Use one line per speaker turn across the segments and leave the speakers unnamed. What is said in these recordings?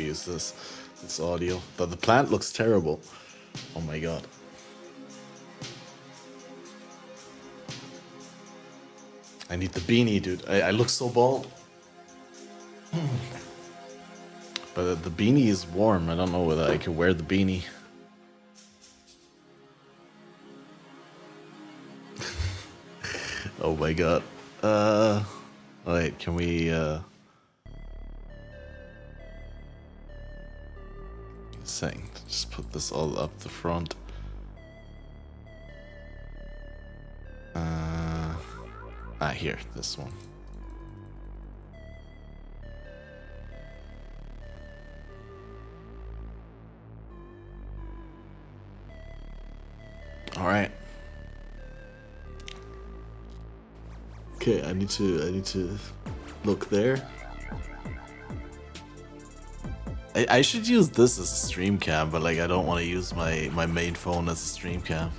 we use this audio. But the plant looks terrible. Oh my god. I need the beanie, dude. I look so bald. But the beanie is warm. I don't know whether I can wear the beanie. Oh my god. Wait, can we, saying, just put this all up the front. Here, this one. All right. Okay, I need to look there. I should use this as a stream cam, but like I don't want to use my main phone as a stream cam.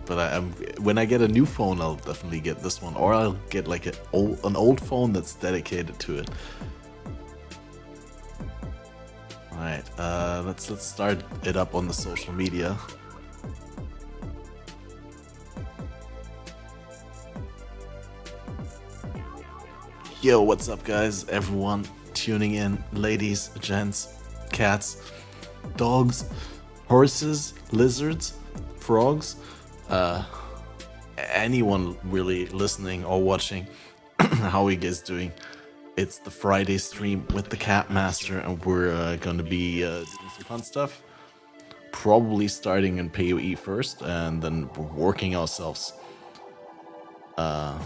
But when I get a new phone, I'll definitely get this one, or I'll get like an old phone that's dedicated to it. All right, let's start it up on the social media. Yo, what's up, guys? Everyone tuning in, ladies, gents, cats, dogs, horses, lizards, frogs. Anyone really listening or watching, how are you guys doing? It's the Friday stream with the Cat Master, and we're gonna be doing some fun stuff. Probably starting in PoE first, and then working ourselves up.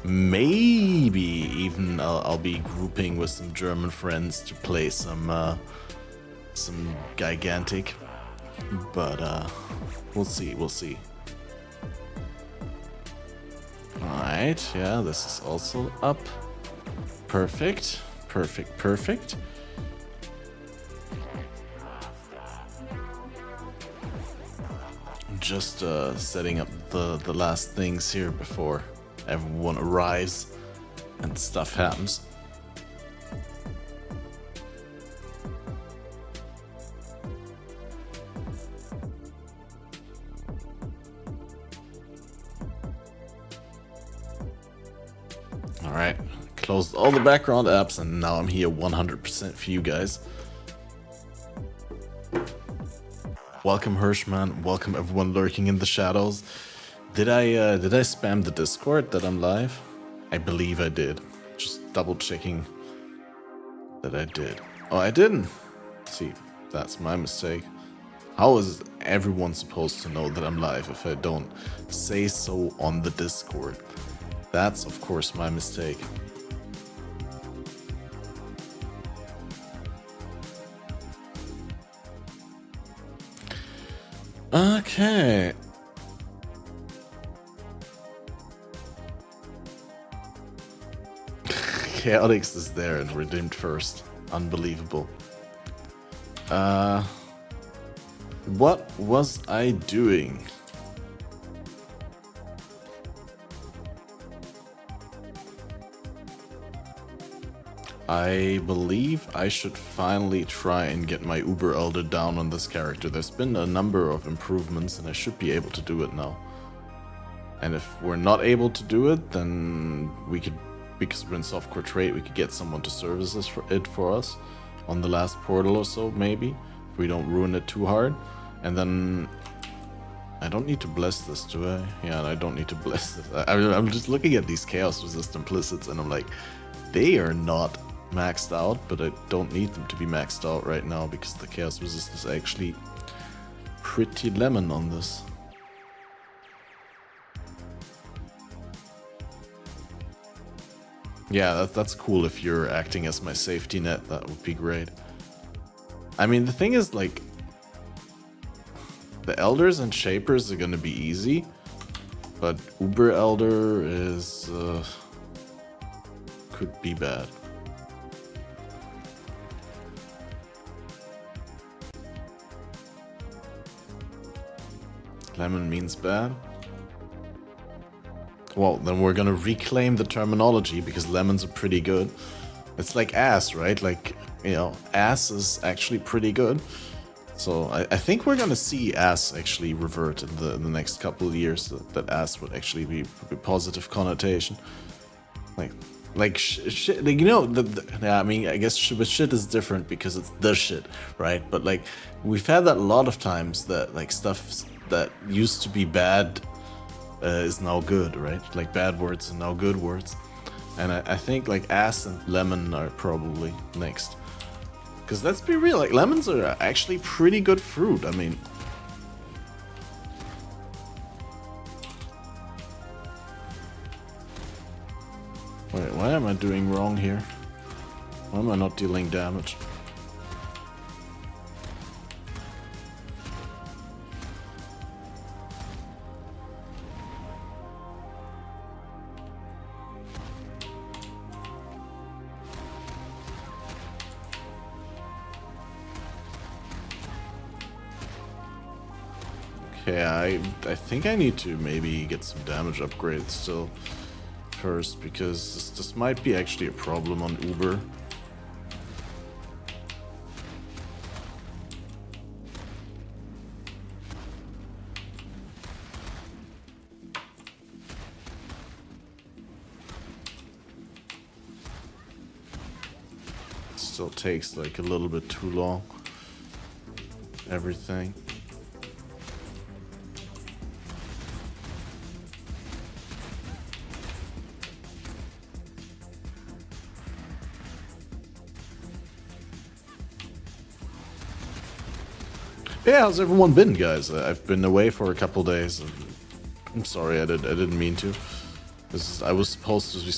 Maybe even I'll be grouping with some German friends to play some gigantic, but we'll see. Alright, yeah, this is also up. Perfect. Just setting up the last things here before everyone arrives and stuff happens. Alright, closed all the background apps, and now I'm here 100% for you guys. Welcome Hirschman, welcome everyone lurking in the shadows. Did I spam the Discord that I'm live? I believe I did. Just double checking that I did. Oh, I didn't. See, that's my mistake. How is everyone supposed to know that I'm live if I don't say so on the Discord? That's of course my mistake. Okay. Chaotix is there and redeemed first. Unbelievable. What was I doing? I believe I should finally try and get my Uber Elder down on this character. There's been a number of improvements and I should be able to do it now. And if we're not able to do it, then we could, because we're in softcore trade, we could get someone to service this for us on the last portal or so, maybe, if we don't ruin it too hard. And then I don't need to bless this, do I? Yeah, I don't need to bless this. I'm just looking at these chaos resistant implicits and I'm like, they are not maxed out, but I don't need them to be maxed out right now because the chaos resistance is actually pretty lemon on this. Yeah, that's cool if you're acting as my safety net, that would be great. I mean, the thing is, like, the Elders and Shapers are gonna be easy, but Uber Elder is, could be bad. Lemon means bad? Well, then we're gonna reclaim the terminology because lemons are pretty good. It's like ass, right? Like, you know, ass is actually pretty good. So I think we're gonna see ass actually revert in the next couple of years. That ass would actually be a positive connotation. Like shit, like, you know, yeah, I mean, I guess but shit is different because it's the shit, right? But like, we've had that a lot of times that like stuff that used to be bad is now good, right? Like bad words are now good words. And I think like ass and lemon are probably next. Because let's be real, like lemons are actually pretty good fruit. I mean, wait, why am I doing wrong here? Why am I not dealing damage? Okay, I think I need to maybe get some damage upgrades still first, because this might be actually a problem on Uber. Still takes like a little bit too long. Everything. Yeah, how's everyone been, guys? I've been away for a couple days. I'm sorry, I didn't mean to. I was supposed to be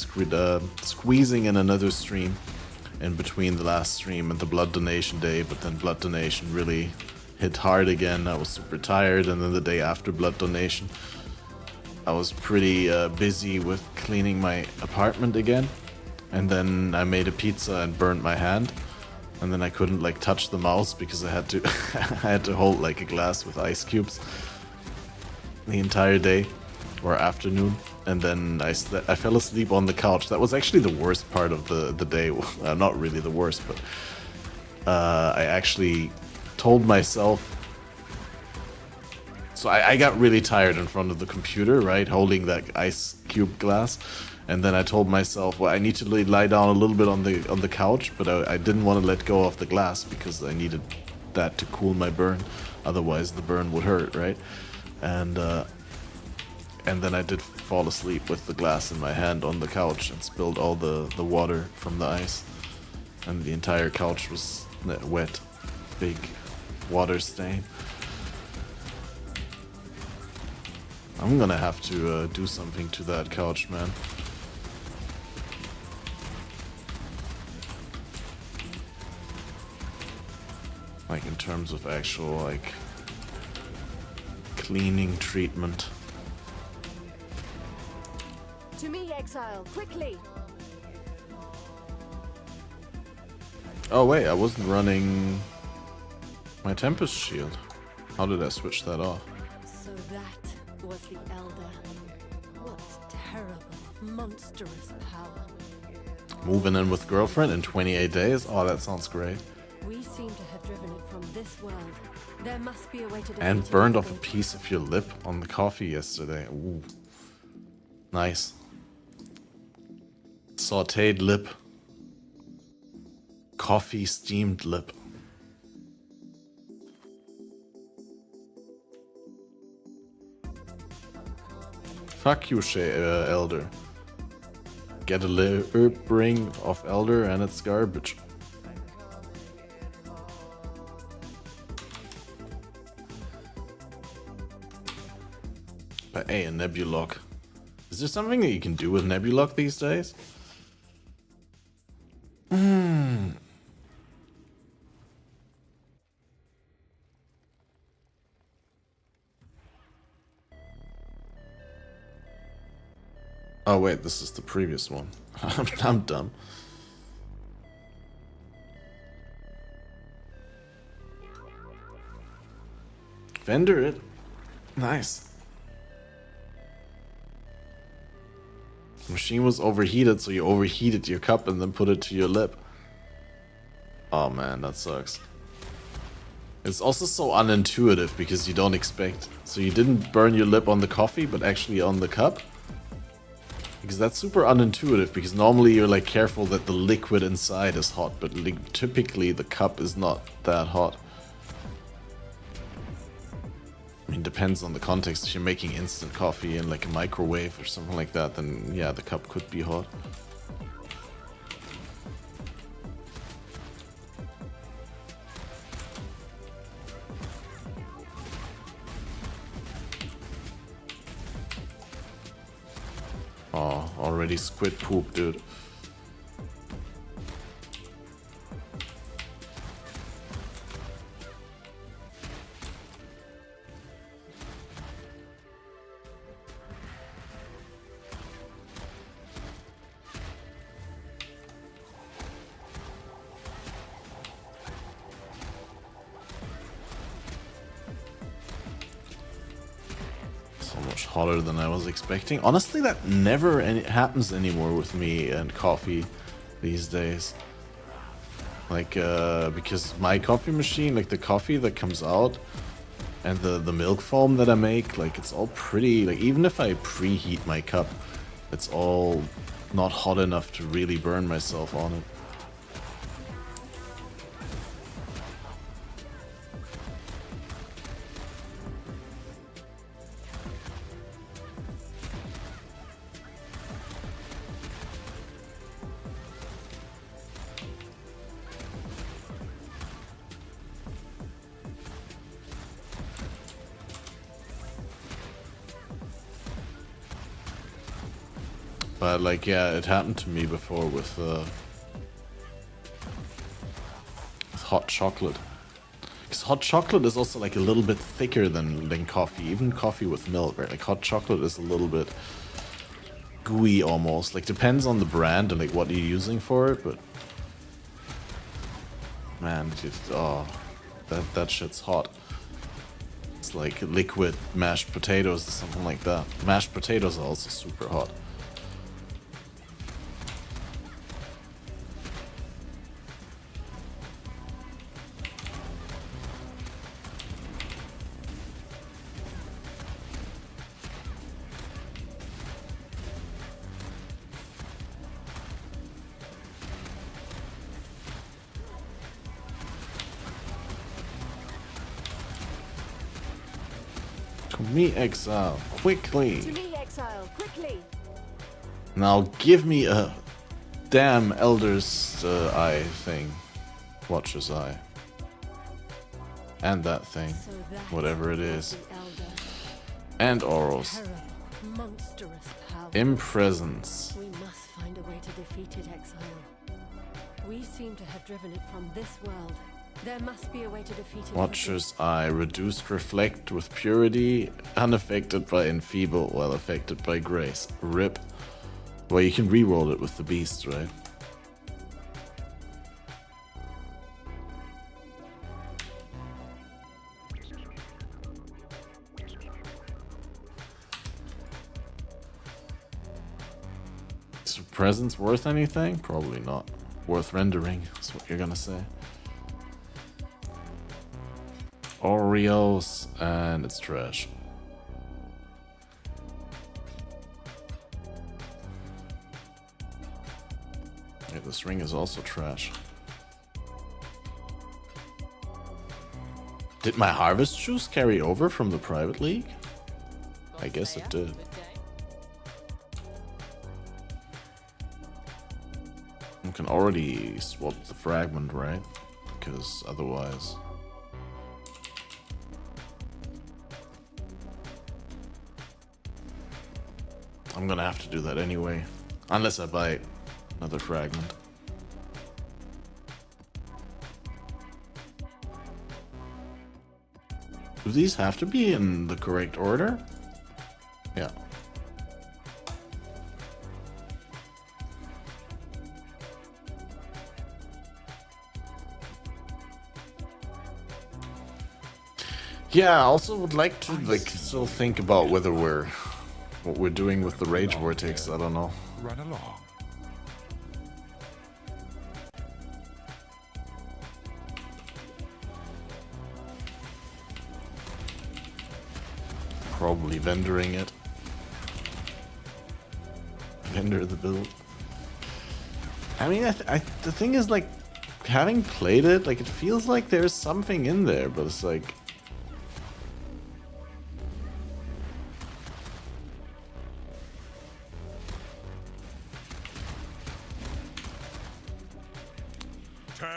squeezing in another stream in between the last stream and the blood donation day, but then blood donation really hit hard again. I was super tired, and then the day after blood donation, I was pretty busy with cleaning my apartment again, and then I made a pizza and burned my hand. And then I couldn't like touch the mouse because I had to I had to hold like a glass with ice cubes the entire day or afternoon. And then I fell asleep on the couch. That was actually the worst part of the day. Not really the worst, but I actually told myself. So I got really tired in front of the computer, right, holding that ice cube glass. And then I told myself, well, I need to lie down a little bit on the couch, but I didn't want to let go of the glass because I needed that to cool my burn. Otherwise, the burn would hurt, right? And then I did fall asleep with the glass in my hand on the couch and spilled all the water from the ice. And the entire couch was wet. Big water stain. I'm gonna have to do something to that couch, man. Like in terms of actual like cleaning treatment.
To me, Exile, quickly!
Oh wait, I wasn't running my Tempest shield. How did I switch that off?
So that was the Elder. What terrible, monstrous power.
Moving in with girlfriend in 28 days? Oh, that sounds great.
We seem to have driven it from this world. There must be a way to defeat
And
it.
burned off a piece of your lip on the coffee yesterday. Ooh. Nice. Sauteed lip. Coffee steamed lip. Fuck you, Elder. Get a lip ring of Elder and it's garbage. But hey, a Nebulok. Is there something that you can do with Nebulok these days? Oh wait, this is the previous one. I'm dumb. Vendor it. Nice. The machine was overheated, so you overheated your cup and then put it to your lip. Oh man, that sucks. It's also so unintuitive because you don't expect. So you didn't burn your lip on the coffee, but actually on the cup. Because that's super unintuitive, because normally you're like careful that the liquid inside is hot, but typically the cup is not that hot. I mean, depends on the context. If you're making instant coffee in like a microwave or something like that, then yeah, the cup could be hot. Oh, already squid poop, dude. Hotter than I was expecting. Honestly, that never happens anymore with me and coffee these days. Like, because my coffee machine, like the coffee that comes out and the milk foam that I make, like it's all pretty, like even if I preheat my cup, it's all not hot enough to really burn myself on it. But like, yeah, it happened to me before with hot chocolate. Because hot chocolate is also like a little bit thicker than coffee, even coffee with milk, right? Like hot chocolate is a little bit gooey almost. Like depends on the brand and like what you're using for it, but man, just, oh, that shit's hot. It's like liquid mashed potatoes or something like that. Mashed potatoes are also super hot. To me, exile, quickly.
To me, exile, quickly.
Now give me a damn Elder's Eye thing. Watcher's Eye. And that thing.
So that
whatever it
was
is.
the elder.
And Oros.
Terrible, monstrous power.
Impresence.
We must find a way to defeat it, exile. We seem to have driven it from this world. There must be a way to defeat it.
Watcher's Eye. Reduced reflect with purity. Unaffected by enfeeble while affected by grace. Rip. Well, you can reroll it with the beast, right? Is the presence worth anything? Probably not. Worth rendering, is what you're gonna say. Oreos, and it's trash. Yeah, this ring is also trash. Did my harvest juice carry over from the private league? I guess it did. You can already swap the fragment, right? Because otherwise... I'm gonna have to do that anyway. Unless I buy another fragment. Do these have to be in the correct order? Yeah. Yeah, I also would like to still think about whether we're what we're doing with the Rage Vortex, I don't know.
Run along.
Probably vendoring it. Vendor the build. I mean, the thing is, like, having played it, like, it feels like there's something in there, but it's like...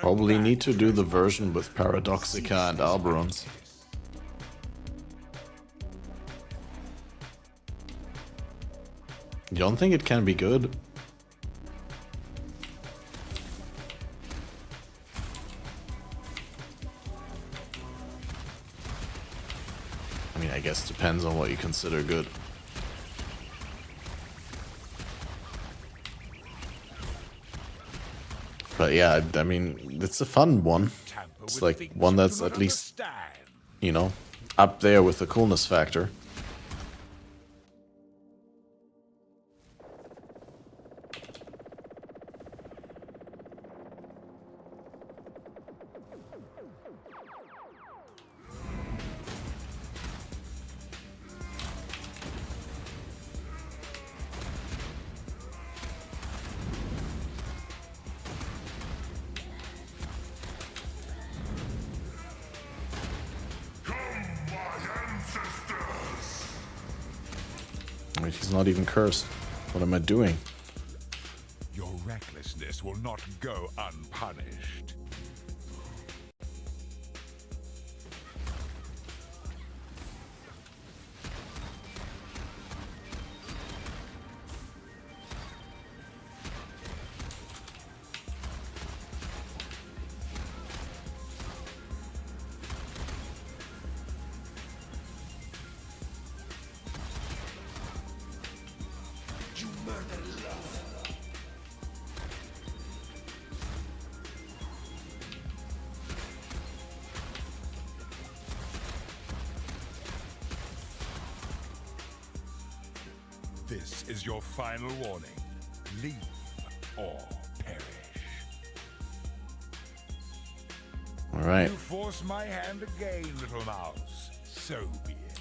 Probably need to do the version with Paradoxica and Alberons. You don't think it can be good? I mean, I guess depends on what you consider good. But yeah, I mean, it's a fun one. It's like one that's at least, you know, up there with the coolness factor. Wait, he's not even cursed. What am I doing?
Your recklessness will not go unpunished. This is your final warning. Leave or perish.
Alright.
You force my hand again, little mouse. So be it.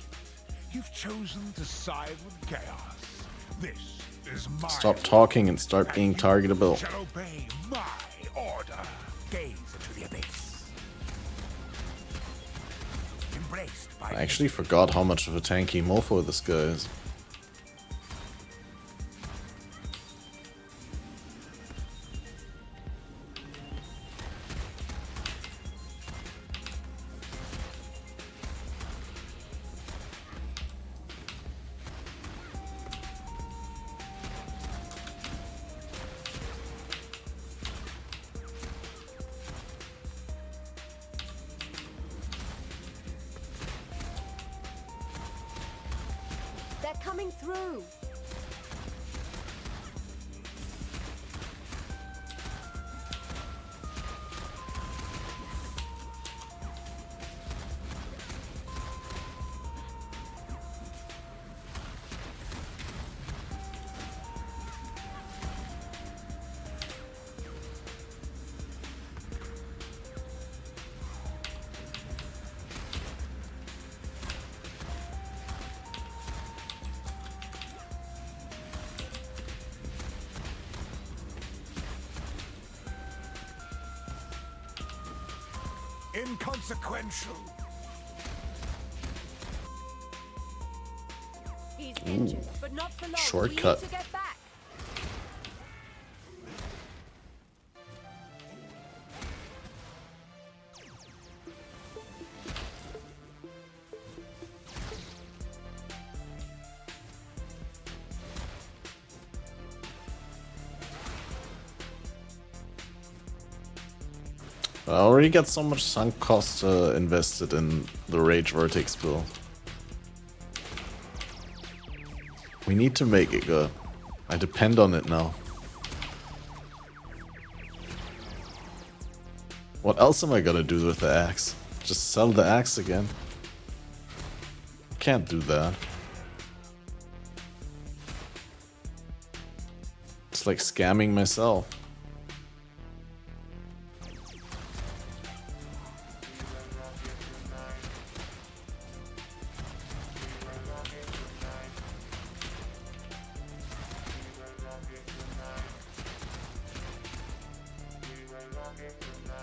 You've chosen to side with chaos. This is my
Stop talking and start being targetable.
shall obey my order. Gaze into the abyss. Embraced by
I actually forgot how much of a tanky mofo this guy is.
They're coming through.
inconsequential.
He's injured, but not for long.
Shortcut.
We need to get back.
I already got so much sunk cost invested in the Rage Vertex build. We need to make it good. I depend on it now. What else am I gonna do with the axe? Just sell the axe again? Can't do that. just like scamming myself.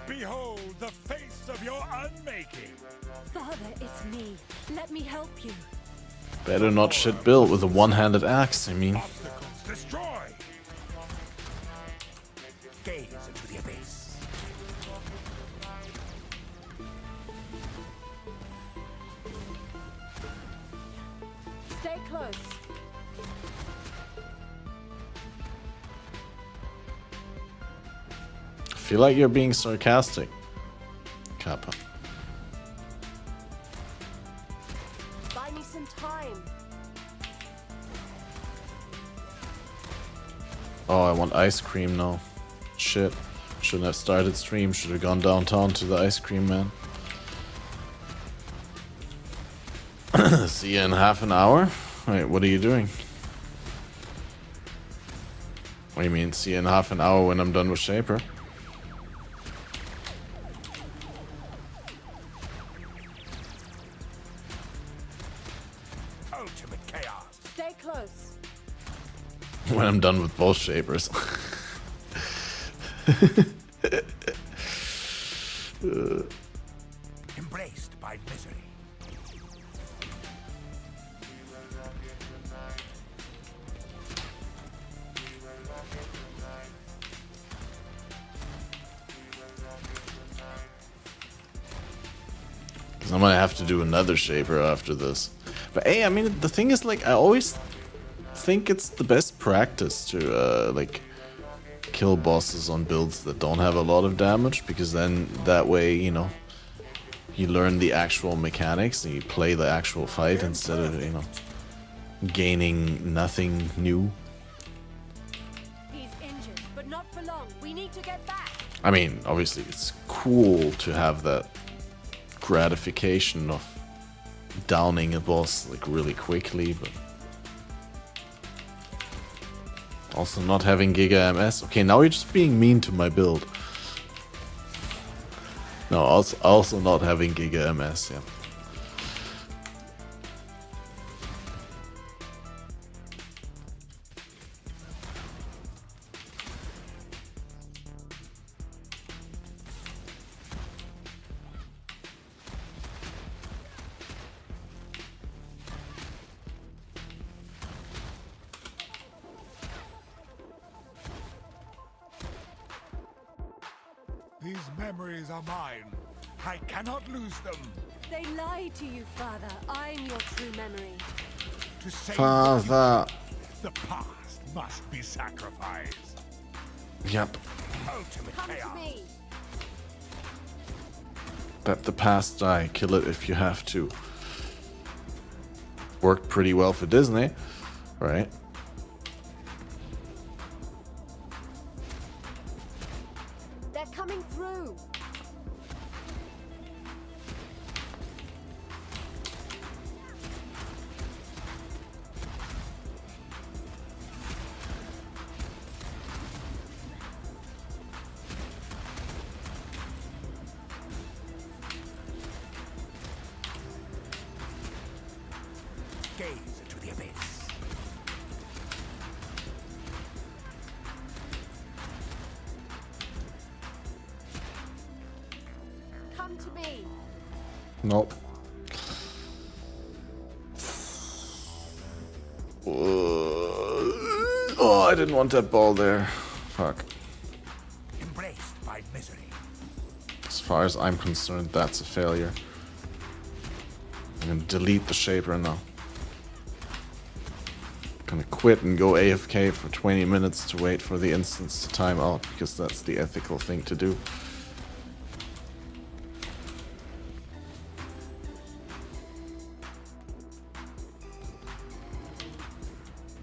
Behold the face of your unmaking.
Father, it's me. Let me help you.
Better not shit build with a one-handed axe, I mean.
Obstacles destroy. Gaze into the abyss.
Stay close.
I feel like you're being sarcastic, Kappa.
Buy me some time.
Oh, I want ice cream now. Shit. Shouldn't have started stream. Should have gone downtown to the ice cream man. See you in half an hour? Wait, what are you doing? What do you mean, see you in half an hour when I'm done with Shaper?
Ultimate chaos.
Stay close.
When I'm done with both Shapers.
Embraced by misery.
I'm gonna have to do another Shaper after this. But hey, I mean, the thing is, like, I always think it's the best practice to, like, kill bosses on builds that don't have a lot of damage, because then that way, you know, you learn the actual mechanics and you play the actual fight instead of, you know, gaining nothing new.
He's injured, but not for long. We need to get back.
I mean, obviously, it's cool to have that gratification of downing a boss like really quickly, but also not having Giga MS. Okay, now you're just being mean to my build. No, also not having Giga MS, yeah.
These memories are mine. I cannot lose them.
They lied to you, Father. I'm your true memory.
To save
Father.
the past must be sacrificed.
Yep.
Ultimate
Come
chaos.
to me.
Let the past die. Kill it if you have to. Worked pretty well for Disney, right?
They're coming through.
Gaze into the abyss.
Come to me.
Nope. Oh, I didn't want that ball there. Fuck.
Embraced by misery.
As far as I'm concerned, that's a failure. I'm gonna delete the Shaper now. Gonna quit and go AFK for 20 minutes to wait for the instance to time out, because that's the ethical thing to do.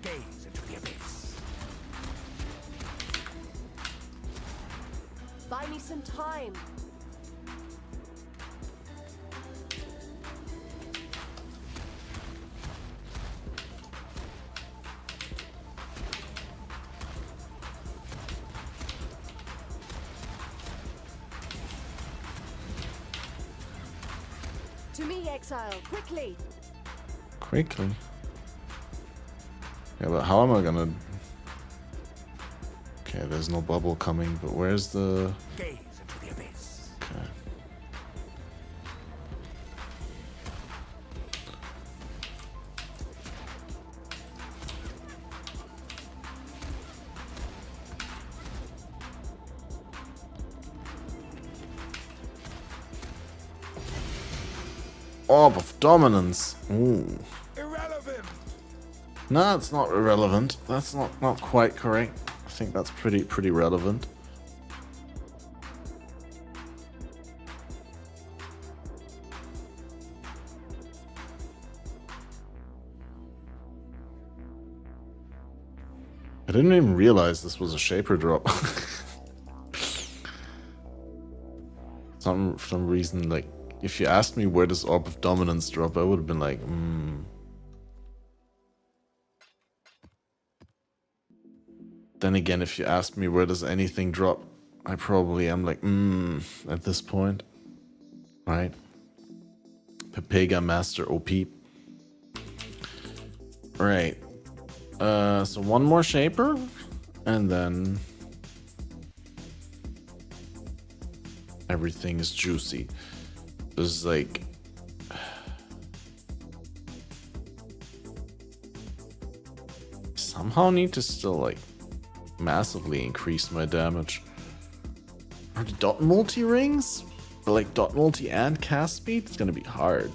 Gaze into the abyss.
Buy me some time. To me, Exile, quickly!
Quickly. Yeah, but how am I gonna... Okay, there's no bubble coming, but where's the...
Gaze into the abyss.
Okay. Orb of Dominance. Ooh.
Irrelevant.
No, it's not irrelevant. That's not quite correct. I think that's pretty relevant. I didn't even realize this was a Shaper drop. For some reason, like, if you asked me where does Orb of Dominance drop, I would have been like, Then again, if you asked me where does anything drop, I probably am like, at this point. Right? Pepega Master OP. Right. So one more Shaper, and then everything is juicy. There's like... Somehow need to still like massively increase my damage. Are the dot multi rings? But like dot multi and cast speed? It's gonna be hard.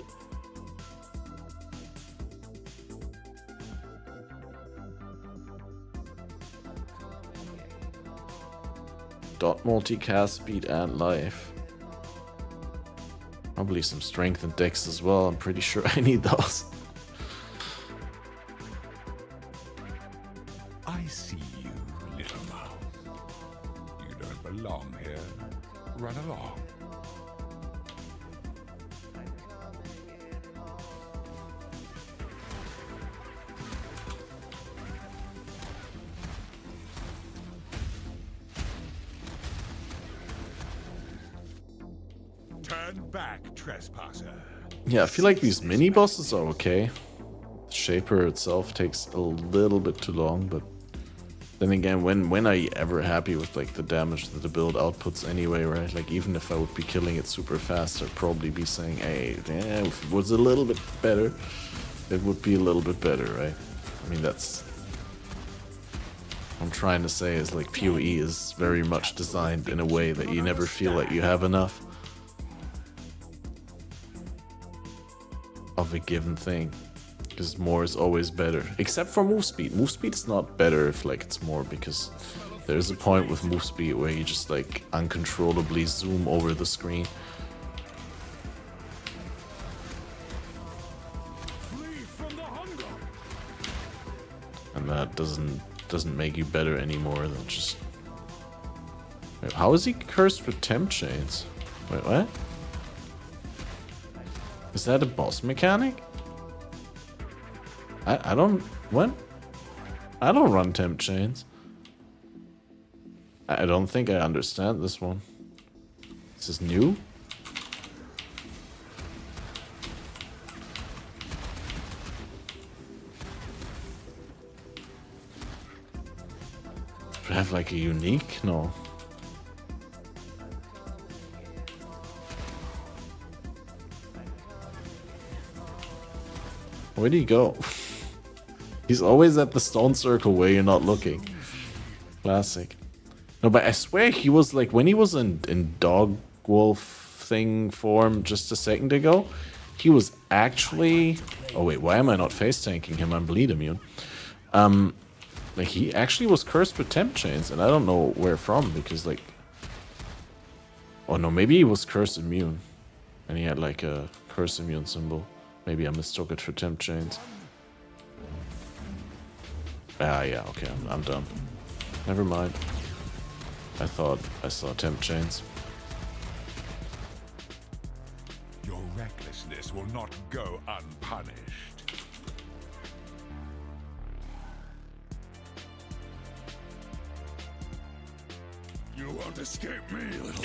Dot multi, cast speed and life. Probably some strength and dex as well. I'm pretty sure I need those.
I see you, little mouse. You don't belong here. Run along. Turn back, trespasser.
Yeah, I feel like these mini bosses are okay. The Shaper itself takes a little bit too long, but then again, when are you ever happy with like the damage that the build outputs anyway, right? Like even if I would be killing it super fast, I'd probably be saying, hey, damn, if it was a little bit better, it would be a little bit better, right? I mean, that's what I'm trying to say is like PoE is very much designed in a way that you never feel like you have enough of a given thing, because more is always better, except for move speed. Move speed is not better if like it's more, because there's a point with move speed where you just like uncontrollably zoom over the screen. And that doesn't make you better anymore than just... Wait, how is he cursed with temp chains? Wait, what? Is that a boss mechanic? I don't... What? I don't run temp chains. I don't think I understand this one. This is new? Do I have like a unique? No. Where'd he go? He's always at the stone circle where you're not looking. Classic. No, but I swear he was like, when he was in dog wolf thing form just a second ago, he was actually... Oh wait, why am I not face tanking him? I'm bleed immune. Like he actually was cursed with temp chains, and I don't know where from, because like... Oh no, maybe he was curse immune. And he had like a curse immune symbol. Maybe I mistook it for temp chains. Ah, yeah, okay, I'm done. Never mind. I thought I saw temp chains.
Your recklessness will not go unpunished. You won't escape me, little...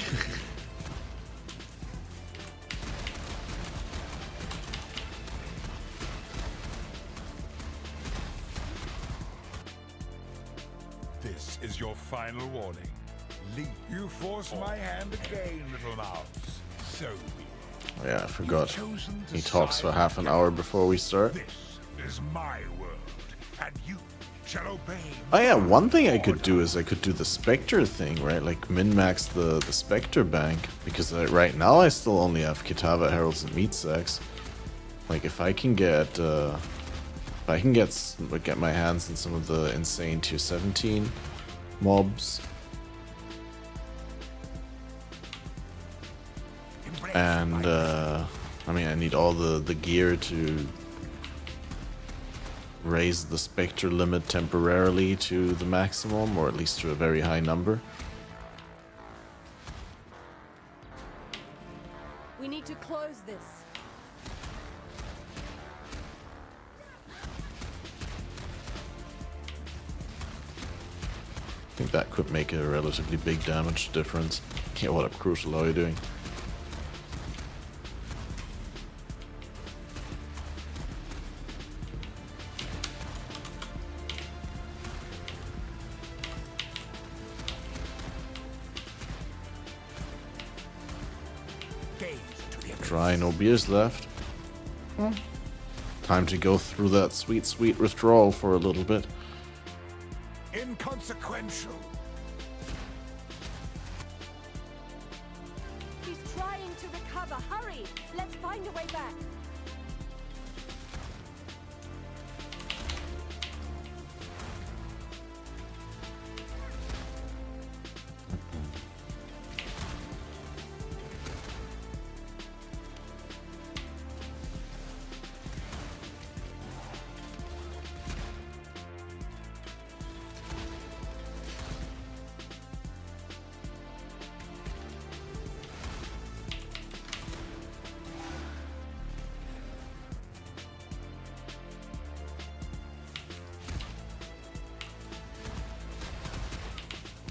This is your final warning. Leave. You force my hand again, little mouse. So be it.
Oh, yeah, I forgot.
Chosen to
He talks for
side
half an
with
hour
chaos.
before we start.
This is my world, and you shall obey.
Oh yeah, one thing I could do is I could do the Spectre thing, right? Like min-max the Spectre bank. Because right now I still only have Kitava, Heralds, and Meat Sacks. Like if I can get... if I can get my hands on some of the insane tier 17 mobs. And I mean I need all the gear to raise the Spectre limit temporarily to the maximum, or at least to a very high number.
We need to close this.
I think that could make a relatively big damage difference. Yeah, what up, Crucial? How are you doing? Dry, no beers left. Time to go through that sweet, sweet withdrawal for a little bit.
Inconsequential.
He's trying to recover. Hurry! Let's find a way back.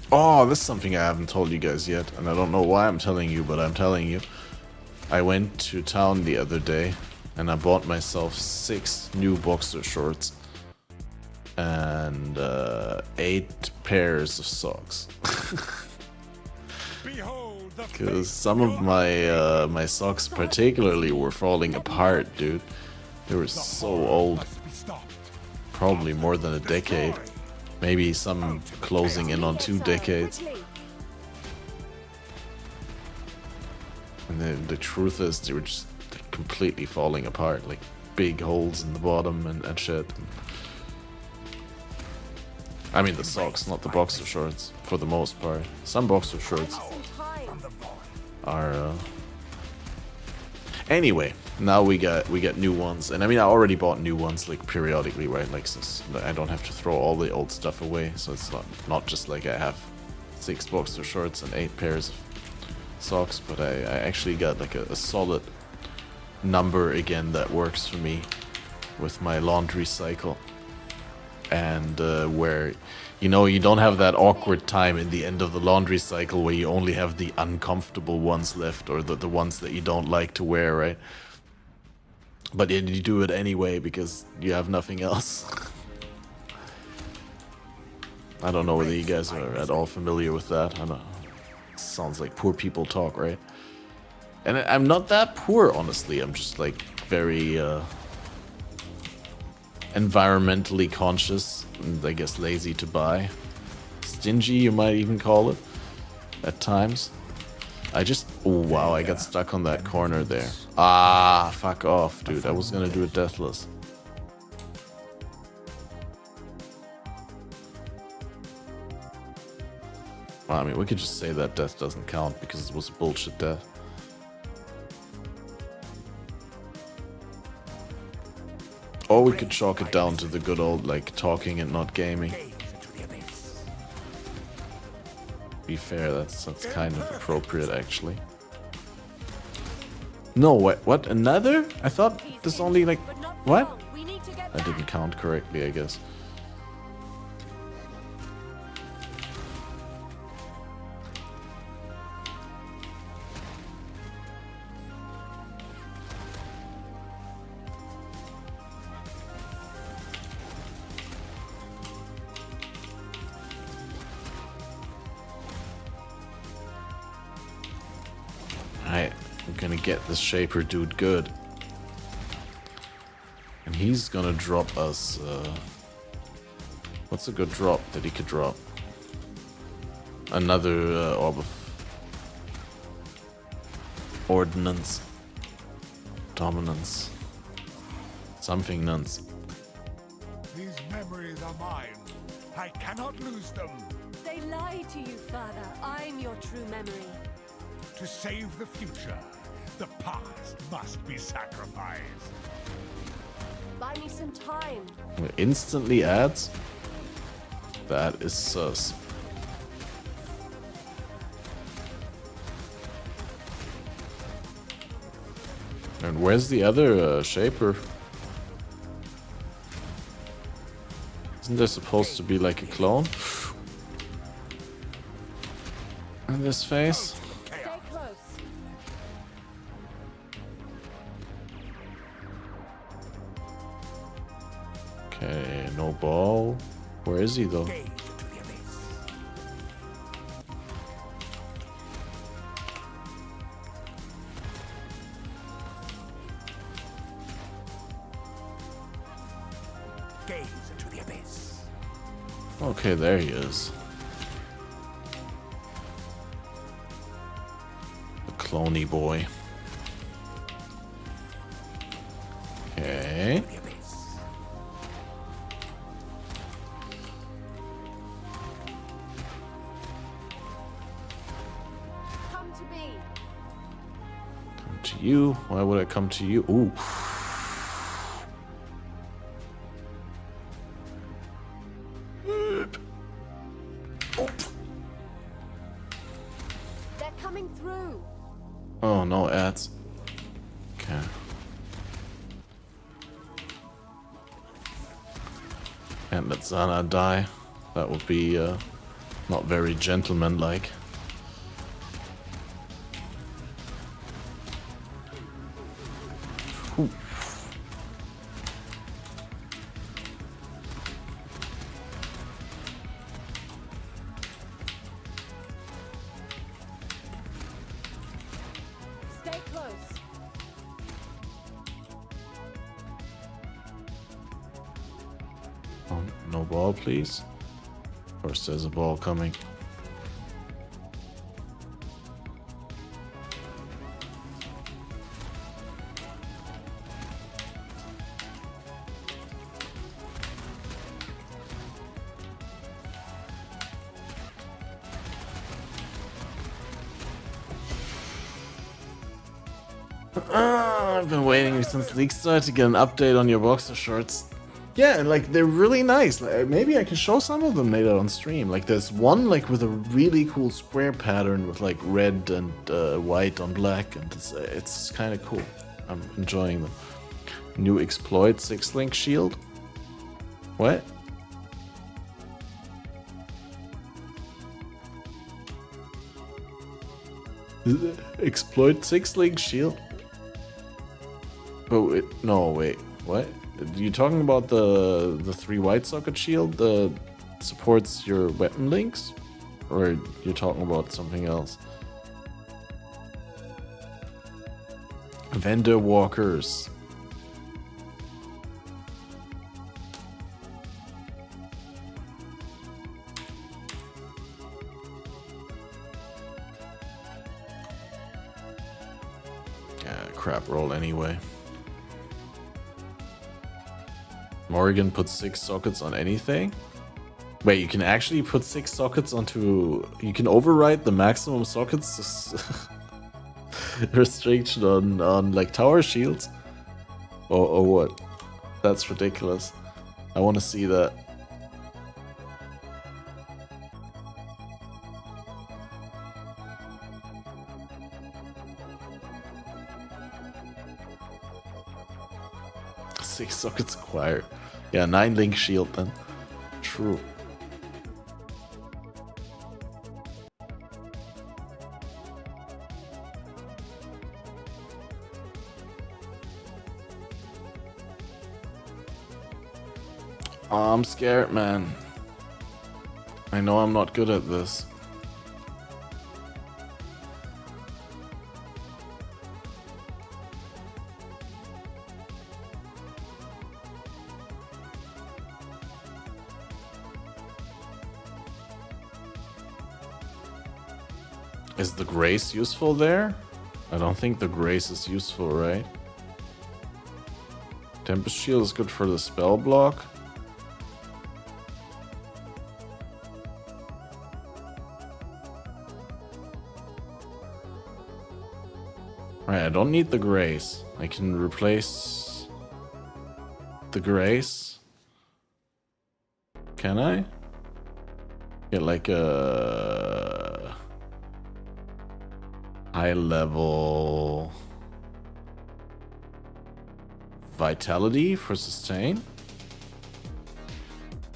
Oh, this is something I haven't told you guys yet, and I don't know why I'm telling you, but I'm telling you. I went to town the other day, and I bought myself 6 new boxer shorts and 8 pairs of socks.
Behold the
Because some of my my socks particularly were falling apart, dude. They were so old,
must be stopped.
probably more than a decade. Maybe some closing in on 2 decades.
Quickly.
And the truth is, they were just completely falling apart, like big holes in the bottom and shit. I mean the socks, not the boxer shorts, for the most part. Some boxer shorts
Some time.
are. Anyway, now we got new ones, and I mean I already bought new ones like periodically, right? Like since I don't have to throw all the old stuff away, so it's not just like I have 6 boxer shorts and 8 pairs of socks, but I actually got like a solid number again that works for me with my laundry cycle, and where you know you don't have that awkward time in the end of the laundry cycle where you only have the uncomfortable ones left, or the ones that you don't like to wear, right? But then you do it anyway because you have nothing else. I don't know whether you guys are at all familiar with that. I don't know. Sounds like poor people talk, right? And I'm not that poor, honestly. I'm just like very environmentally conscious and I guess lazy to buy. Stingy, you might even call it, at times. I just... Oh, wow, I got stuck on that corner there. Ah, fuck off, dude. I was gonna do it deathless. Well, I mean, we could just say that death doesn't count because it was a bullshit death. Or we could chalk it down to the good old, like, talking and not gaming. Be fair, that's kind of appropriate, actually. No, what? Another? I thought this only, like...
But not for
What?
long. We need to get
I
back.
didn't count correctly, I guess. gonna get this Shaper dude good. And he's gonna drop us, what's a good drop that he could drop? Another Orb of Ordnance. Dominance. Something nonce.
These memories are mine. I cannot lose them.
They lie to you, Father. I'm your true memory.
To save the future, the past must be sacrificed.
Buy me some time.
Instantly adds? That is sus. And where's the other Shaper? Isn't there supposed to be like a clone? In this phase?
Stay close.
Okay, no ball. Where is he though?
Gaze into the abyss. Gaze into the abyss.
Okay, there he is. The cloney boy. Okay.
The abyss.
Come to me.
Come to you. Why would I come to you? Ooh.
They're coming through.
Oh, no ads. Okay. And let Zana die. That would be not very gentlemanlike. Ooh.
Stay close.
Oh, no ball, please. Of course, there's a ball coming. I've been waiting since league start to get an update on your boxer shorts. Yeah, like they're really nice. Like, maybe I can show some of them later on stream. Like there's one like with a really cool square pattern with like red and white on black, and it's kind of cool. I'm enjoying them. New exploit 6-link shield. What? Exploit 6-link shield? Oh, no, wait, what? Are you talking about the 3 white socket shield that supports your weapon links? Or you're talking about something else? Vendor walkers. Crap roll anyway. Morrigan puts 6 sockets on anything? Wait, you can actually put 6 sockets onto... You can override the maximum sockets restriction on like tower shields? Or what? That's ridiculous. I want to see that. Six sockets acquired. Yeah, 9-link shield then. True. Oh, I'm scared, man. I know I'm not good at this. Is the grace useful there? I don't think the grace is useful, right? Tempest Shield is good for the spell block. Alright, I don't need the grace. I can replace the grace. Can I? Get like a high level vitality for sustain?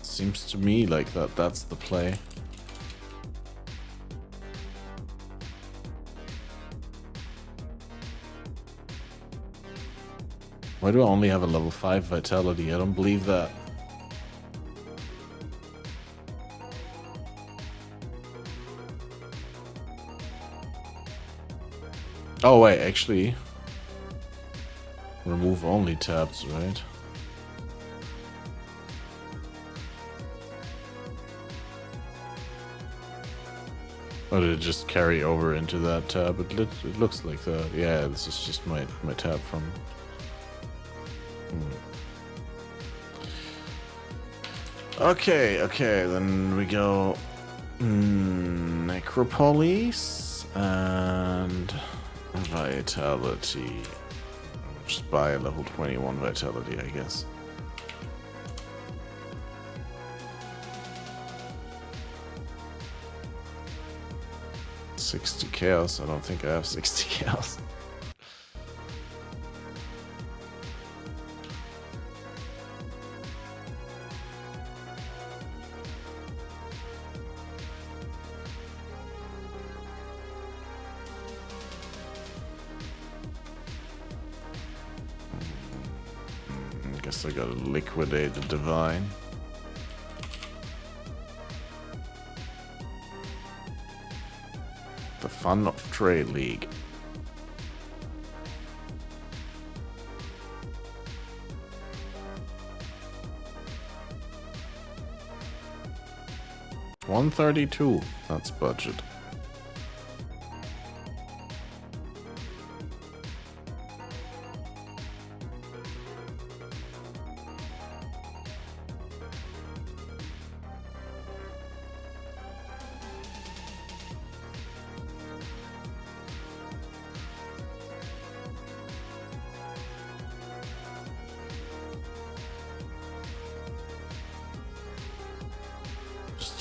Seems to me like that's the play. Why do I only have a level 5 vitality? I don't believe that. Oh wait, actually, remove only tabs, right? Or did it just carry over into that tab? It looks like that. Yeah, this is just my tab from... Okay, then we go... Necropolis and... Vitality. Just buy a level 21 vitality, I guess. $60 chaos. I don't think I have 60 chaos. Guess I gotta liquidate the divine. The fun of Trade League. $132. That's budget.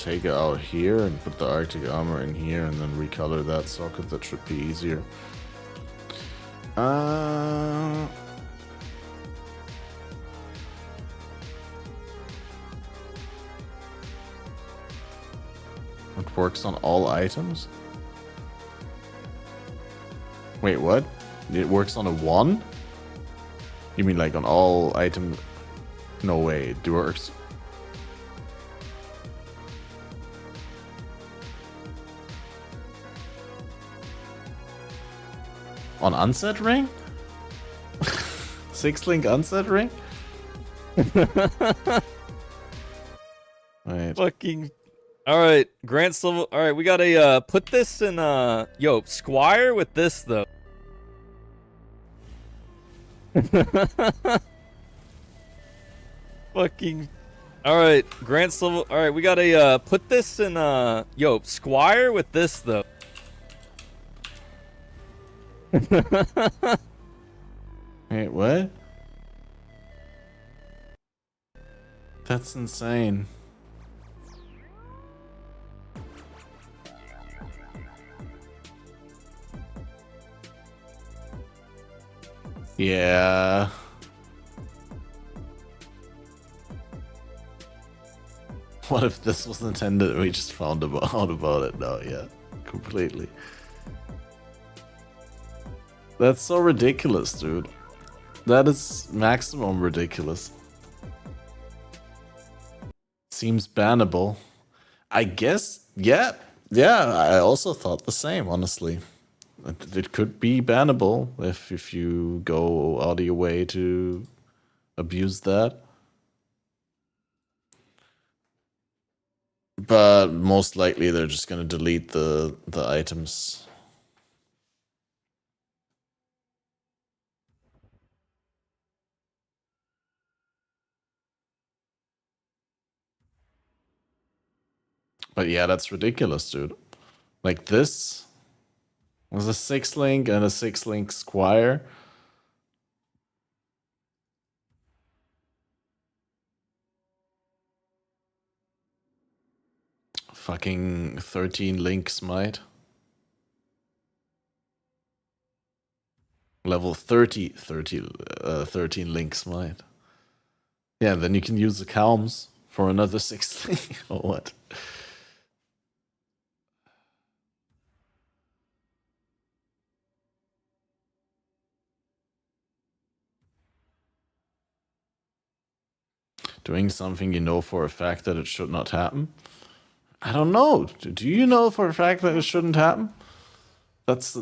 Take it out here and put the Arctic armor in here and then recolor that socket. That should be easier. It works on all items? Wait, what? It works on a 1? You mean like on all items? No way, it works. On unset ring? 6-link unset ring? Wait.
Fucking. Alright, Grant Silver. Alright, we gotta put this in yo, Squire with this though. Fucking. Alright, Grant Silver. Alright, we gotta put this in yo, Squire with this though.
Wait, what? That's insane. Yeah. What if this was intended and we just found out about it now? Yeah, completely. That's so ridiculous, dude. That is maximum ridiculous. Seems bannable. I guess, yeah. Yeah, I also thought the same, honestly. It could be bannable if you go out of your way to abuse that. But most likely they're just gonna delete the items But yeah, that's ridiculous, dude. Like this was a 6-link and a 6-link squire. Fucking 13 link smite. Level 13 link smite. Yeah, then you can use the calms for another 6 link or what? Doing something you know for a fact that it should not happen? I don't know. Do you know for a fact that it shouldn't happen? That's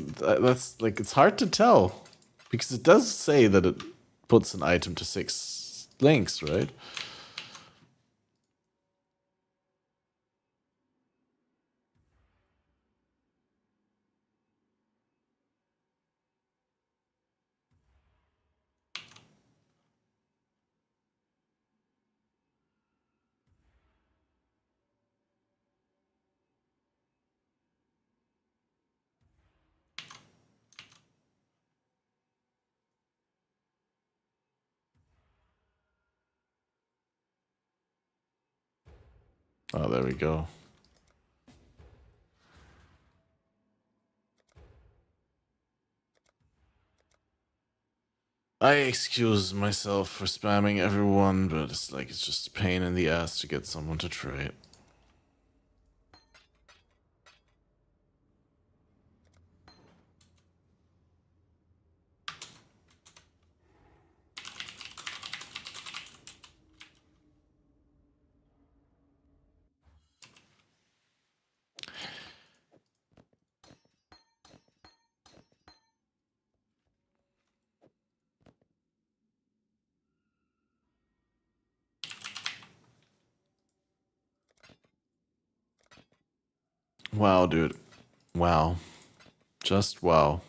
like, it's hard to tell. Because it does say that it puts an item to 6 links, right? Oh, there we go. I excuse myself for spamming everyone, but it's like it's just a pain in the ass to get someone to trade. Wow, dude. Wow. Just wow.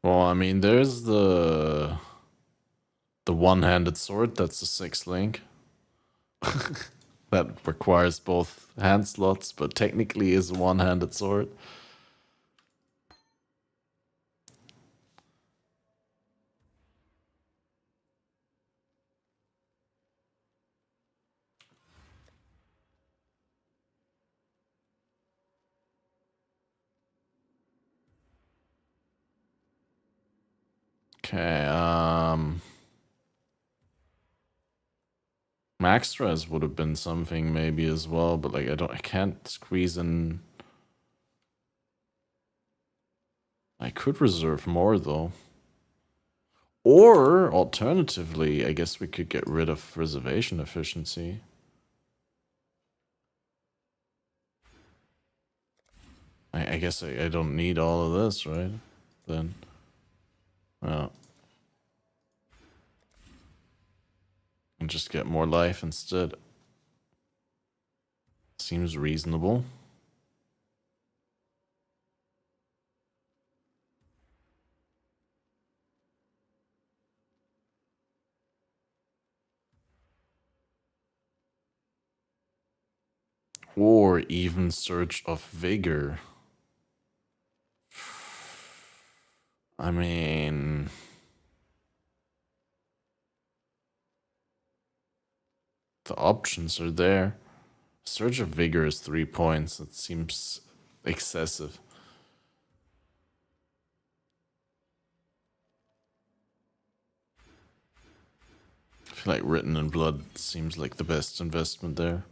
Well, I mean, there's the one-handed sword. That's a 6 link. That requires both hand slots, but technically is a one-handed sword. Okay, Maxstress would have been something maybe as well, but like I can't squeeze in. I could reserve more though. Or alternatively, I guess we could get rid of reservation efficiency. I guess I don't need all of this, right? Then. Well. And just get more life instead. Seems reasonable. Or even Surge of Vigor. I mean... the options are there. Surge of Vigor is 3 points. It seems excessive. I feel like Written in Blood seems like the best investment there.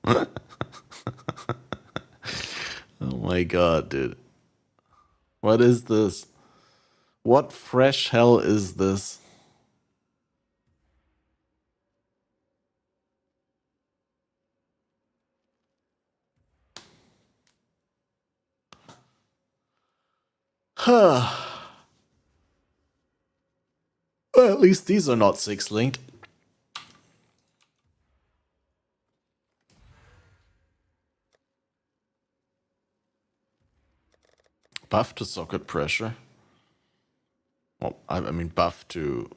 Oh my god, dude. What is this? What fresh hell is this? Huh. Well, at least these are not 6-linked. Buff to socket pressure. Well, I mean buff to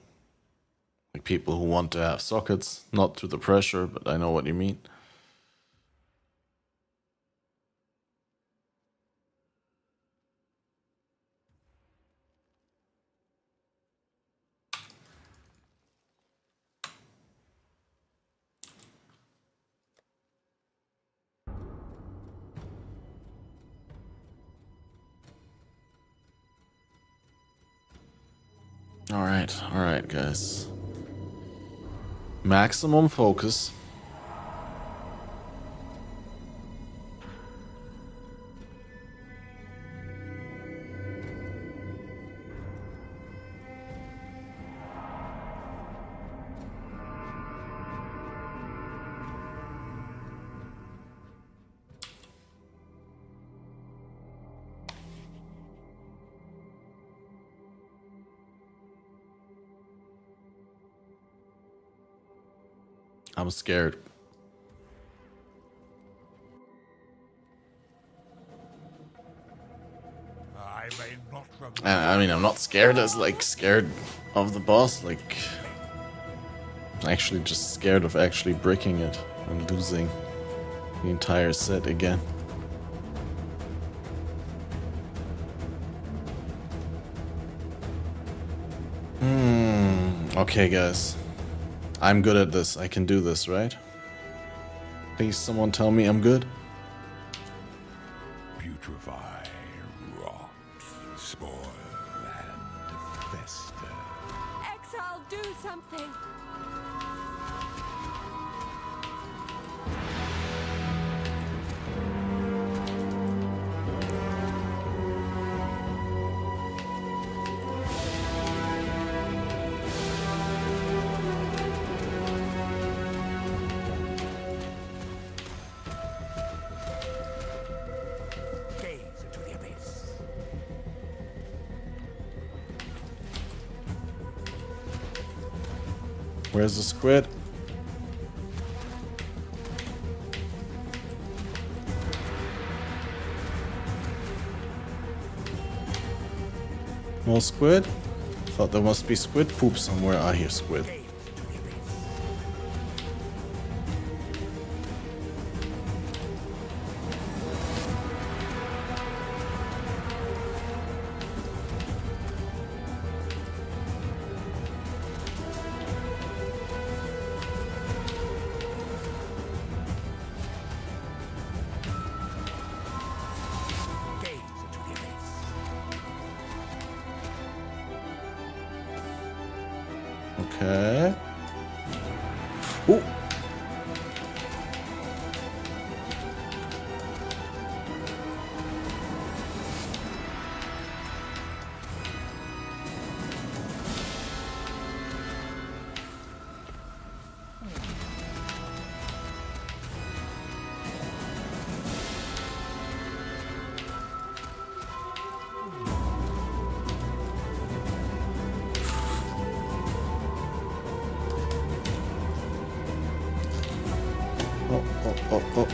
like people who want to have sockets, not to the pressure, but I know what you mean. All right, guys. Maximum focus. I'm scared.
I may not remember.
I mean, I'm not scared as like scared of the boss, like actually just scared of actually breaking it and losing the entire set again. Okay, guys. I'm good at this. I can do this, right? Please, someone tell me I'm good.
Putrefy, rot, spoil, and fester.
Exile, do something!
Gaze into the abyss.
Where's the squid? No squid? Thought there must be squid poop somewhere. I hear squid.
Gaze into the abyss. Gaze into the abyss.
Okay. Ooh. Oh.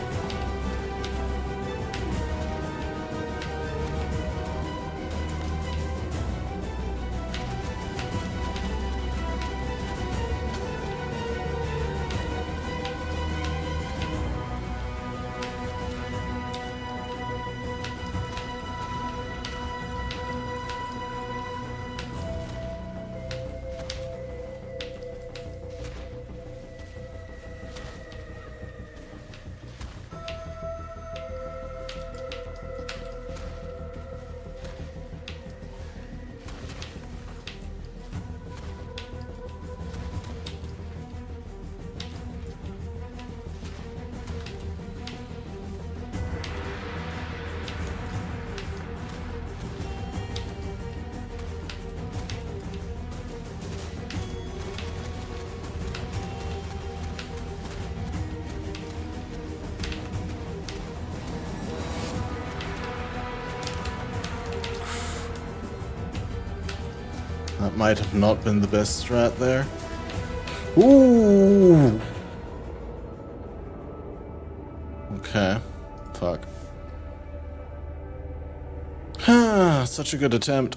that might have not been the best strat there. Ooh! Okay. Fuck. Such a good attempt.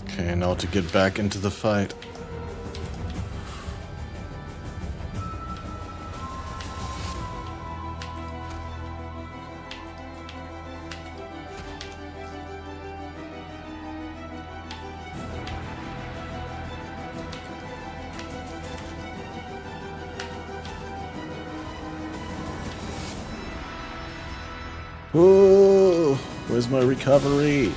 Okay, now to get back into the fight. Whoa! Where's my recovery?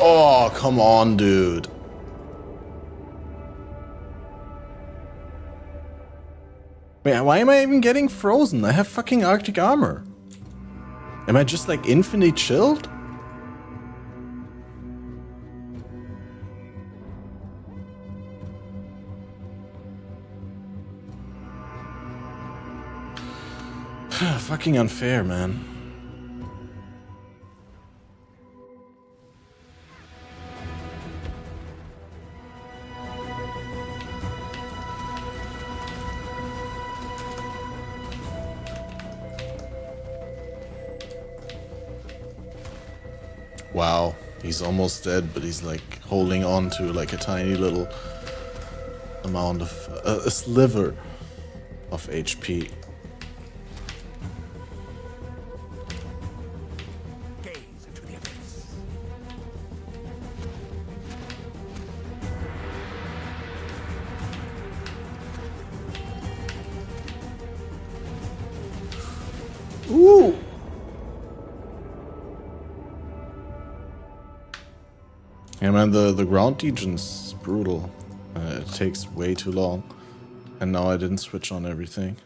Oh, come on, dude. Wait, why am I even getting frozen? I have fucking Arctic armor. Am I just like infinitely chilled? Fucking unfair, man. Wow, he's almost dead, but he's like holding on to like a tiny little amount of a sliver of HP. Ooh. Yeah, man, the ground legion's brutal. It takes way too long. And now I didn't switch on everything.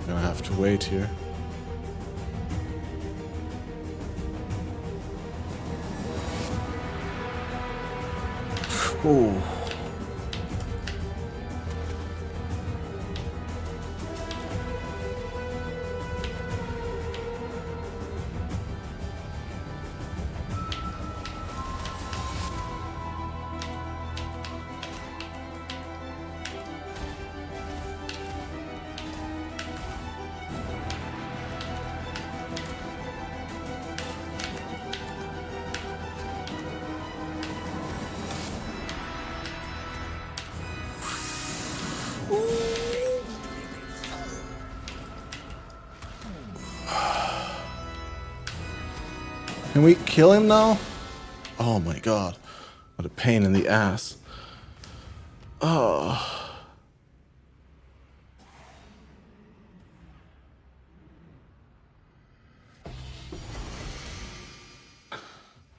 Gonna have to wait here. Ooh. Can we kill him now? Oh my god. What a pain in the ass. Oh.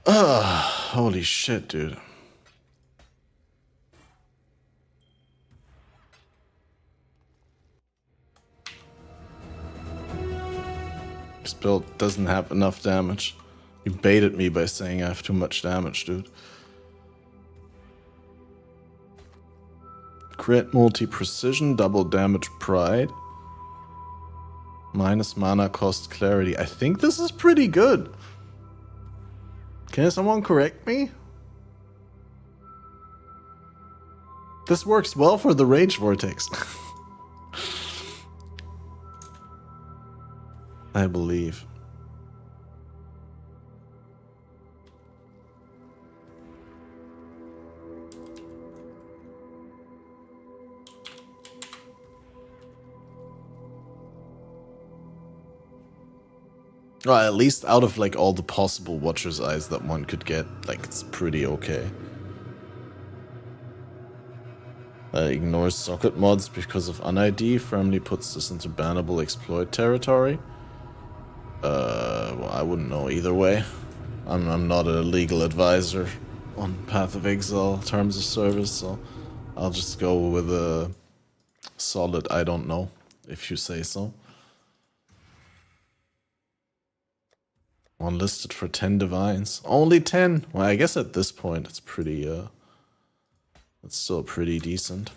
Holy shit, dude. This build doesn't have enough damage. You baited me by saying I have too much damage, dude. Crit multi-precision, double damage pride. Minus mana cost clarity. I think this is pretty good. Can someone correct me? This works well for the Rage Vortex. I believe. Well, at least out of like all the possible Watcher's Eyes that one could get, like it's pretty okay. Ignores socket mods because of UNID, firmly puts this into bannable exploit territory. Well, I wouldn't know either way. I'm not a legal advisor on Path of Exile terms of service, so I'll just go with a solid I don't know, if you say so. One listed for 10 divines. Only 10! Well, I guess at this point it's pretty, it's still pretty decent.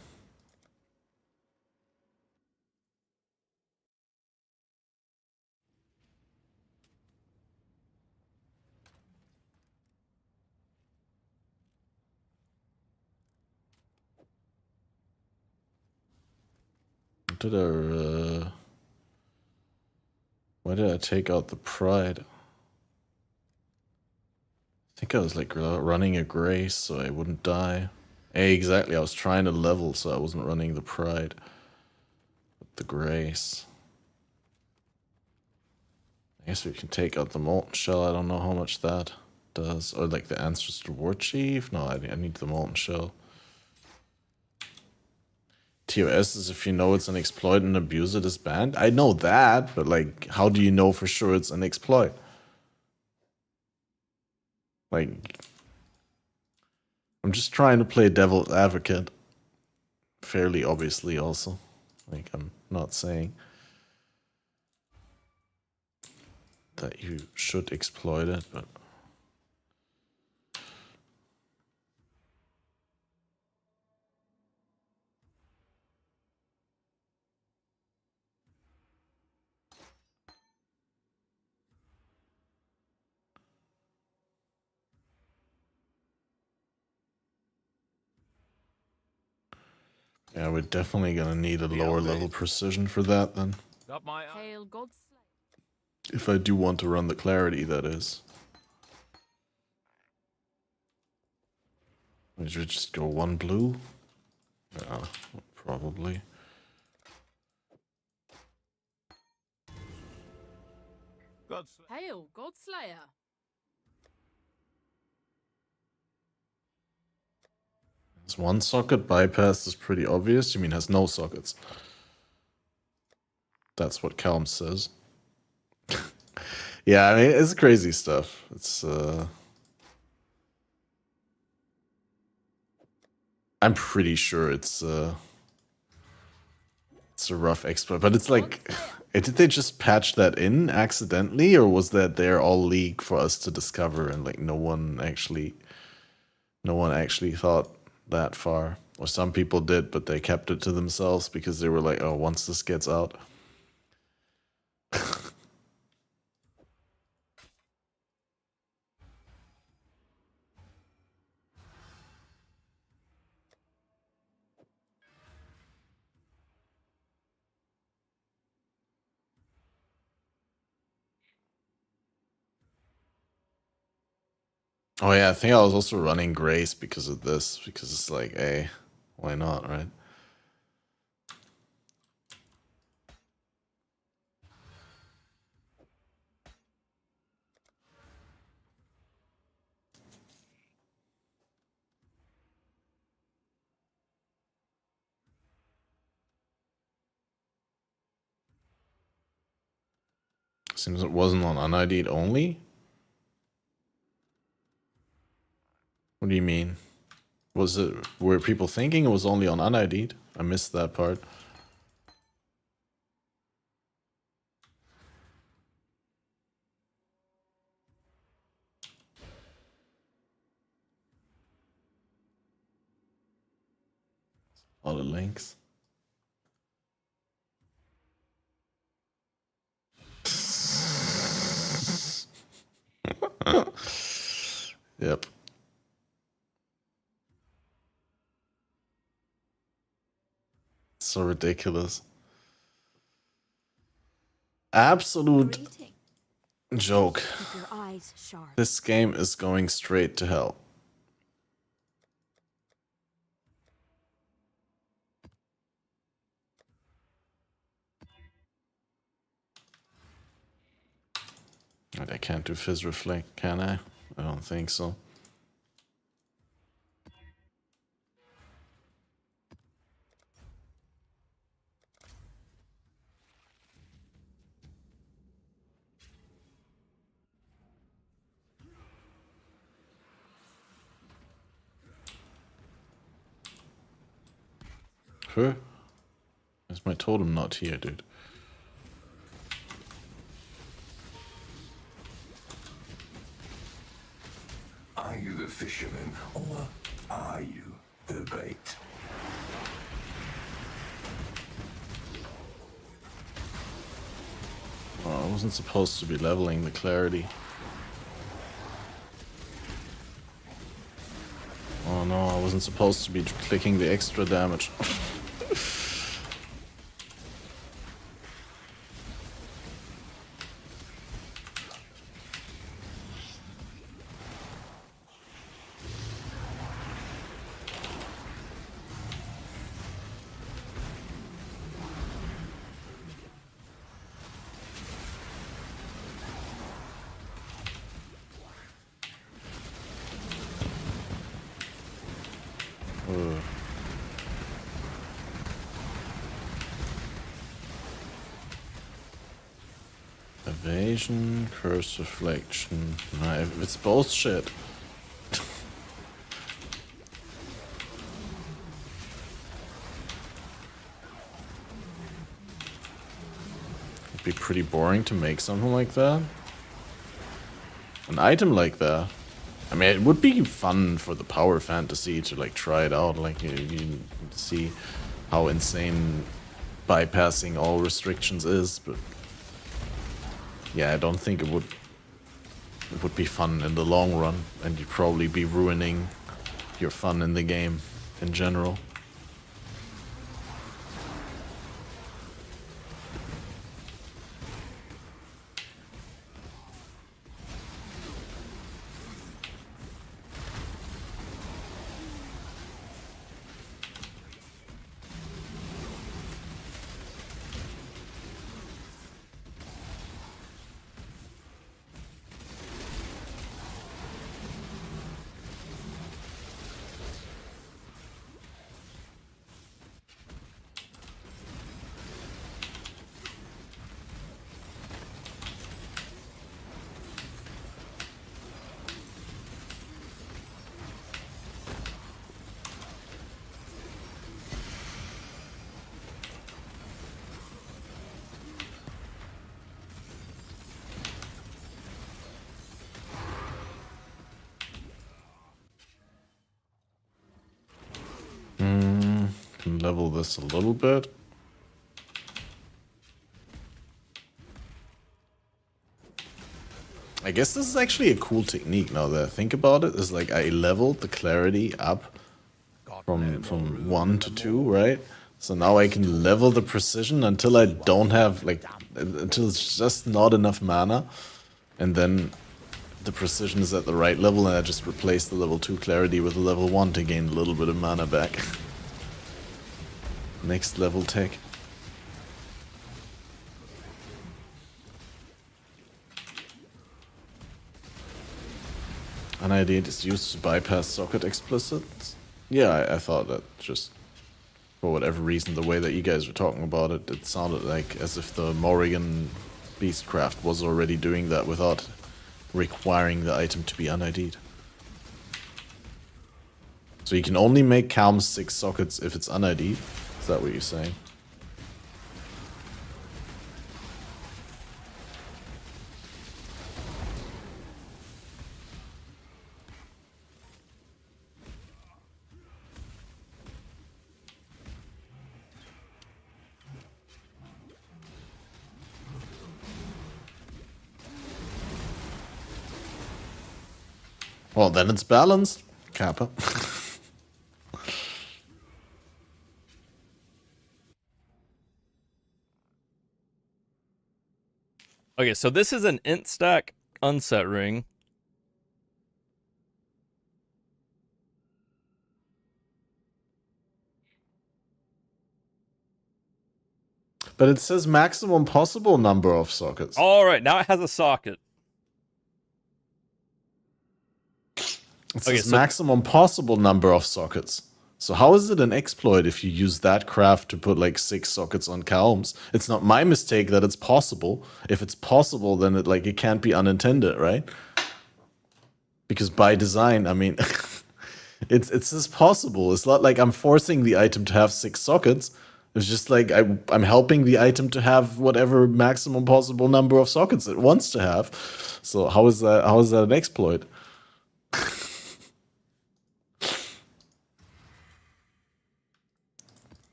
Why did I take out the pride? I think I was like running a grace so I wouldn't die. Hey, exactly, I was trying to level so I wasn't running the pride. With the grace. I guess we can take out the molten shell. I don't know how much that does. Or like the ancestor war chief. No, I need the molten shell. TOS is if you know it's an exploit and abuse it is banned. I know that, but like, how do you know for sure it's an exploit? Like, I'm just trying to play devil's advocate. Fairly obviously also. Like, I'm not saying that you should exploit it, but... Yeah, we're definitely gonna need a lower level precision for that then.
Hail God's
If I do want to run the clarity, that is. We should just go one blue? Yeah, probably.
Hail Godslayer.
Has one socket bypass is pretty obvious. You mean has no sockets? That's what Calm says. Yeah, I mean, it's crazy stuff. It's, I'm pretty sure it's a rough exploit, but it's like, did they just patch that in accidentally, or was that there all leaked for us to discover and like no one actually thought that far? Or some people did, but they kept it to themselves because they were like, oh, once this gets out. Oh yeah, I think I was also running Grace because of this, because it's like, hey, why not, right? Seems it wasn't on unID'd only? What do you mean? Were people thinking it was only on unID'd? I missed that part. All the links. Yep. So ridiculous. Absolute joke.
Keep your eyes sharp.
This game is going straight to hell. I can't do Fizz Reflect, can I? I don't think so. Huh? Is my totem not here, dude?
Are you the fisherman, or are you the bait?
Oh, I wasn't supposed to be leveling the clarity. Oh no, I wasn't supposed to be clicking the extra damage. Evasion, curse reflection. Nah, it's bullshit. It'd be pretty boring to make something like that. An item like that. I mean, it would be fun for the power fantasy to like try it out, like you see how insane bypassing all restrictions is, but yeah, I don't think it would be fun in the long run, and you'd probably be ruining your fun in the game in general. Can level this a little bit. I guess this is actually a cool technique now that I think about it. Is like I leveled the clarity up from 1 to 2, right? So now I can level the precision until I don't have like until it's just not enough mana, and then the precision is at the right level, and I just replace the level 2 clarity with a level 1 to gain a little bit of mana back. Next level tech. An idea is used to bypass socket explicits. Yeah, I thought that just for whatever reason, the way that you guys were talking about it, it sounded like as if the Morrigan Beastcraft was already doing that without requiring the item to be un-ID'd. So you can only make Calm 6 sockets if it's un-ID'd? Is that what you're saying? Well, then it's balanced, Kappa.
Okay, so this is an int stack unset ring.
But it says maximum possible number of sockets.
All right, now it has a socket.
It
Okay,
says
so-
maximum possible number of sockets. So how is it an exploit if you use that craft to put like 6 sockets on Calms? It's not my mistake that it's possible. If it's possible, then it can't be unintended, right? Because by design, I mean, it's just possible. It's not like I'm forcing the item to have 6 sockets. It's just like I'm helping the item to have whatever maximum possible number of sockets it wants to have. So how is that an exploit?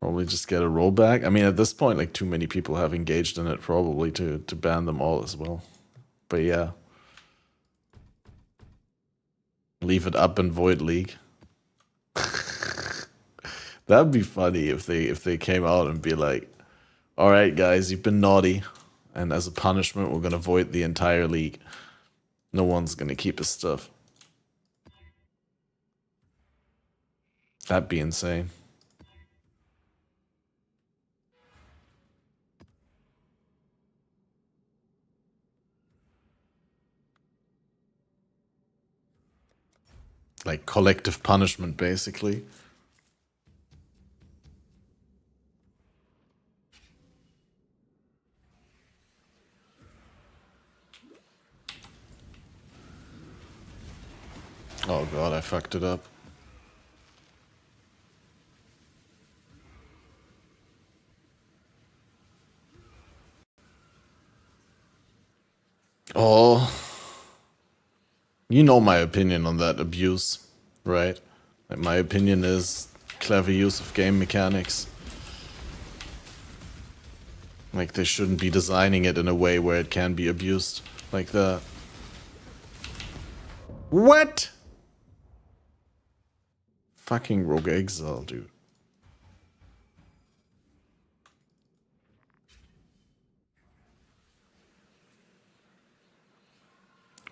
Probably just get a rollback. I mean, at this point, like, too many people have engaged in it probably to ban them all as well. But yeah. Leave it up in Void League. That'd be funny if they came out and be like, alright guys, you've been naughty, and as a punishment we're gonna void the entire league. No one's gonna keep his stuff. That'd be insane. Like collective punishment, basically. Oh god, I fucked it up. Oh. You know my opinion on that abuse, right? Like, my opinion is clever use of game mechanics. Like, they shouldn't be designing it in a way where it can be abused like that. What? Fucking Rogue Exile, dude.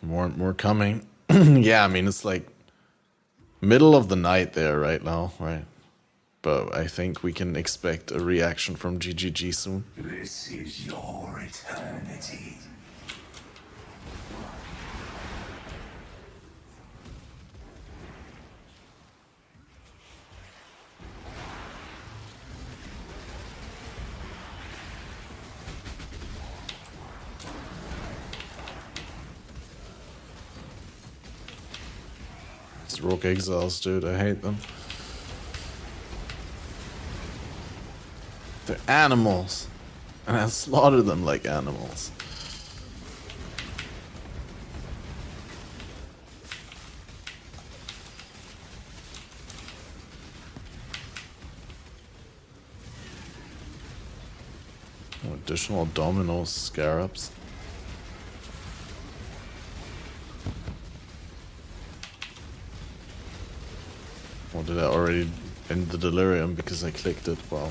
More coming. Yeah, I mean, it's like middle of the night there right now, right? But I think we can expect a reaction from GGG soon.
This is your eternity.
These Rogue Exiles, dude, I hate them. They're animals. And I slaughter them like animals. Oh, additional dominoes, scarabs. Or did I already end the delirium because I clicked it? Wow.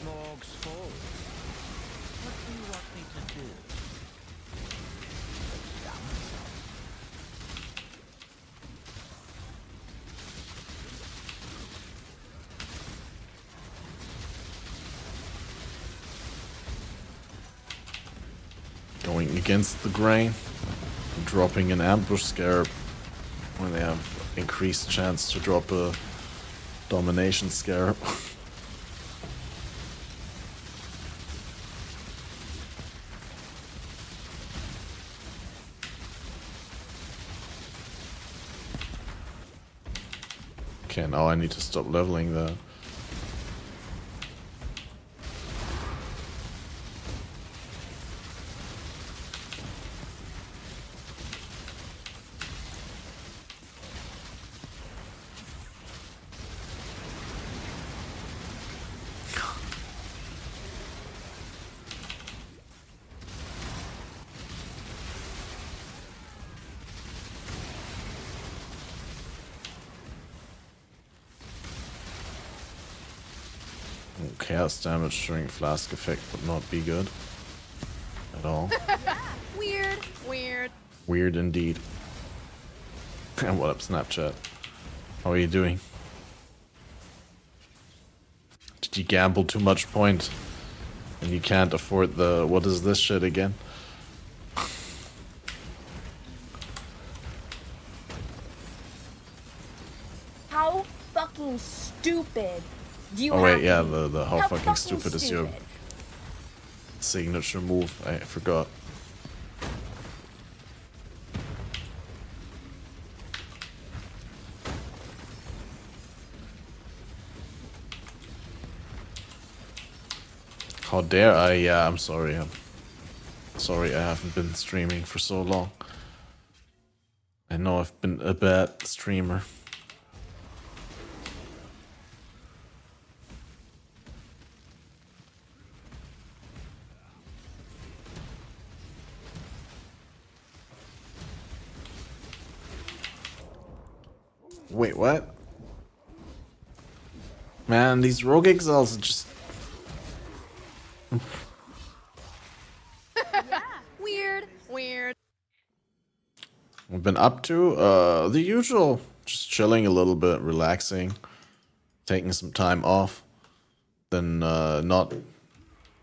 Morg's fall. What do you want me to do?
Going against the grain. Dropping an ambush scarab when they have increased chance to drop a domination scarab. Okay, now I need to stop leveling that. chaos damage during flask effect would not be good at all.
Weird. Weird.
Weird indeed. And what up, Snapchat? How are you doing? Did you gamble too much point? And you can't afford the... What is this shit again?
How fucking stupid do you
Oh
have
wait,
to
yeah,
be?
the how fucking stupid is your
stupid.
signature move? I forgot. How dare I? Yeah, I'm sorry. I'm sorry I haven't been streaming for so long. I know I've been a bad streamer. Wait, what? Man, these rogue exiles are just...
Weird. Weird.
I've been up to the usual, just chilling a little bit, relaxing, taking some time off, then not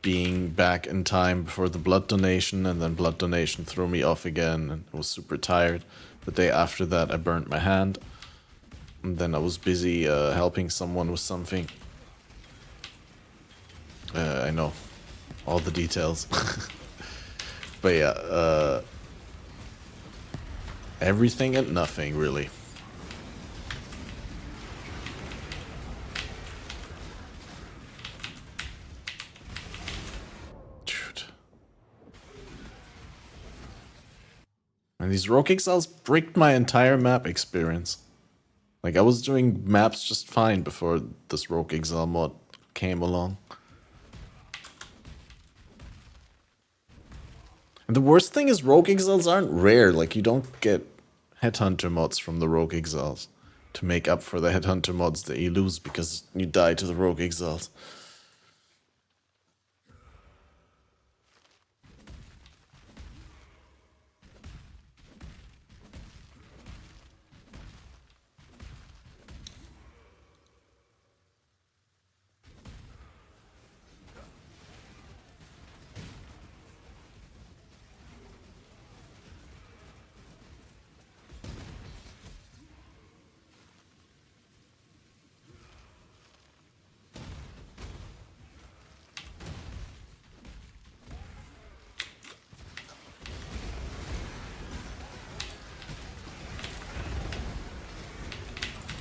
being back in time before the blood donation, and then blood donation threw me off again, and I was super tired. The day after that, I burnt my hand, and then I was busy helping someone with something. I know all the details, but yeah. Everything and nothing, really. Dude. And these rogue exiles bricked my entire map experience. Like, I was doing maps just fine before this rogue exile mod came along. And the worst thing is rogue exiles aren't rare. Like, you don't get headhunter mods from the rogue exiles to make up for the headhunter mods that you lose because you die to the rogue exiles.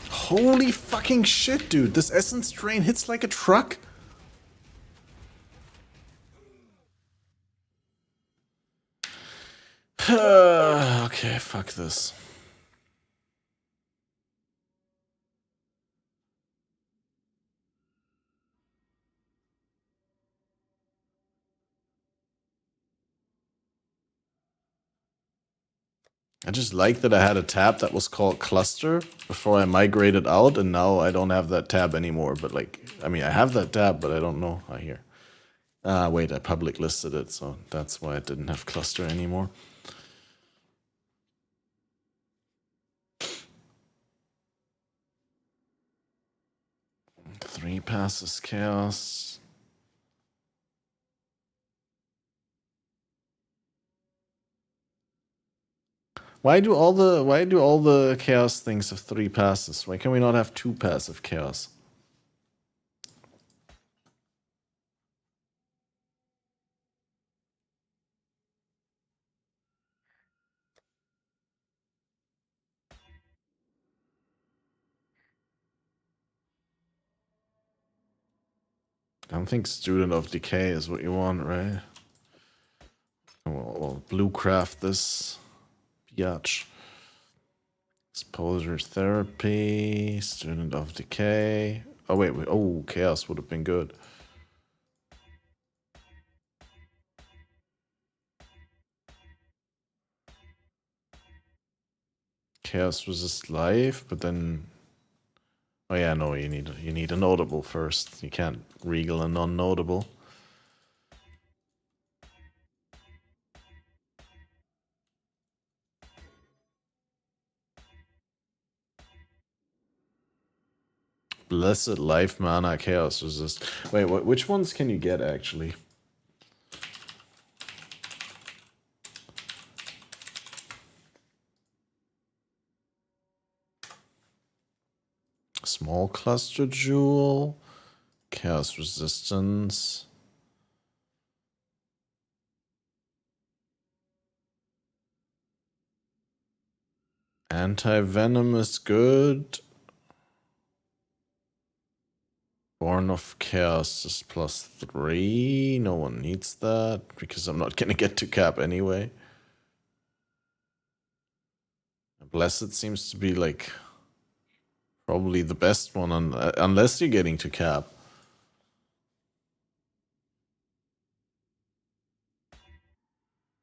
Holy fucking shit, dude. This essence drain hits like a truck. Okay, fuck this. I just like that I had a tab that was called cluster before I migrated out, and now I don't have that tab anymore. But like, I mean, I have that tab, but I don't know. Here. Wait, I public listed it, so that's why I didn't have cluster anymore. Three passes chaos. Why do all the chaos things have 3 passes? Why can we not have 2 passive chaos? I don't think Student of Decay is what you want, right? We'll blue craft this biatch. Exposure Therapy, Student of Decay. Oh wait, oh, Chaos would have been good. Chaos resist life, but then... Oh yeah, no, you need a notable first. You can't regal a non-notable. Blessed Life Mana Chaos Resist. Wait, which ones can you get actually? Small Cluster Jewel, Chaos Resistance. Anti-Venom is good. Born of Chaos is +3. No one needs that because I'm not gonna get to cap anyway. Blessed seems to be like probably the best one unless you're getting to cap.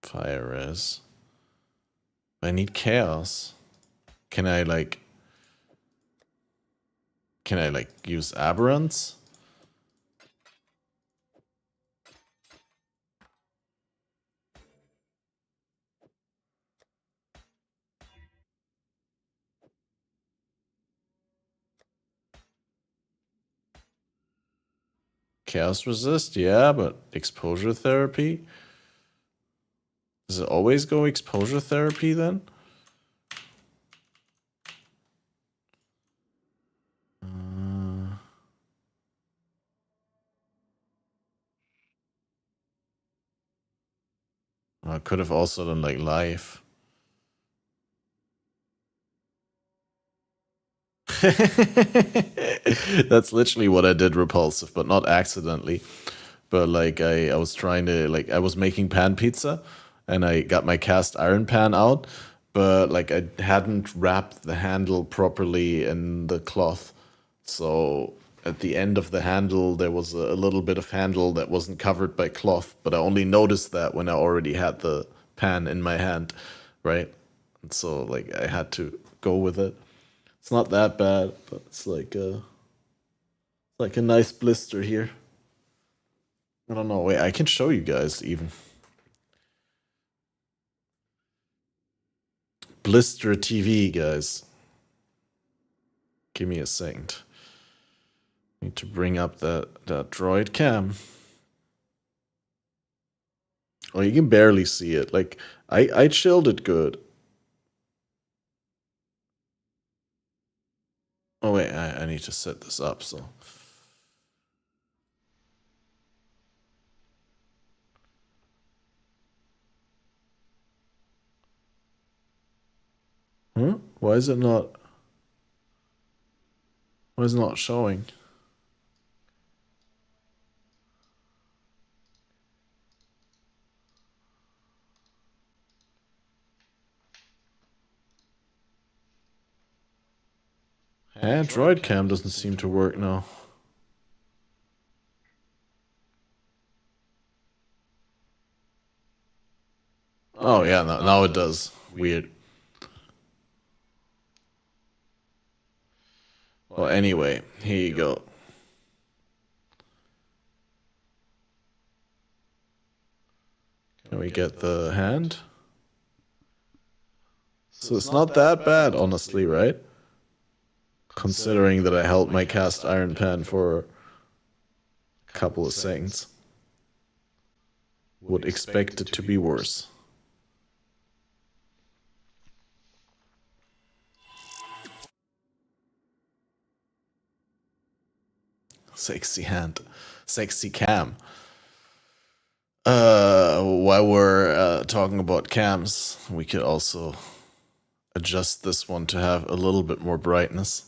Fire Res. I need Chaos. Can I like use Aberrants? Chaos Resist, yeah, but Exposure Therapy? Does it always go Exposure Therapy then? I could have also done like Life. That's literally what I did Repulsive, but not accidentally. But like I was trying to like I was making pan pizza and I got my cast iron pan out, but like I hadn't wrapped the handle properly in the cloth. So at the end of the handle there was a little bit of handle that wasn't covered by cloth, but I only noticed that when I already had the pan in my hand, right? And so like I had to go with it. It's not that bad, but it's like a nice blister here. I don't know. Wait, I can show you guys even. Blister TV, guys. Give me a second. Need to bring up that droid cam. Oh, you can barely see it. Like I chilled it good. Oh wait, I need to set this up so. Huh? Why is it not? Why is it not showing? Droid cam doesn't seem to work now. Oh yeah, now it does. Weird. Well, anyway, here you go. Can we get the hand? So it's not that bad, honestly, right? Considering that I held my cast iron pan for a couple of seconds. Would expect it to be worse. Sexy hand. Sexy cam. While we're talking about cams, we could also adjust this one to have a little bit more brightness.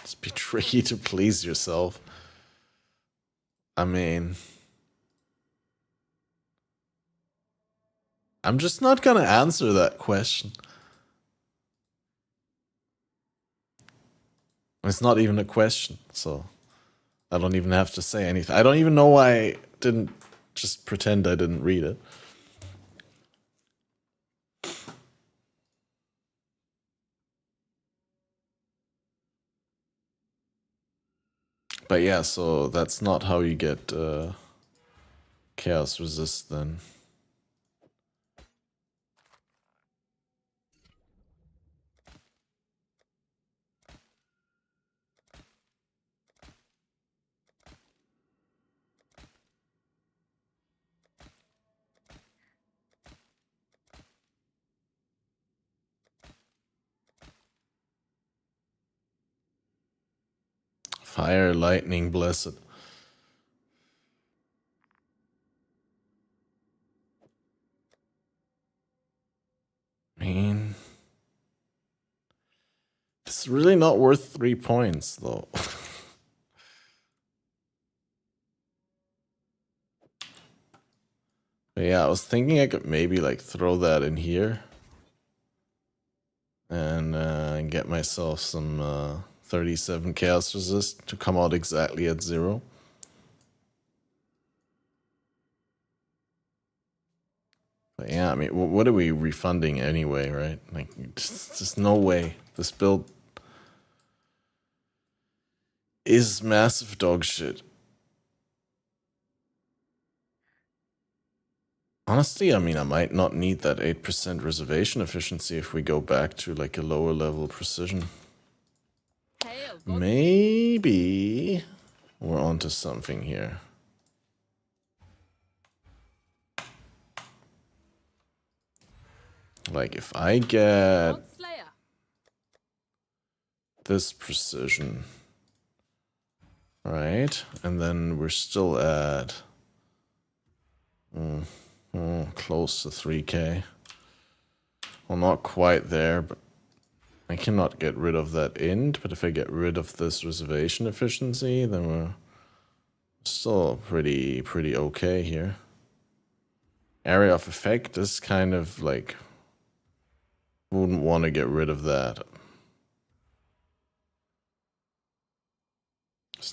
It's be tricky to please yourself. I mean, I'm just not gonna answer that question. It's not even a question, so I don't even have to say anything. I don't even know why didn't just pretend I didn't read it. But yeah, so that's not how you get chaos resist then. Fire, lightning, blessed. I mean, it's really not worth 3 points, though. But yeah, I was thinking I could maybe like throw that in here and get myself some 37 chaos resist to come out exactly at 0. But yeah, I mean, what are we refunding anyway, right? Like, just no way. This build is massive dog shit. Honestly, I mean, I might not need that 8% reservation efficiency if we go back to like a lower level precision. Maybe we're onto something here. Like if I get this precision, right? And then we're still at close to 3k. Well, not quite there, but I cannot get rid of that int. But if I get rid of this reservation efficiency, then we're still pretty okay here. Area of effect is kind of like, wouldn't want to get rid of that.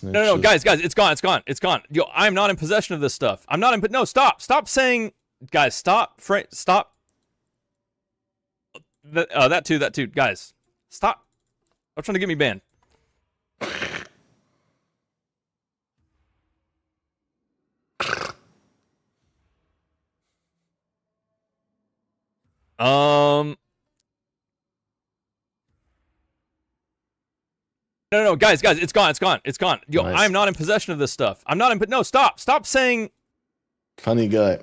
No, guys, it's gone. Yo, I'm not in possession of this stuff. I'm not in. No, stop saying, guys, stop. That too, guys, stop. I'm trying to get me banned. No, guys, it's gone. Yo, nice. I'm not in possession of this stuff. I'm not in. No, stop saying.
Funny guy.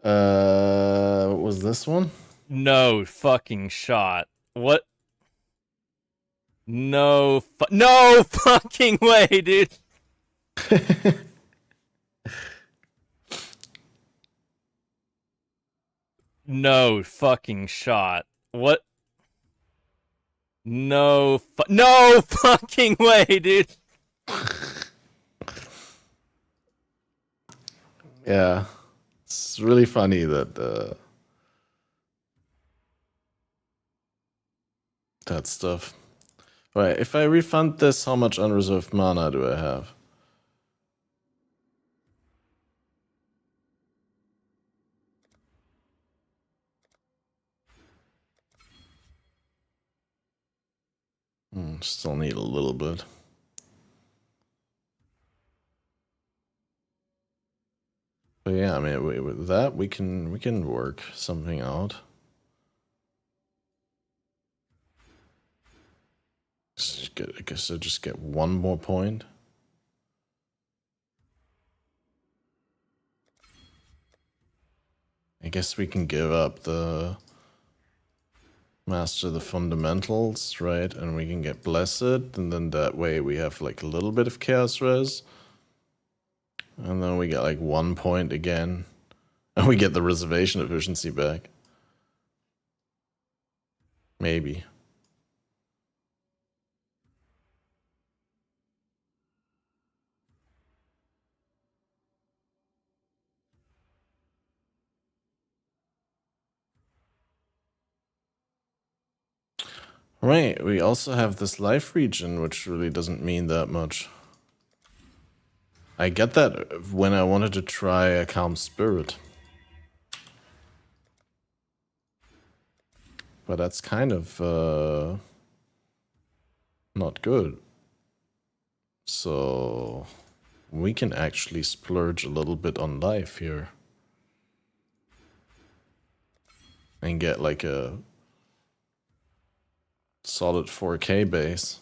What was this one?
No fucking shot. What? No fucking way, dude. No fucking shot. What? No fucking way, dude.
Yeah, it's really funny that that stuff. Right, if I refund this, how much unreserved mana do I have? Still need a little bit. But yeah, I mean, with that we can work something out. I guess I just get 1 more point. I guess we can give up the master the fundamentals, right? And we can get blessed, and then that way we have like a little bit of chaos res. And then we get like 1 point again. And we get the reservation efficiency back. Maybe. Right, we also have this life region, which really doesn't mean that much. I get that when I wanted to try a calm spirit. But that's kind of not good. So we can actually splurge a little bit on life here. And get like a solid 4K base.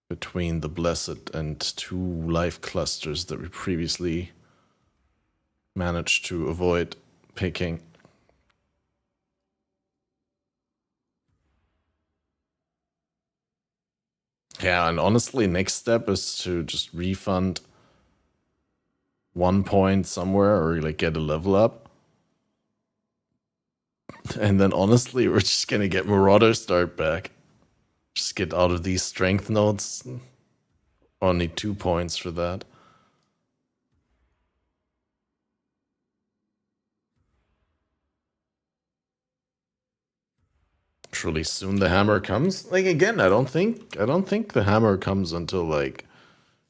Between the Blessed and 2 life clusters that we previously managed to avoid picking. Yeah, and honestly, next step is to just refund 1 point somewhere or like get a level up. And then honestly, we're just gonna get Marauder start back. Just get out of these strength nodes. Only 2 points for that. Surely soon the hammer comes. Like again, I don't think the hammer comes until like,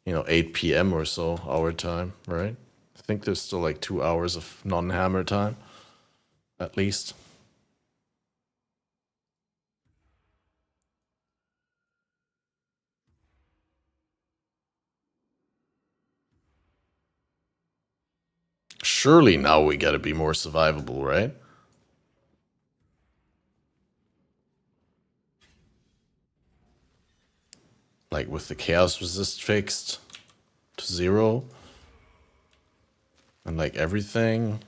8 p.m. or so our time, right? I think there's still like 2 hours of non-hammer time, at least. Surely now we gotta be more survivable, right? Like with the chaos resist fixed to 0. And like everything.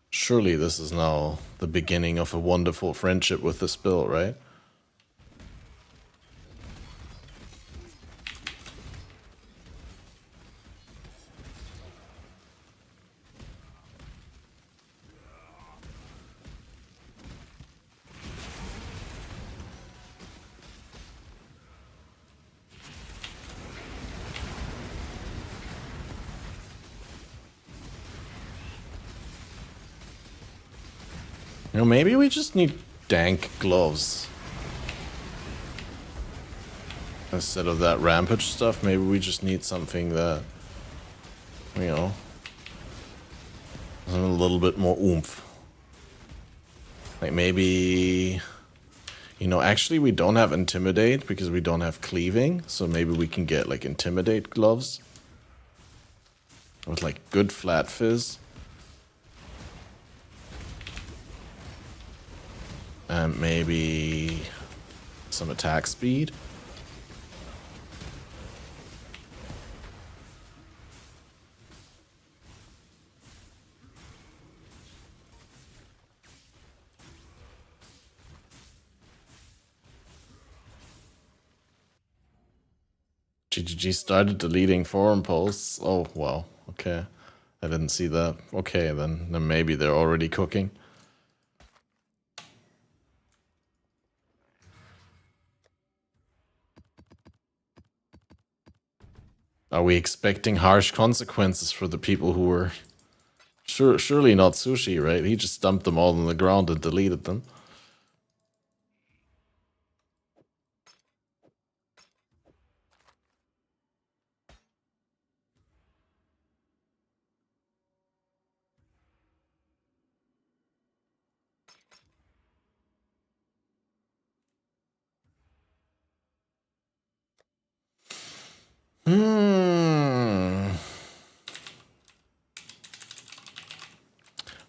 Surely this is now the beginning of a wonderful friendship with this build, right? Maybe we just need dank gloves. Instead of that rampage stuff, maybe we just need something that, has a little bit more oomph. Like maybe, actually we don't have intimidate because we don't have cleaving. So maybe we can get like intimidate gloves. With like good flat fizz. And maybe some attack speed. GGG started deleting forum posts. Oh, wow. Okay. I didn't see that. Okay, then maybe they're already cooking. Are we expecting harsh consequences for the people who were... Surely not Sushi, right? He just dumped them all on the ground and deleted them.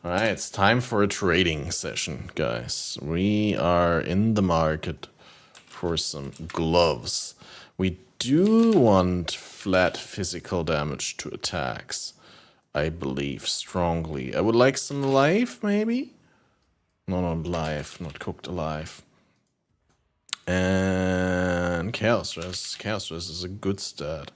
Alright, it's time for a trading session, guys. We are in the market for some gloves. We do want flat physical damage to attacks, I believe strongly. I would like some life, maybe? No, not live, not cooked alive. And Chaos Res. Chaos Res is a good stat.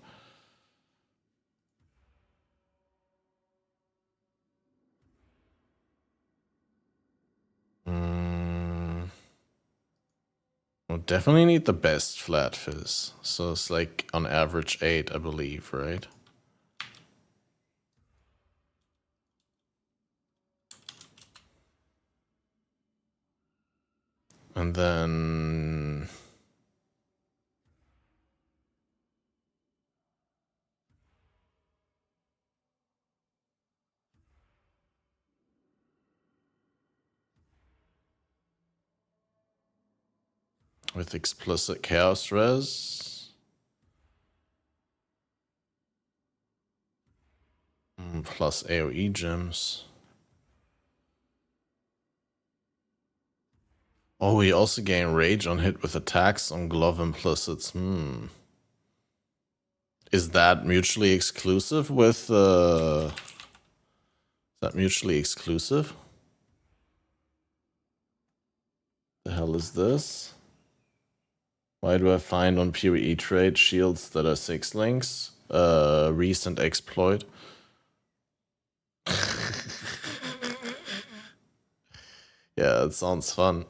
We'll definitely need the best flat fizz. So it's like on average 8, I believe, right? And then With explicit chaos res. Plus AoE gems. Oh, we also gain rage on hit with attacks on glove implicits. Is that mutually exclusive with Is that mutually exclusive? The hell is this? Why do I find on PvE trade shields that are 6 links? Recent exploit. Yeah, it sounds fun.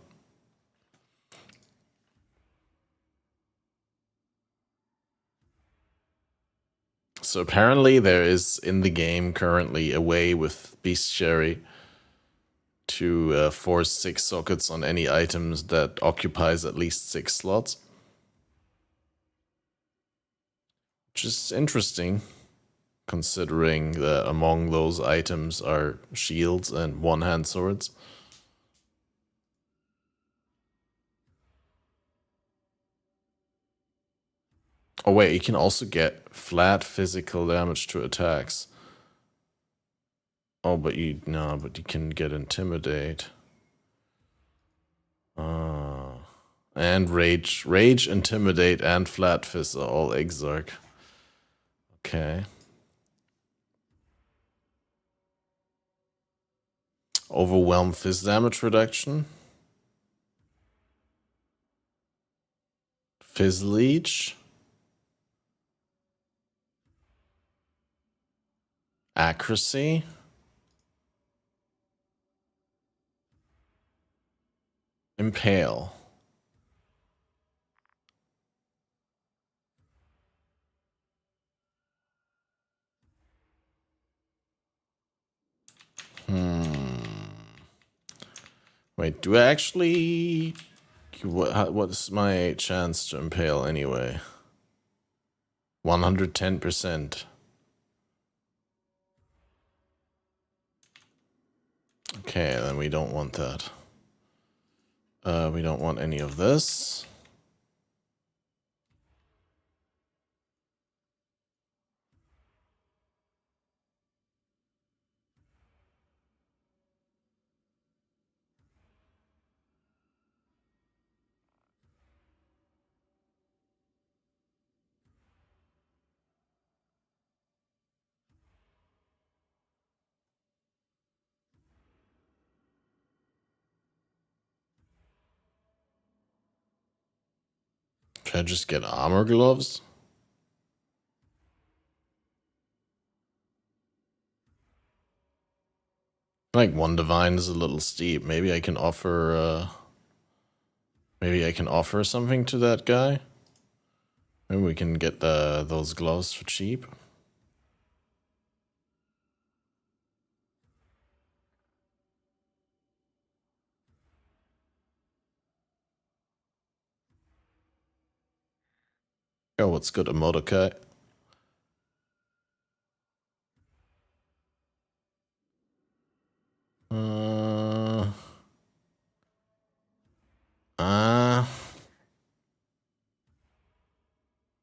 So apparently there is in the game currently a way with Bestiary to force 6 sockets on any items that occupies at least 6 slots. Which is interesting, considering that among those items are shields and one-hand swords. Oh wait, you can also get flat physical damage to attacks. Oh, but you can get intimidate. And rage, intimidate, and flat fist are all exarch. Okay. Overwhelm fist damage reduction. Fizz leech. Accuracy. Impale. Wait, do I actually... What's my chance to impale anyway? 110%. Okay, then we don't want that. We don't want any of this. Can I just get armor gloves? Like one divine is a little steep. Maybe I can offer something to that guy. Maybe we can get those gloves for cheap. Oh, what's good, a Mordecai?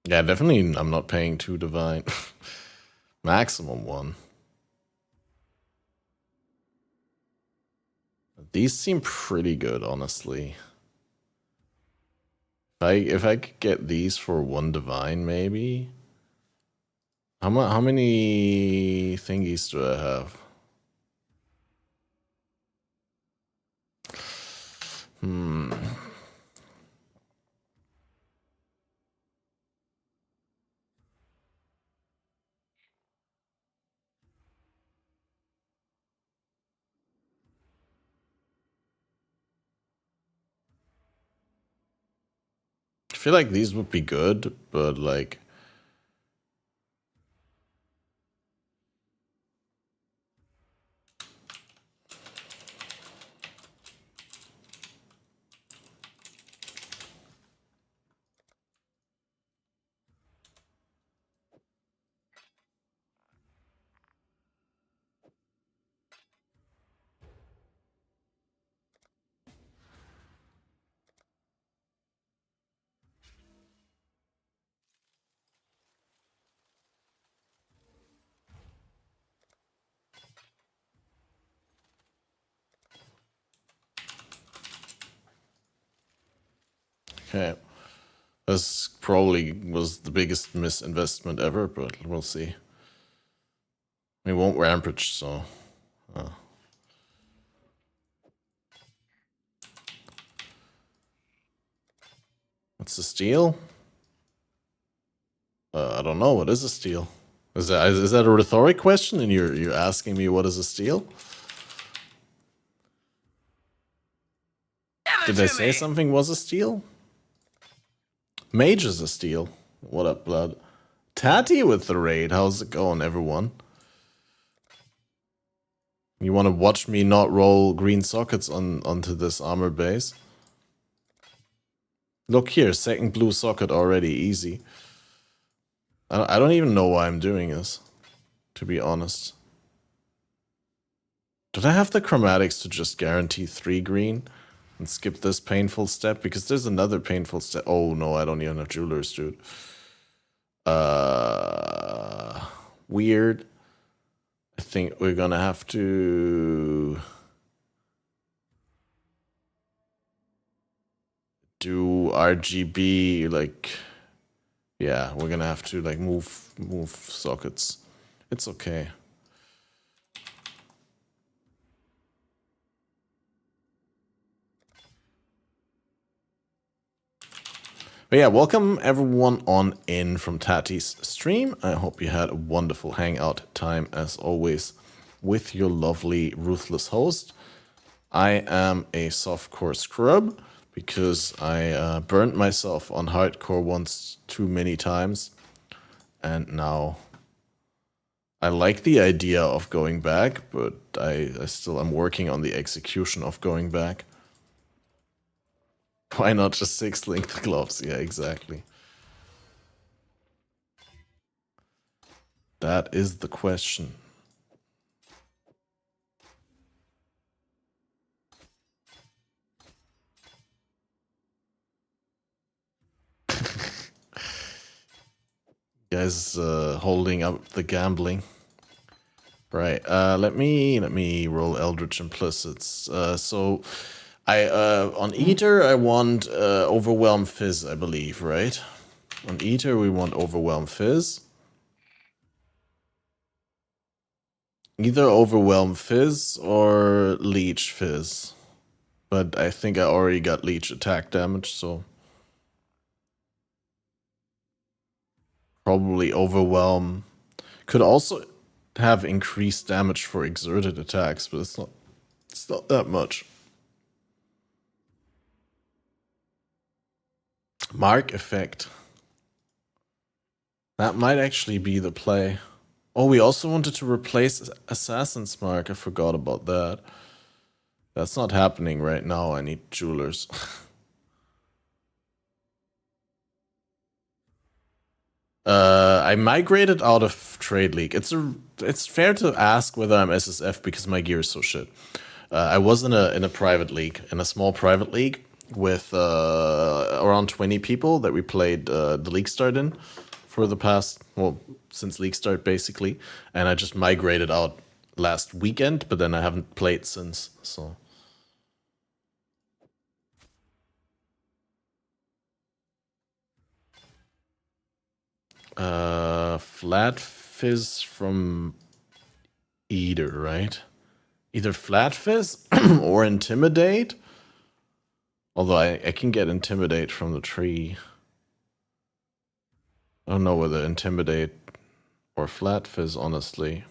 Yeah, definitely I'm not paying 2 divine. Maximum 1. These seem pretty good, honestly. If I could get these for 1 divine, maybe. How many thingies do I have? I feel like these would be good, but like... Okay. This probably was the biggest misinvestment ever, but we'll see. We won't rampage, so... What's a steal? I don't know. What is a steal? Is that a rhetoric question, and you're asking me what is a steal? Did I say something was a steal? Mage is a steal. What up, blood? Tatty with the raid. How's it going, everyone? You want to watch me not roll green sockets onto this armor base? Look here, second blue socket already, easy. I don't even know why I'm doing this, to be honest. Did I have the chromatics to just guarantee 3 green and skip this painful step? Because there's another painful step. Oh no, I don't even have jewelers, dude. Weird. I think we're gonna have to do RGB, like, yeah, we're gonna have to like move sockets. It's okay. But yeah, welcome everyone on in from Tati's stream. I hope you had a wonderful hangout time as always with your lovely ruthless host. I am a softcore scrub because I burnt myself on hardcore once too many times, and now I like the idea of going back, but I still am working on the execution of going back. Why not just 6-link the gloves? Yeah, exactly. That is the question. Guys, holding up the gambling. Right. Let me roll Eldritch Implicits. So I on Eater I want Overwhelm Fizz, I believe, right? On Eater we want Overwhelm Fizz. Either Overwhelm Fizz or Leech Fizz. But I think I already got Leech attack damage, so probably Overwhelm. Could also have increased damage for exerted attacks, but it's not that much. Mark effect. That might actually be the play. Oh, we also wanted to replace Assassin's Mark. I forgot about that. That's not happening right now. I need jewelers. I migrated out of Trade League. It's fair to ask whether I'm SSF because my gear is so shit. I was in a private league, in a small private league with around 20 people that we played the League Start in for the past, well, since League Start basically, and I just migrated out last weekend, but then I haven't played since, so. Flat Fizz from Eater, right? Either Flat Fizz or Intimidate. Although I can get Intimidate from the tree. I don't know whether Intimidate or Flat Fizz, honestly.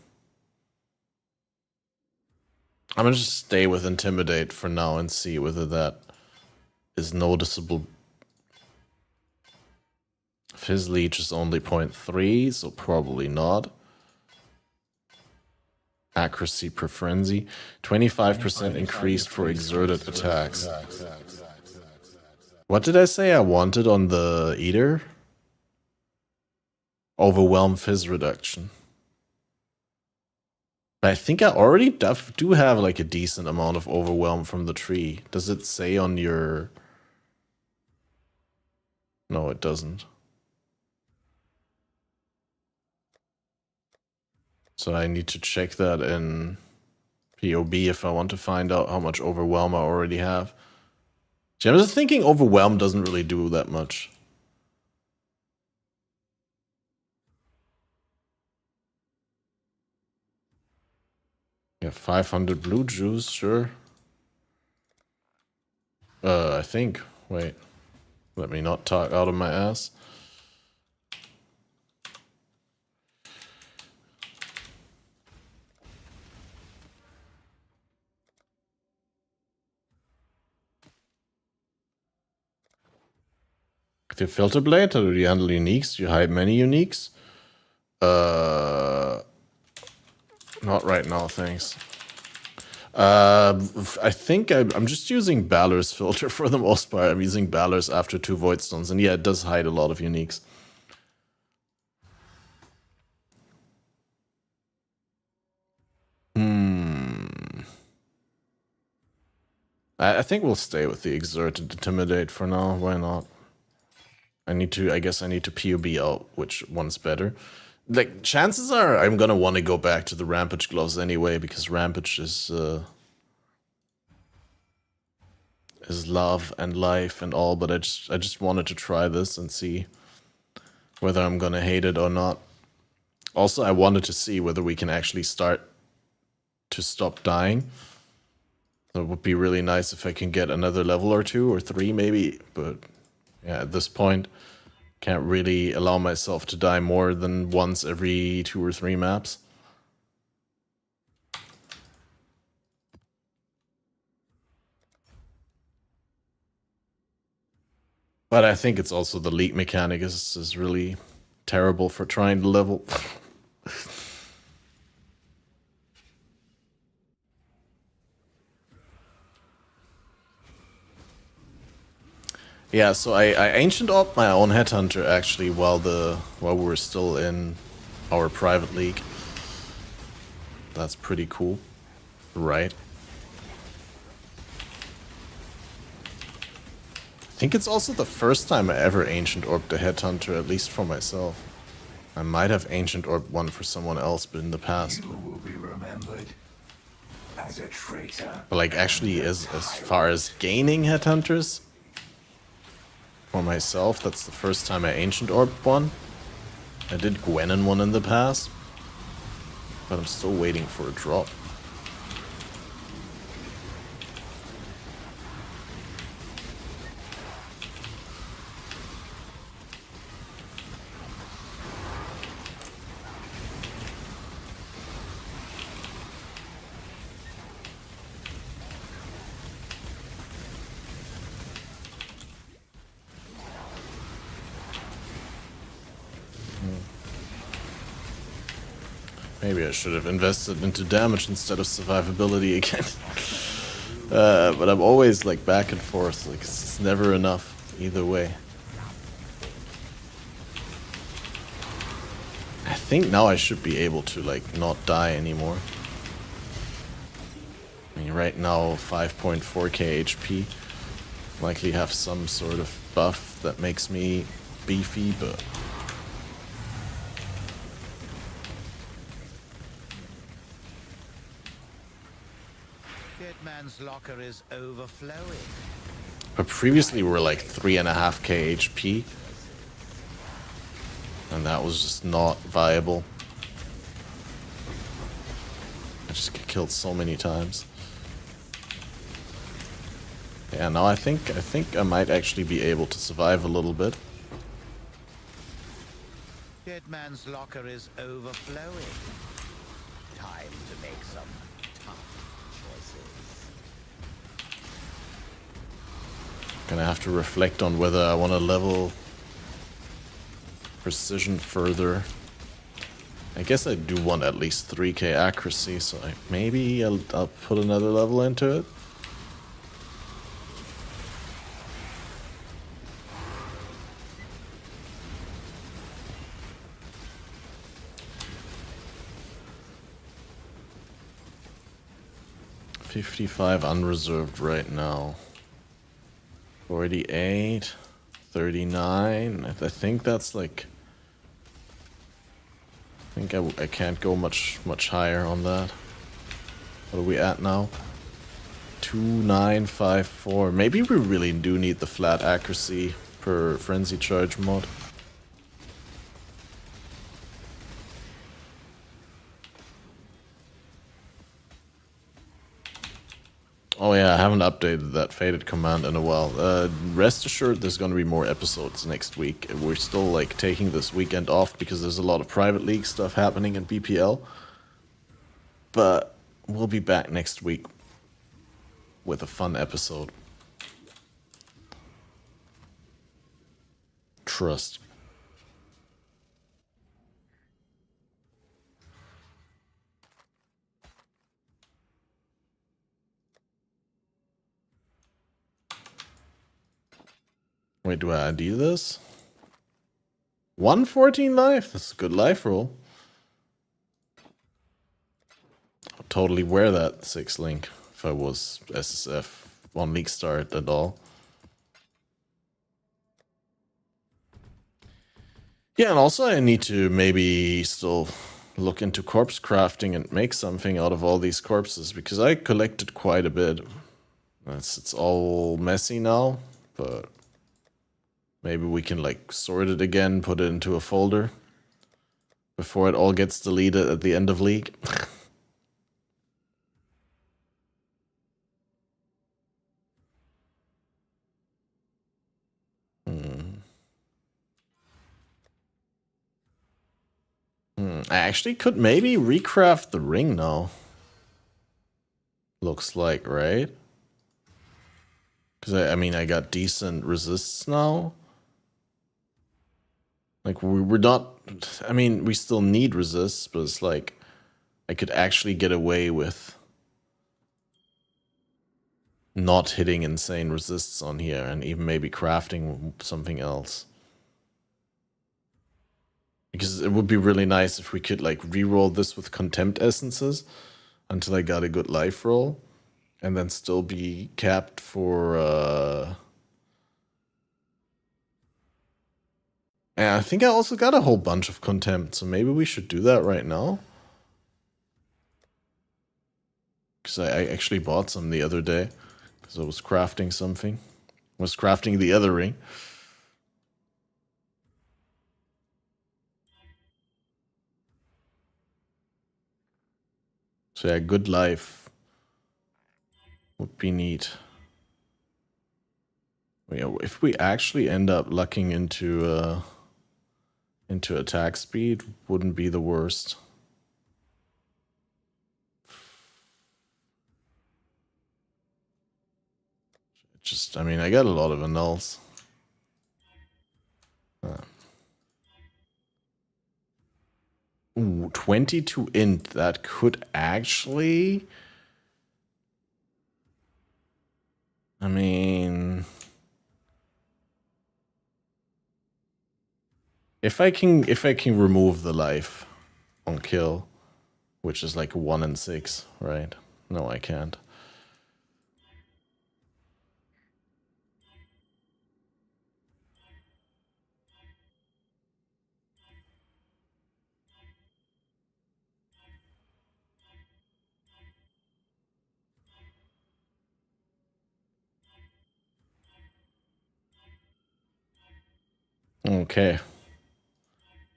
I'm gonna just stay with Intimidate for now and see whether that is noticeable. Fizz Leech is only 0.3, so probably not. Accuracy per frenzy. 25% increased for exerted attacks. What did I say I wanted on the Eater? Overwhelm Fizz reduction. But I think I already do have like a decent amount of Overwhelm from the tree. Does it say on your... No, it doesn't. So I need to check that in POB if I want to find out how much Overwhelm I already have. See, I'm just thinking overwhelm doesn't really do that much. Yeah, 500 blue juice, sure. I think. Wait. Let me not talk out of my ass. Do you filter blade or do you handle uniques? Do you hide many uniques? Not right now, thanks. I think I'm just using Balor's filter for the most part. I'm using Balor's after 2 Voidstones, and yeah, it does hide a lot of uniques. I think we'll stay with the Exert and Intimidate for now. Why not? I guess I need to POB out which one's better. Like, chances are I'm gonna want to go back to the Rampage gloves anyway, because Rampage is love and life and all, but I just wanted to try this and see whether I'm gonna hate it or not. Also, I wanted to see whether we can actually start to stop dying. So it would be really nice if I can get another level or 2 or 3 maybe, but yeah, at this point, can't really allow myself to die more than once every 2 or 3 maps. But I think it's also the league mechanic is really terrible for trying to level. Yeah, so I ancient orbed my own headhunter actually while we were still in our private league. That's pretty cool, right? I think it's also the first time I ever ancient orbed a headhunter, at least for myself. I might have ancient orbed one for someone else, but in the past.
You will be remembered as a traitor.
But like actually, as far as gaining headhunters. For myself, that's the first time I ancient orbed one. I did Gwenin one in the past, but I'm still waiting for a drop. Maybe I should have invested into damage instead of survivability again. But I'm always like back and forth, like it's never enough either way. I think now I should be able to like not die anymore. I mean, right now 5.4k HP. Likely have some sort of buff that makes me beefy, but
Man's locker is overflowing.
But previously we were like 3.5k HP. And that was just not viable. I just get killed so many times. Yeah, now I think I might actually be able to survive a little bit.
Dead man's locker is overflowing. Time to make some tough choices.
Gonna have to reflect on whether I want to level precision further. I guess I do want at least 3k accuracy, so maybe I'll put another level into it. $55 unreserved right now. 48, 39. I think that's like. I think I can't go much higher on that. What are we at now? 2954. Maybe we really do need the flat accuracy per frenzy charge mod. Oh yeah, I haven't updated that faded command in a while. Rest assured there's gonna be more episodes next week. We're still like taking this weekend off because there's a lot of private league stuff happening in BPL. But we'll be back next week with a fun episode. Trust. Wait, do I ID this? 114 life? That's a good life roll. I'll totally wear that 6 link if I was SSF 1 league start at all. Yeah, and also I need to maybe still look into corpse crafting and make something out of all these corpses, because I collected quite a bit. It's all messy now, but maybe we can like sort it again, put it into a folder before it all gets deleted at the end of league. I actually could maybe recraft the ring now. Looks like, right? Because I mean, I got decent resists now. Like, we're not... I mean, we still need resists, but it's like... I could actually get away with... not hitting insane resists on here, and even maybe crafting something else. Because it would be really nice if we could, like, reroll this with Contempt Essences until I got a good life roll, and then still be capped for... And I think I also got a whole bunch of Contempt, so maybe we should do that right now. Because I actually bought some the other day, because I was crafting something. I was crafting the other ring. So yeah, good life would be neat. Yeah, if we actually end up lucking into attack speed, wouldn't be the worst. Just, I mean, I got a lot of annuls. Ooh, 22 int, that could actually... I mean... If I can remove the life on kill, which is like 1 in 6, right? No, I can't. Okay. I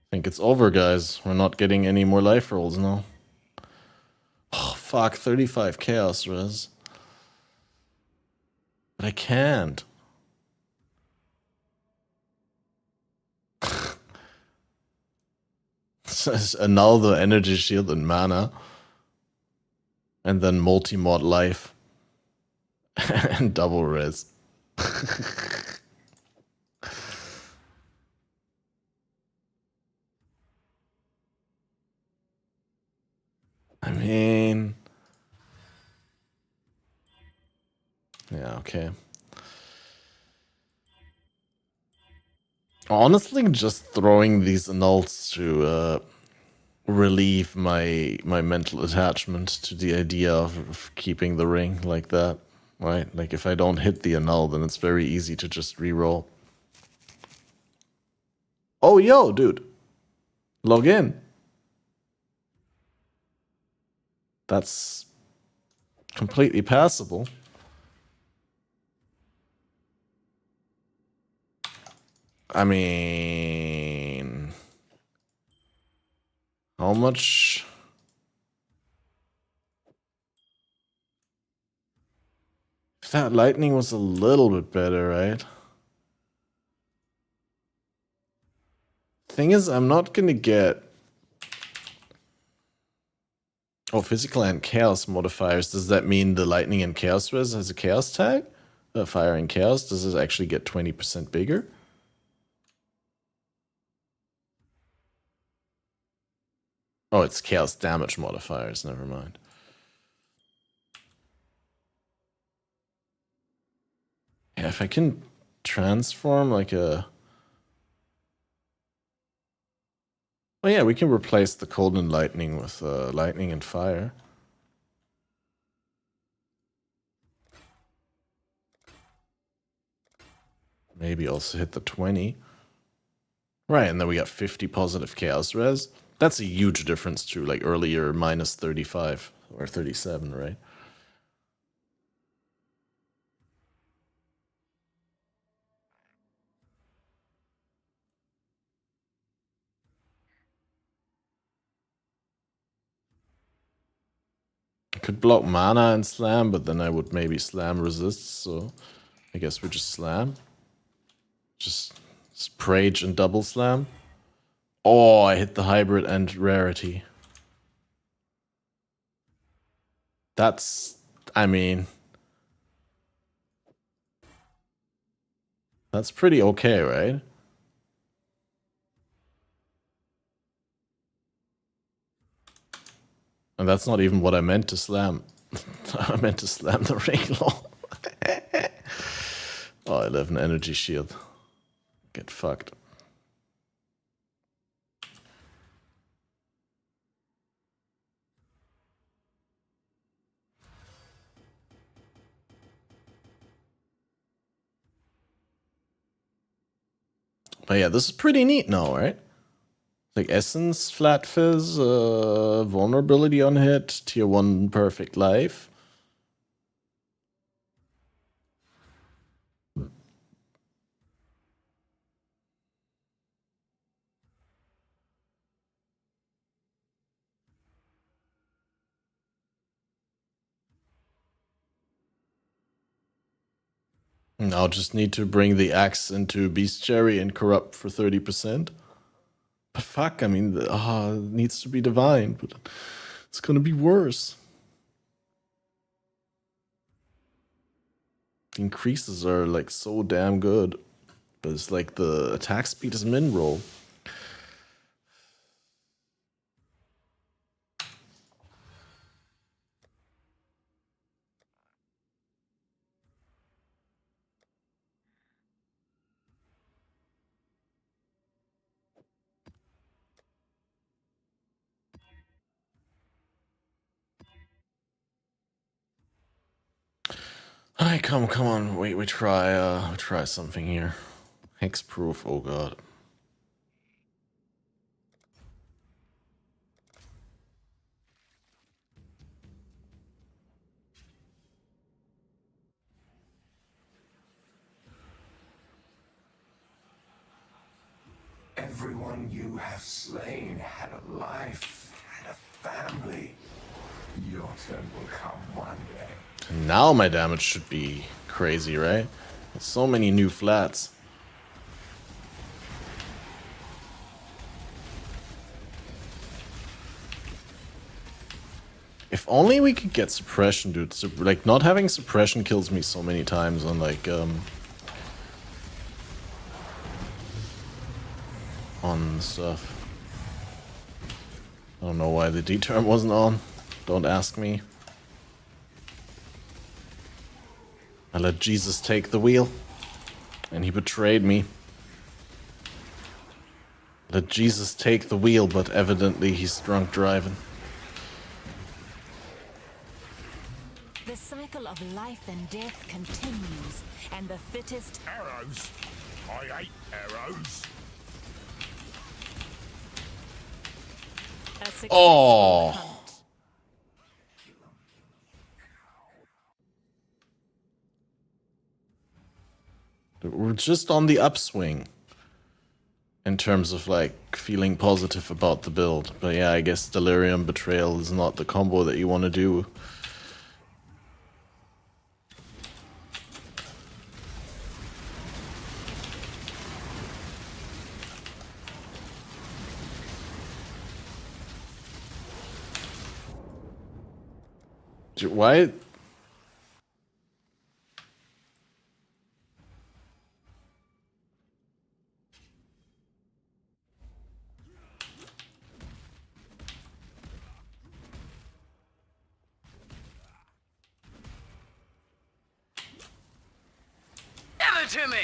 think it's over, guys. We're not getting any more life rolls now. Oh, fuck. 35 chaos res. But I can't. Says annul the energy shield and mana. And then multi-mod life. And double res. I mean... Yeah, okay. Honestly, just throwing these annuls to relieve my mental attachment to the idea of keeping the ring like that, right? Like, if I don't hit the annul, then it's very easy to just reroll. Oh, yo, dude. Log in. That's completely passable. I mean, how much? If that lightning was a little bit better, right? Thing is, I'm not gonna get... Oh, physical and chaos modifiers. Does that mean the lightning and chaos res has a chaos tag? Fire and chaos, does this actually get 20% bigger? Oh, it's chaos damage modifiers, never mind. Yeah, if I can transform like a... Oh yeah, we can replace the cold and lightning with lightning and fire. Maybe also hit the 20. Right, and then we got 50 positive chaos res. That's a huge difference to like earlier minus 35 or 37, right? I could block mana and slam, but then I would maybe slam resist, so I guess we just slam. Just Prage and double slam. Oh, I hit the hybrid and rarity. That's, I mean, that's pretty okay, right? And that's not even what I meant to slam. I meant to slam the Wraeclast. Oh, 11 energy shield. Get fucked. But yeah, this is pretty neat now, right? Like Essence, Flat Fizz, Vulnerability on hit, Tier 1 Perfect Life. Now just need to bring the axe into Bestiary and corrupt for 30%. But fuck, I mean, it needs to be divine, but it's gonna be worse. The increases are like so damn good, but it's like the attack speed is min roll. Alright, come on, wait, we try something here. Hexproof, oh god.
Everyone you have slain had a life, had a family. Your turn will come one day.
Now my damage should be crazy, right? So many new flats. If only we could get suppression, dude. Like, not having suppression kills me so many times on, like, on stuff. I don't know why the D-term wasn't on. Don't ask me. I let Jesus take the wheel, and he betrayed me. Let Jesus take the wheel, but evidently he's drunk driving.
The cycle of life and death continues, and the fittest...
Arrows? I hate arrows.
A successful
Oh!
hunt.
We're just on the upswing. in terms of like feeling positive about the build. But yeah, I guess Delirium Betrayal is not the combo that you want to do. Why?
Give it to me!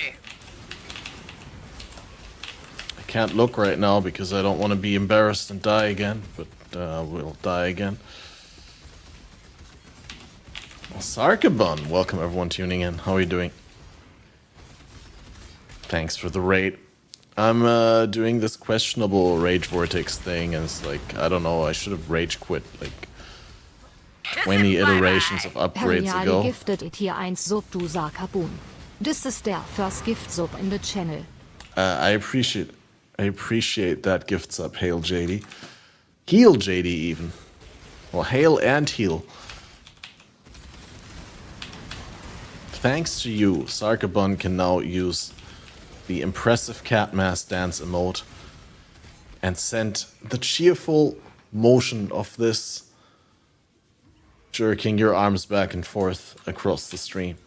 I can't look right now because I don't want to be embarrassed and die again, but we'll die again. Sarkabun, welcome everyone tuning in. How are you doing? Thanks for the raid. I'm doing this questionable Rage Vortex thing, and it's like, I don't know, I should have Rage quit like 20 iterations of upgrades ago.
gifted it hier 1 Sub du Sarkabun. This is der first gift sub in the channel.
I appreciate that gift sub, Hail JD. Heal JD even. Well, hail and heal. Thanks to you, Sarkabun can now use the impressive cat mass dance emote and send the cheerful motion of this jerking your arms back and forth across the stream.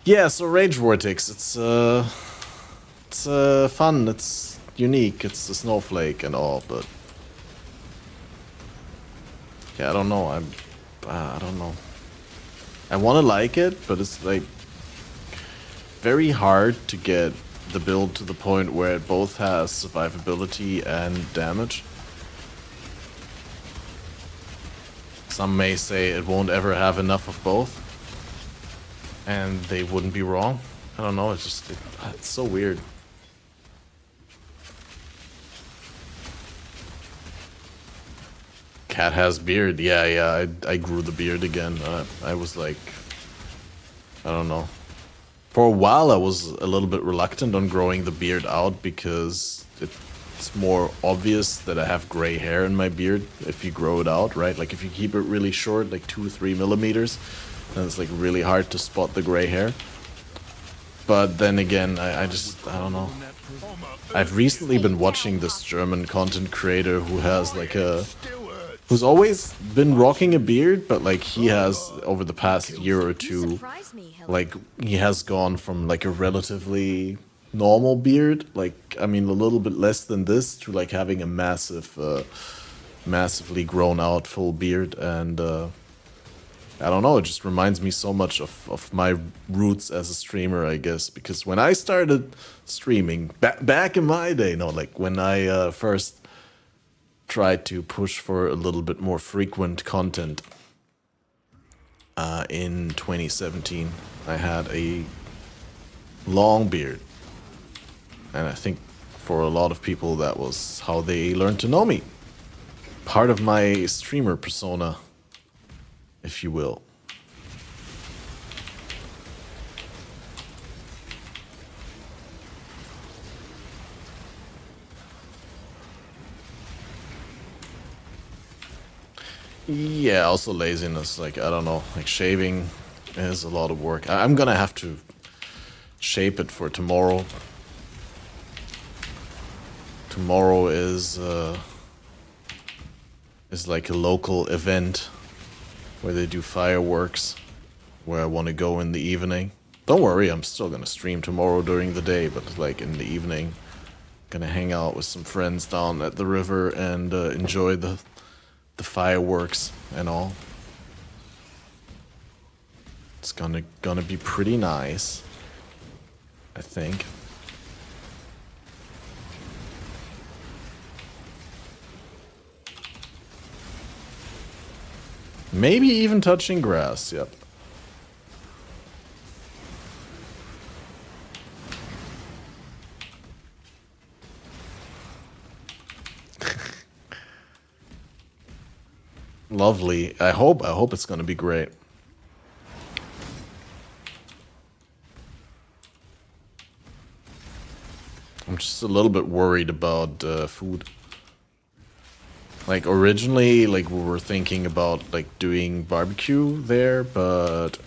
Yeah, so Rage Vortex, it's fun, it's unique, it's a snowflake and all, but yeah, I don't know. I don't know. I want to like it, but it's like very hard to get the build to the point where it both has survivability and damage. Some may say it won't ever have enough of both, and they wouldn't be wrong. I don't know. It's just it's so weird. Cat has beard. Yeah, I grew the beard again. I was like, I don't know. For a while, I was a little bit reluctant on growing the beard out because it's more obvious that I have gray hair in my beard if you grow it out, right? Like if you keep it really short, like 2 or 3 millimeters, then it's like really hard to spot the gray hair. But then again, I don't know. I've recently been watching this German content creator who has like who's always been rocking a beard, but like he has over the past year or two, like he has gone from like a relatively normal beard, like I mean a little bit less than this, to like having a massively grown out full beard. And I don't know, it just reminds me so much of my roots as a streamer, I guess, because when I started streaming back in my day, like when I first tried to push for a little bit more frequent content in 2017, I had a long beard, and I think for a lot of people that was how they learned to know me. Part of my streamer persona, if you will. Yeah, also laziness, like, I don't know, like shaving is a lot of work. I'm gonna have to shape it for tomorrow. Tomorrow is like a local event where they do fireworks, where I want to go in the evening. Don't worry, I'm still gonna stream tomorrow during the day, but like in the evening, gonna hang out with some friends down at the river and enjoy the fireworks and all. It's gonna be pretty nice, I think. Maybe even touching grass, yep. Lovely. I hope it's gonna be great. I'm just a little bit worried about food. Like originally, like we were thinking about like doing barbecue there, but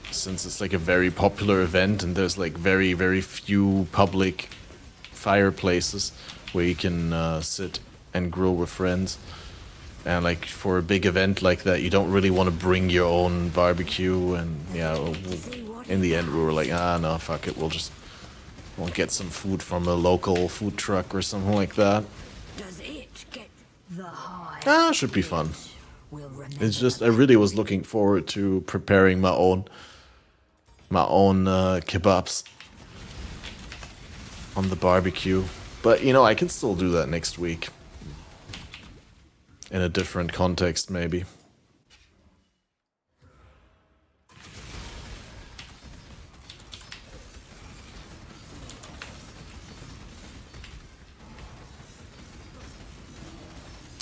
since it's like a very popular event and there's like very few public fireplaces where you can sit and grill with friends, and like for a big event like that, you don't really want to bring your own barbecue. And yeah, in the end, we were like, no, fuck it, we'll get some food from a local food truck or something like that.
Does it get the high?
Should be fun. It's just I really was looking forward to preparing my own kebabs on the barbecue. But you know, I can still do that next week. In a different context, maybe.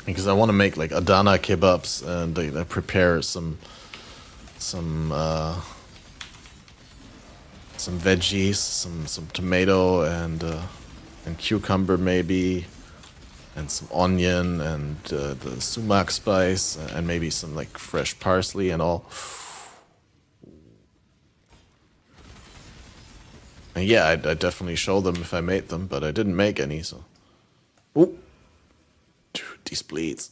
Because I want to make like Adana kebabs and I prepare some veggies, some tomato and cucumber maybe, and some onion and the sumac spice and maybe some like fresh parsley and all. And yeah, I'd definitely show them if I made them, but I didn't make any, so. Ooh. Dude, these bleeds.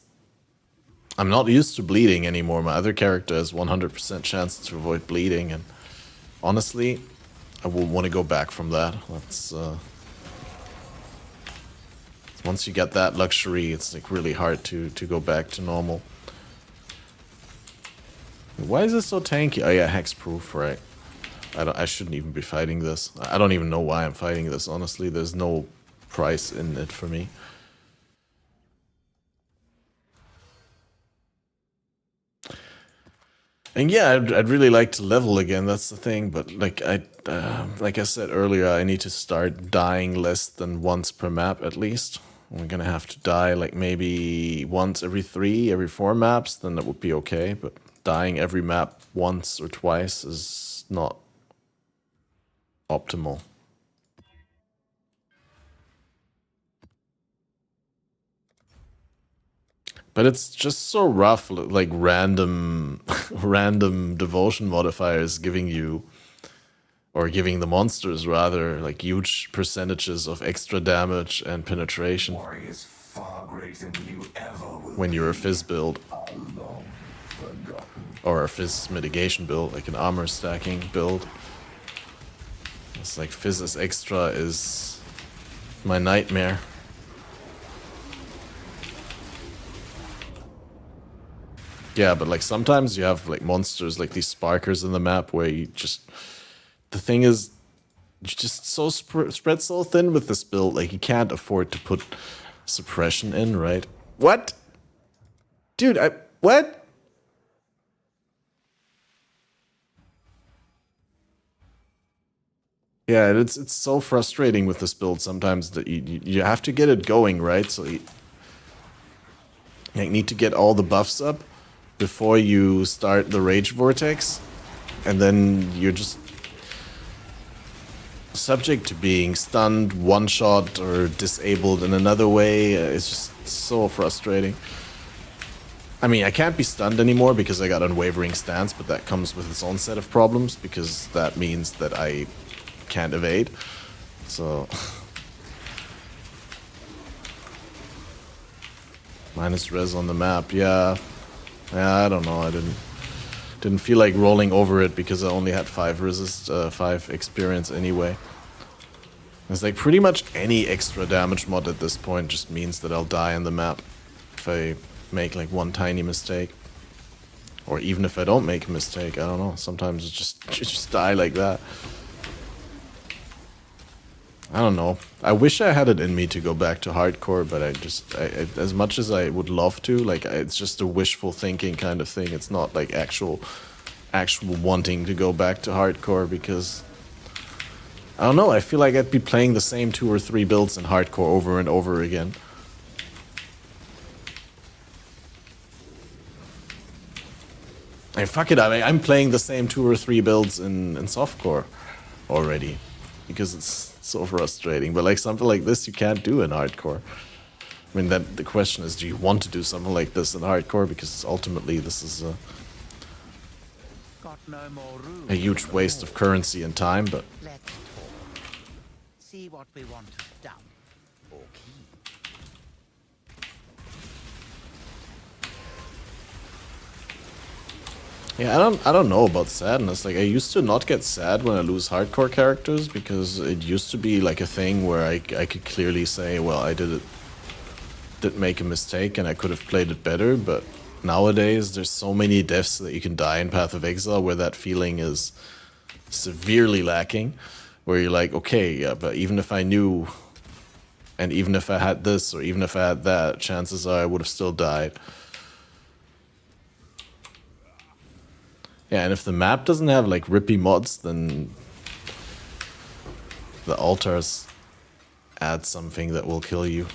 I'm not used to bleeding anymore. My other character has 100% chance to avoid bleeding, and honestly, I will want to go back from that. That's once you get that luxury, it's like really hard to go back to normal. Why is this so tanky? Oh yeah, hexproof, right? I shouldn't even be fighting this. I don't even know why I'm fighting this, honestly. There's no price in it for me. And yeah, I'd really like to level again, that's the thing, but like I said earlier, I need to start dying less than once per map at least. We're gonna have to die like maybe once every 4 maps, then that would be okay, but dying every map once or twice is not optimal. But it's just so rough, like random devotion modifiers giving you, or giving the monsters rather, like huge percentages of extra damage and penetration.
Warriors far greater than you ever will
when you're a Fizz build. Or a Fizz mitigation build, like an armor stacking build. It's like Fizz's extra is my nightmare. Yeah, but like sometimes you have like monsters like these sparkers in the map where you just... The thing is, you're just so spread so thin with this build, like you can't afford to put suppression in, right? What? Dude, what? Yeah, it's so frustrating with this build sometimes that you have to get it going, right? So you need to get all the buffs up before you start the Rage Vortex, and then you're just subject to being stunned, one-shot, or disabled in another way. It's just so frustrating. I mean, I can't be stunned anymore because I got Unwavering Stance, but that comes with its own set of problems, because that means that I can't evade. So... Minus res on the map, yeah. Yeah, I don't know, I didn't feel like rolling over it because I only had 5 resist, 5 experience anyway. It's like pretty much any extra damage mod at this point just means that I'll die on the map if I make like one tiny mistake. Or even if I don't make a mistake, I don't know, sometimes you just die like that. I don't know. I wish I had it in me to go back to hardcore, but I as much as I would love to, like, it's just a wishful thinking kind of thing. It's not like actual wanting to go back to hardcore, because I don't know. I feel like I'd be playing the same 2 or 3 builds in hardcore over and over again. Hey, fuck it. I'm playing the same 2 or 3 builds in softcore already. because it's so frustrating. But like something like this, you can't do in hardcore. I mean, that the question is, do you want to do something like this in hardcore? Because ultimately, this is
Got no more room
a huge waste of currency and time. But
Let's talk. See what we want to dump or keep.
yeah, I don't know about sadness. Like, I used to not get sad when I lose hardcore characters because it used to be like a thing where I could clearly say, well, I did make a mistake and I could have played it better. But nowadays, there's so many deaths that you can die in Path of Exile where that feeling is severely lacking. Where you're like, okay, yeah, but even if I knew, and even if I had this, or even if I had that, chances are I would have still died. Yeah, and if the map doesn't have like rippy mods, then the altars add something that will kill you.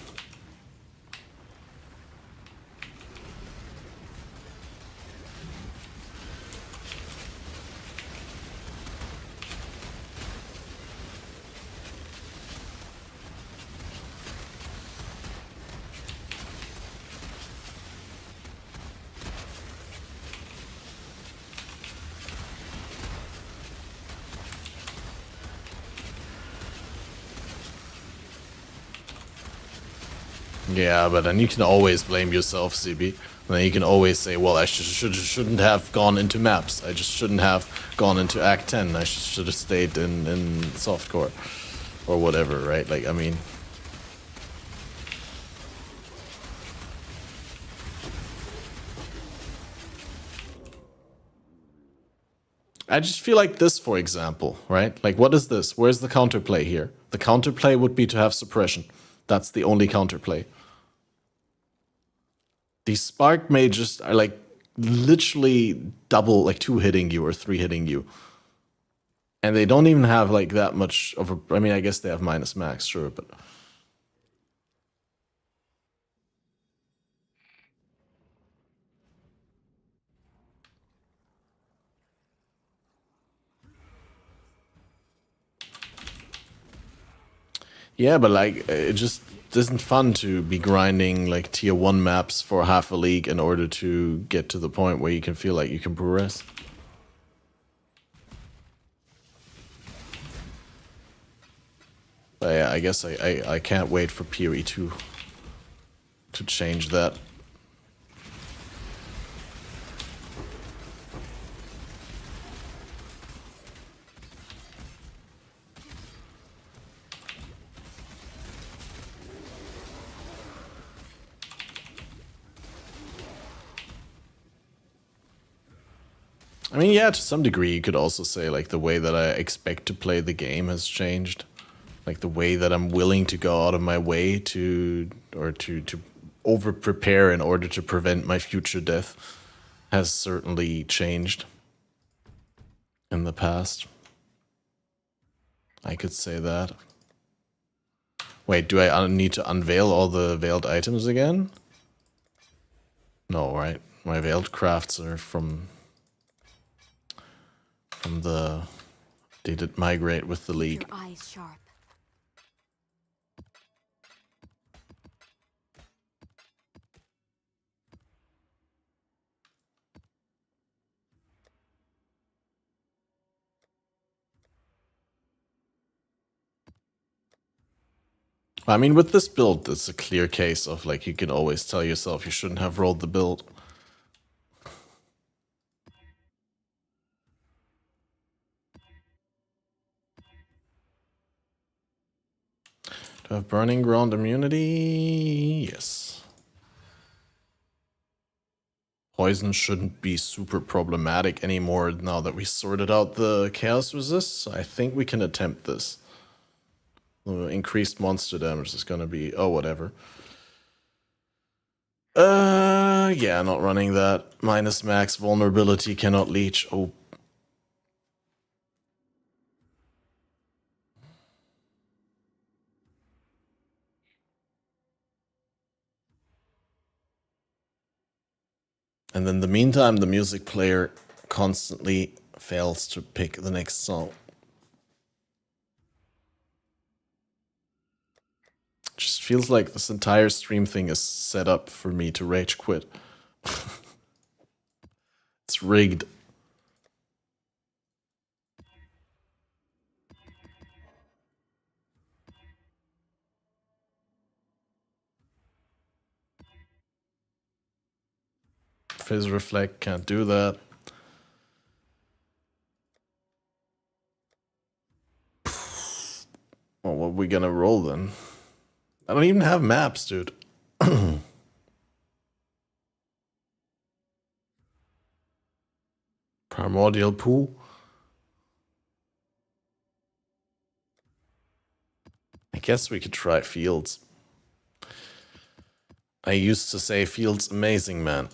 Yeah, but then you can always blame yourself, CB. And then you can always say, well, I shouldn't have gone into maps. I just shouldn't have gone into Act 10. I should have stayed in softcore. Or whatever, right? Like, I mean... I just feel like this, for example, right? Like, what is this? Where's the counterplay here? The counterplay would be to have suppression. That's the only counterplay. These spark mages are like literally double, like 2-hitting you or 3-hitting you. And they don't even have like that much of a, I mean, I guess they have minus max, sure, but... Yeah, but like, it just isn't fun to be grinding like tier 1 maps for half a league in order to get to the point where you can feel like you can progress. But yeah, I guess I can't wait for PoE 2 to change that. I mean, yeah, to some degree, you could also say, like, the way that I expect to play the game has changed. Like, the way that I'm willing to go out of my way to over-prepare in order to prevent my future death has certainly changed in the past. I could say that. Wait, do I need to unveil all the veiled items again? No, right? My veiled crafts are from the... They did migrate with the league.
Your eyes sharp.
I mean, with this build, it's a clear case of, like, you can always tell yourself you shouldn't have rolled the build. Do I have Burning Ground immunity? Yes. Poison shouldn't be super problematic anymore now that we sorted out the chaos resist, so I think we can attempt this. The increased monster damage is gonna be... oh, whatever. Yeah, not running that. Minus max vulnerability, cannot leech. Oh. And in the meantime, the music player constantly fails to pick the next song. just feels like this entire stream thing is set up for me to rage quit. It's rigged. Fizz Reflect can't do that. Well, what are we gonna roll then? I don't even have maps, dude. Primordial Pool. I guess we could try Fields. I used to say Fields amazing, man.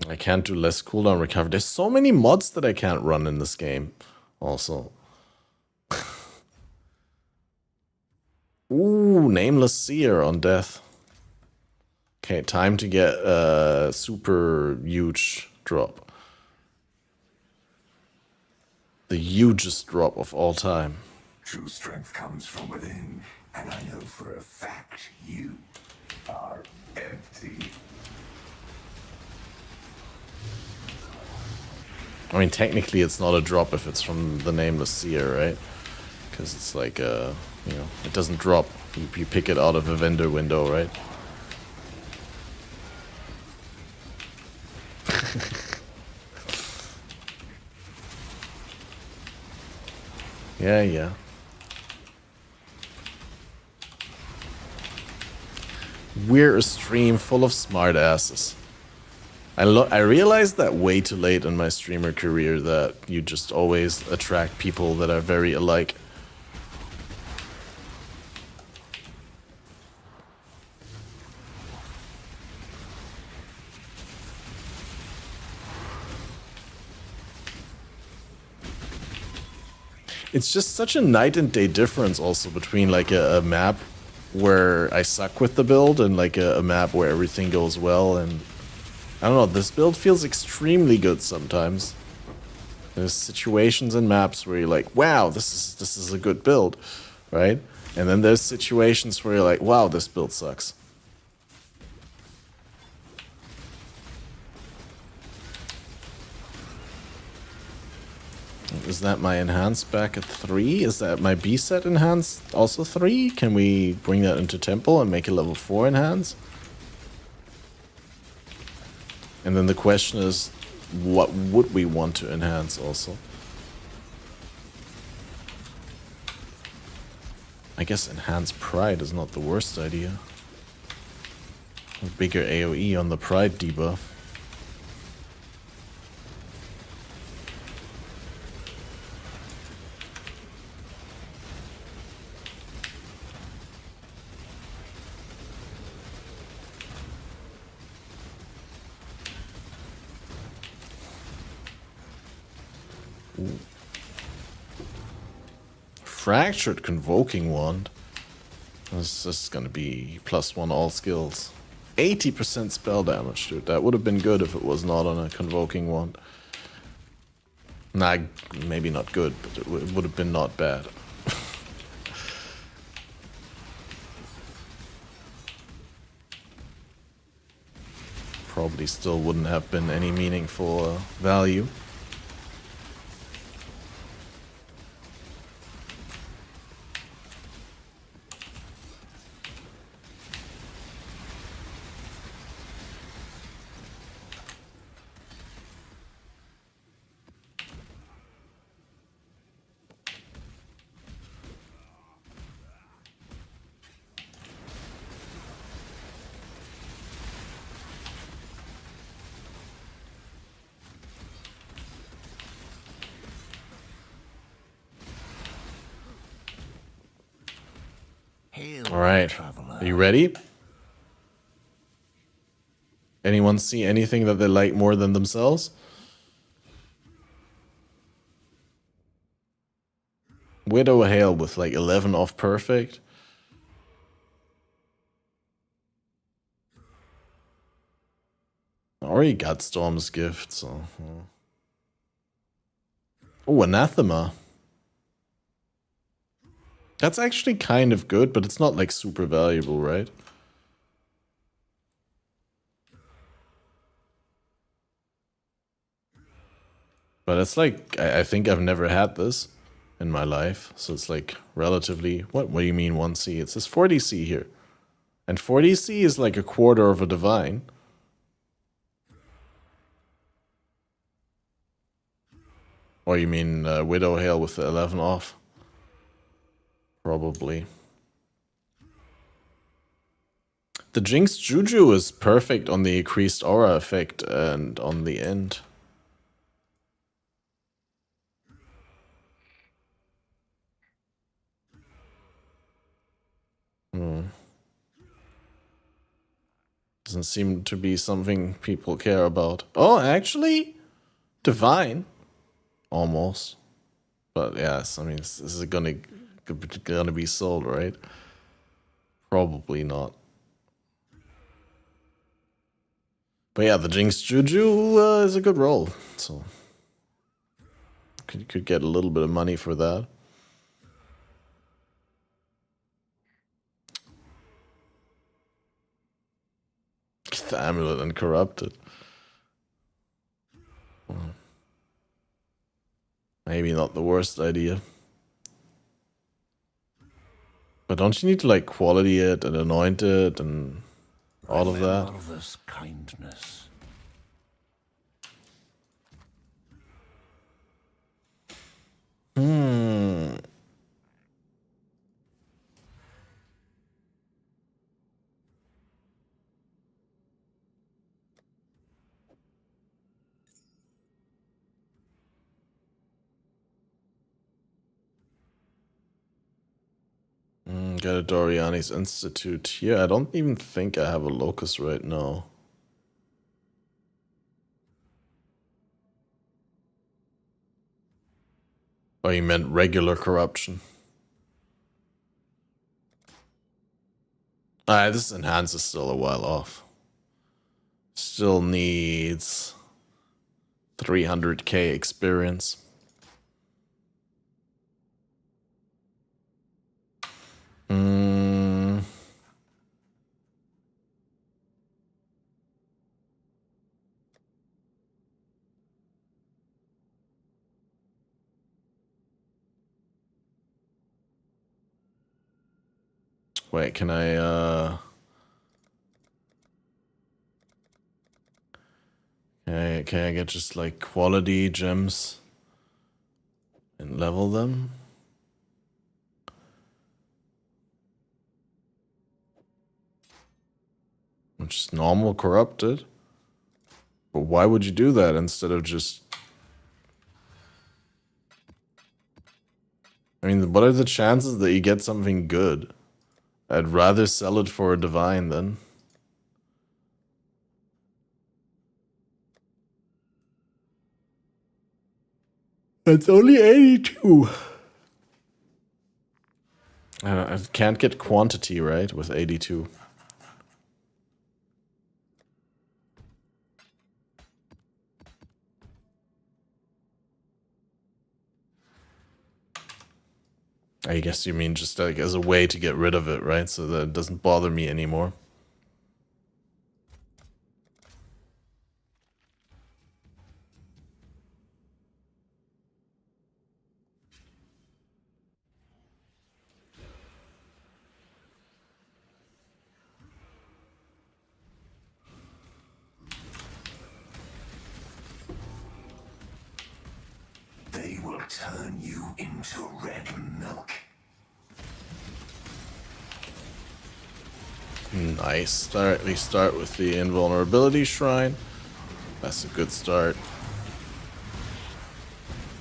I can't do less cooldown recovery. There's so many mods that I can't run in this game. Also. Ooh, Nameless Seer on death. Okay, time to get a super huge drop. The hugest drop of all time.
True strength comes from within, and I know for a fact you are empty.
I mean, technically it's not a drop if it's from the Nameless Seer, right? Because it's like, you know, it doesn't drop. You pick it out of a vendor window, right? Yeah. We're a stream full of smart asses. I realized that way too late in my streamer career that you just always attract people that are very alike. It's just such a night and day difference also between like a map where I suck with the build and like a map where everything goes well. And I don't know, this build feels extremely good sometimes. There's situations and maps where you're like, wow, this is a good build, right? And then there's situations where you're like, wow, this build sucks. Is that my enhanced back at 3? Is that my B set enhanced also 3? Can we bring that into Temple and make a level 4 enhance? And then the question is, what would we want to enhance also? I guess enhance Pride is not the worst idea. A bigger AoE on the Pride debuff. Ooh. Fractured Convoking Wand. This is gonna be +1 all skills. 80% spell damage, dude. That would have been good if it was not on a Convoking Wand. Nah, maybe not good, but it would have been not bad. Probably still wouldn't have been any meaningful value. Alright, are you ready? Anyone see anything that they like more than themselves? Widow Hail with like 11 off perfect. I already got Storm's Gift, so... Oh, Anathema. That's actually kind of good, but it's not like super valuable, right? But it's like, I think I've never had this in my life. So it's like relatively, what do you mean 1C? It says 40C here. And 40C is like a quarter of a divine. Or you mean Widow Hail with the 11 off? Probably. The Jinx Juju is perfect on the increased aura effect and on the end. Doesn't seem to be something people care about. Oh, actually? Divine. Almost. But yes, I mean, this is gonna be sold, right? Probably not. But yeah, the Jinx Juju is a good roll, so could get a little bit of money for that. Get the amulet uncorrupted. Maybe not the worst idea. But don't you need to like quality it and anoint it and all of that?
Remember this kindness.
Got a Doriani's Institute here. I don't even think I have a Locus right now. Oh, you meant regular corruption. This enhance is still a while off. Still needs 300k experience. Wait, can I can I get just like quality gems and level them? Just normal corrupted? But why would you do that instead of just... I mean, what are the chances that you get something good? I'd rather sell it for a divine then. That's only 82. I can't get quantity, right, with 82. I guess you mean just like as a way to get rid of it, right? So that it doesn't bother me anymore.
They will turn you into red milk.
Nice. Directly start with the invulnerability shrine. That's a good start.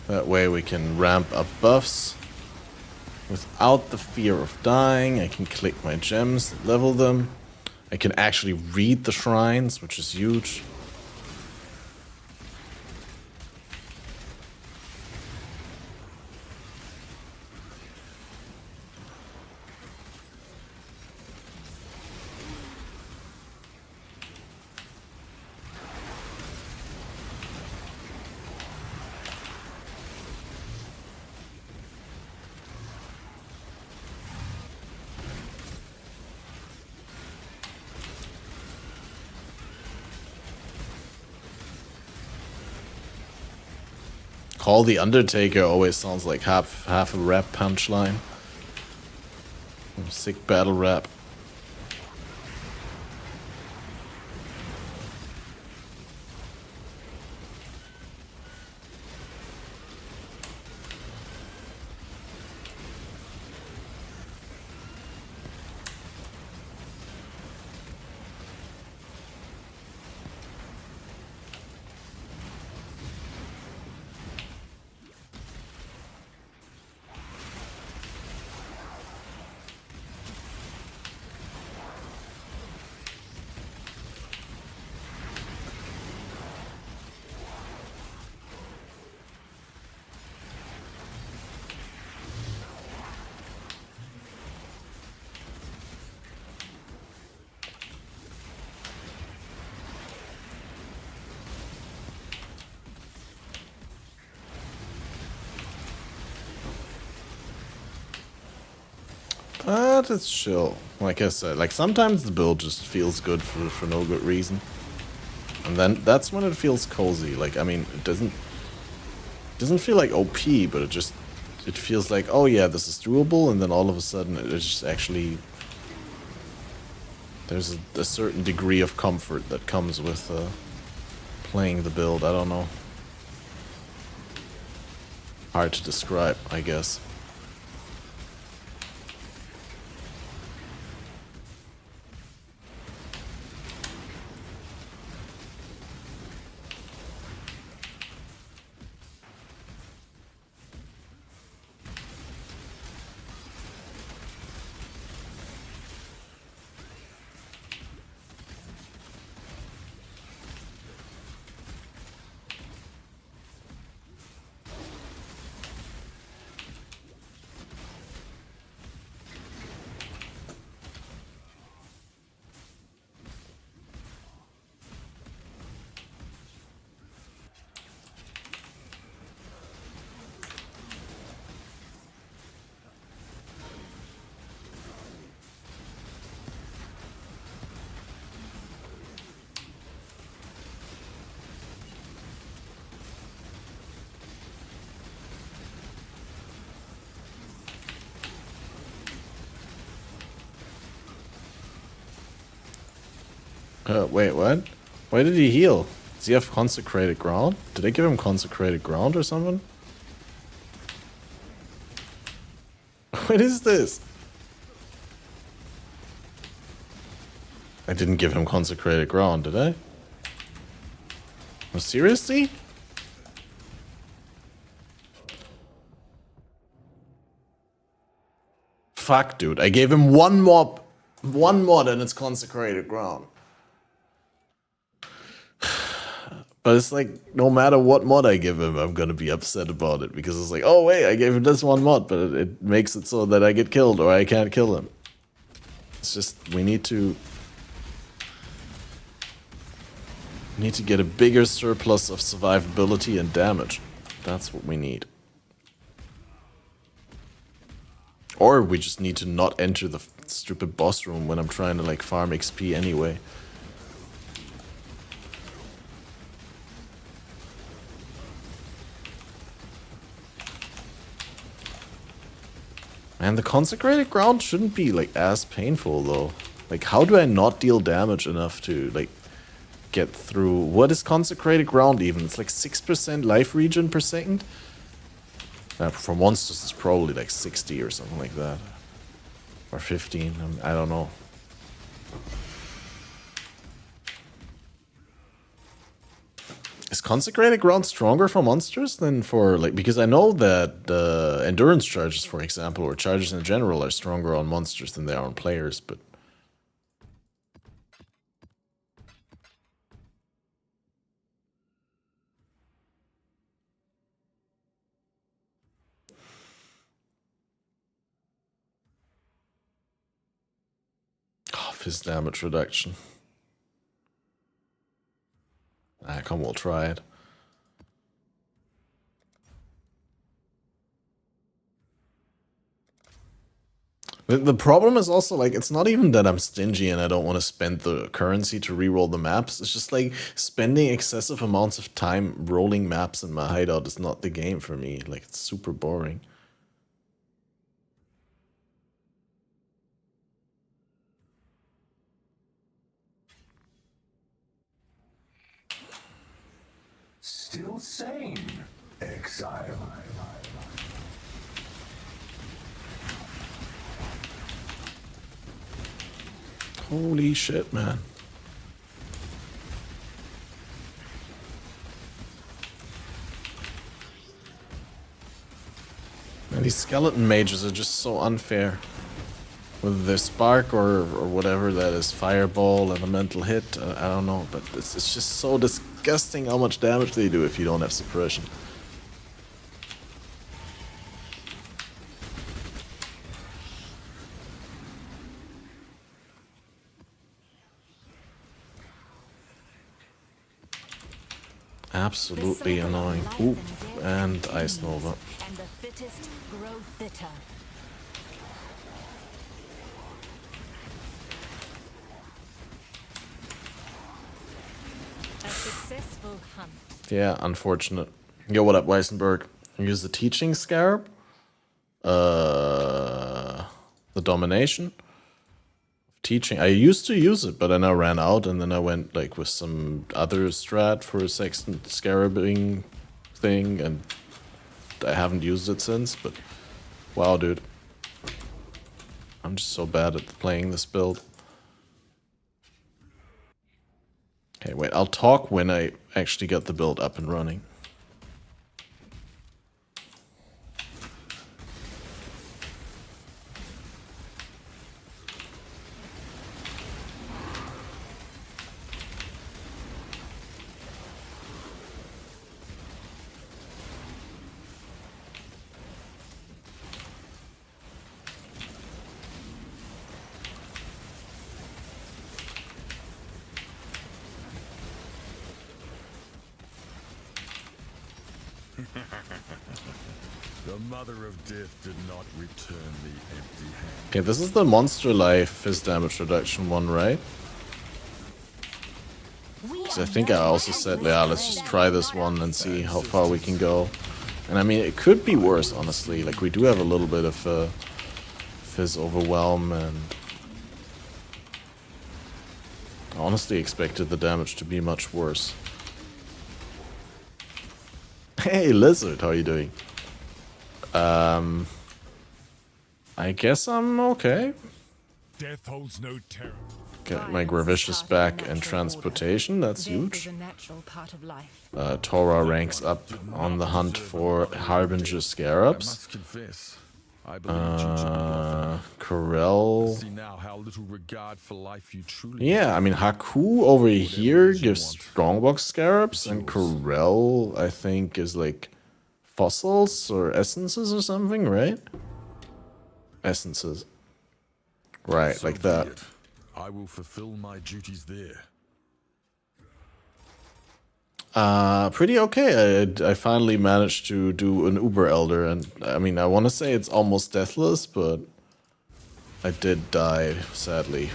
That way we can ramp up buffs without the fear of dying. I can click my gems, level them. I can actually read the shrines, which is huge. Call the Undertaker always sounds like half a rap punchline. Sick battle rap. But it's chill. Like I said, like sometimes the build just feels good for no good reason. And then that's when it feels cozy. Like, I mean, it doesn't feel like OP, but it feels like, oh yeah, this is doable, and then all of a sudden it's just actually there's a certain degree of comfort that comes with playing the build. I don't know. Hard to describe, I guess. Wait, what? Why did he heal? Does he have consecrated ground? Did I give him consecrated ground or something? What is this? I didn't give him consecrated ground, did I? Oh, seriously? Fuck, dude. I gave him one mod and it's consecrated ground. But it's like, no matter what mod I give him, I'm gonna be upset about it. Because it's like, oh wait, I gave him this one mod, but it makes it so that I get killed or I can't kill him. It's just, we need to get a bigger surplus of survivability and damage. That's what we need. Or we just need to not enter the stupid boss room when I'm trying to like farm XP anyway. Man, the consecrated ground shouldn't be like as painful though. Like, how do I not deal damage enough to like get through? What is consecrated ground even? It's like 6% life regen per second. For monsters, it's probably like 60 or something like that, or 15. I don't know. Is consecrated ground stronger for monsters than for like? Because I know that the endurance charges, for example, or charges in general, are stronger on monsters than they are on players, but. His damage reduction. Ah, come, we'll try it. The problem is also, like, it's not even that I'm stingy and I don't want to spend the currency to reroll the maps. It's just like spending excessive amounts of time rolling maps in my hideout is not the game for me. Like, it's super boring.
Still sane, exile.
Holy shit, man. Man, these skeleton mages are just so unfair. With their spark or whatever that is, fireball, elemental hit, I don't know, but it's just so disgusting how much damage they do if you don't have suppression. Absolutely annoying. Oop, and Ice Nova.
And the fittest grow fitter. A successful hunt.
Yeah, unfortunate. Yo, what up, Weissenberg? Use the teaching scarab. The domination. Teaching. I used to use it, but then I ran out, and then I went like with some other strat for a sextant scarabing thing, and I haven't used it since. But wow, dude, I'm just so bad at playing this build. Okay, wait. I'll talk when I actually get the build up and running.
The mother of death did not return the empty hand.
Okay, this is the monster life fizz damage reduction one, right? So I think I also said, yeah, let's just try this one and see how far we can go. And I mean, it could be worse, honestly. Like, we do have a little bit of fizz overwhelm, and I honestly expected the damage to be much worse. Hey, Lizard, how are you doing? I guess I'm okay.
Death holds no terror.
Get my Gravicious back and transportation, that's huge.
Death is a natural part of life.
Torah ranks up on the hunt for Harbinger Scarabs.
must confess, I believe
Corel.
see now how little regard for life you truly
Yeah, I mean, Haku over here gives Strongbox Scarabs, and Corel, I think, is like fossils or essences or something, right? Essences. Right, like that.
I will fulfill my duties there.
Pretty okay. I finally managed to do an Uber Elder, and I mean, I want to say it's almost deathless, but I did die, sadly,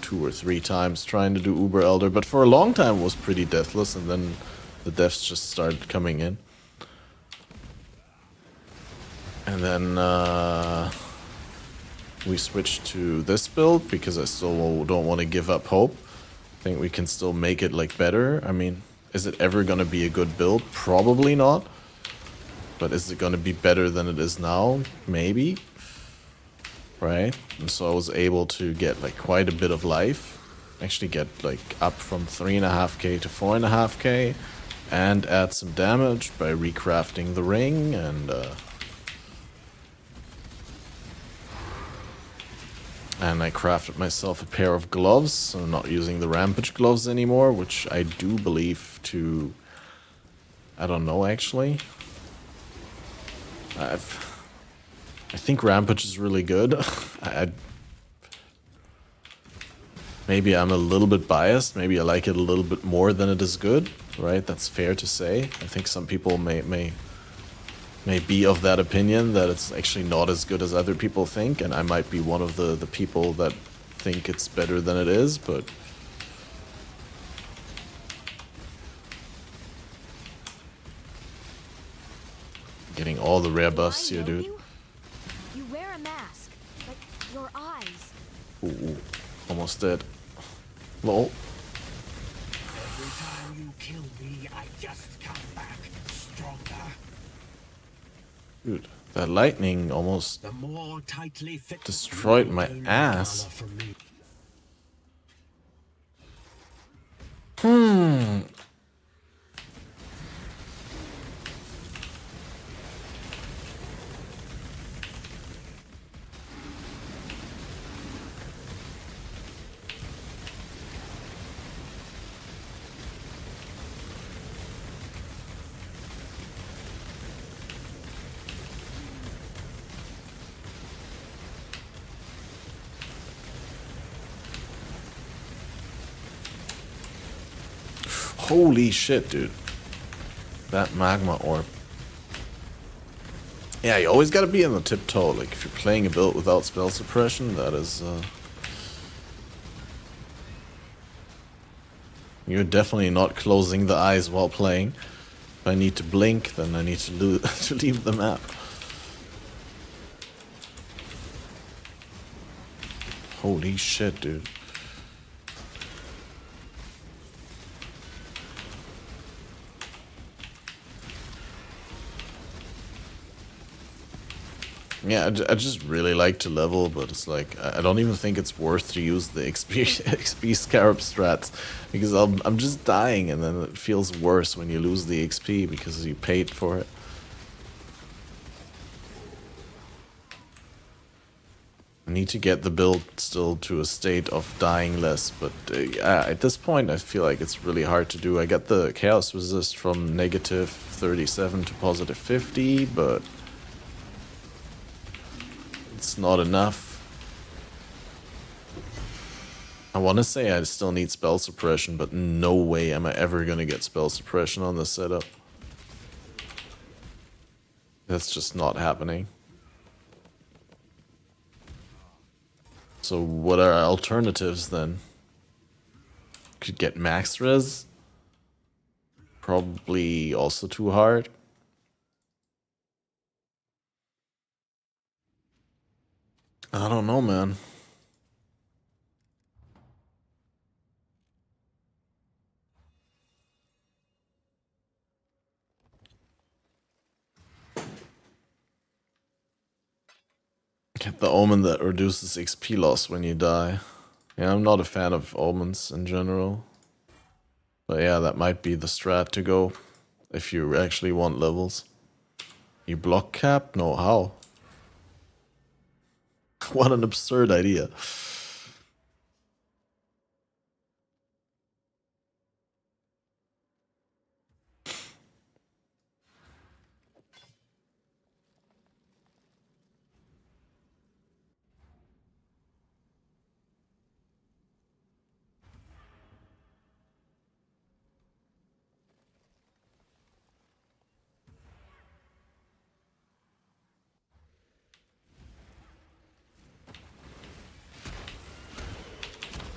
2 or 3 times trying to do Uber Elder, but for a long time it was pretty deathless, and then the deaths just started coming in. And then we switched to this build because I still don't want to give up hope. I think we can still make it like better. I mean, is it ever going to be a good build? Probably not. But is it going to be better than it is now? Maybe. Right? And so I was able to get like quite a bit of life. Actually get like up from 3.5k to 4.5k. And add some damage by recrafting the ring and I crafted myself a pair of gloves, so I'm not using the Rampage gloves anymore, which I do believe to... I don't know, actually. I think Rampage is really good. Maybe I'm a little bit biased. Maybe I like it a little bit more than it is good, right? That's fair to say. I think some people may may be of that opinion that it's actually not as good as other people think, and I might be one of the people that think it's better than it is, but getting all the rare buffs here, dude.
You wear a mask, but your eyes.
Ooh, almost dead. Lol.
Every time you kill me, I just come back stronger.
Dude, that lightning almost
The more tightly fit
destroyed my ass. Holy shit, dude. That magma orb. Yeah, you always gotta be in the tiptoe. Like, if you're playing a build without spell suppression, that is, you're definitely not closing the eyes while playing. If I need to blink, then I need to, to leave the map. Holy shit, dude. Yeah, I just really like to level, but it's like, I don't even think it's worth to use the XP scarab strats, because I'm just dying, and then it feels worse when you lose the XP because you paid for it. I need to get the build still to a state of dying less, but at this point I feel like it's really hard to do. I got the chaos resist from negative 37 to positive 50, but it's not enough. I want to say I still need spell suppression, but no way am I ever going to get spell suppression on this setup. That's just not happening. So what are alternatives then? Could get max res. Probably also too hard. I don't know, man. Get the omen that reduces XP loss when you die. Yeah, I'm not a fan of omens in general. But yeah, that might be the strat to go if you actually want levels. You block cap? No, how? What an absurd idea.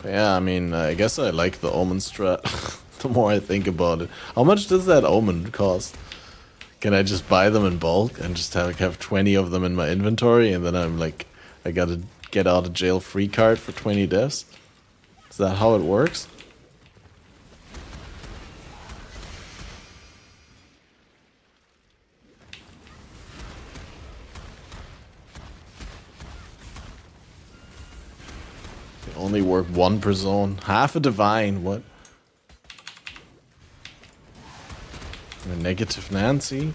Yeah, I mean, I guess I like the omen strat. The more I think about it. How much does that omen cost? Can I just buy them in bulk and just have 20 of them in my inventory, and then I'm like, I gotta get out of jail free card for 20 deaths? Is that how it works? They only work one per zone. Half a divine, what? A negative Nancy?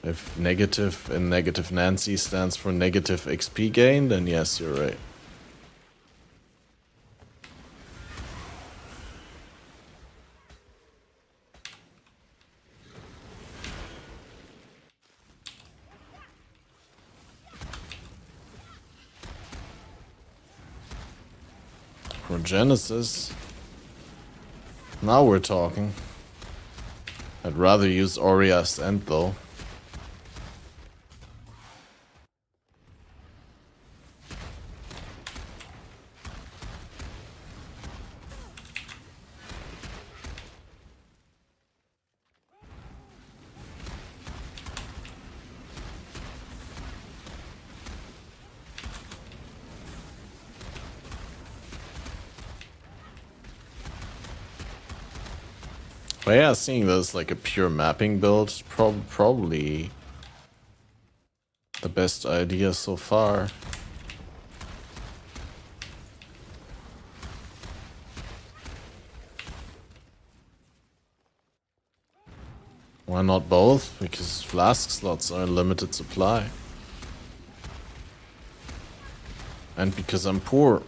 If negative in negative Nancy stands for negative XP gain, then yes, you're right. For Genesis, now we're talking. I'd rather use Oria's End though. But yeah, seeing this like a pure mapping build is probably the best idea so far. Why not both? Because flask slots are in limited supply. And because I'm poor.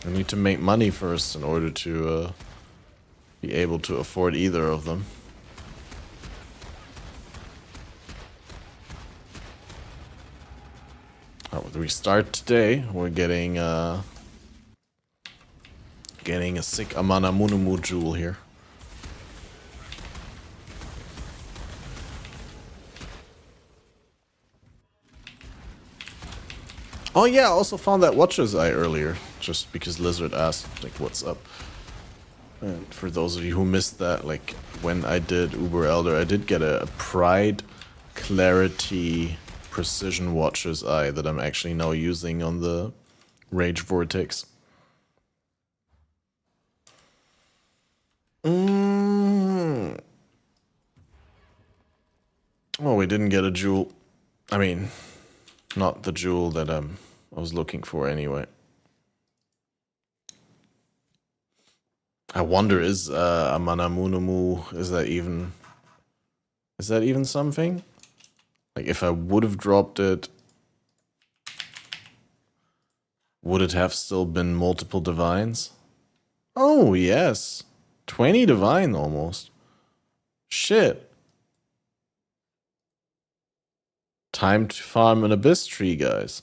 I need to make money first in order to be able to afford either of them. We start today. We're getting a sick Amana Munumu jewel here. Oh yeah, I also found that Watcher's Eye earlier, just because Lizard asked, like, what's up? And for those of you who missed that, like, when I did Uber Elder, I did get a Pride Clarity Precision Watcher's Eye that I'm actually now using on the Rage Vortex. Oh, we didn't get a jewel. I mean, not the jewel that I was looking for anyway. I wonder, is Amana Munumu, is that even something? Like, if I would have dropped it, would it have still been multiple divines? Oh, yes. 20 divine almost. Shit. Time to farm an abyss tree, guys.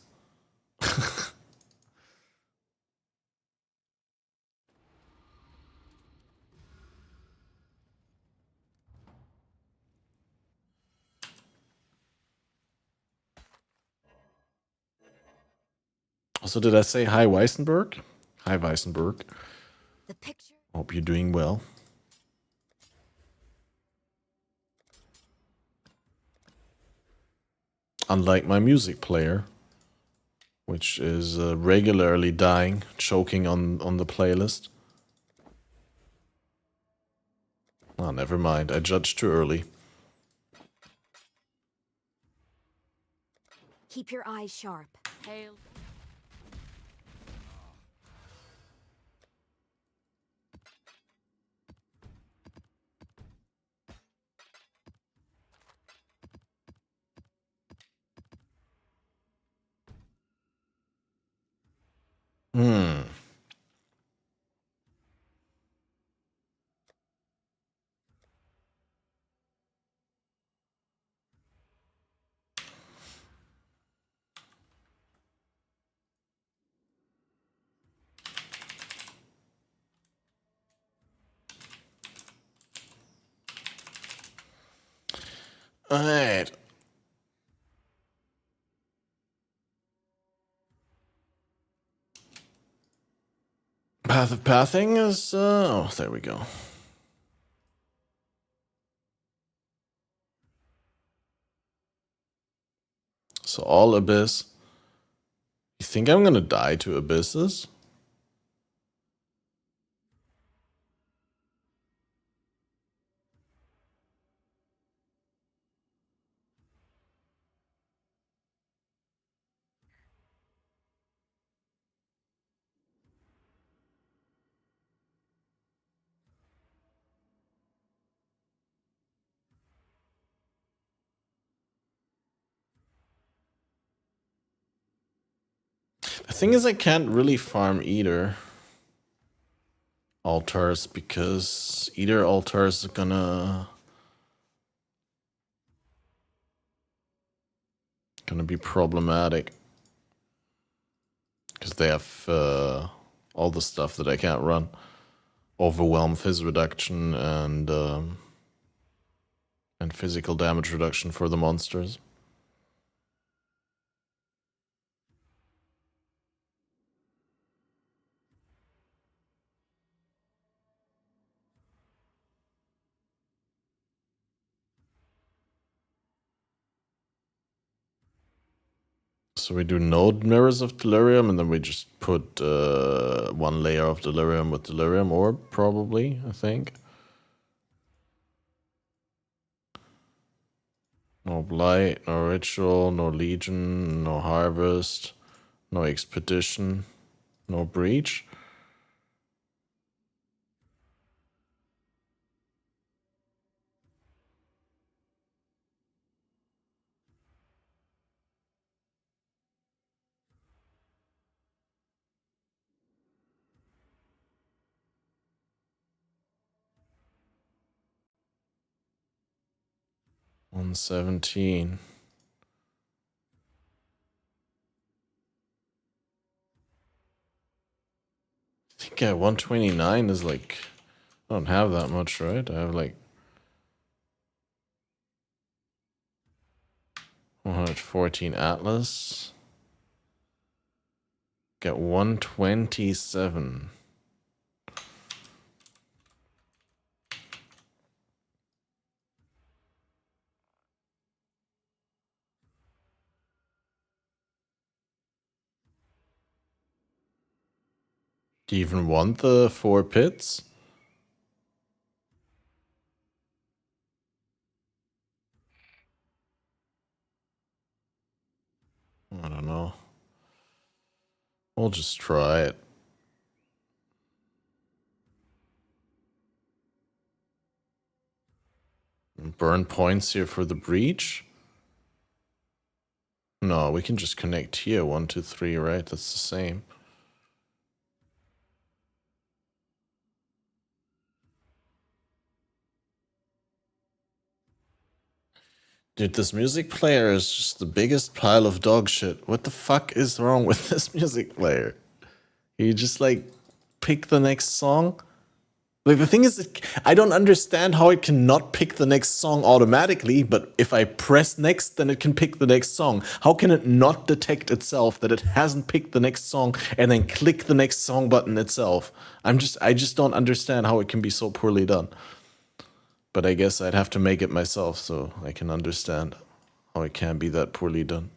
Also, did I say hi, Weissenberg? Hi, Weissenberg.
The picture.
Hope you're doing well. Unlike my music player, which is regularly dying, choking on the playlist. Oh, never mind. I judged too early.
Keep your eyes sharp.
Hail.
Hmm. Alright. Path of Pathing is, oh, there we go. So all Abyss. You think I'm gonna die to Abysses? The thing is, I can't really farm either altars because either altars are gonna be problematic because they have all the stuff that I can't run. Overwhelm, Fizz reduction, and physical damage reduction for the monsters. So we do node mirrors of delirium, and then we just put one layer of delirium with delirium orb, probably, I think. No blight, no ritual, no legion, no harvest, no expedition, no breach. $117. I think 129 is like, I don't have that much, right? I have like 114 Atlas. Get 127. Do you even want the 4 pits? I don't know. We'll just try it. Burn points here for the breach? No, we can just connect here. 1, 2, 3, right? That's the same. Dude, this music player is just the biggest pile of dog shit. What the fuck is wrong with this music player? You just like pick the next song? Like the thing is, I don't understand how it can not pick the next song automatically, but if I press next, then it can pick the next song. How can it not detect itself that it hasn't picked the next song and then click the next song button itself? I just don't understand how it can be so poorly done. But I guess I'd have to make it myself so I can understand how it can be that poorly done.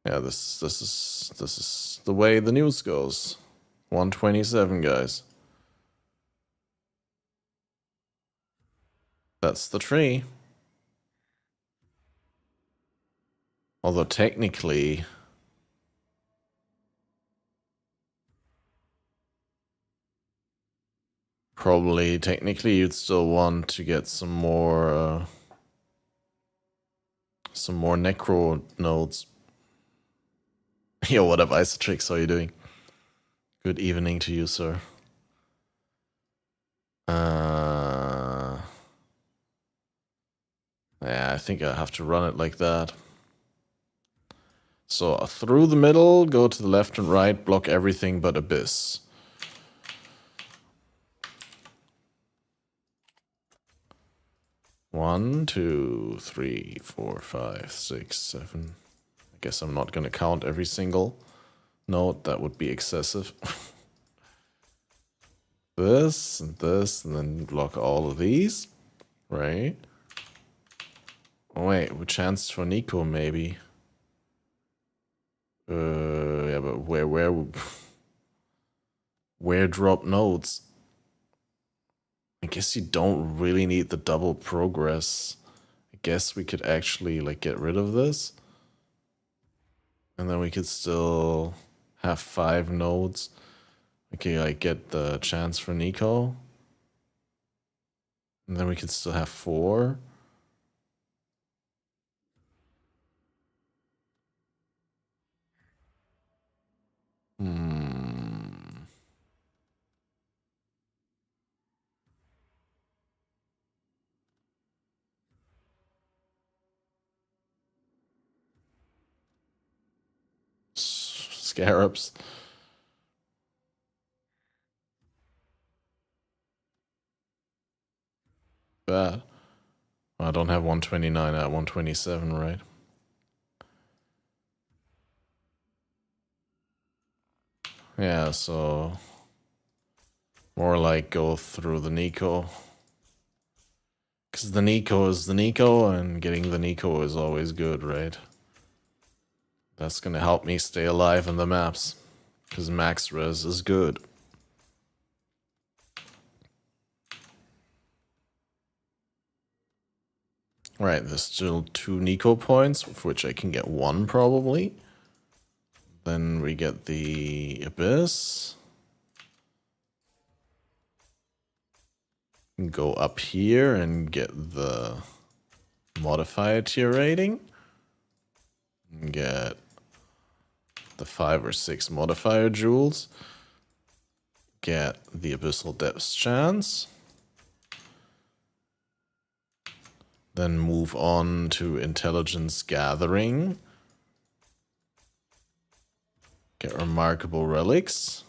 Yeah, this is the way the news goes. 127, guys. That's the tree. Although technically, technically you'd still want to get some more necro nodes. Yo, what up, Isotrix? How are you doing? Good evening to you, sir. Yeah, I think I have to run it like that. So through the middle, go to the left and right, block everything but Abyss. One, two, three, four, five, six, seven. I guess I'm not gonna count every single node. That would be excessive. This, and then block all of these, right? Oh wait, we chanced for Nico maybe. Yeah, but where drop nodes? I guess you don't really need the double progress. I guess we could actually like get rid of this. And then we could still have 5 nodes. Okay, like get the chance for Nico. And then we could still have 4. Scarabs. Bad. I don't have 129 at 127, right? Yeah, so more like go through the Nico. Because the Nico is the Nico, and getting the Nico is always good, right? That's gonna help me stay alive in the maps. Because max res is good. Right, there's still 2 Nico points, of which I can get 1 probably. Then we get the Abyss. Go up here and get the modifier tier rating. And get the 5 or 6 modifier jewels. Get the Abyssal Depths chance. Then move on to Intelligence Gathering. Get Remarkable Relics.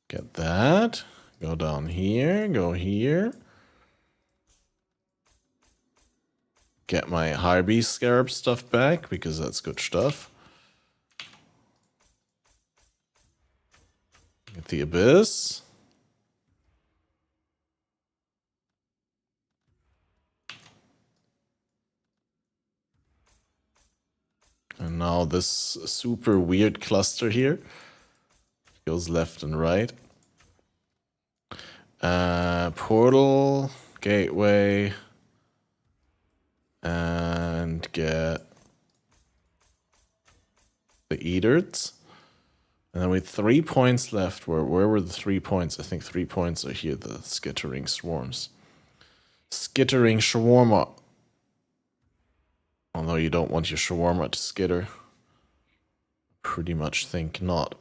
Get that. Go down here. Go here. Get my Harby Scarab stuff back, because that's good stuff. Get the Abyss. And now this super weird cluster here goes left and right. Portal, gateway, and get the Eaterts. And then with 3 points left, where were the 3 points? I think 3 points are here, the Skittering Swarms. Skittering Shawarma. Although you don't want your shawarma to skitter. Pretty much think not.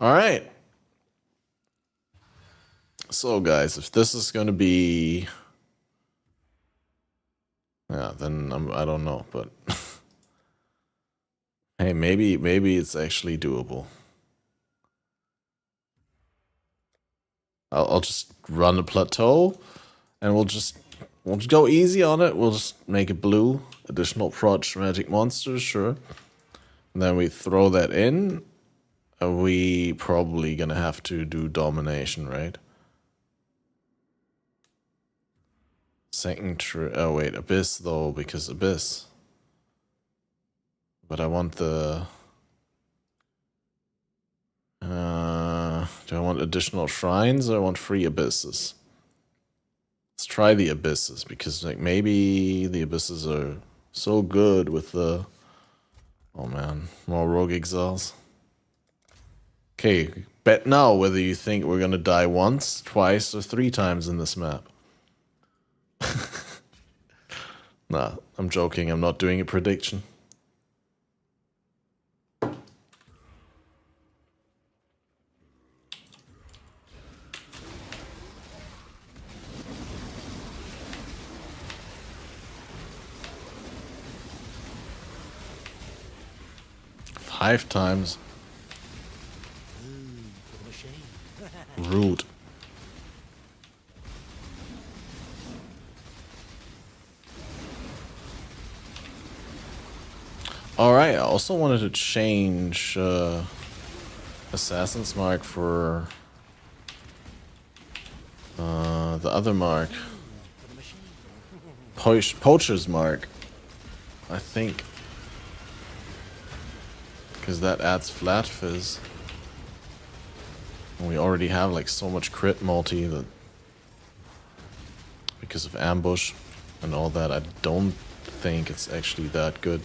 Alright. So guys, if this is going to be... Yeah, then I don't know, but... Hey, maybe it's actually doable. I'll just run a plateau, and we'll just go easy on it. We'll just make it blue. Additional proj magic monsters, sure. And then we throw that in. Are we probably gonna have to do domination, right? Second oh wait, Abyss though, because Abyss. But I want the... do I want additional shrines or I want free abysses? Let's try the abysses, because like maybe the abysses are so good with the... Oh man, more rogue exiles. Okay, bet now whether you think we're gonna die once, twice, or 3 times in this map. Nah, I'm joking, I'm not doing a prediction. Five times. Rude. Alright, I also wanted to change Assassin's Mark for the other mark. Poacher's Mark, I think. Because that adds flat fizz. And we already have like so much crit multi that because of ambush and all that, I don't think it's actually that good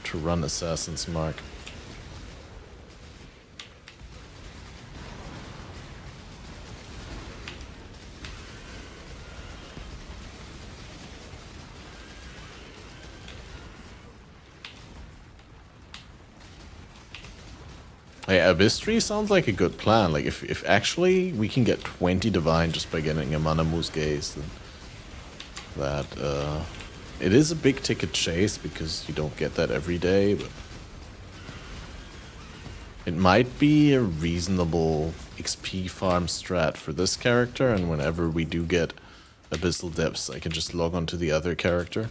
to run Assassin's Mark. Hey, Abyss Tree sounds like a good plan. Like, if actually we can get 20 Divine just by getting a Mana Moose Gaze, then that, it is a big ticket chase because you don't get that every day, but it might be a reasonable XP farm strat for this character, and whenever we do get Abyssal Depths, I can just log on to the other character.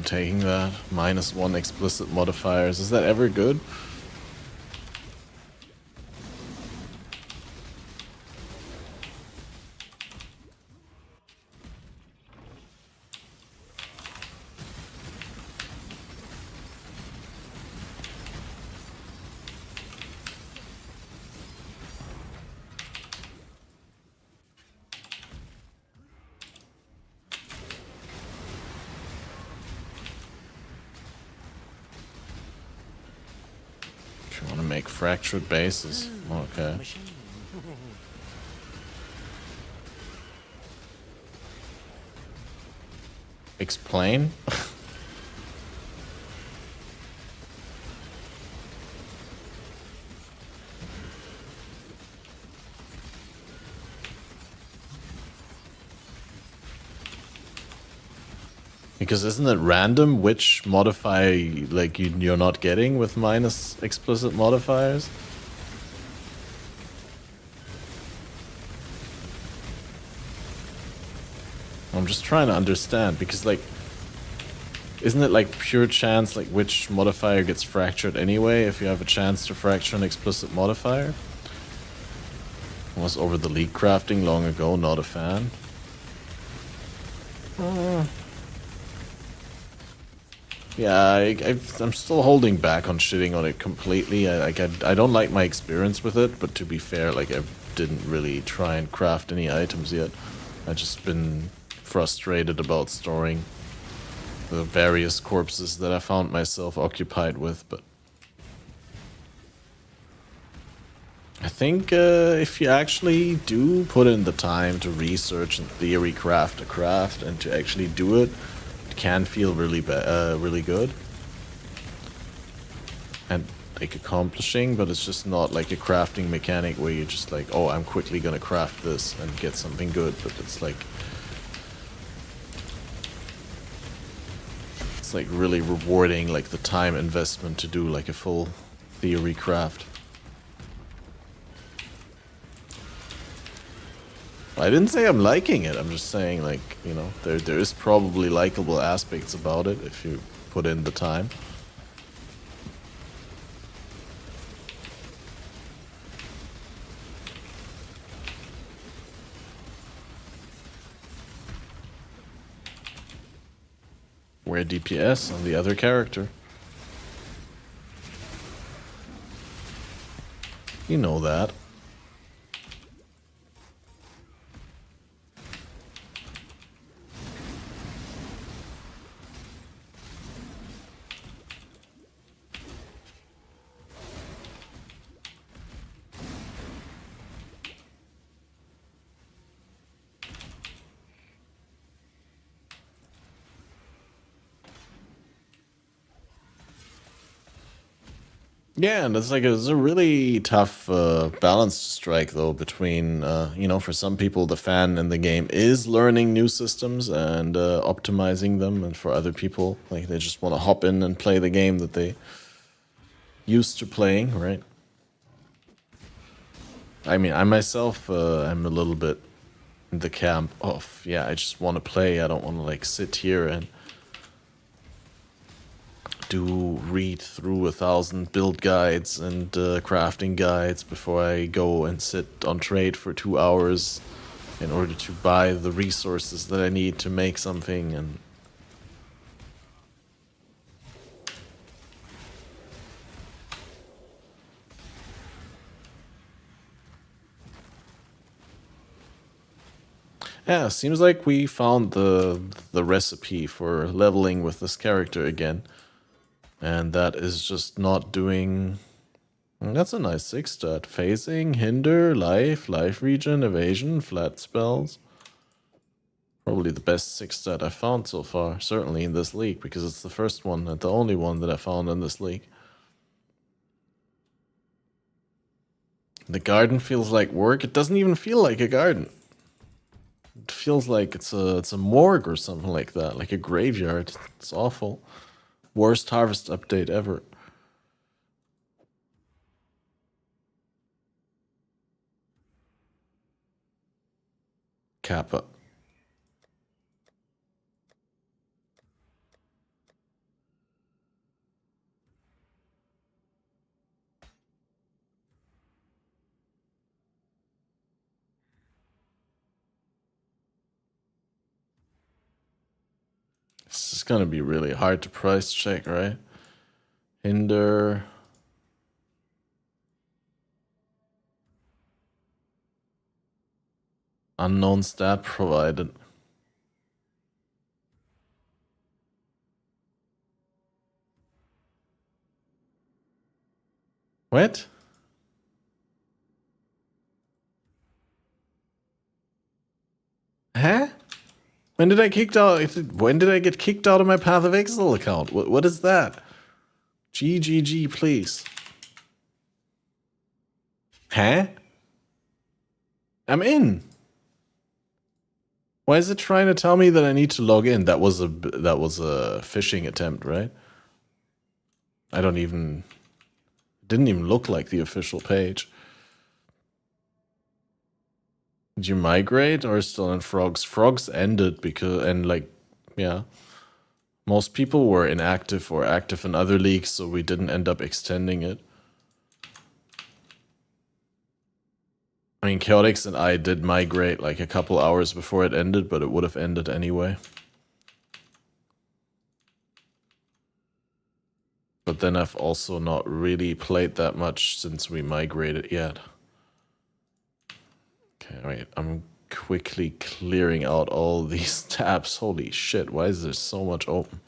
I'm taking that. -1 explicit modifiers. Is that ever good? If you want to make fractured bases. Okay. Explain? Because isn't it random which modifier like you're not getting with minus explicit modifiers? I'm just trying to understand because like isn't it like pure chance like which modifier gets fractured anyway if you have a chance to fracture an explicit modifier? Was over the league crafting long ago, not a fan. Yeah, I'm still holding back on shitting on it completely. I don't like my experience with it, but to be fair, like I didn't really try and craft any items yet. I've just been frustrated about storing the various corpses that I found myself occupied with, but I think if you actually do put in the time to research and theory craft a craft and to actually do it, it can feel really really good and like accomplishing, but it's just not like a crafting mechanic where you're just like, oh, I'm quickly gonna craft this and get something good, but it's like really rewarding, like the time investment to do like a full theory craft. I didn't say I'm liking it, I'm just saying like, you know, there is probably likable aspects about it if you put in the time. Where DPS on the other character. You know that. Yeah, and it's a really tough balance to strike though between you know, for some people the fan in the game is learning new systems and optimizing them, and for other people like they just want to hop in and play the game that they used to playing, right? I mean, I myself I'm a little bit in the camp of, yeah, I just want to play. I don't want to like sit here and read through 1,000 build guides and crafting guides before I go and sit on trade for 2 hours in order to buy the resources that I need to make something. And yeah, seems like we found the recipe for leveling with this character again. And that is just not doing... That's a nice 6 stat. Phasing, hinder, life regen, evasion, flat spells. Probably the best 6 stat I've found so far, certainly in this league, because it's the first one and the only one that I found in this league. The garden feels like work. It doesn't even feel like a garden. It feels like it's a morgue or something like that, like a graveyard. It's awful. Worst harvest update ever. Kappa. gonna be really hard to price check, right? Hinder. Unknown stat provided. What? Huh? When did I kicked out? When did I get kicked out of my Path of Exile account? What is that? GGG, please. Huh? I'm in. Why is it trying to tell me that I need to log in? That was a phishing attempt, right? I don't even. It didn't even look like the official page. Did you migrate or still in Frogs? Frogs ended because yeah. Most people were inactive or active in other leagues, so we didn't end up extending it. I mean, Chaotix and I did migrate like a couple hours before it ended, but it would have ended anyway. But then I've also not really played that much since we migrated yet. Okay, wait, I'm quickly clearing out all these tabs. Holy shit, why is there so much open?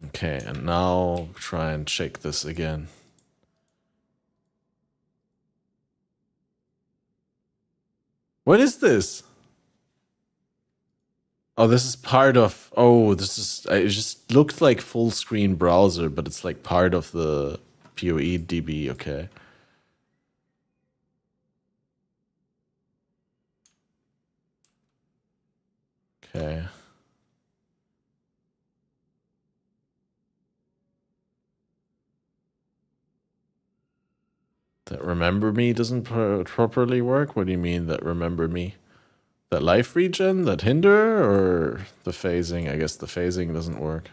Okay, and now try and check this again. What is this? Oh, this is part of... Oh, this is... It just looked like full screen browser, but it's like part of the PoE DB, okay. Okay. That remember me doesn't properly work? What do you mean that remember me? That life regen? That hinder? Or the phasing? I guess the phasing doesn't work.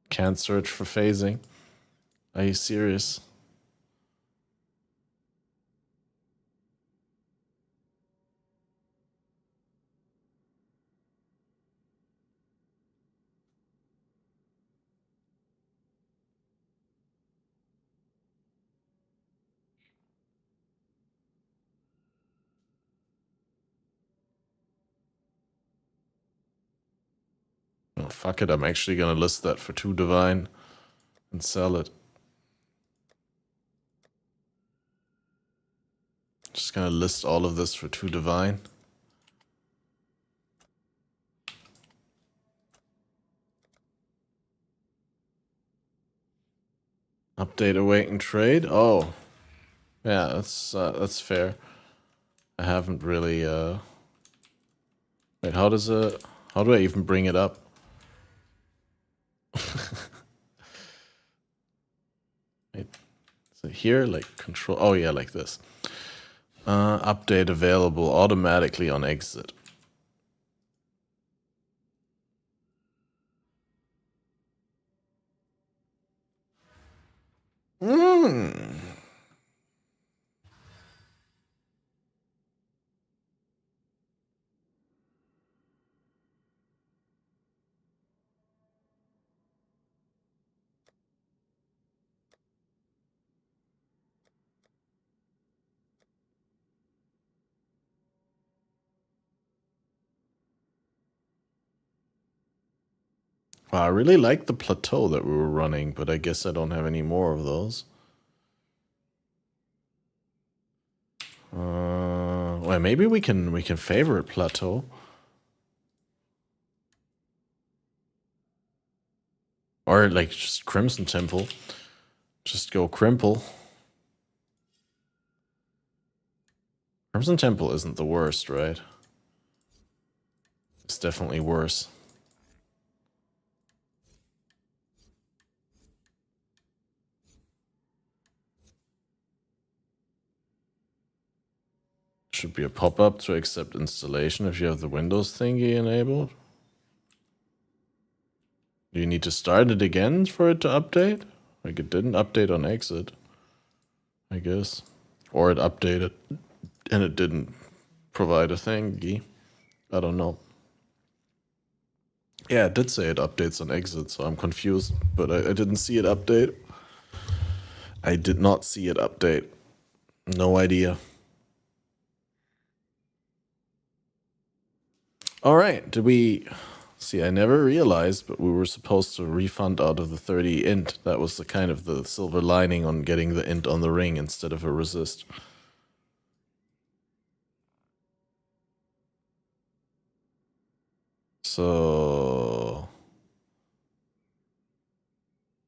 Can't search for phasing. Are you serious? Oh, fuck it, I'm actually gonna list that for 2 divine and sell it. Just gonna list all of this for 2 divine. Update awaiting trade. Oh, yeah, that's fair. I haven't really. Wait, how does it? How do I even bring it up? Wait, is it here? Like control? Oh yeah, like this. Update available automatically on exit. Hmm. Wow, I really like the plateau that we were running, but I guess I don't have any more of those. Well, maybe we can favorite plateau. Or like just Crimson Temple. Just go Crimple. Crimson Temple isn't the worst, right? It's definitely worse. Should be a pop-up to accept installation if you have the Windows thingy enabled. Do you need to start it again for it to update? Like it didn't update on exit, I guess. Or it updated and it didn't provide a thingy. I don't know. Yeah, it did say it updates on exit, so I'm confused. But I didn't see it update. I did not see it update. No idea. Alright, did we... See, I never realized, but we were supposed to refund out of the 30 int. That was the kind of the silver lining on getting the int on the ring instead of a resist. So...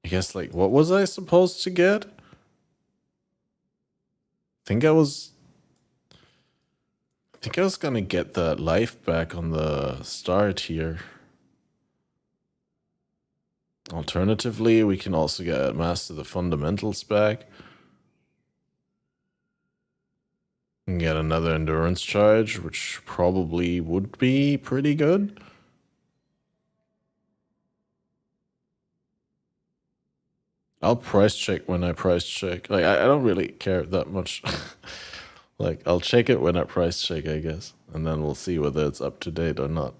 I guess, like, what was I supposed to get? I think I was gonna get that life back on the start here. Alternatively, we can also get Master the Fundamentals back. And get another endurance charge, which probably would be pretty good. I'll price check when I price check. Like, I don't really care that much. Like, I'll check it when I price check, I guess. And then we'll see whether it's up to date or not.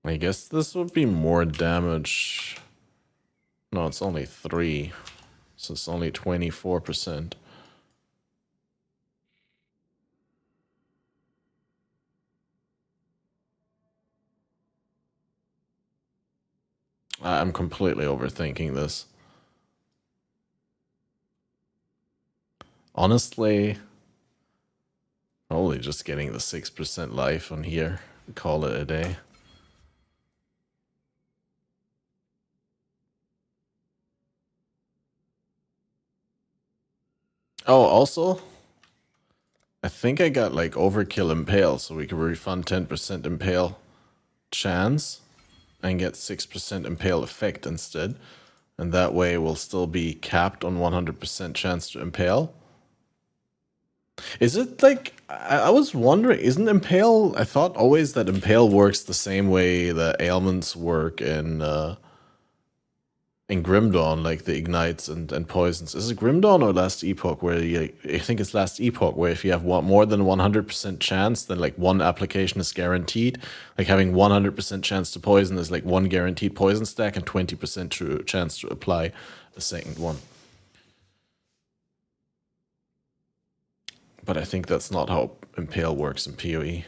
I guess this would be more damage. No, it's only 3. So it's only 24%. I'm completely overthinking this. Honestly, probably just getting the 6% life on here. Call it a day. Oh, also, I think I got like overkill impale, so we can refund 10% impale chance and get 6% impale effect instead. And that way we'll still be capped on 100% chance to impale. Is it like, I was wondering, isn't impale, I thought always that impale works the same way that ailments work in Grim Dawn, like the ignites and poisons. Is it Grim Dawn or Last Epoch where you, I think it's Last Epoch, where if you have more than 100% chance, then like one application is guaranteed. Like having 100% chance to poison is like one guaranteed poison stack and 20% chance to apply a second one. But I think that's not how Impale works in PoE.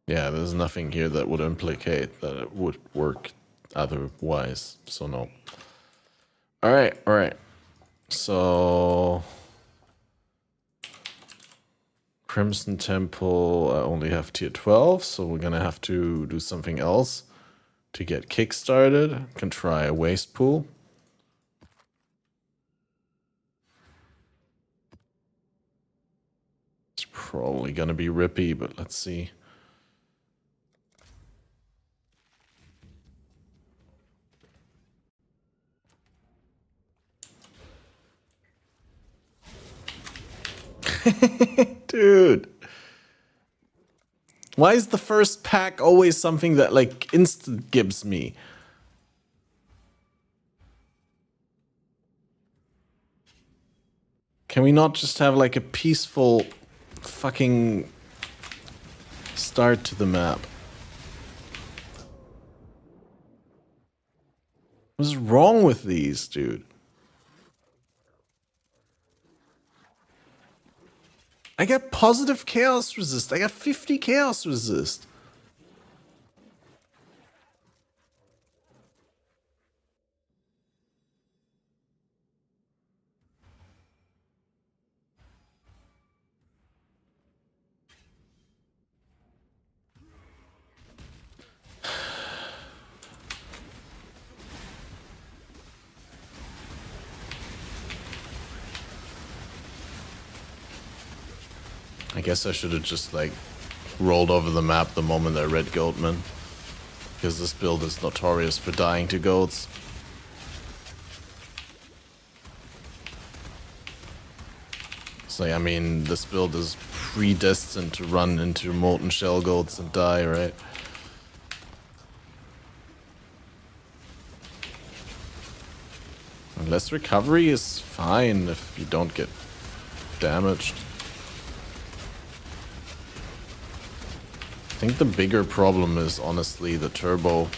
Yeah, there's nothing here that would implicate that it would work otherwise, so no. Alright. So... Crimson Temple, I only have tier 12, so we're gonna have to do something else to get kickstarted. Can try a waste pool. It's probably gonna be rippy, but let's see. Dude. Why is the first pack always something that like instant gives me? Can we not just have like a peaceful fucking start to the map? What's wrong with these, dude? I got positive chaos resist. I got 50 chaos resist. I guess I should have just like rolled over the map the moment I read Goatman, because this build is notorious for dying to goats. So I mean, this build is predestined to run into molten shell goats and die, right? Less recovery is fine if you don't get damaged. I think the bigger problem is honestly the turbo.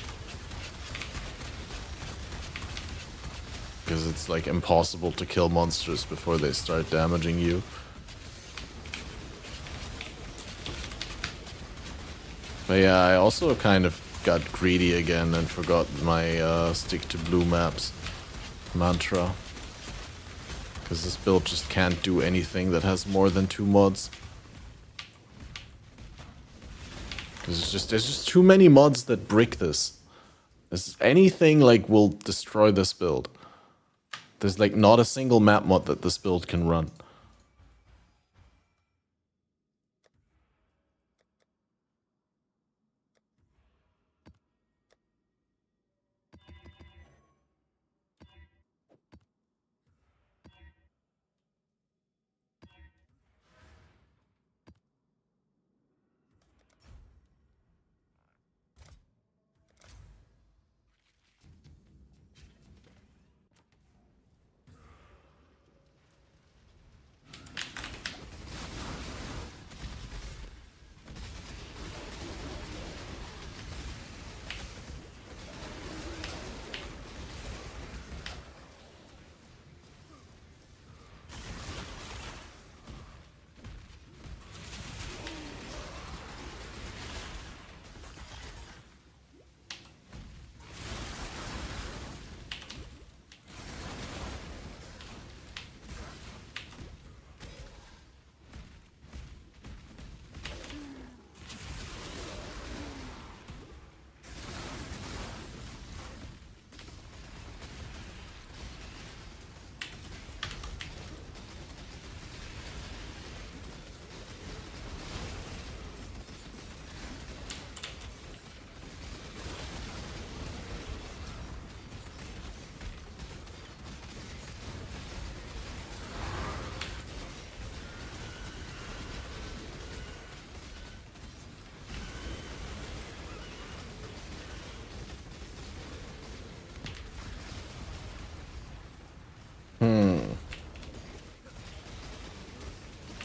Because it's like impossible to kill monsters before they start damaging you. But yeah, I also kind of got greedy again and forgot my stick to blue maps mantra. Because this build just can't do anything that has more than 2 mods. Because there's just too many mods that brick this. Anything like will destroy this build. There's like not a single map mod that this build can run.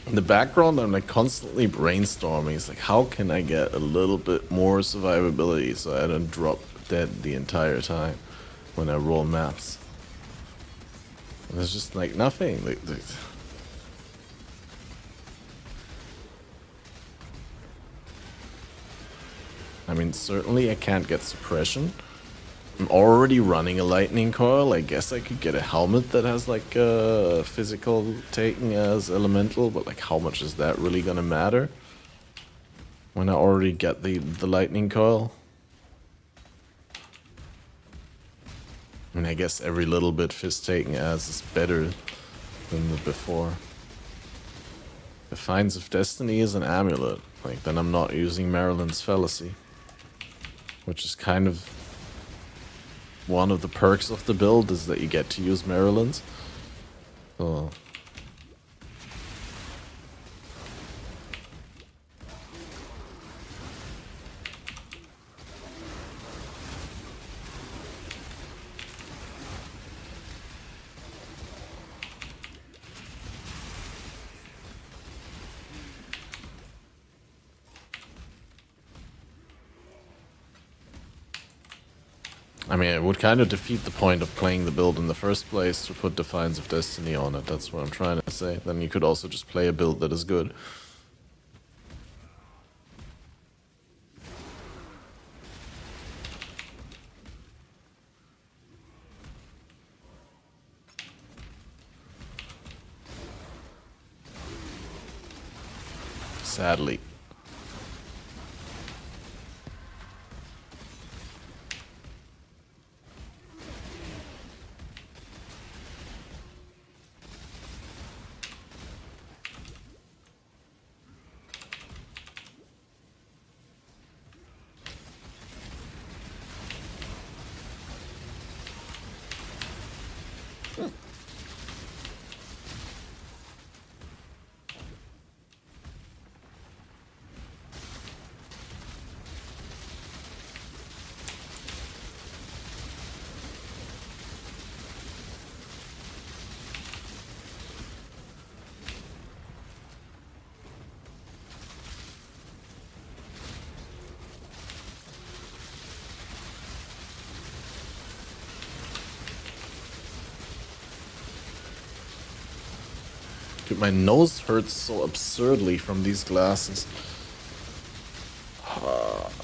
In the background, I'm like constantly brainstorming. It's like, how can I get a little bit more survivability so I don't drop dead the entire time when I roll maps? And there's just like nothing. I mean, certainly I can't get suppression. I'm already running a lightning coil. I guess I could get a helmet that has like physical taking as elemental, but like how much is that really gonna matter when I already get the lightning coil? I mean, I guess every little bit fist taking as is better than the before. Defiance of Destiny is an amulet. Like, then I'm not using Marilyn's fallacy, which is kind of one of the perks of the build, is that you get to use Maryland's. So I mean, it would kind of defeat the point of playing the build in the first place to put Defiance of Destiny on it. That's what I'm trying to say. Then you could also just play a build that is good. Sadly. Dude, my nose hurts so absurdly from these glasses.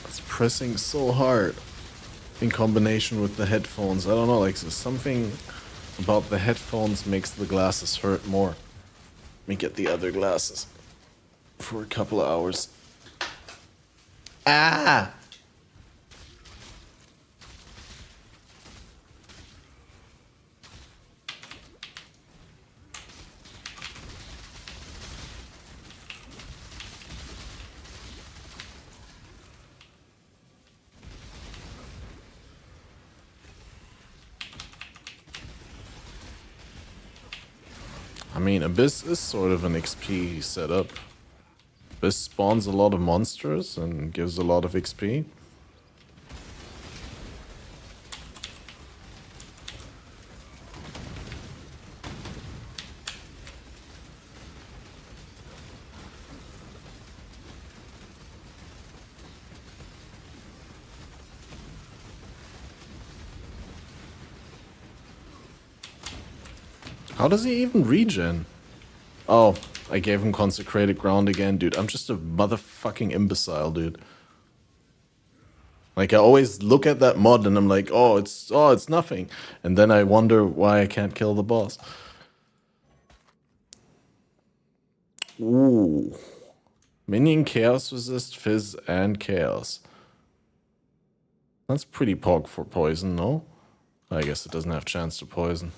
It's pressing so hard in combination with the headphones. I don't know, like something about the headphones makes the glasses hurt more. Let me get the other glasses for a couple of hours. Ah! I mean, Abyss is sort of an XP setup. Abyss spawns a lot of monsters and gives a lot of XP. How does he even regen? Oh, I gave him Consecrated Ground again. Dude, I'm just a motherfucking imbecile, dude. Like, I always look at that mod and I'm like, oh, it's nothing. And then I wonder why I can't kill the boss. Ooh. Minion Chaos Resist, Fizz, and Chaos. That's pretty pog for poison, no? I guess it doesn't have chance to poison.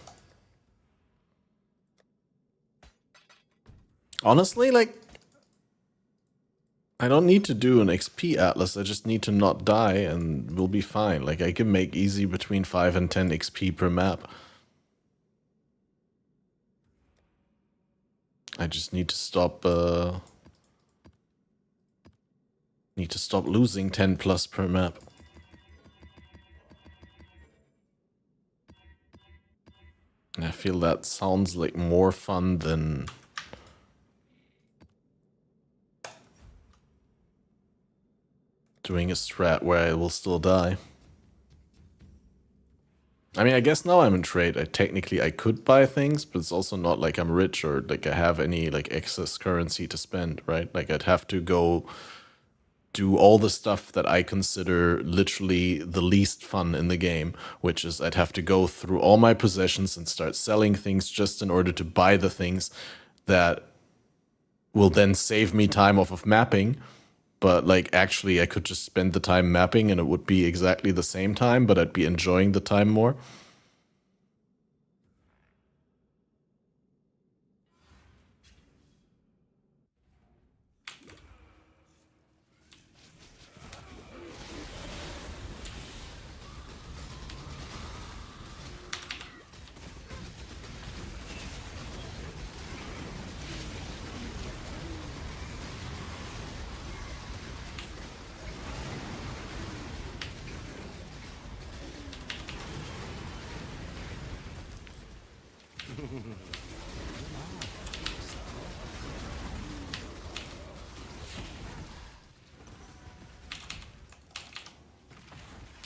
Honestly, like, I don't need to do an XP Atlas, I just need to not die and we'll be fine. Like, I can make easy between 5 and 10 XP per map. I just need to stop, losing 10 plus per map. And I feel that sounds like more fun than doing a strat where I will still die. I mean, I guess now I'm in trade. I could buy things, but it's also not like I'm rich or like I have any like excess currency to spend, right? Like I'd have to go do all the stuff that I consider literally the least fun in the game, which is I'd have to go through all my possessions and start selling things just in order to buy the things that will then save me time off of mapping. But like actually I could just spend the time mapping and it would be exactly the same time, but I'd be enjoying the time more.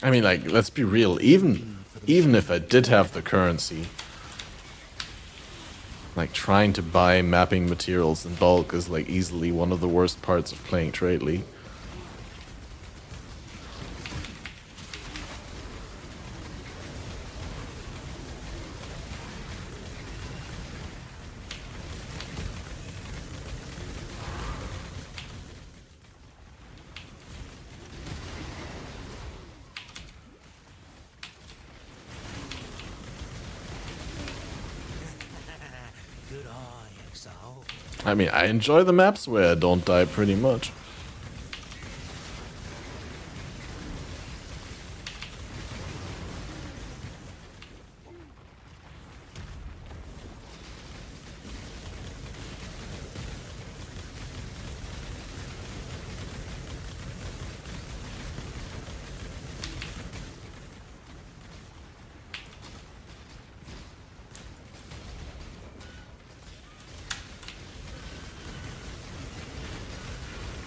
I mean, like, let's be real, even if I did have the currency, like, trying to buy mapping materials in bulk is, like, easily one of the worst parts of playing Trade League. I mean, I enjoy the maps where I don't die pretty much.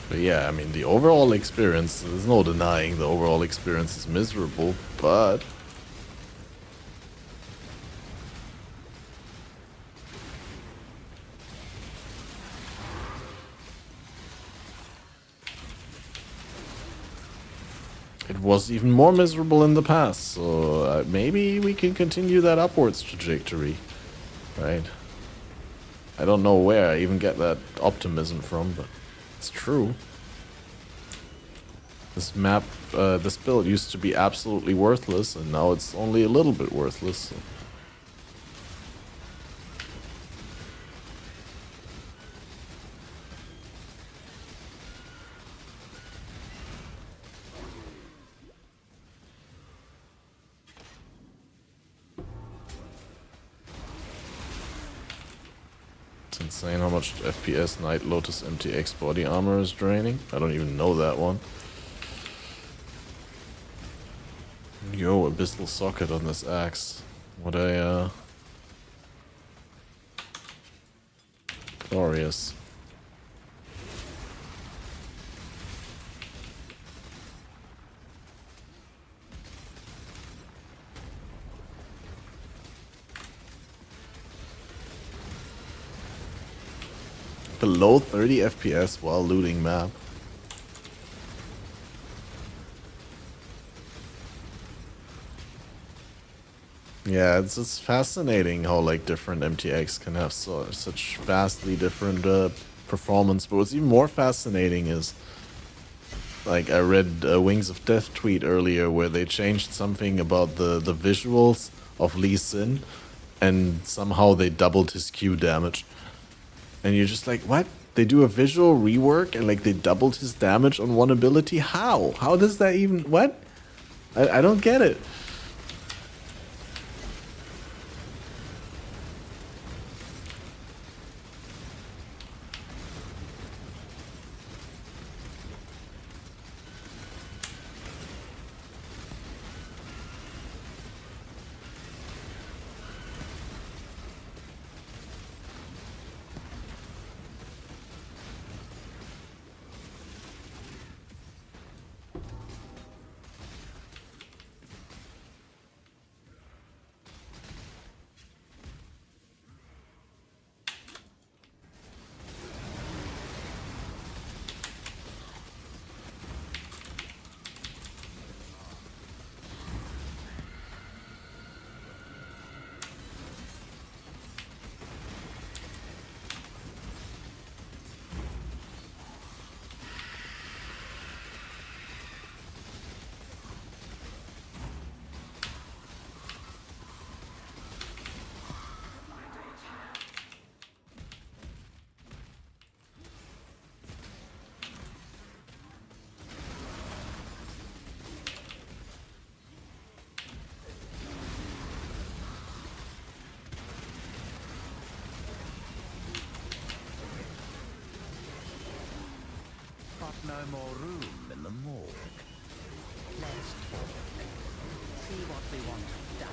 But yeah, I mean, the overall experience, there's no denying the overall experience is miserable, but it was even more miserable in the past. So maybe we can continue that upwards trajectory, right? I don't know where I even get that optimism from, but it's true. This map, this build used to be absolutely worthless, and now it's only a little bit worthless. So. It's insane how much FPS Night Lotus MTX body armor is draining. I don't even know that one. Yo, abyssal socket on this axe. What a glorious. Below 30 FPS while looting map. Yeah, it's just fascinating how like different MTX can have such vastly different performance. But what's even more fascinating is, like, I read Wings of Death tweet earlier where they changed something about the visuals of Lee Sin, and somehow they doubled his Q damage. And you're just like, what? They do a visual rework and like they doubled his damage on one ability? How? How does that even... What? I don't get it.
No more room in the morgue. Let's talk. See what we want done.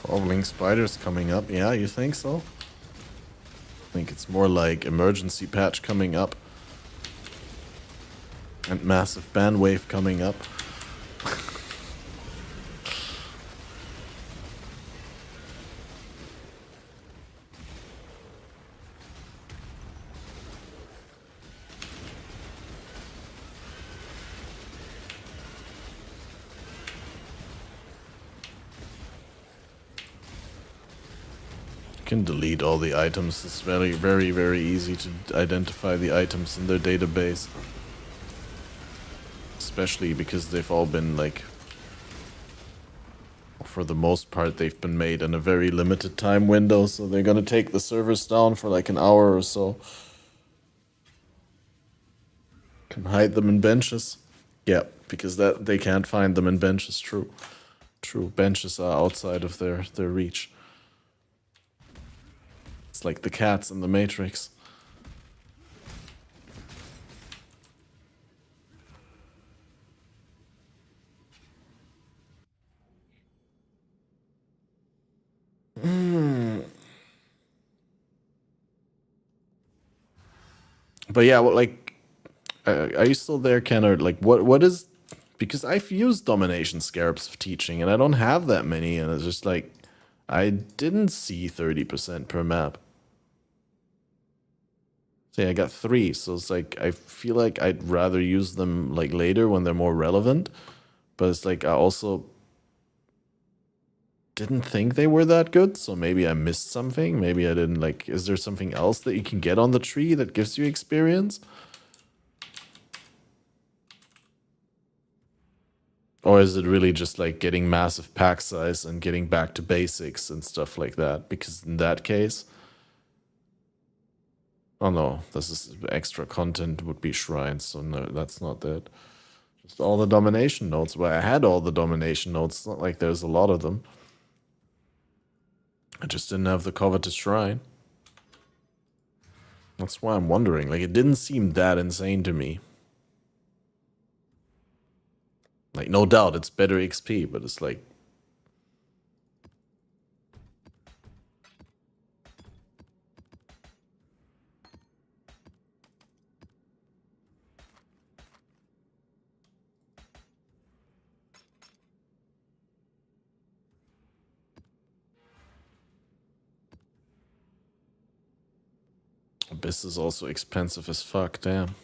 Traveling spiders coming up. Yeah, you think so? I think it's more like emergency patch coming up. And massive ban wave coming up. Can delete all the items. It's very, very, very easy to identify the items in their database. Especially because they've all been, like, for the most part, they've been made in a very limited time window, so they're gonna take the servers down for like an hour or so. Can hide them in benches. Yeah, because that they can't find them in benches. True. True. Benches are outside of their reach. It's like the cats in the Matrix. But yeah, well, like, are you still there, Ken? Or like, what is? Because I've used domination scarabs of teaching, and I don't have that many, and it's just like, I didn't see 30% per map. See, I got 3, so it's like, I feel like I'd rather use them like later when they're more relevant. But it's like, I also didn't think they were that good, so maybe I missed something. Maybe I didn't like, is there something else that you can get on the tree that gives you experience? Or is it really just like getting massive pack size and getting back to basics and stuff like that? Because in that case, oh no, this is extra content would be shrines, so no, that's not it. Just all the domination nodes. Well, I had all the domination nodes. It's not like there's a lot of them. I just didn't have the coveted shrine. That's why I'm wondering. Like, it didn't seem that insane to me. Like, no doubt, it's better XP, but it's like... Abyss is also expensive as fuck, damn.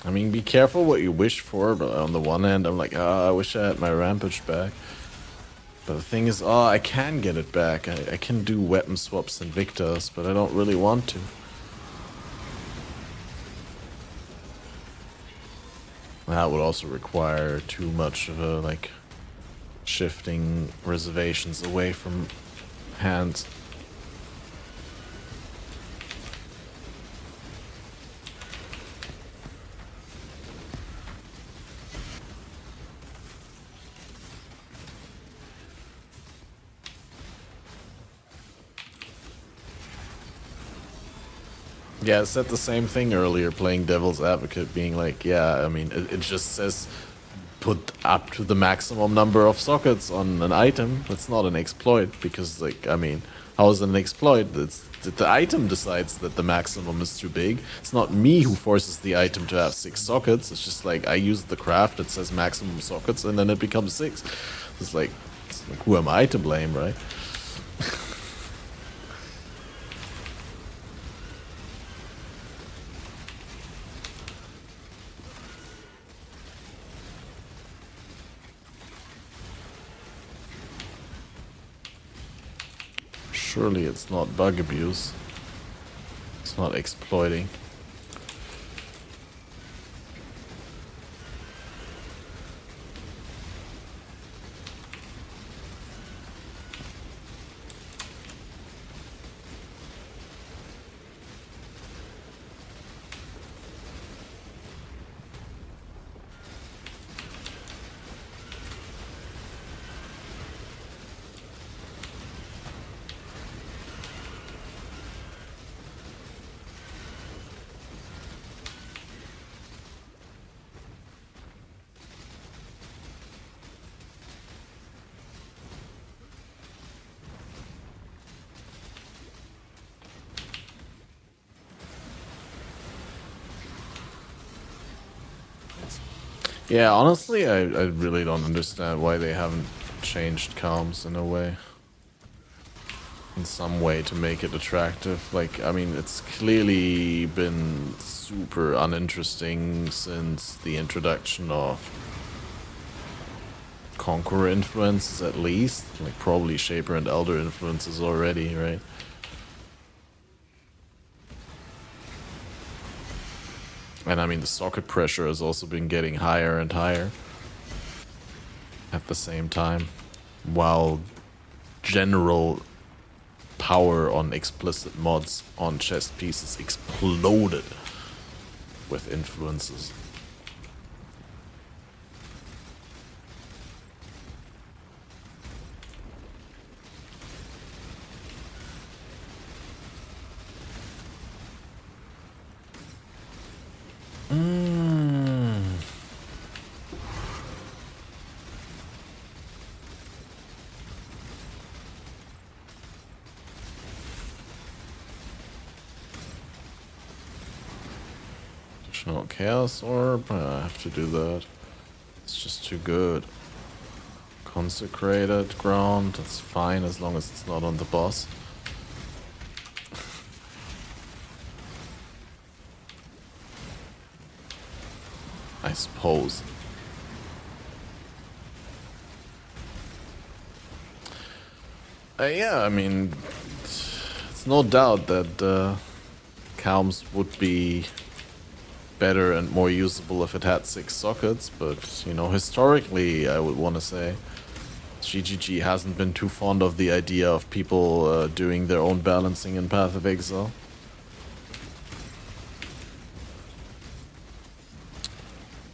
I mean, be careful what you wish for, but on the one hand, I'm like, I wish I had my rampage back. But the thing is, I can get it back. I can do weapon swaps and victors, but I don't really want to. That would also require too much of a, like, shifting reservations away from hands. Yeah, I said the same thing earlier, playing Devil's Advocate, being like, yeah, I mean, it just says put up to the maximum number of sockets on an item. That's not an exploit, because, like, I mean, how is it an exploit? It's the item decides that the maximum is too big. It's not me who forces the item to have 6 sockets. It's just like, I use the craft that says maximum sockets, and then it becomes 6. It's like who am I to blame, right? Surely it's not bug abuse. It's not exploiting. Yeah, honestly, I really don't understand why they haven't changed comms in a way. In some way to make it attractive. Like, I mean, it's clearly been super uninteresting since the introduction of Conqueror influences, at least. Like, probably Shaper and Elder influences already, right? And I mean, the socket pressure has also been getting higher and higher at the same time, while general power on explicit mods on chest pieces exploded with influences. Additional chaos orb. I have to do that. It's just too good. Consecrated ground. That's fine as long as it's not on the boss. I suppose. Yeah, I mean, it's no doubt that Calms would be better and more usable if it had 6 sockets, but, you know, historically, I would want to say, GGG hasn't been too fond of the idea of people doing their own balancing in Path of Exile.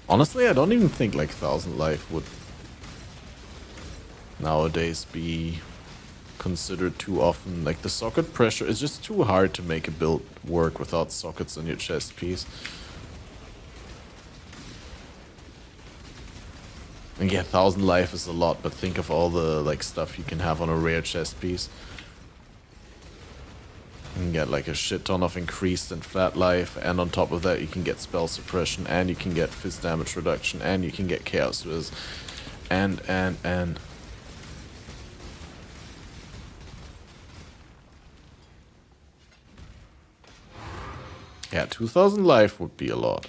Honestly, I don't even think like 1000 life would nowadays be considered too often. Like the socket pressure is just too hard to make a build work without sockets on your chest piece. And yeah, 1000 life is a lot, but think of all the like stuff you can have on a rare chest piece. You can get like a shit ton of increased and flat life, and on top of that you can get spell suppression, and you can get fizz damage reduction, and you can get chaos whiz, and yeah, 2000 life would be a lot.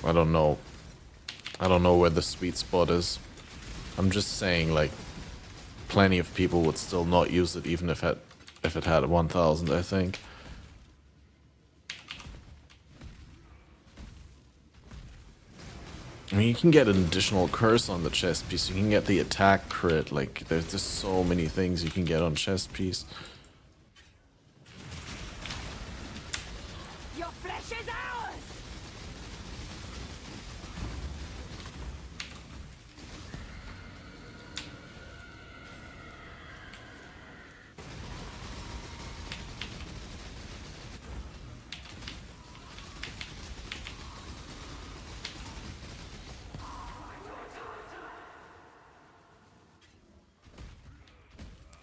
I don't know where the sweet spot is. I'm just saying, like, plenty of people would still not use it even if it had 1000, I think. I mean, you can get an additional curse on the chest piece. You can get the attack crit. Like, there's just so many things you can get on chest piece.
Your flesh is ours!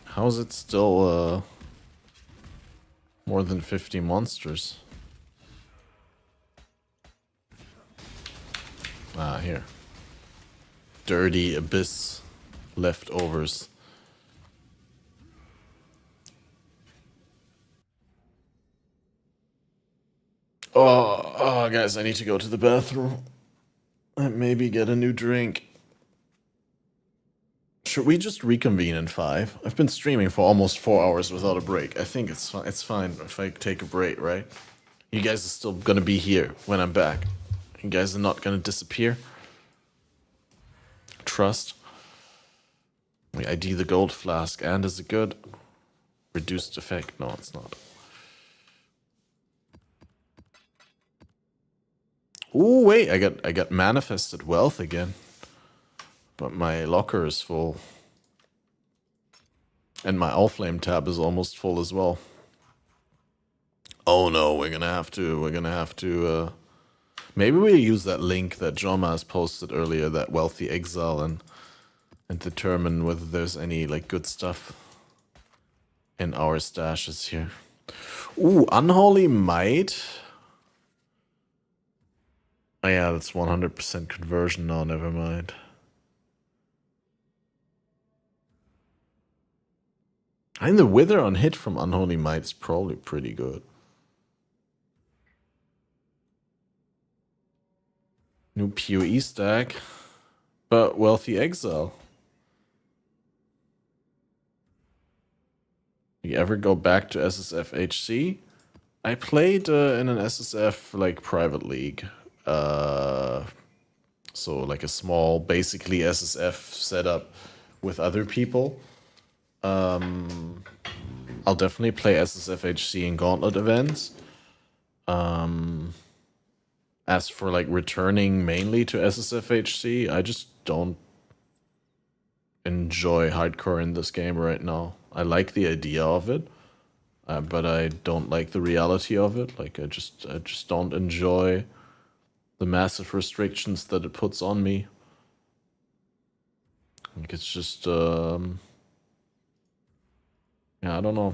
How is it still more than 50 monsters? Ah, here. Dirty abyss leftovers. Oh, guys, I need to go to the bathroom. And maybe get a new drink. Should we just reconvene in 5? I've been streaming for almost 4 hours without a break. I think it's fine if I take a break, right? You guys are still gonna be here when I'm back. You guys are not gonna disappear. Trust. We ID the gold flask, and is it good? Reduced effect? No, it's not. Ooh, wait, I got manifested wealth again. But my locker is full. And my Allflame tab is almost full as well. Oh no, we're gonna have to, maybe we use that link that Jomas posted earlier, that wealthy exile, and determine whether there's any, like, good stuff in our stashes here. Ooh, Unholy Might. Oh yeah, that's 100% conversion now, never mind. And the Wither on hit from Unholy Might is probably pretty good. New PoE stack, but Wealthy Exile. You ever go back to SSFHC? I played in an SSF like private league. So like a small, basically SSF setup with other people. I'll definitely play SSFHC and Gauntlet events. As for like returning mainly to SSFHC, I just don't enjoy hardcore in this game right now. I like the idea of it, but I don't like the reality of it. Like I just don't enjoy the massive restrictions that it puts on me. Like it's just yeah, I don't know.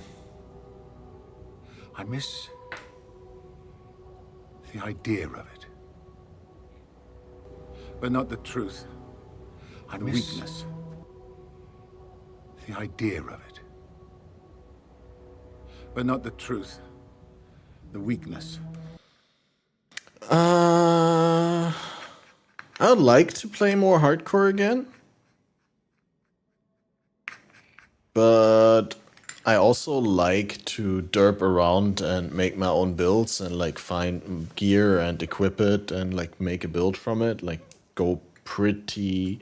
I miss the idea of it, but not the truth. I miss weakness. The idea of it, but not the truth. The weakness.
I'd like to play more hardcore again, but I also like to derp around and make my own builds and like find gear and equip it and like make a build from it. Like go pretty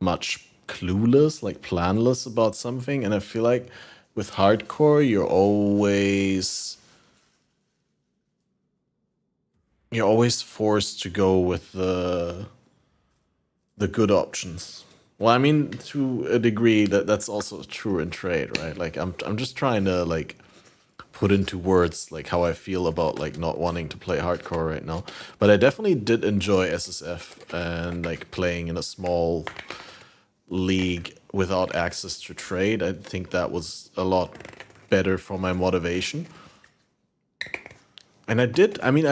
much clueless, like planless about something. And I feel like with hardcore, you're always forced to go with the good options. Well, I mean, to a degree, that's also true in trade, right? Like, I'm just trying to like put into words like how I feel about like not wanting to play hardcore right now. But I definitely did enjoy SSF and like playing in a small league without access to trade. I think that was a lot better for my motivation. And I mean,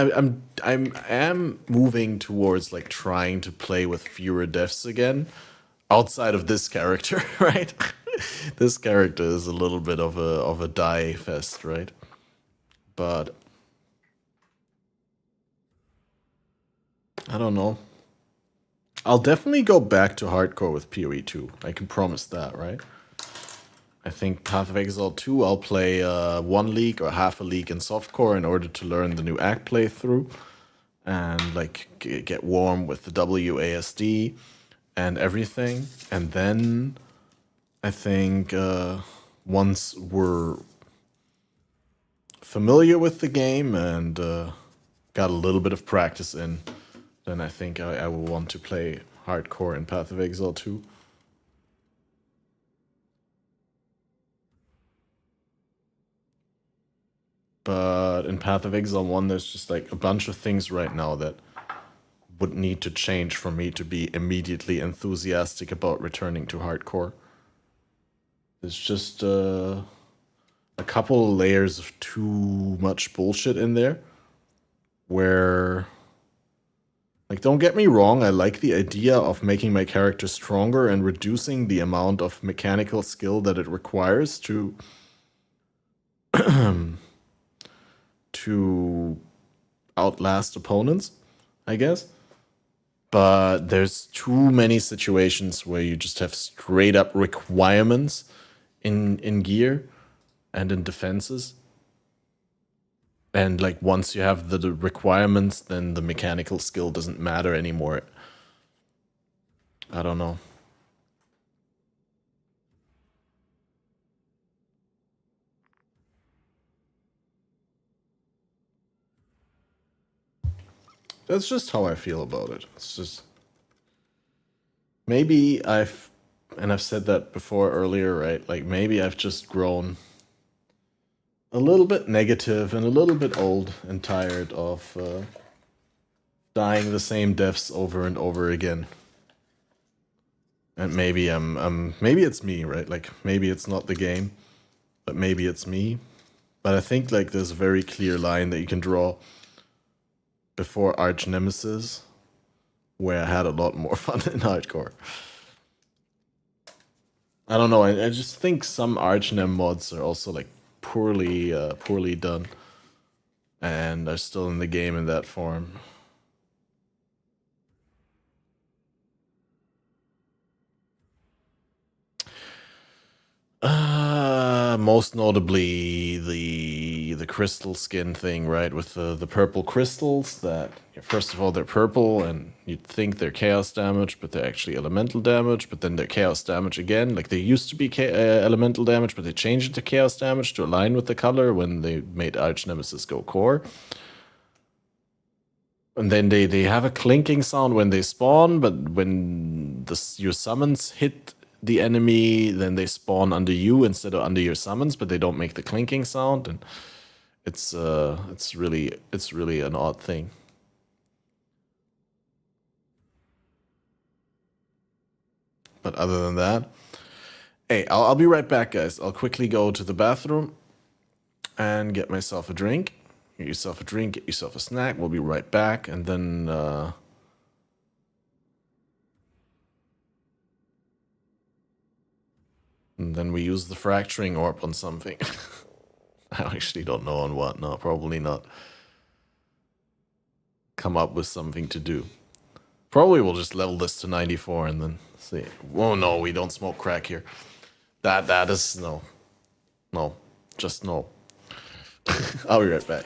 I am moving towards like trying to play with fewer deaths again, outside of this character, right? This character is a little bit of a die fest, right? But I don't know. I'll definitely go back to hardcore with PoE 2. I can promise that, right? I think Path of Exile 2, I'll play 1 league or half a league in softcore in order to learn the new act playthrough and like get warm with the WASD and everything. And then I think once we're familiar with the game and got a little bit of practice in, then I think I will want to play hardcore in Path of Exile 2. But in Path of Exile 1, there's just like a bunch of things right now that would need to change for me to be immediately enthusiastic about returning to hardcore. There's just a couple layers of too much bullshit in there where, like, don't get me wrong, I like the idea of making my character stronger and reducing the amount of mechanical skill that it requires to to outlast opponents, I guess. But there's too many situations where you just have straight up requirements in gear and in defenses. And like once you have the requirements, then the mechanical skill doesn't matter anymore. I don't know. That's just how I feel about it. It's just maybe I've said that before earlier, right? Like maybe I've just grown a little bit negative and a little bit old and tired of dying the same deaths over and over again. And maybe maybe it's me, right? Like maybe it's not the game, but maybe it's me. But I think like there's a very clear line that you can draw before Arch Nemesis, where I had a lot more fun in hardcore. I don't know, I just think some Arch Nem mods are also like poorly done and are still in the game in that form. Most notably the the crystal skin thing, right? With the purple crystals that, first of all, they're purple and you'd think they're chaos damage, but they're actually elemental damage, but then they're chaos damage again. Like they used to be elemental damage, but they changed it to chaos damage to align with the color when they made Arch Nemesis go core. And then they have a clinking sound when they spawn, but when your summons hit the enemy, then they spawn under you instead of under your summons, but they don't make the clinking sound, and it's really an odd thing. But other than that, hey, I'll be right back, guys. I'll quickly go to the bathroom and get myself a drink. Get yourself a drink, get yourself a snack. We'll be right back, and then we use the fracturing orb on something. I actually don't know on what. No, probably not. Come up with something to do. Probably we'll just level this to 94 and then see. Oh no, we don't smoke crack here. That is no. No. Just no. I'll be right back.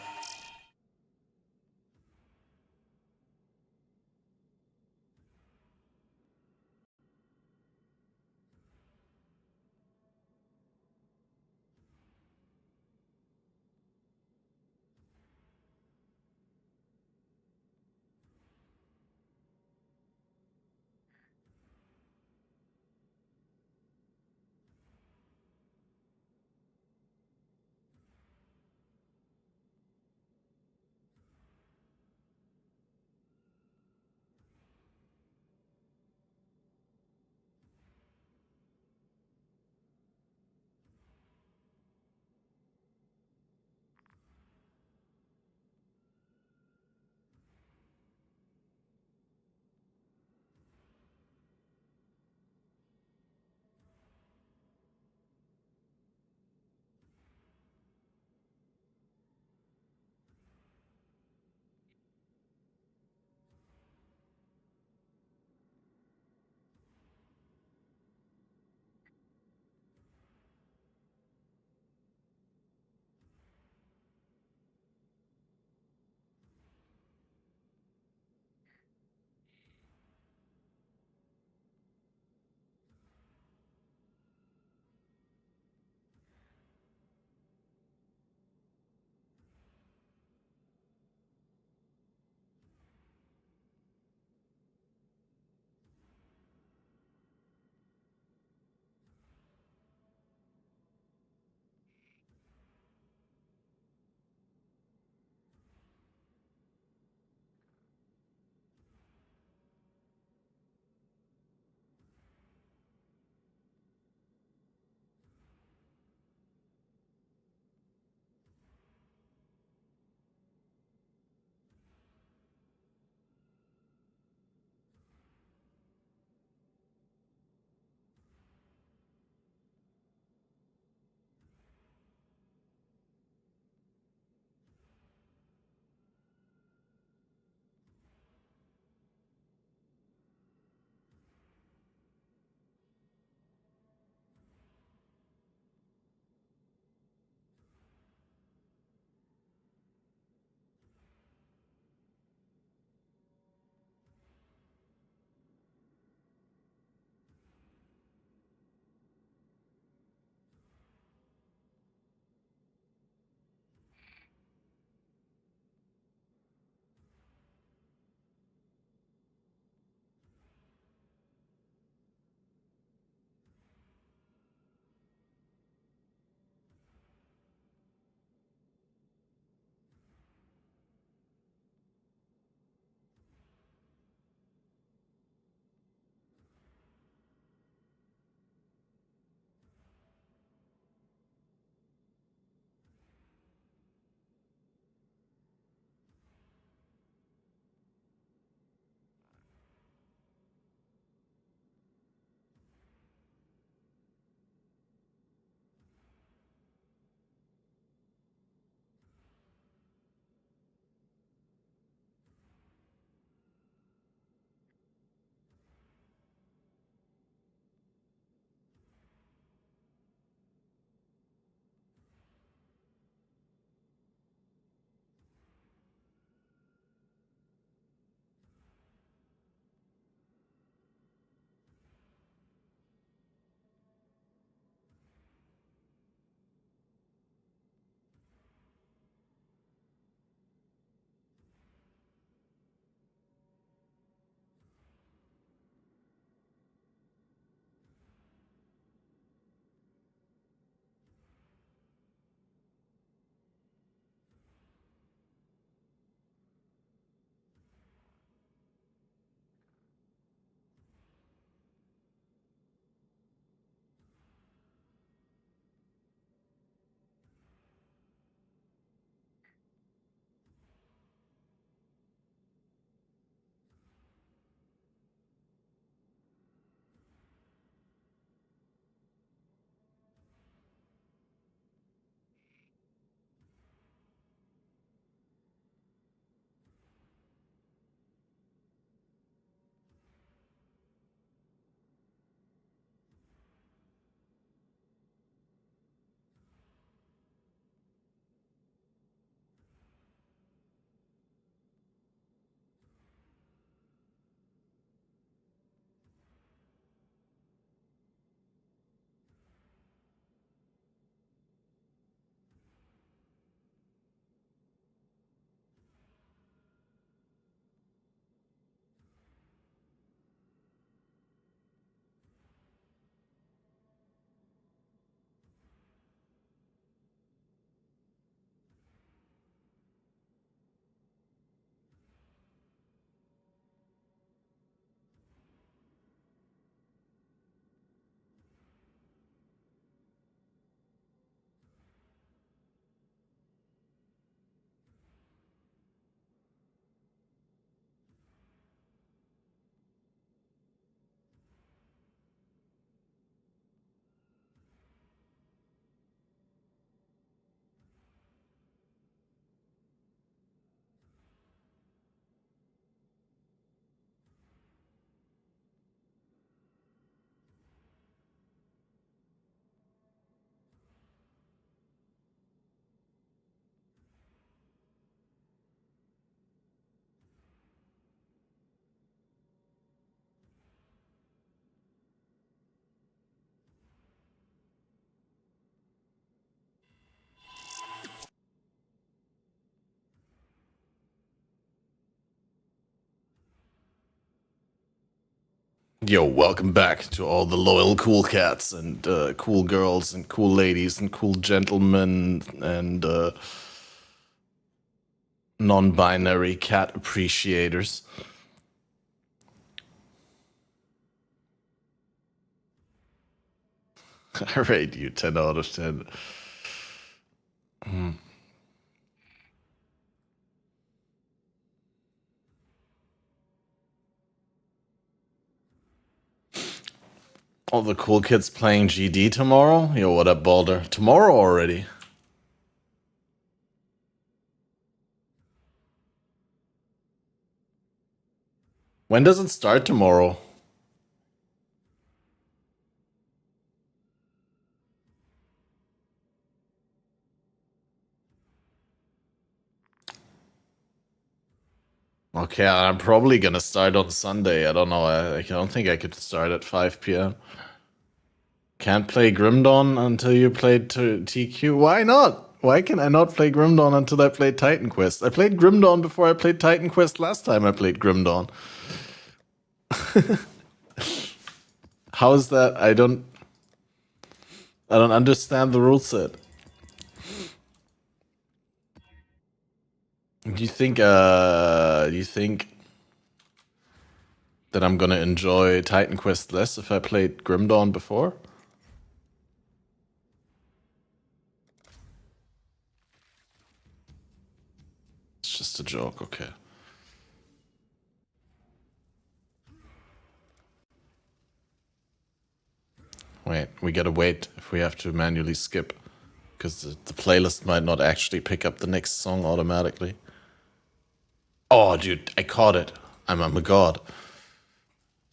Yo, welcome back to all the loyal cool cats and cool girls and cool ladies and cool gentlemen and non-binary cat appreciators. I rate you 10 out of 10. All the cool kids playing GD tomorrow? Yo, what up, Balder? Tomorrow already? When does it start tomorrow? Okay, I'm probably gonna start on Sunday. I don't know. I don't think I could start at 5 p.m. Can't play Grim Dawn until you played TQ? Why not? Why can I not play Grim Dawn until I played Titan Quest? I played Grim Dawn before I played Titan Quest last time I played Grim Dawn. How is that? I don't understand the rule set. Do you think that I'm gonna enjoy Titan Quest less if I played Grim Dawn before? It's just a joke, okay. Wait, we gotta wait if we have to manually skip. Because the playlist might not actually pick up the next song automatically. Oh, dude, I caught it. I'm a god.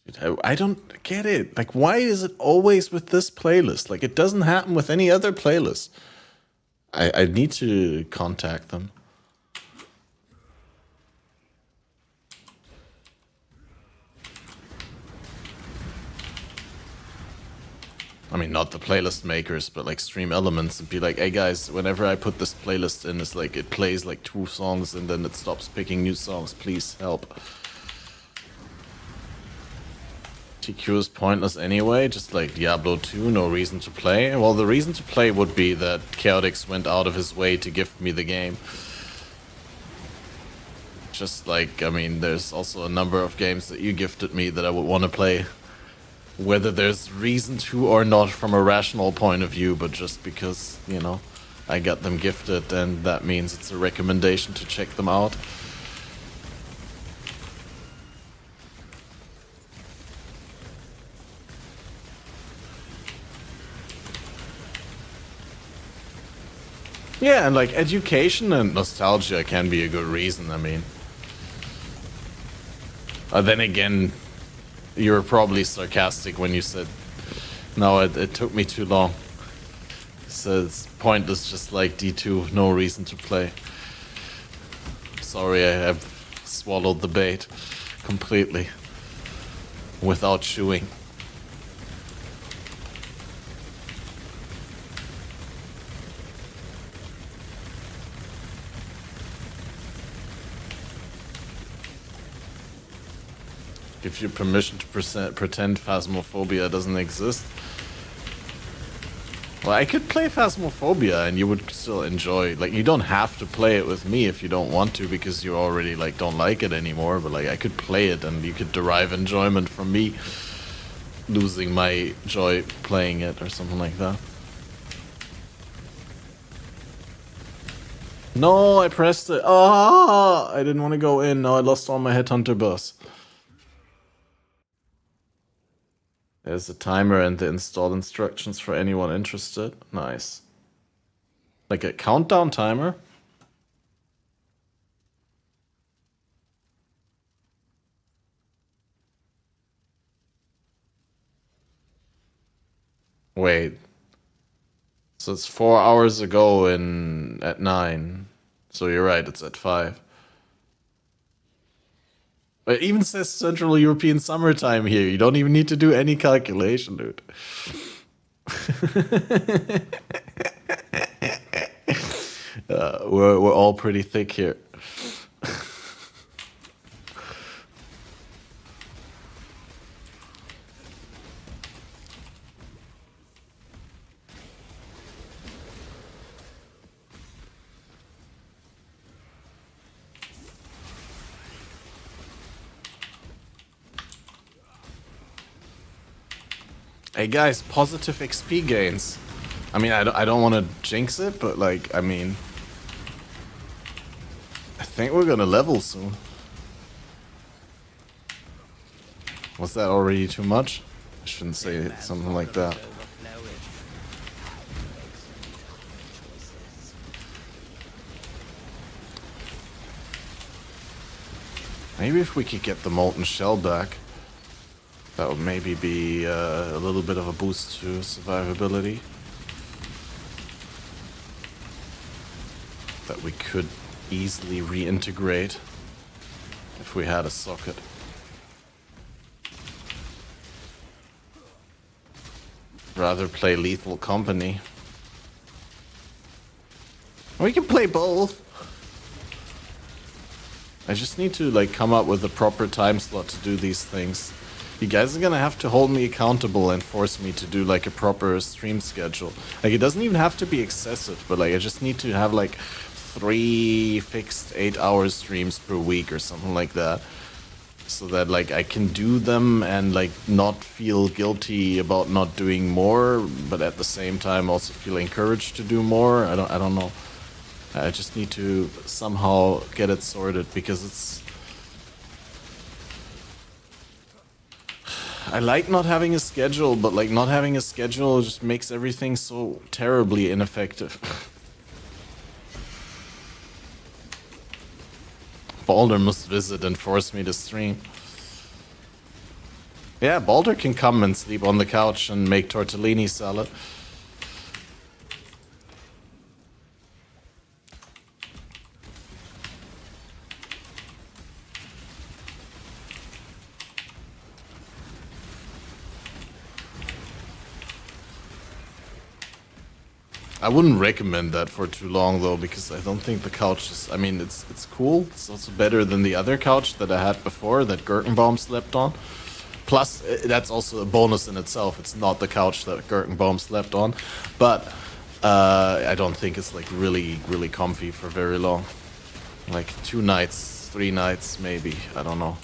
Dude, I don't get it. Like, why is it always with this playlist? Like, it doesn't happen with any other playlist. I need to contact them. I mean, not the playlist makers, but like Stream Elements, and be like, hey guys, whenever I put this playlist in, it's like it plays like 2 songs and then it stops picking new songs. Please help. TQ is pointless anyway, just like Diablo 2, no reason to play. Well, the reason to play would be that Chaotix went out of his way to gift me the game. Just like, I mean, there's also a number of games that you gifted me that I would want to play. Whether there's reason to or not from a rational point of view, but just because, you know, I got them gifted and that means it's a recommendation to check them out. Yeah, and like education and nostalgia can be a good reason, I mean. Then again, you were probably sarcastic when you said, no, it took me too long. So it's pointless, just like D2, no reason to play. Sorry, I have swallowed the bait completely without chewing. Gives you permission to pretend Phasmophobia doesn't exist. Well, I could play Phasmophobia and you would still enjoy. Like, you don't have to play it with me if you don't want to, because you already like don't like it anymore. But like, I could play it and you could derive enjoyment from me losing my joy playing it or something like that. No, I pressed it. Ah, I didn't want to go in. Now I lost all my Headhunter boss. There's a timer and the install instructions for anyone interested. Nice. Like a countdown timer? Wait. So it's 4 hours ago at 9. So you're right, it's at 5. It even says Central European summertime here. You don't even need to do any calculation, dude. We're all pretty thick here. Hey guys, positive XP gains. I mean, I don't want to jinx it, but like, I mean, I think we're gonna level soon. Was that already too much? I shouldn't say something like that. Maybe if we could get the molten shell back, that would maybe be a little bit of a boost to survivability. That we could easily reintegrate if we had a socket. Rather play Lethal Company. We can play both. I just need to like come up with a proper time slot to do these things. You guys are gonna have to hold me accountable and force me to do like a proper stream schedule. Like it doesn't even have to be excessive, but like I just need to have like 3 fixed 8-hour streams per week or something like that. So that like I can do them and like not feel guilty about not doing more, but at the same time also feel encouraged to do more. I don't know. I just need to somehow get it sorted because it's... I like not having a schedule, but like not having a schedule just makes everything so terribly ineffective. Baldur must visit and force me to stream. Yeah, Baldur can come and sleep on the couch and make tortellini salad. I wouldn't recommend that for too long though, because I don't think the couch is... I mean, it's cool. It's also better than the other couch that I had before, that Gurkenbaum slept on. Plus, that's also a bonus in itself. It's not the couch that Gurkenbaum slept on. But I don't think it's like really, really comfy for very long. Like 2 nights, 3 nights maybe. I don't know.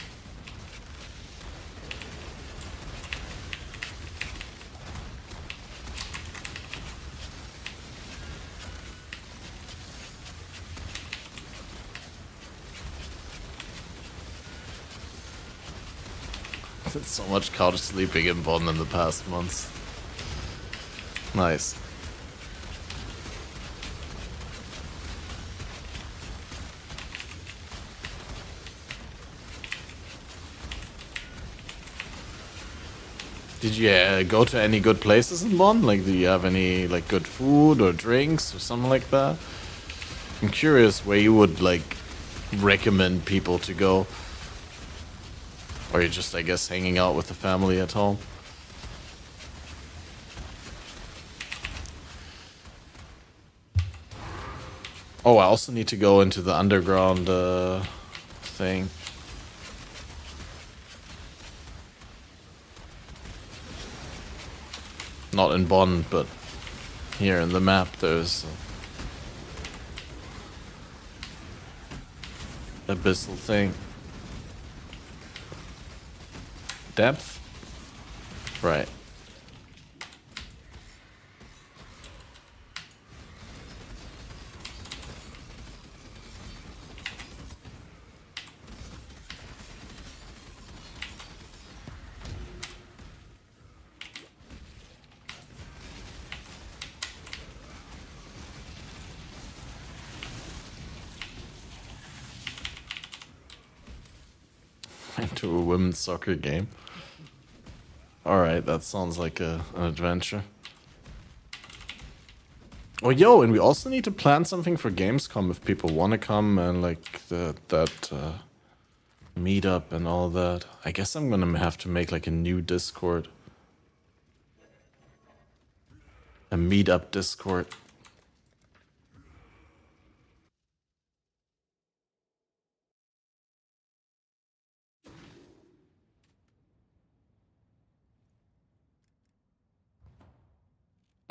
So much couch sleeping in Bonn in the past months. Nice. Did you go to any good places in Bonn? Like, do you have any like good food or drinks or something like that? I'm curious where you would like recommend people to go. Or you're just, I guess, hanging out with the family at home. Oh, I also need to go into the underground thing. Not in Bonn, but here in the map there's an abyssal thing. Depth? Right. Into a women's soccer game. Alright, that sounds like an adventure. Oh, yo, and we also need to plan something for Gamescom if people want to come and like that meetup and all that. I guess I'm gonna have to make like a new Discord. A meetup Discord.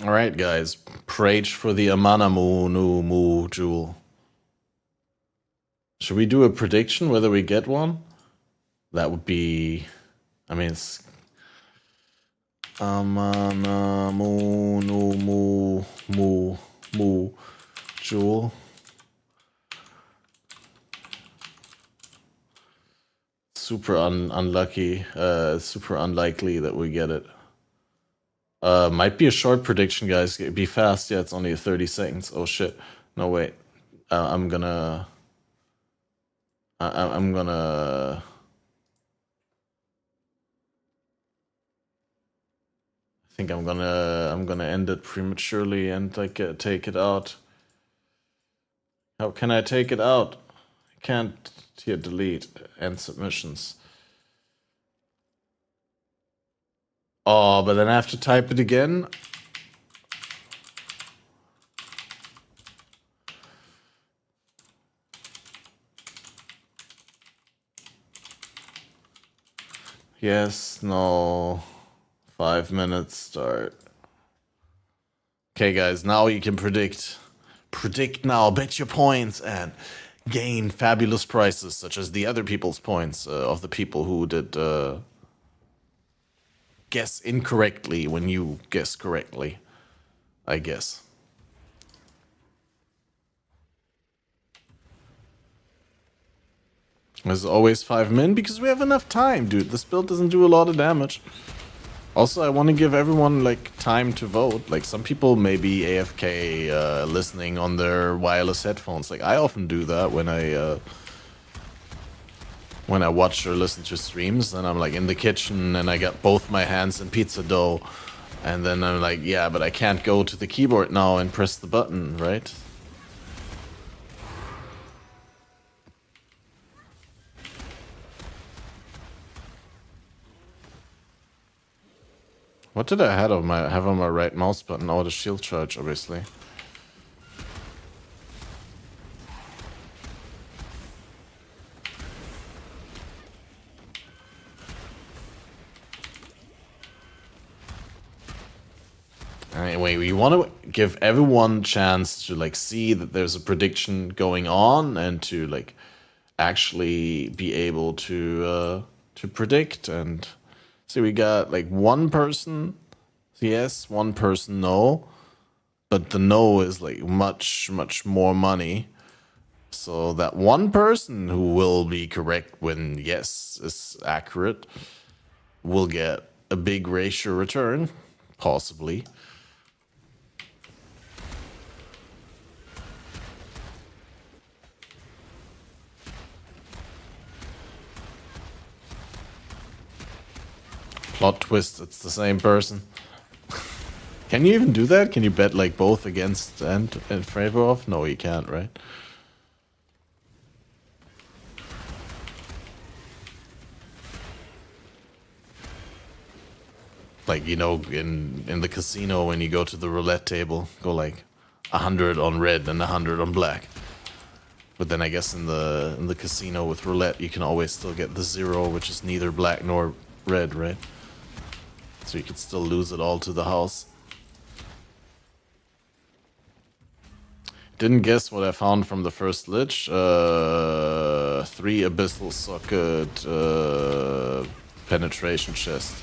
Alright, guys. Prage for the Amanamu Nu Mu Jewel. Should we do a prediction whether we get one? That would be... I mean, it's... Moo. Jewel. Super unlucky. Super unlikely that we get it. Might be a short prediction, guys. Be fast. Yeah, it's only 30 seconds. Oh shit. No, wait. I'm gonna... I'm gonna... I think I'm gonna end it prematurely and like take it out. How can I take it out? I can't. Here, delete and submissions. Oh, but then I have to type it again. Yes, no. 5 minutes start. Okay, guys, now you can predict. Predict now, bet your points, and gain fabulous prizes, such as the other people's points of the people who did guess incorrectly when you guess correctly, I guess. There's always 5 min because we have enough time, dude. This build doesn't do a lot of damage. Also, I want to give everyone like time to vote. Like some people may be AFK listening on their wireless headphones. Like I often do that when I watch or listen to streams, and I'm like in the kitchen and I got both my hands in pizza dough, and then I'm like, yeah, but I can't go to the keyboard now and press the button, right? What did I have on my right mouse button? Oh, the shield charge, obviously. Anyway, we want to give everyone a chance to like see that there's a prediction going on and to like actually be able to predict. And see, we got like one person yes, one person no, but the no is like much more money. So that one person who will be correct when yes is accurate will get a big ratio return, possibly. Plot twist, it's the same person. Can you even do that? Can you bet like both against and in favor of? No, you can't, right? Like, you know, in the casino when you go to the roulette table, go like 100 on red and 100 on black. But then I guess in the casino with roulette, you can always still get the 0, which is neither black nor red, right? So you could still lose it all to the house. Didn't guess what I found from the first lich. 3 abyssal socket penetration chest.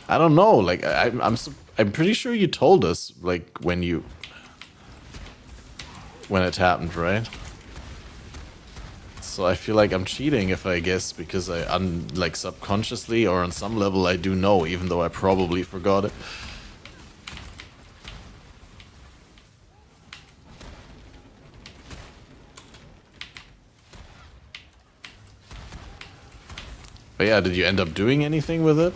I don't know. Like I'm pretty sure you told us like when it happened, right? So I feel like I'm cheating if I guess because like subconsciously or on some level I do know, even though I probably forgot it. But yeah, did you end up doing anything with it?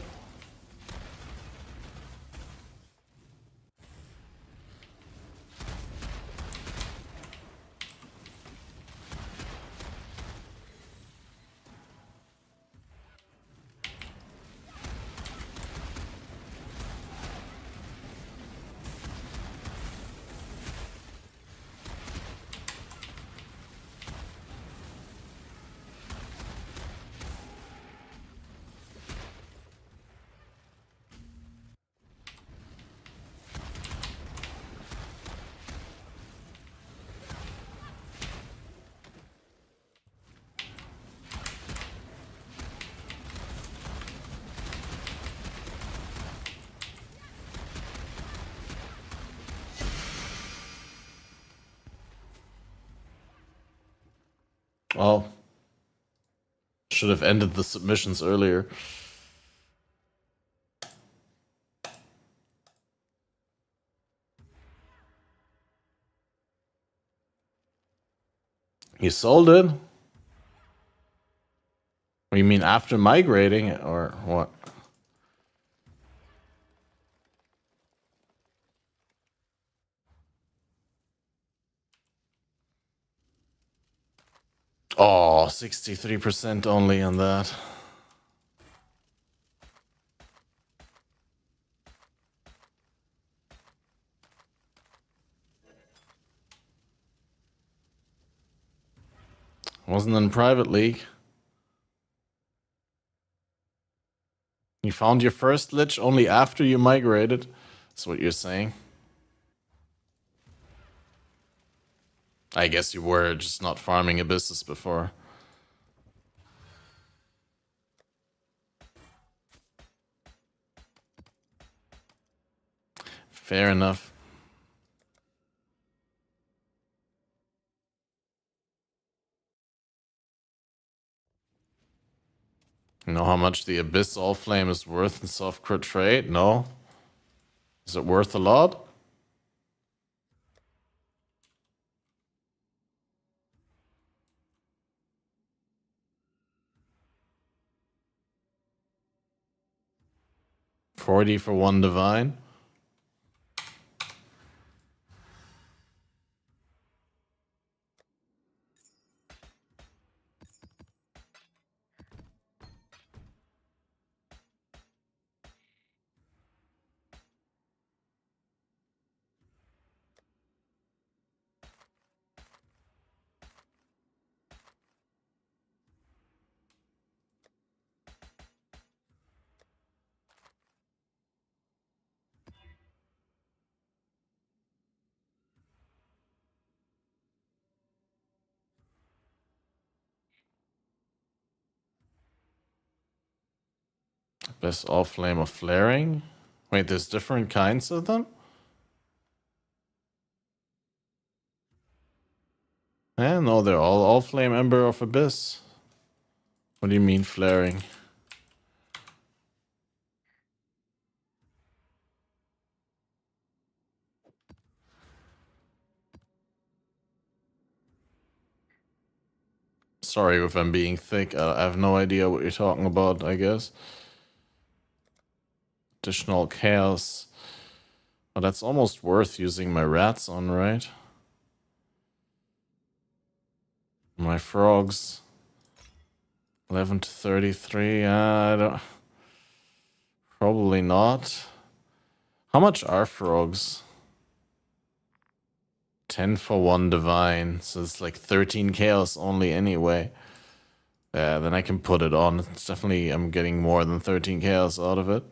Well, should have ended the submissions earlier. You sold it? What, you mean after migrating or what? Oh, 63% only on that. Wasn't in private league. You found your first lich only after you migrated. That's what you're saying. I guess you were just not farming abysses before. Fair enough. You know how much the Abyss All Flame is worth in soft crit trade? No? Is it worth a lot? $40 for one divine? Abyss All Flame of Flaring? Wait, there's different kinds of them? Eh, no, they're all Flame Ember of Abyss. What do you mean flaring? Sorry if I'm being thick. I have no idea what you're talking about, I guess. Additional chaos. Oh, that's almost worth using my rats on, right? My frogs. 11 to 33. I don't. Probably not. How much are frogs? 10 for one divine. So it's like 13 chaos only anyway. Yeah, then I can put it on. It's definitely, I'm getting more than 13 chaos out of it.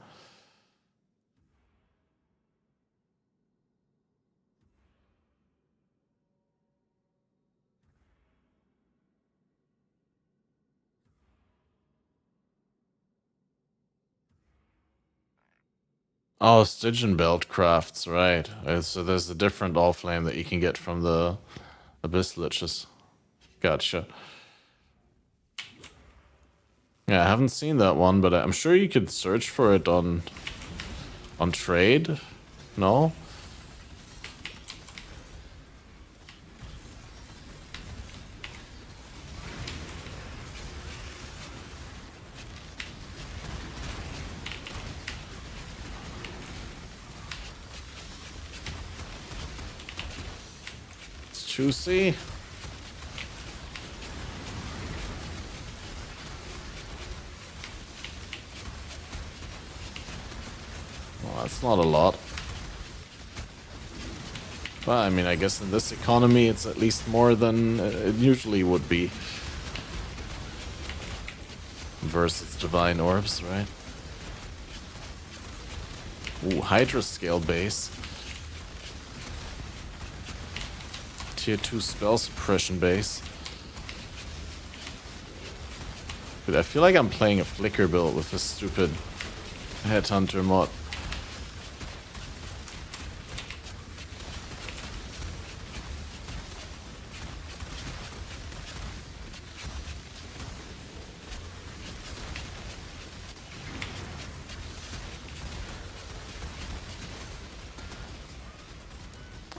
Oh, Stygian Belt crafts, right. So there's a different all flame that you can get from the Abyss Liches. Gotcha. Yeah, I haven't seen that one, but I'm sure you could search for it on trade. No? It's juicy. Well, that's not a lot. But I mean, I guess in this economy, it's at least more than it usually would be. Versus Divine Orbs, right? Ooh, Hydra Scale base. Tier 2 spell suppression base. Dude, I feel like I'm playing a Flicker build with this stupid Headhunter mod.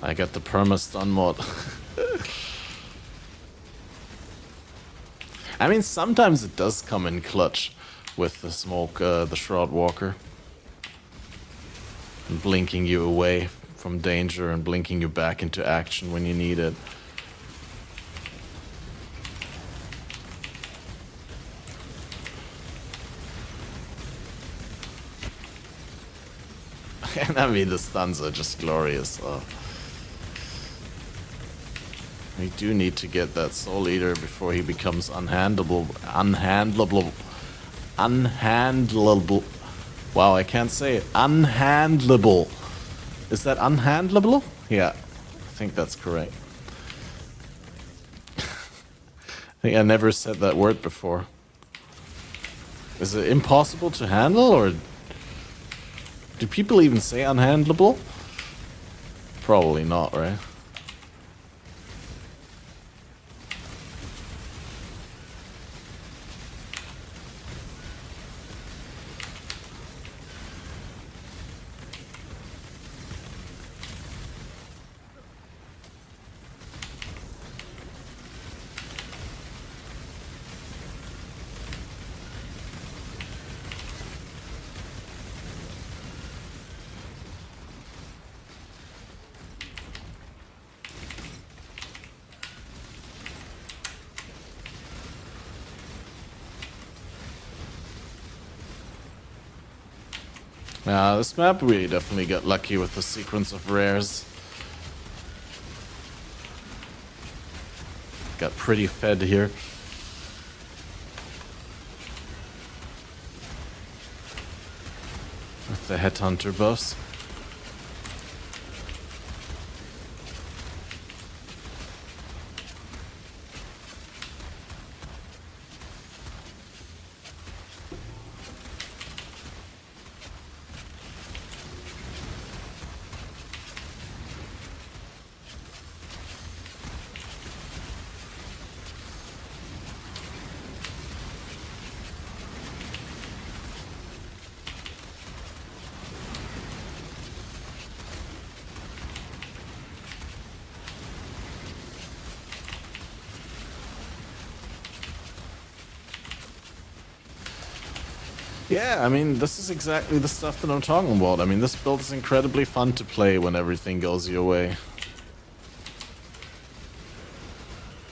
I got the perma-stun mod. I mean, sometimes it does come in clutch with the smoke, the Shroud Walker. And blinking you away from danger and blinking you back into action when you need it. And I mean, the stuns are just glorious. We do need to get that Soul Eater before he becomes unhandleable. Unhandleable. Wow, I can't say it. Unhandleable. Is that unhandleable? Yeah, I think that's correct. I think I never said that word before. Is it impossible to handle, or do people even say unhandleable? Probably not, right? This map we definitely got lucky with the sequence of rares. Got pretty fed here. With the Headhunter buffs. Yeah, I mean, this is exactly the stuff that I'm talking about. I mean, this build is incredibly fun to play when everything goes your way.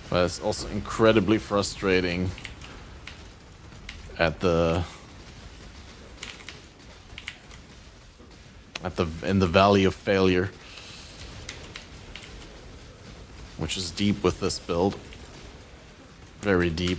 But it's also incredibly frustrating at in the valley of failure, which is deep with this build. Very deep.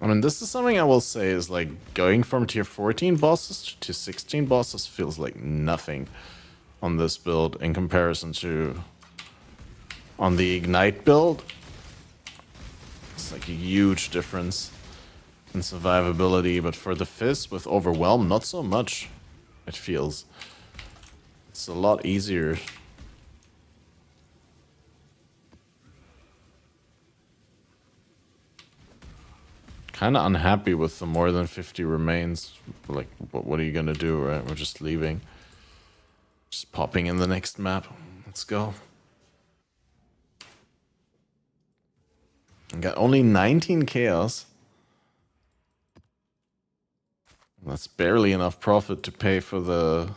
I mean, this is something I will say is like going from tier 14 bosses to 16 bosses feels like nothing on this build in comparison to on the Ignite build. It's like a huge difference in survivability, but for the Fizz with Overwhelm, not so much, it feels. It's a lot easier. Kind of unhappy with the more than 50 remains. Like, what are you gonna do, right? We're just leaving. Just popping in the next map. Let's go. I got only 19 chaos. That's barely enough profit to pay for the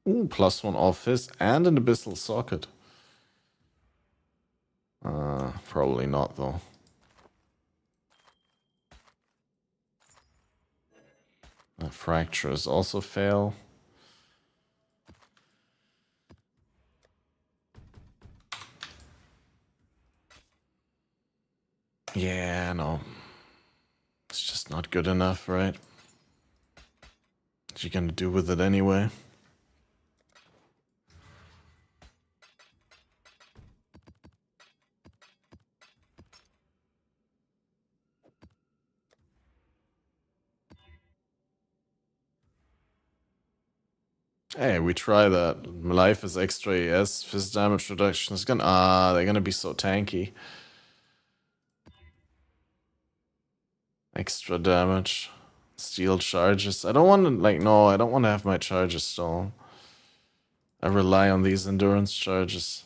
+1 all Fizz and an abyssal socket. Probably not though. Fractures also fail. Yeah, no. It's just not good enough, right? What you gonna do with it anyway? Hey, we try that. Life is extra ES, Fizz damage reduction is gonna they're gonna be so tanky. Extra damage. Steal charges. I don't want to, like, no, I don't want to have my charges stolen. I rely on these endurance charges.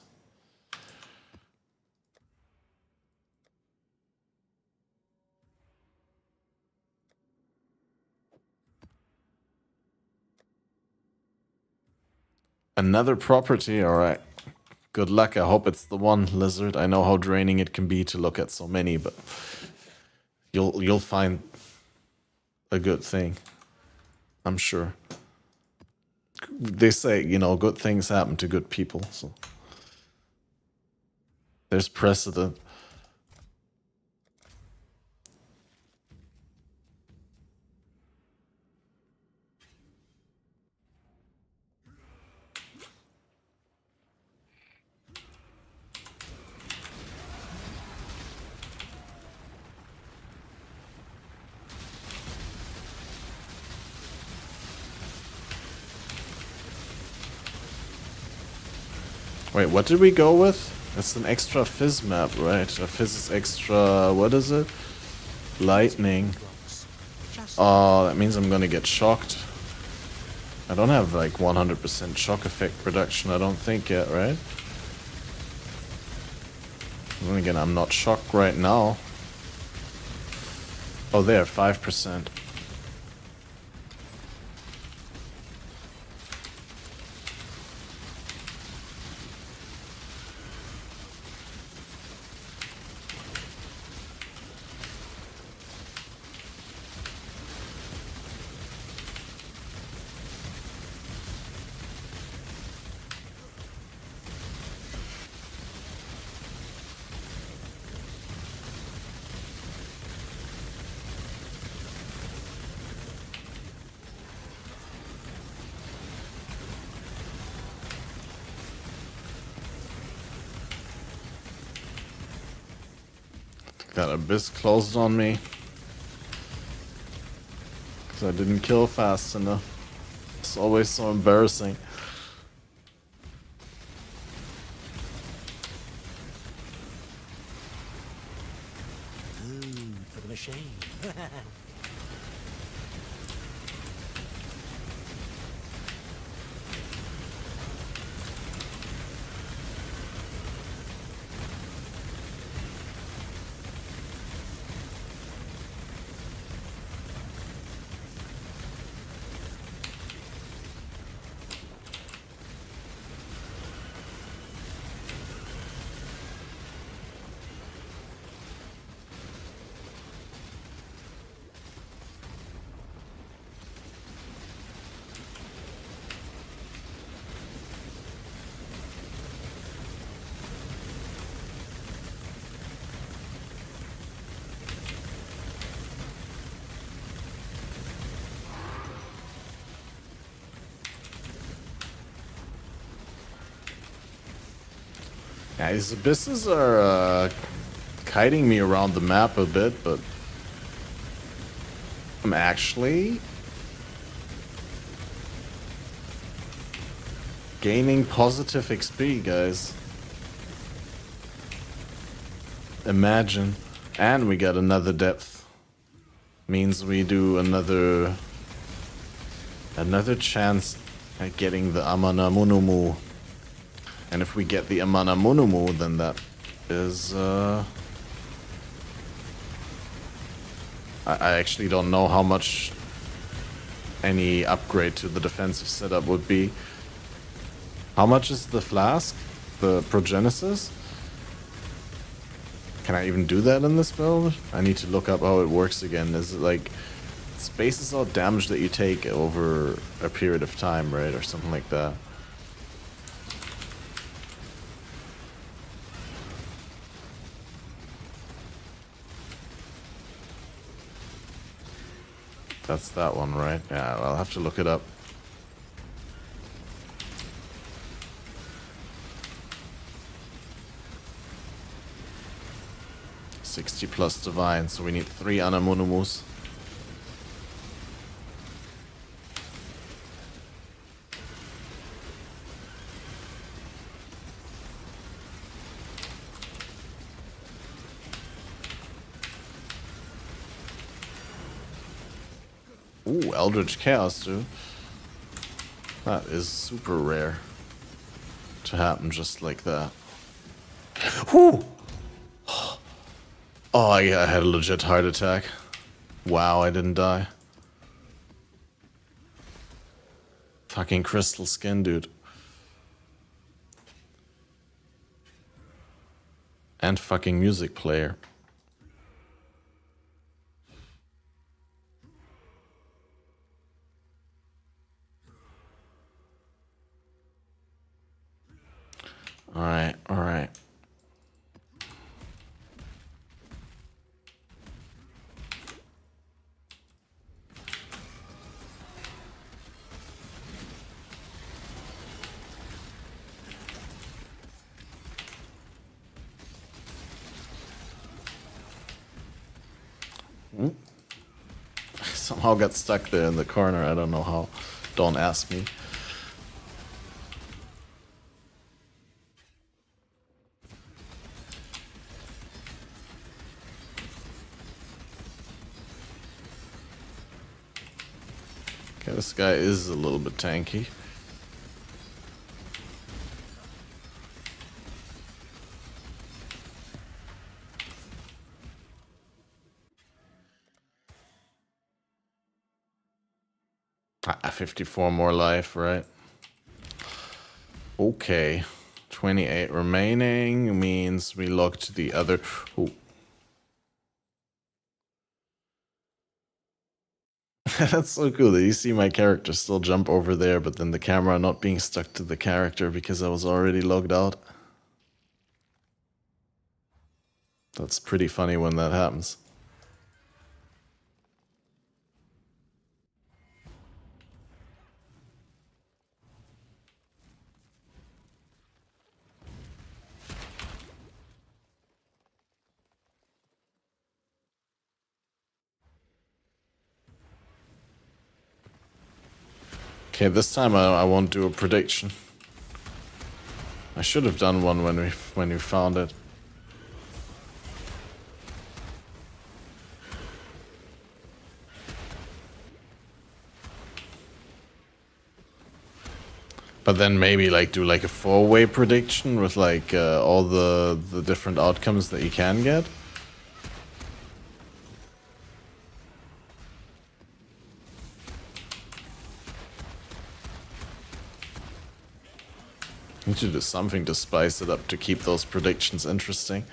Another property, alright. Good luck, I hope it's the one, Lizard. I know how draining it can be to look at so many, but you'll find a good thing. I'm sure. They say, you know, good things happen to good people, so there's precedent. Wait, what did we go with? It's an extra Fizz map, right? A Fizz is extra, what is it? Lightning. Oh, that means I'm gonna get shocked. I don't have like 100% shock effect reduction, I don't think yet, right? Then again, I'm not shocked right now. Oh, there, 5%. That abyss closed on me. Because I didn't kill fast enough. It's always so embarrassing.
Food for the machine. Yeah, these abysses are
kiting me around the map a bit, but I'm actually gaining positive XP, guys. Imagine. And we got another depth. Means we do another chance at getting the Amana Munumu. And if we get the Amana Munumu, then that is I actually don't know how much any upgrade to the defensive setup would be. How much is the flask? The Progenesis? Can I even do that in this build? I need to look up how it works again. Is it like spaces out damage that you take over a period of time, right? Or something like that. That's that one, right? Yeah, I'll have to look it up. +60 divine, so we need 3 Anamunumus. Ooh, Eldritch Chaos, dude. That is super rare to happen just like that. Whew! Oh, I had a legit heart attack. Wow, I didn't die. Fucking crystal skin, dude. And fucking music player. Alright, alright. Somehow got stuck there in the corner. I don't know how. Don't ask me. Okay, this guy is a little bit tanky. Ah, 54 more life, right? Okay. 28 remaining means we looked the other... Ooh. That's so cool that you see my character still jump over there, but then the camera not being stuck to the character because I was already logged out. That's pretty funny when that happens. Okay, this time I won't do a prediction. I should have done one when we found it. But then maybe like do like a 4-way prediction with like all the different outcomes that you can get. Need to do something to spice it up to keep those predictions interesting.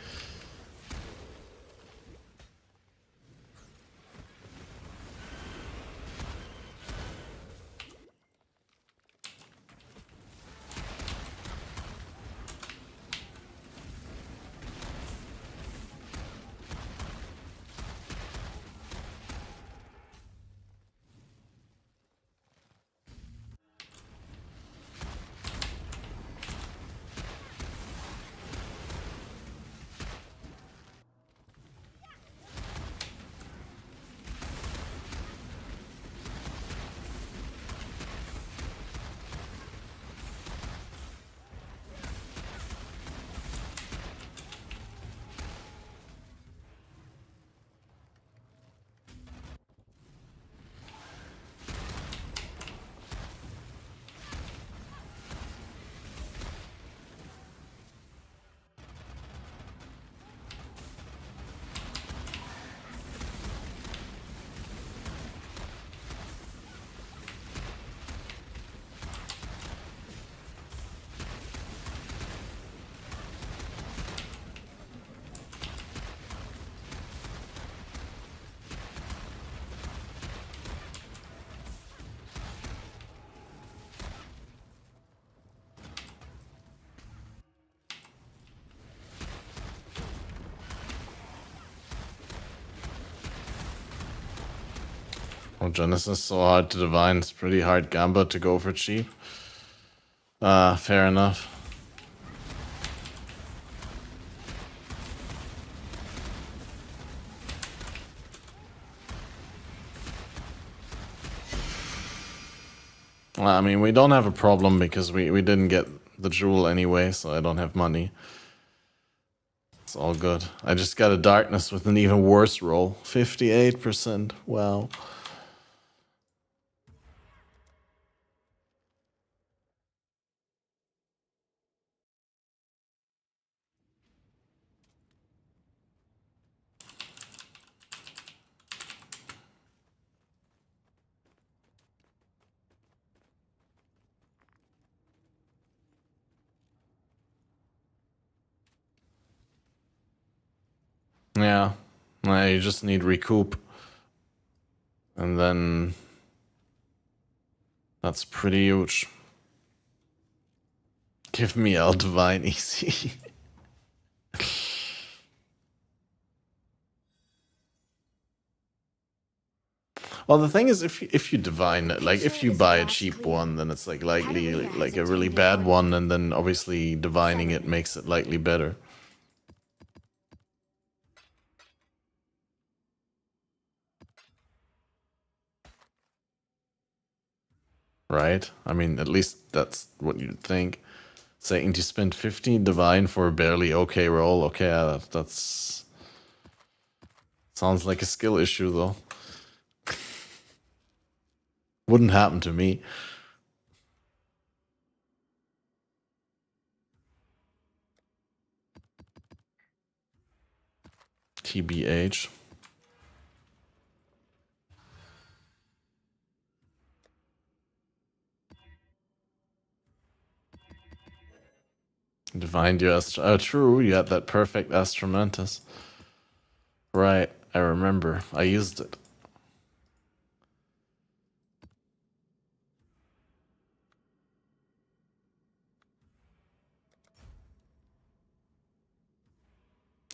Oh, Genesis is so hard to divine. It's pretty hard gambit to go for cheap. Fair enough. Well, I mean, we don't have a problem because we didn't get the jewel anyway, so I don't have money. It's all good. I just got a darkness with an even worse roll. 58%. Wow. Yeah. You just need recoup. And then that's pretty huge. Give me El Divine easy. Well, the thing is, if you divine it, like if you buy a cheap one, then it's like likely like a really bad one, and then obviously divining it makes it likely better. Right? I mean, at least that's what you'd think. Saying to spend 15 divine for a barely okay roll, okay, that's sounds like a skill issue though. Wouldn't happen to me. TBH. Divined you Astra. Oh, true, you had that perfect Astramentus. Right, I remember. I used it.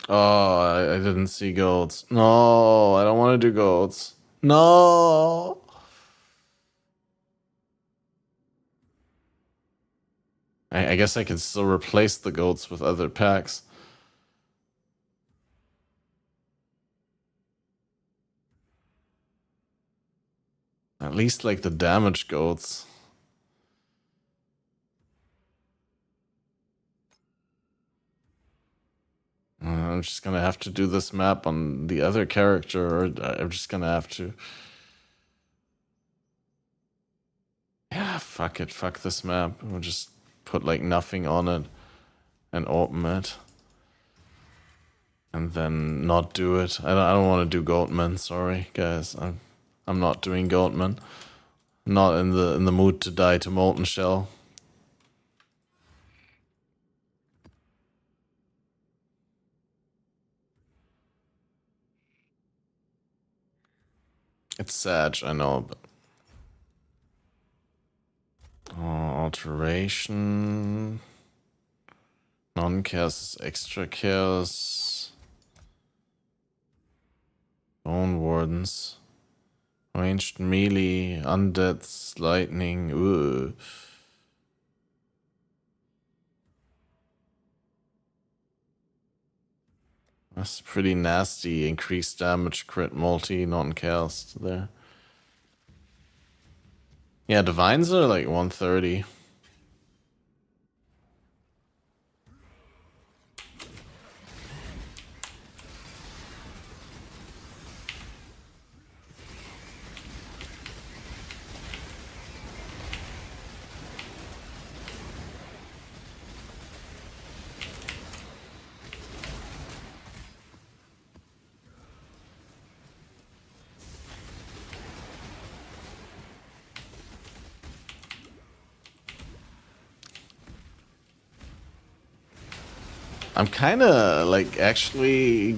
Oh, I didn't see goats. No, I don't want to do goats. No. I guess I can still replace the goats with other packs. At least like the damage goats. I'm just gonna have to do this map on the other character, or I'm just gonna have to. Yeah, fuck it. Fuck this map. We'll just put like nothing on it and open it. And then not do it. I don't want to do Goatman, sorry guys. I'm not doing Goatman. Not in the mood to die to Molten Shell. It's sad, I know, but alteration. Non-chaos is extra chaos. Bone Wardens. Ranged melee, undeads, lightning. Ugh. That's pretty nasty. Increased damage, crit, multi, non-cast there. Yeah, divines are like 130. I'm kind of like actually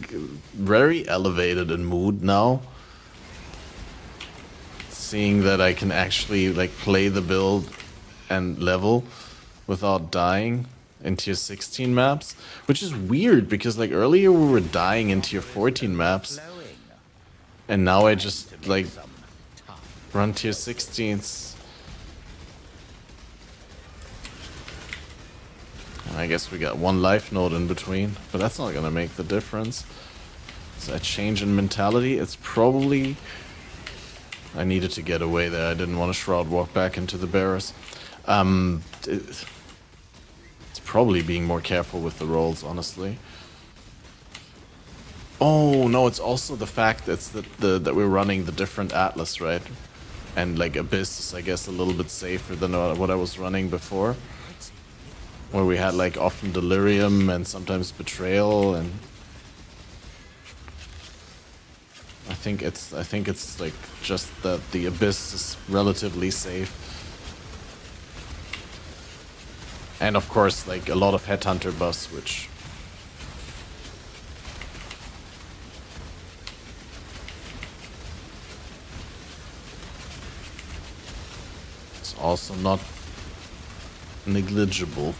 very elevated in mood now. Seeing that I can actually like play the build and level without dying in tier 16 maps, which is weird because like earlier we were dying in tier 14 maps, and now I just like Run tier 16s. I guess we got one life node in between, but that's not gonna make the difference. So a change in mentality, it's probably... I needed to get away there, I didn't want to Shroud walk back into the bearers. It's probably being more careful with the rolls, honestly. Oh, no, it's also the fact that we're running the different Atlas, right? And like Abyss is, I guess, a little bit safer than what I was running before. Where we had like often Delirium and sometimes Betrayal, and I think it's like just that the Abyss is relatively safe. And of course like a lot of Headhunter buffs, which is also not negligible.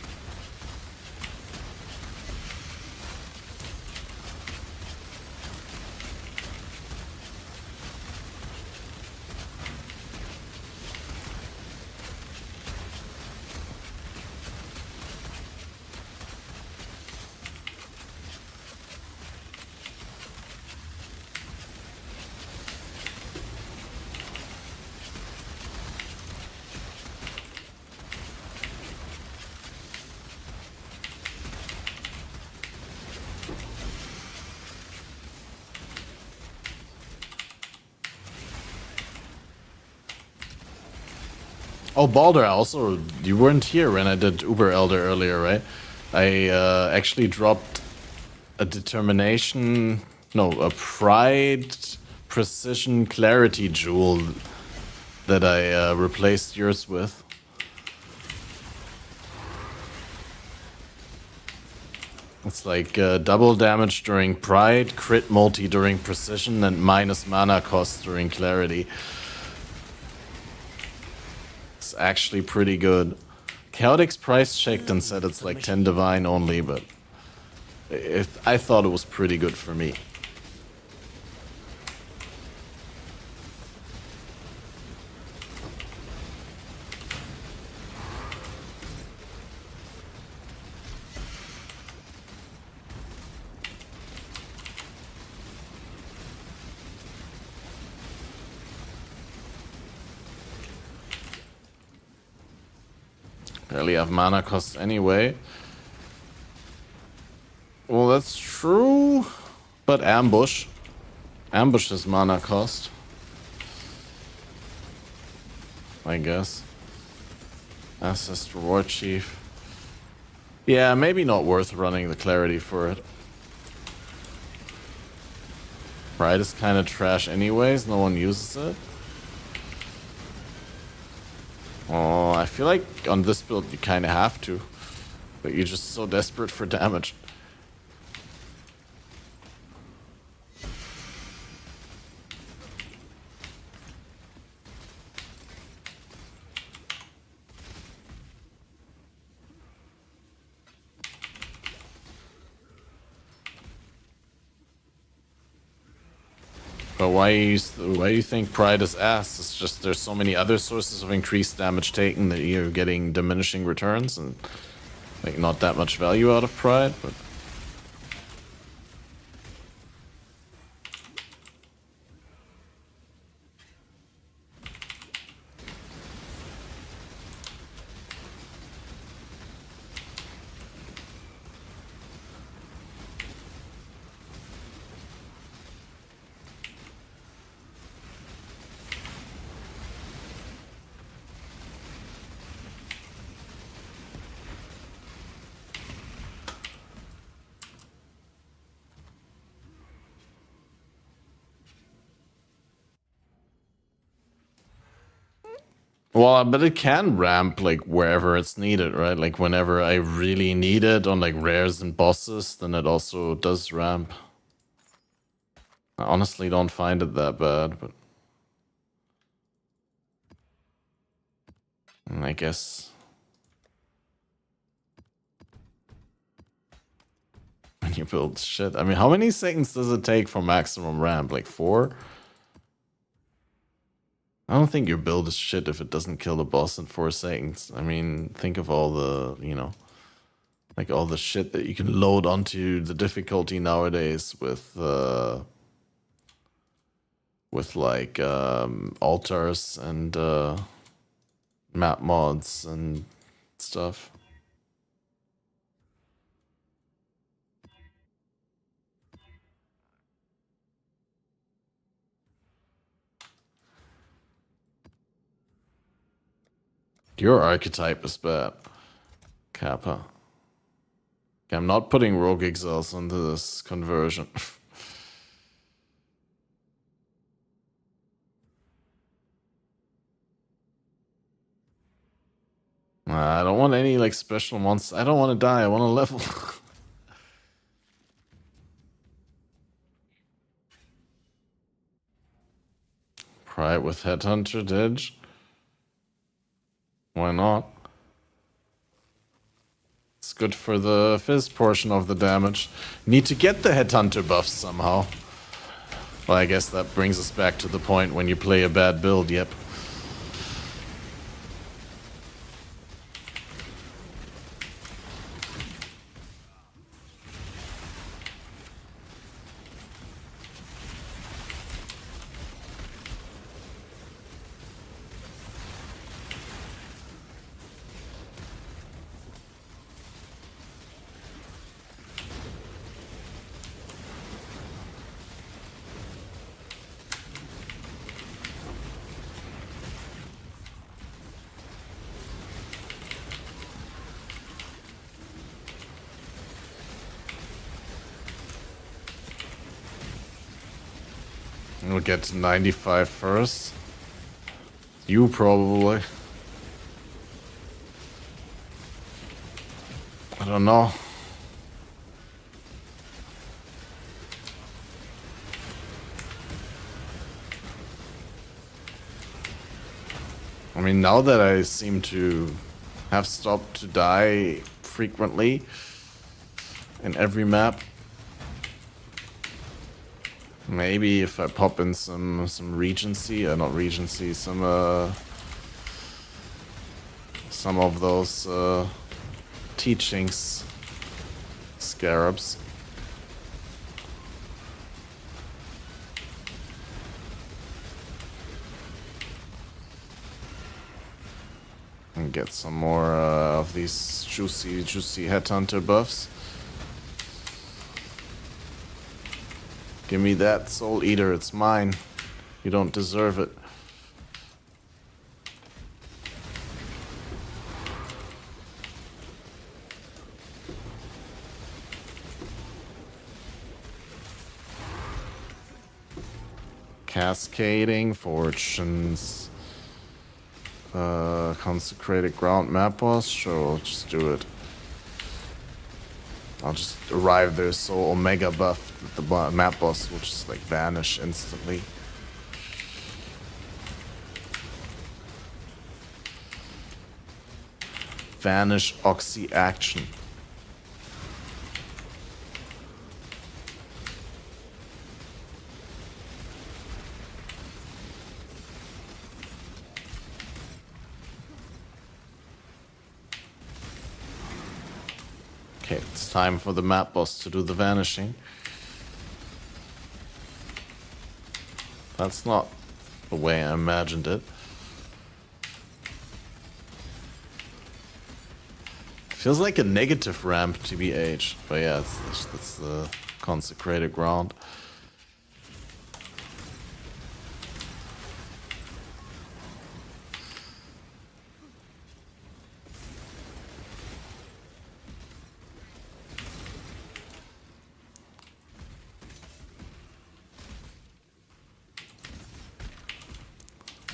Oh, Balder, also, you weren't here when I did Uber Elder earlier, right? I actually dropped a determination, no, a pride, precision, clarity jewel that I replaced yours with. It's like double damage during pride, crit multi during precision, and minus mana cost during clarity. Actually pretty good. Chaotix price checked and said it's like 10 divine only, but I thought it was pretty good for me. Barely have mana cost anyway. Well, that's true. But ambush. Ambush is mana cost, I guess. Ancestor War Chief. Yeah, maybe not worth running the clarity for it. Pride is kind of trash anyways. No one uses it. Oh, I feel like on this build you kind of have to, but you're just so desperate for damage. But why do you think Pride is ass? It's just there's so many other sources of increased damage taken that you're getting diminishing returns and like not that much value out of Pride, but well, but it can ramp like wherever it's needed, right? Like whenever I really need it on like rares and bosses, then it also does ramp. I honestly don't find it that bad, but I guess when you build shit, I mean, how many seconds does it take for maximum ramp? Like 4? I don't think your build is shit if it doesn't kill the boss in 4 seconds. I mean, think of all the, you know, like all the shit that you can load onto the difficulty nowadays with like altars and map mods and stuff. Your archetype is bad, Kappa. Okay, I'm not putting rogue exiles into this conversion. I don't want any like special monsters. I don't want to die. I want to level. Try it with Headhunter Didge. Why not? It's good for the fizz portion of the damage. Need to get the Headhunter buffs somehow. Well, I guess that brings us back to the point when you play a bad build, yep. We'll get to 95 first. You probably. I don't know. I mean, now that I seem to have stopped to die frequently in every map, maybe if I pop in some Regency, not Regency, some of those teachings scarabs. And get some more of these juicy headhunter buffs. Give me that, Soul Eater, it's mine. You don't deserve it. Cascading Fortunes. Consecrated Ground Map Boss? Sure, I'll just do it. I'll just arrive there so Omega buff the map boss will just like vanish instantly. Vanish Oxy action. Okay, it's time for the map boss to do the vanishing. That's not the way I imagined it. Feels like a negative ramp, TBH. But yeah, that's the consecrated ground.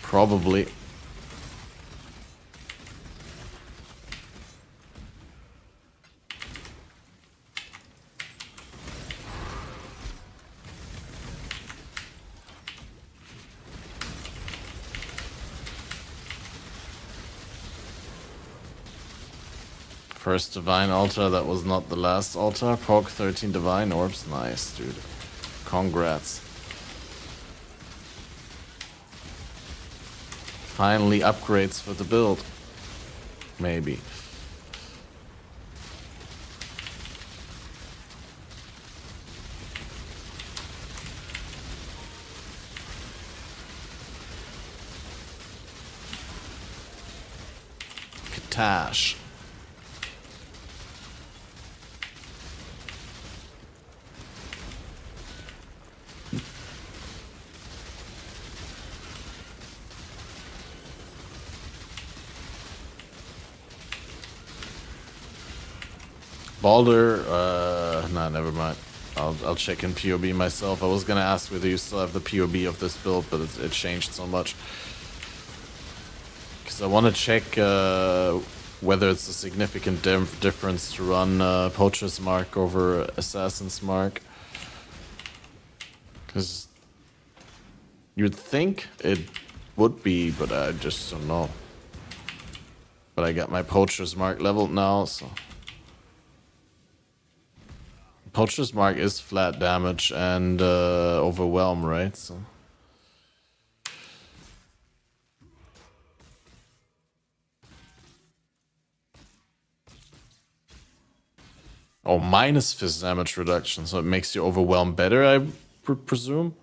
Probably. First divine altar, that was not the last altar. Poke 13 divine orbs, nice, dude. Congrats. finally upgrades for the build. Maybe. Katash. Balder, nah, never mind. I'll check in POB myself. I was gonna ask whether you still have the POB of this build, but it changed so much. Because I want to check whether it's a significant difference to run Poacher's Mark over Assassin's Mark. Because you'd think it would be, but I just don't know. But I got my Poacher's Mark leveled now, so... Poacher's Mark is flat damage and overwhelm, right? So oh, minus fist damage reduction, so it makes you overwhelm better, I presume.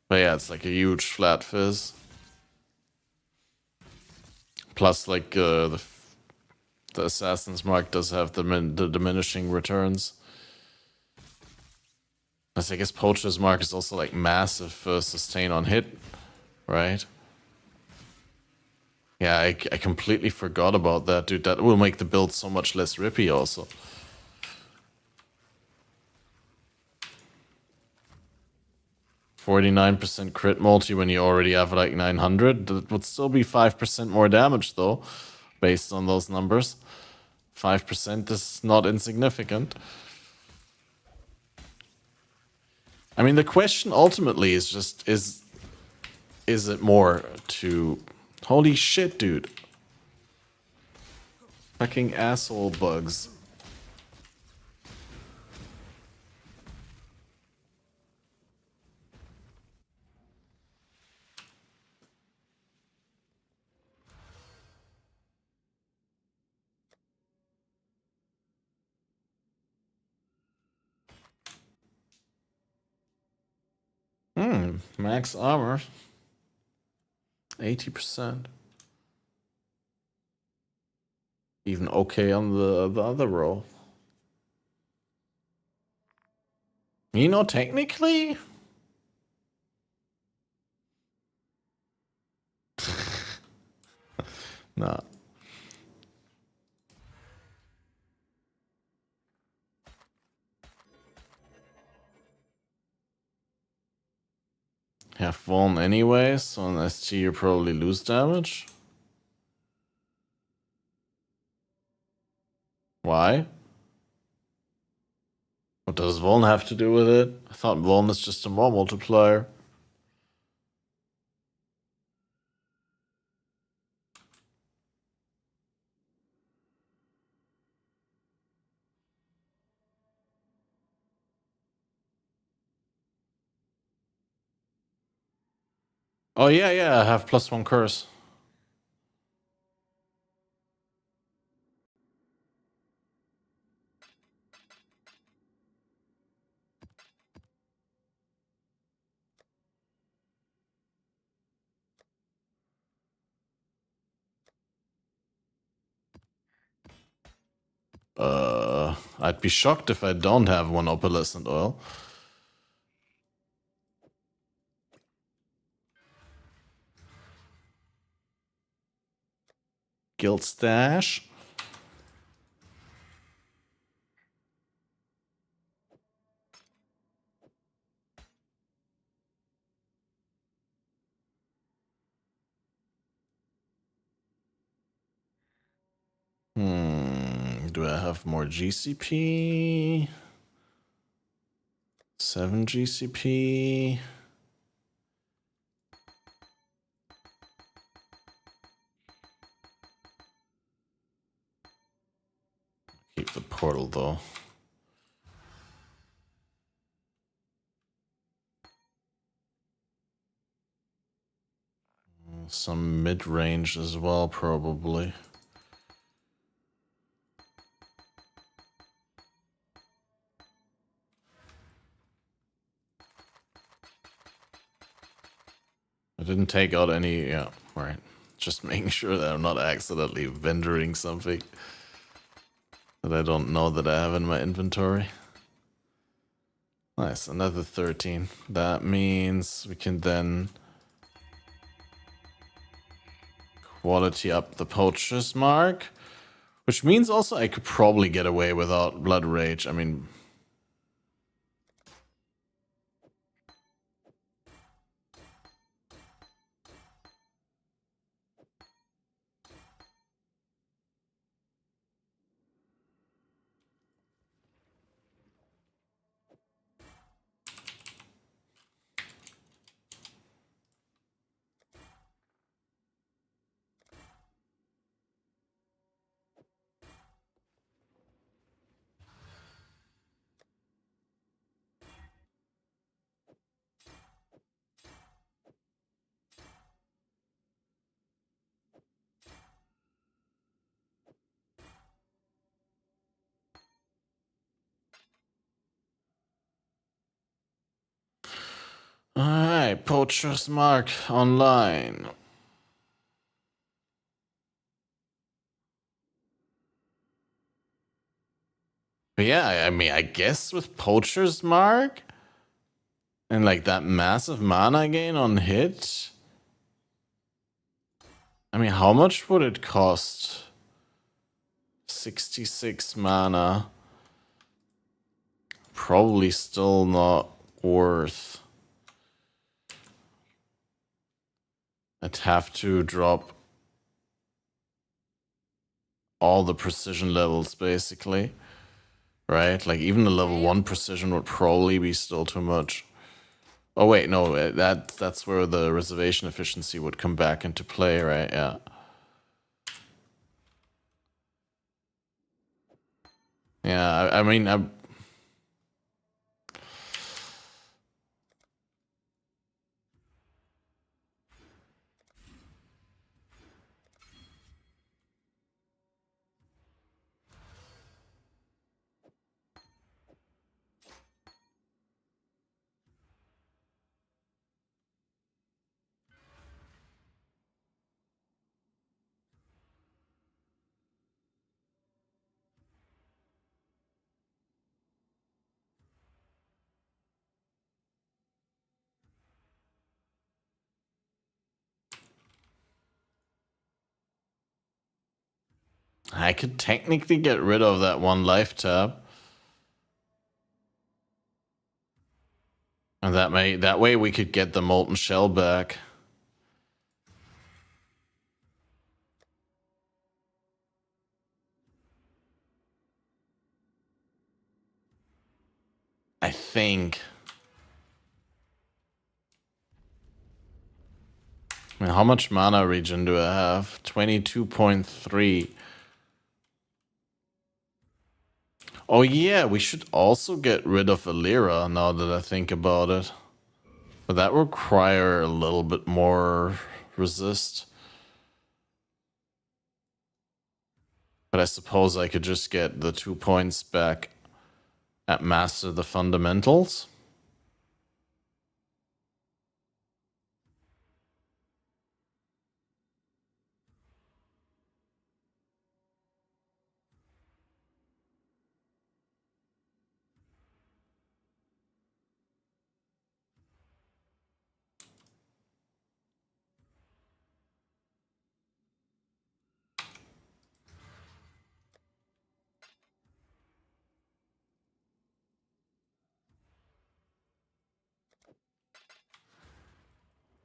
But yeah, it's like a huge flat fizz. Plus, like the Assassin's Mark does have the diminishing returns. I guess Poacher's Mark is also like massive sustain on hit, right? Yeah, I completely forgot about that, dude. That will make the build so much less rippy also. %49% crit multi when you already have like 900. That would still be 5% more damage though, based on those numbers. 5% is not insignificant. I mean, the question ultimately is just, is it more to... Holy shit, dude. Fucking asshole bugs. Max armor. 80%. Even okay on the other roll. You know, technically... Nah. Have one anyway, so on ST you probably lose damage. Why? What does Voln have to do with it? I thought Voln is just a more multiplier. Oh yeah, I have +1 curse. I'd be shocked if I don't have one opalescent oil. Guild stash. Do I have more GCP? 7 GCP. Keep the portal though. some mid-range as well, probably. I didn't take out any, yeah, right. Just making sure that I'm not accidentally vendoring something that I don't know that I have in my inventory. Nice, another 13. That means we can then quality up the poacher's mark, which means also I could probably get away without blood rage. I mean, alright, poacher's mark online. But yeah, I mean, I guess with poacher's mark and like that massive mana gain on hit. I mean, how much would it cost? 66 mana. Probably still not worth. I'd have to drop all the precision levels, basically. Right? Like, even the level 1 precision would probably be still too much. Oh, wait, no, that's where the reservation efficiency would come back into play, right? Yeah. Yeah, I mean, I could technically get rid of that one life tab. And that way we could get the molten shell back. I think. I mean, how much mana regen do I have? 22.3. Oh yeah, we should also get rid of Alira now that I think about it. But that would require a little bit more resist. But I suppose I could just get the 2 points back at Master the Fundamentals.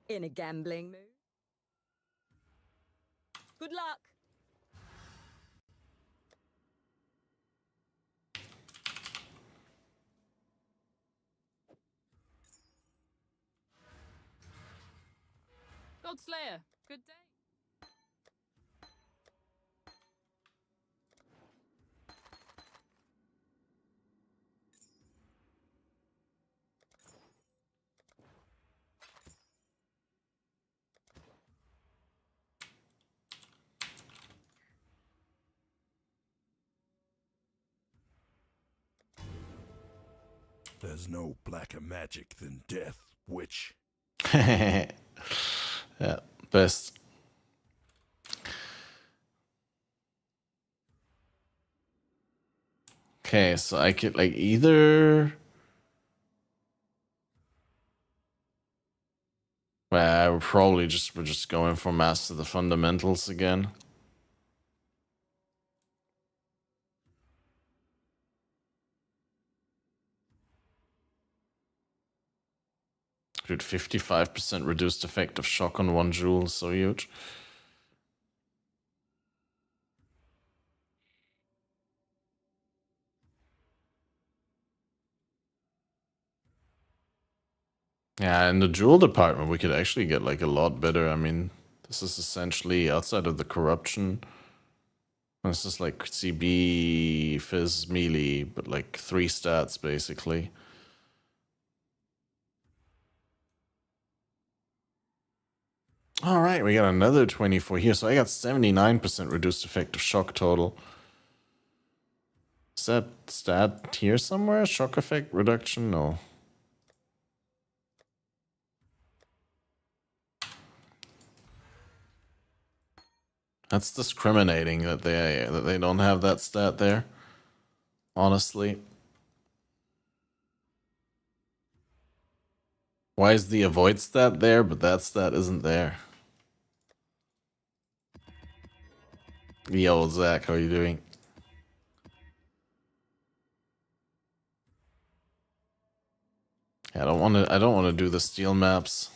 In a gambling mood? Good luck!
Godslayer, good day.
There's no blacker magic than death, witch.
Yeah, best. Okay, so I could like either. Well, we're just going for master the fundamentals again. Dude, 55% reduced effect of shock on 1 jewel, so huge. Yeah, in the jewel department, we could actually get like a lot better. I mean, this is essentially outside of the corruption. This is like CB, Fizz, melee, but like 3 stats basically. All right, we got another 24 here. So I got 79% reduced effect of shock total. Is that stat here somewhere? Shock effect reduction? No. That's discriminating that they don't have that stat there. Honestly. Why is the avoid stat there, but that stat isn't there? Yo, Zach, how are you doing? I don't want to do the steel maps.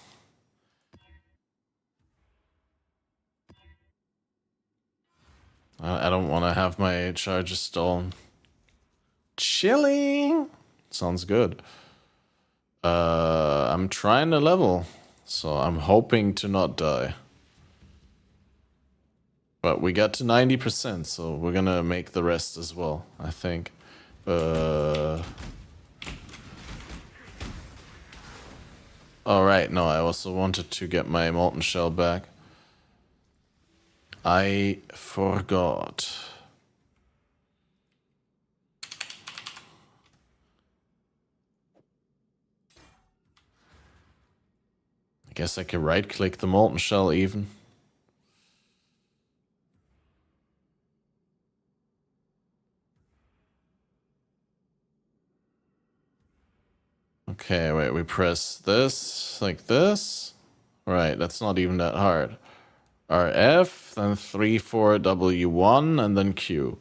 I don't want to have my charges stolen. Chilling. Sounds good. I'm trying to level, so I'm hoping to not die. But we got to 90%, so we're gonna make the rest as well, I think. Alright, no, I also wanted to get my molten shell back. I forgot. I guess I can right-click the molten shell even. Okay, wait, we press this, like this. Right, that's not even that hard. RF, then 3, 4, W1, and then Q.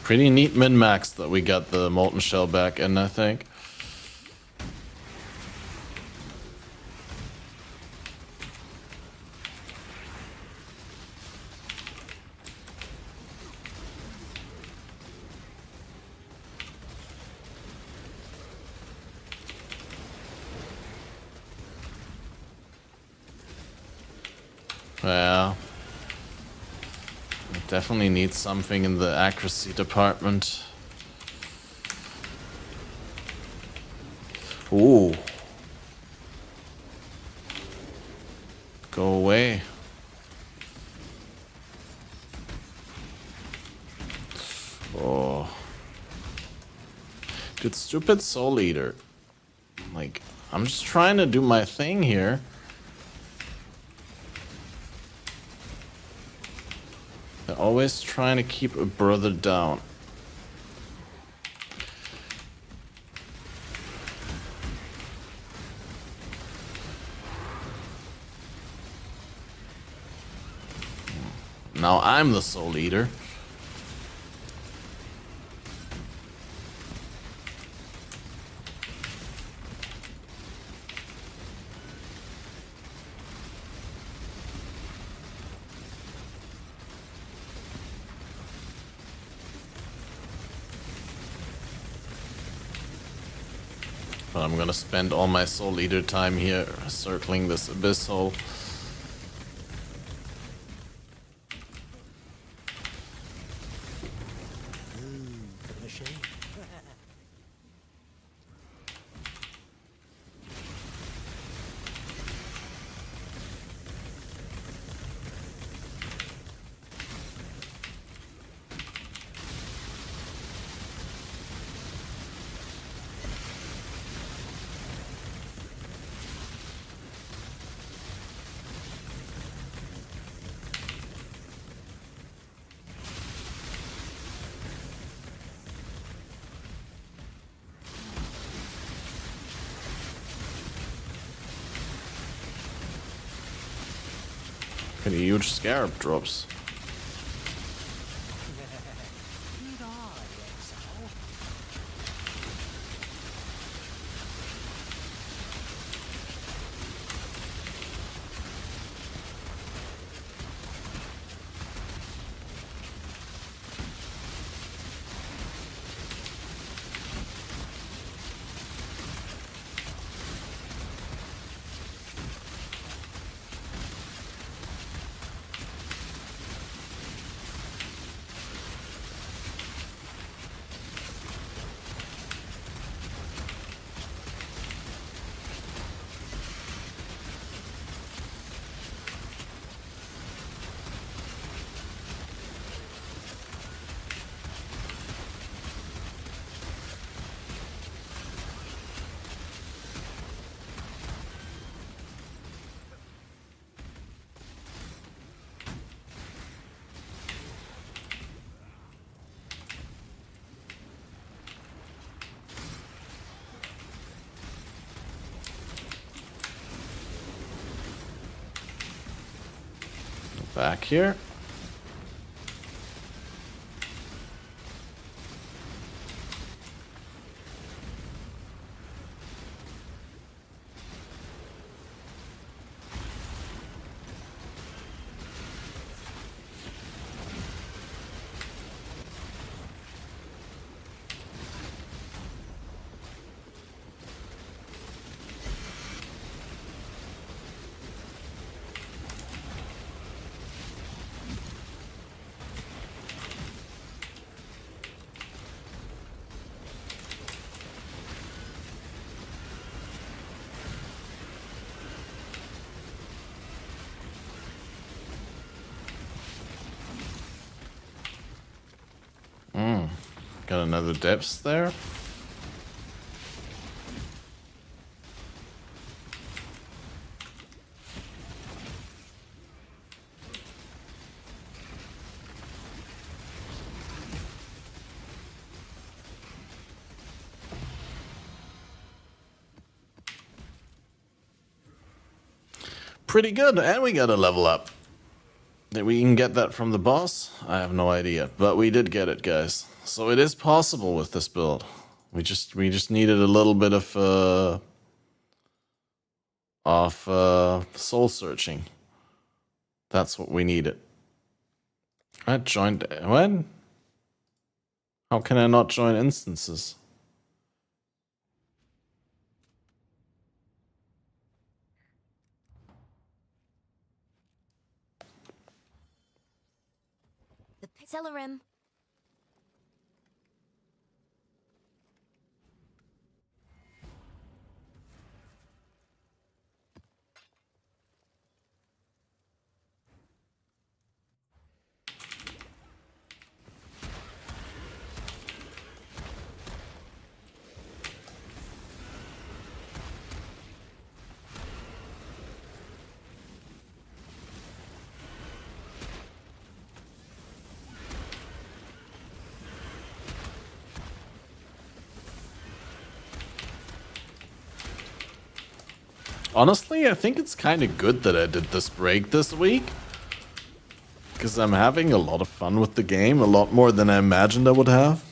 Pretty neat min-max that we got the molten shell back in, I think. Well, definitely need something in the accuracy department. Ooh. Go away. Oh. Dude, stupid Soul Eater. Like, I'm just trying to do my thing here. They're always trying to keep a brother down. Now I'm the Soul Eater. But I'm gonna spend all my Soul Eater time here circling this abyss hole. Pretty huge scarab drops. Back here. Got another depths there. Pretty good, and we got a level up. That we can get that from the boss? I have no idea, but we did get it, guys. So it is possible with this build. We just needed a little bit of soul searching. That's what we needed. I joined. When? How can I not join instances?
The Exhilarating.
Honestly, I think it's kind of good that I did this break this week. Because I'm having a lot of fun with the game, a lot more than I imagined I would have.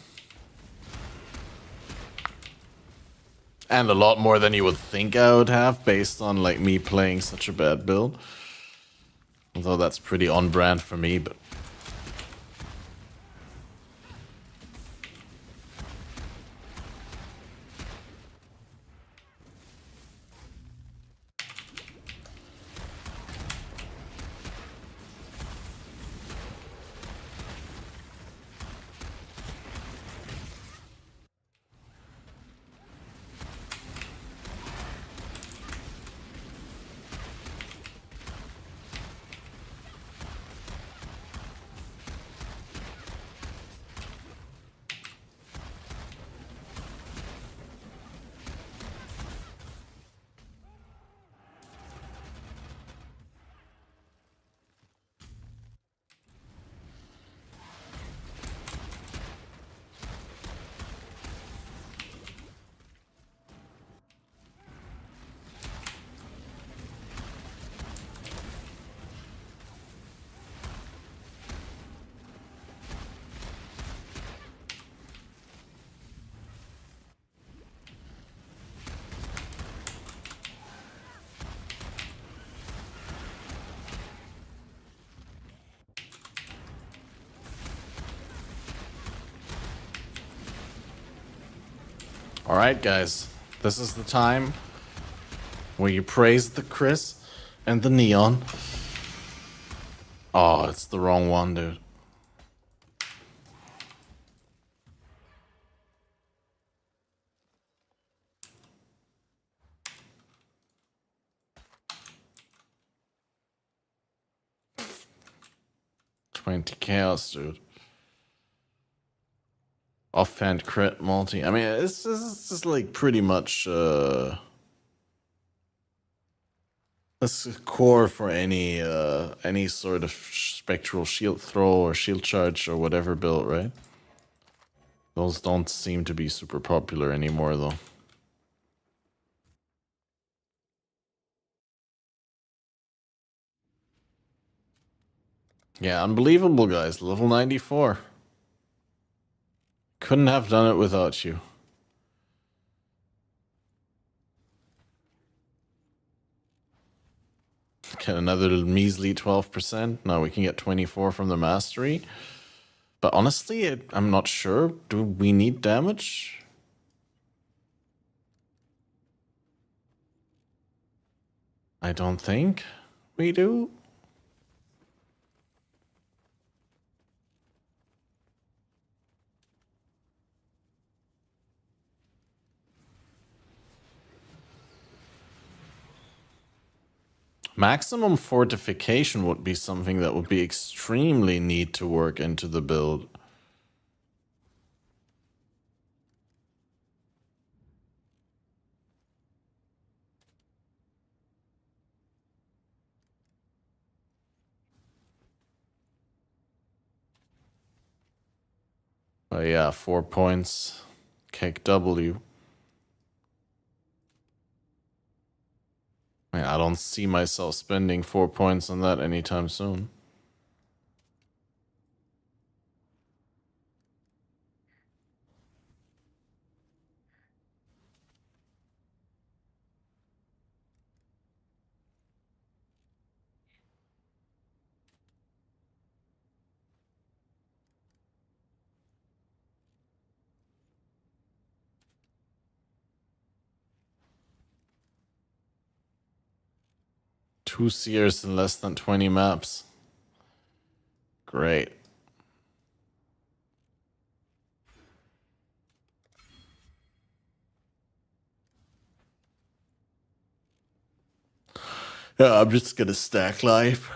And a lot more than you would think I would have based on like me playing such a bad build. Although that's pretty on brand for me, but... Alright, guys. This is the time where you praise the Chris and the Neon. Oh, it's the wrong one, dude. $20 chaos, dude. Offhand crit multi. I mean, it's just like pretty much this is core for any sort of spectral shield throw or shield charge or whatever build, right? Those don't seem to be super popular anymore, though. Yeah, unbelievable, guys. Level 94. Couldn't have done it without you. Get another measly 12%. Now we can get 24 from the mastery. But honestly, I'm not sure. Do we need damage? I don't think we do. Maximum fortification would be something that would be extremely neat to work into the build. Oh yeah, 4 points. Kick W. I don't see myself spending 4 points on that anytime soon. Two seers in less than 20 maps. Great. Yeah, I'm just gonna stack life.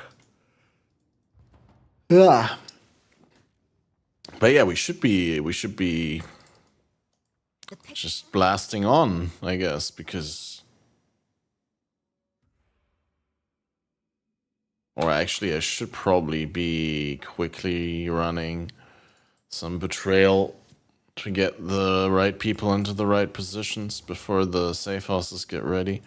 Yeah. But yeah, we should be just blasting on, I guess, because or actually I should probably be quickly running some betrayal to get the right people into the right positions before the safe houses get ready.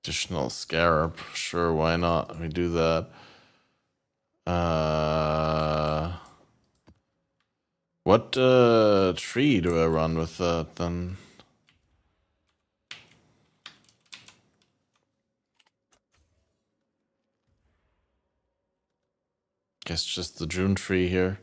Additional scarab, sure, why not? We do that. What tree do I run with that then? Guess just the June tree here.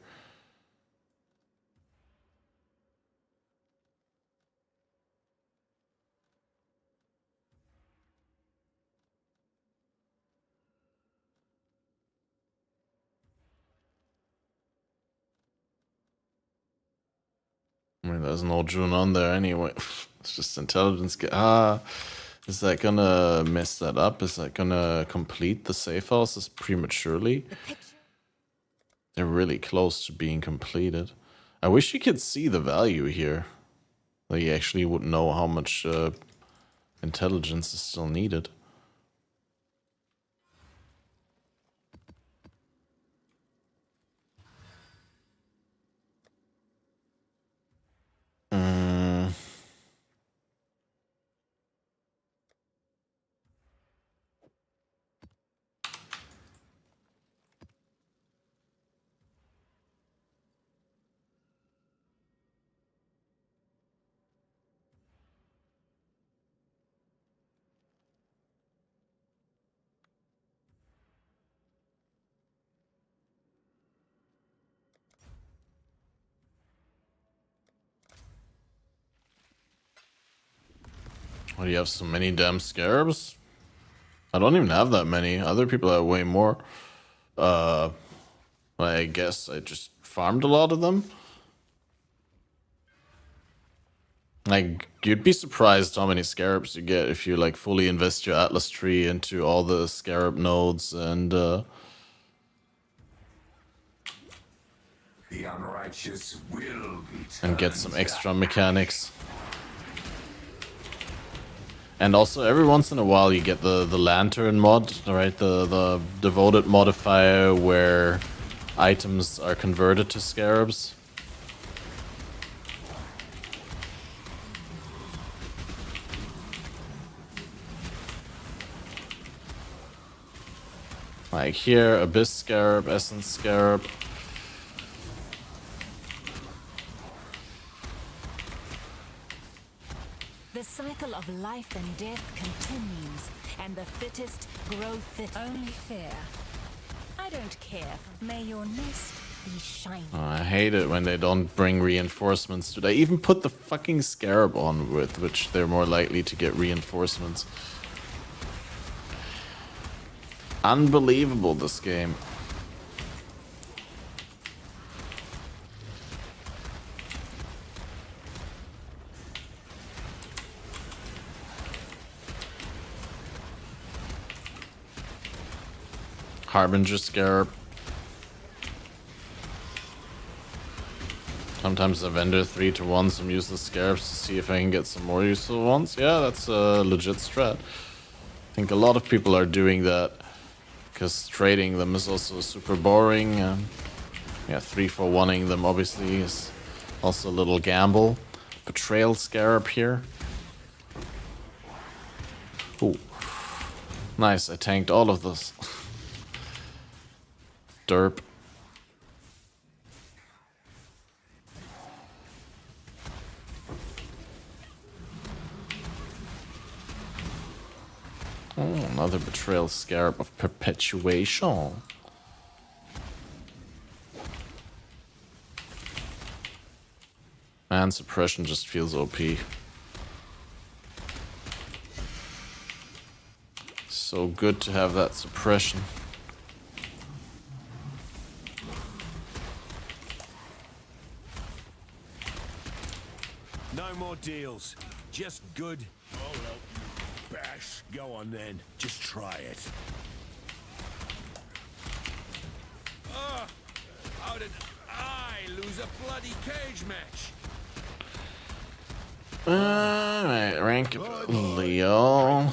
I mean, there's no June on there anyway. It's just intelligence. Is that gonna mess that up? Is that gonna complete the safe houses prematurely? They're really close to being completed. I wish you could see the value here. That you actually would know how much intelligence is still needed. Why do you have so many damn scarabs? I don't even have that many. Other people have way more. I guess I just farmed a lot of them. Like, you'd be surprised how many scarabs you get if you, like, fully invest your Atlas tree into all the scarab nodes and,
The unrighteous will be
and get some extra mechanics. And also, every once in a while, you get the lantern mod, right? The devoted modifier where items are converted to scarabs. Like here, Abyss Scarab, Essence Scarab.
The cycle of life and death continues, and the fittest grow fit. Only fair. I don't care. May your nest be shiny.
Oh, I hate it when they don't bring reinforcements. Do they even put the fucking scarab on with which they're more likely to get reinforcements? Unbelievable, this game. Harbinger Scarab. Sometimes I vendor 3 to 1 some useless scarabs to see if I can get some more useful ones. Yeah, that's a legit strat. I think a lot of people are doing that because trading them is also super boring. Yeah, 3 for 1ing them obviously is also a little gamble. Betrayal Scarab here. Ooh. Nice, I tanked all of this. Derp. Oh, another Betrayal Scarab of Perpetuation. Man, Suppression just feels OP. So good to have that Suppression.
No more deals. Just good. Oh, well. Bash. Go on then. Just try it. How did I lose a bloody cage match?
Alright, rank up Leo.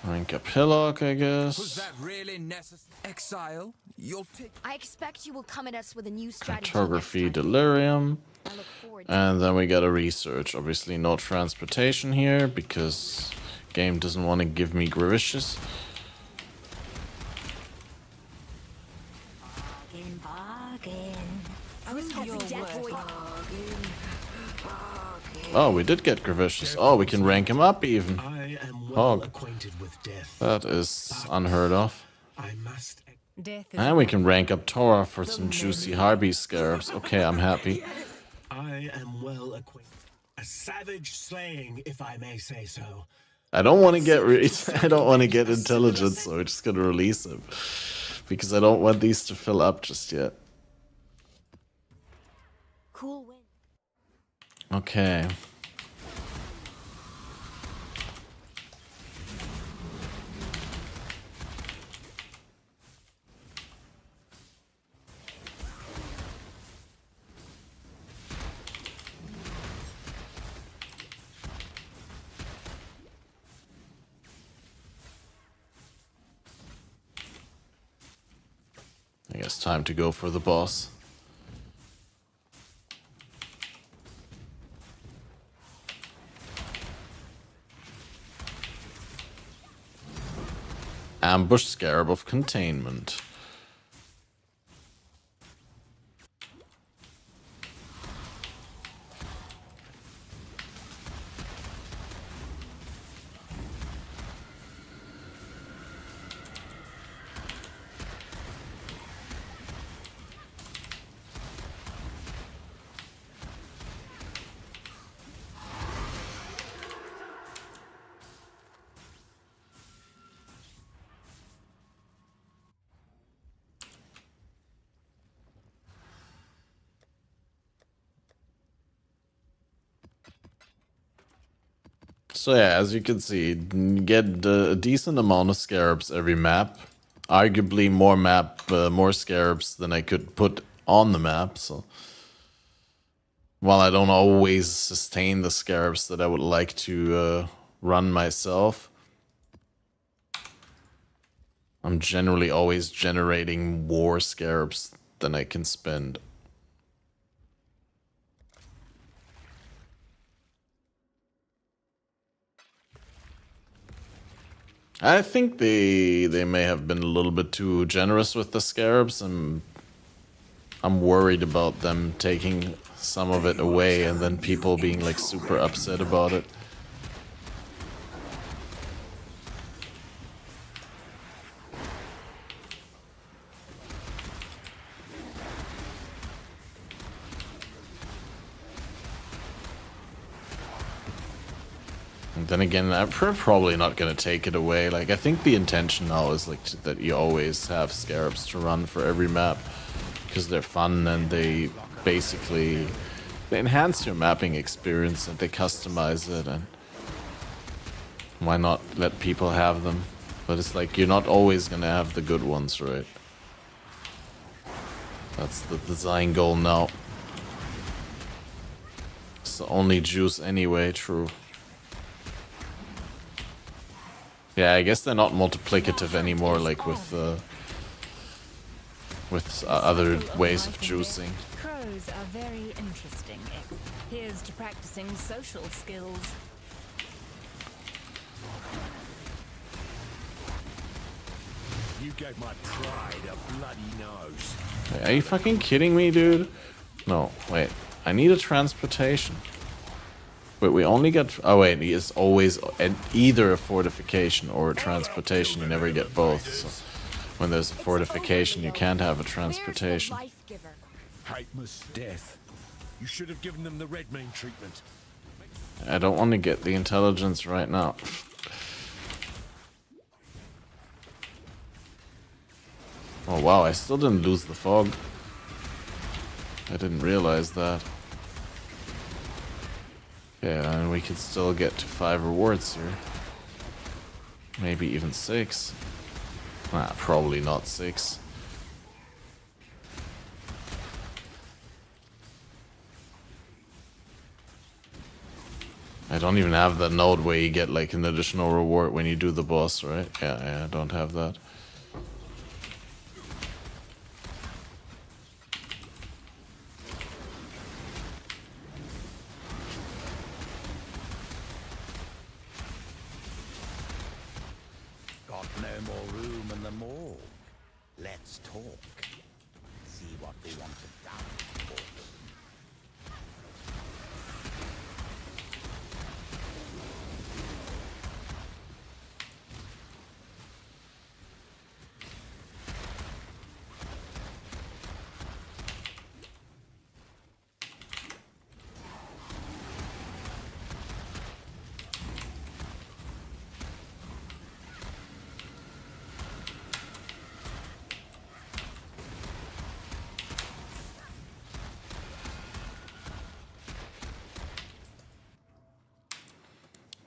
Rank up Hillock, I guess.
Was that really necessary? Exile? You'll take.
I expect you will come at us with a new strategy.
Cartography Delirium. And then we got a research. Obviously no transportation here because game doesn't want to give me Gravicious.
I was hoping Death Void.
Oh, we did get Gravicious. Oh, we can rank him up even. Hog. That is unheard of. And we can rank up Tora for some juicy Harby scarabs. Okay, I'm happy.
I am well acquainted. A savage slaying, if I may say so.
I don't want to get I don't want to get intelligence, so we're just gonna release him because I don't want these to fill up just yet.
Cool win.
Okay. I guess time to go for the boss. Ambush Scarab of Containment. So yeah, as you can see, you get a decent amount of scarabs every map. Arguably more scarabs than I could put on the map. So while I don't always sustain the scarabs that I would like to run myself, I'm generally always generating more scarabs than I can spend. I think they may have been a little bit too generous with the scarabs. I'm worried about them taking some of it away and then people being like super upset about it. And then again, I'm probably not going to take it away. Like, I think the intention now is like that you always have scarabs to run for every map because they're fun and they basically enhance your mapping experience and they customize it, and why not let people have them? But it's like you're not always going to have the good ones, right? That's the design goal now. It's the only juice anyway, true. Yeah, I guess they're not multiplicative anymore, like with other ways of juicing.
Crows are very interesting. Here's to practicing social skills.
You gave my pride a bloody nose.
Wait, are you fucking kidding me, dude? No, wait. I need a transportation. Wait, we only get... Oh, wait, he is always either a fortification or a transportation. You never get both. So when there's a fortification, you can't have a transportation.
Hatmus death. You should have given them the red mean treatment.
I don't want to get the intelligence right now. Oh, wow, I still didn't lose the fog. I didn't realize that. Yeah, and we could still get to 5 rewards here. Maybe even 6. Nah, probably not 6. I don't even have that node where you get like an additional reward when you do the boss, right? Yeah, I don't have that.
Got no more room in the morgue. Let's talk. See what we want it done for.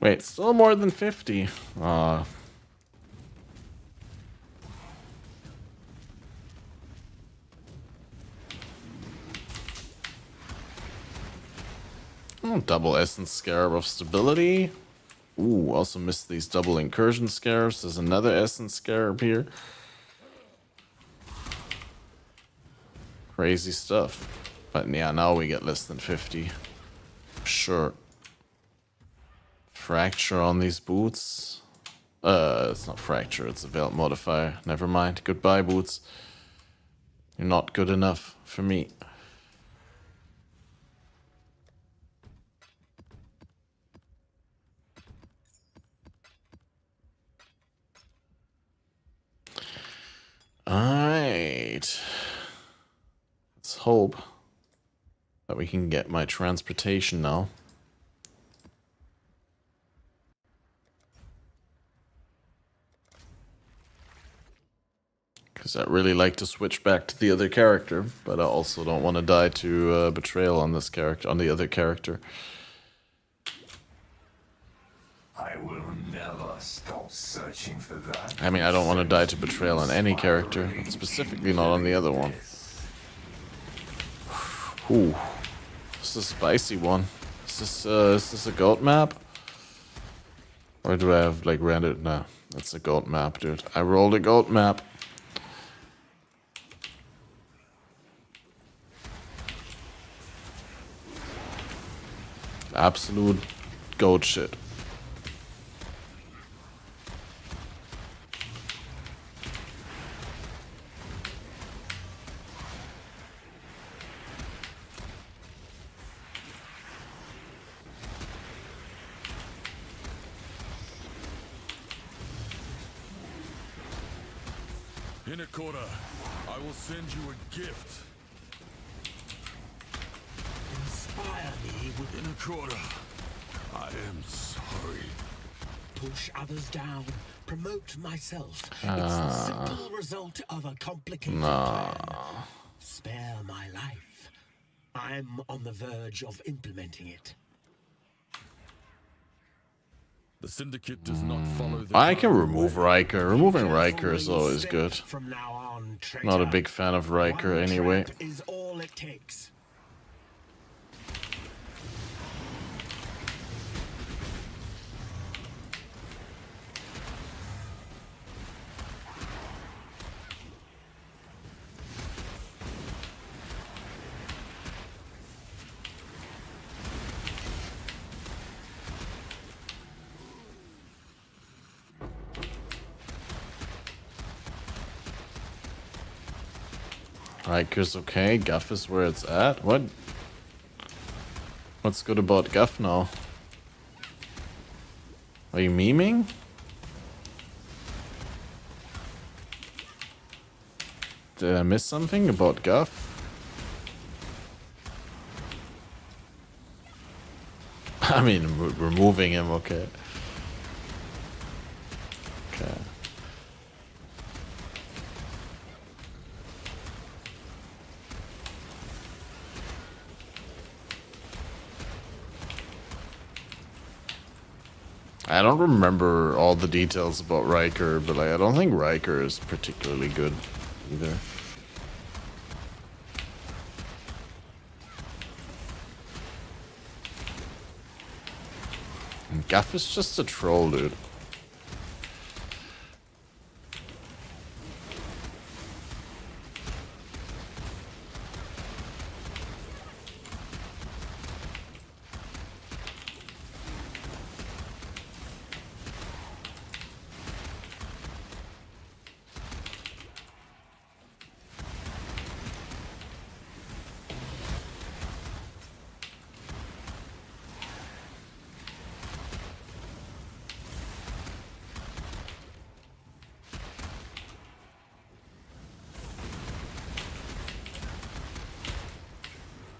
Wait, still more than 50. Oh, double essence scarab of stability. Ooh, also missed these double incursion scarabs. There's another essence scarab here. Crazy stuff. But yeah, now we get less than 50. Sure. Fracture on these boots. It's not fracture, it's a belt modifier. Never mind. Goodbye, boots. You're not good enough for me. Alright. Let's hope that we can get my transportation now. Because I'd really like to switch back to the other character, but I also don't want to die to betrayal on this character, on the other character.
I will never stop searching for that.
I mean, I don't want to die to betrayal on any character, but specifically not on the other one. Ooh, this is a spicy one. Is this a goat map? Or do I have like rendered? No, that's a goat map, dude. I rolled a goat map. Absolute goat shit.
In a quarter, I will send you a gift.
Inspire me with
In a quarter, I am sorry.
push others down, promote myself. It's the simple result of a complicated plan. Spare my life. I'm on the verge of implementing it.
The Syndicate does not follow the
I can
code.
remove Riker. Removing Riker is always good.
From now on, traitor.
Not a big fan of Riker
One
anyway.
trap is all it takes.
Riker's okay. Guff is where it's at. What? What's good about Guff now? Are you memeing? Did I miss something about Guff? I mean, removing him, okay. Okay. I don't remember all the details about Riker, but like, I don't think Riker is particularly good either. And Guff is just a troll, dude.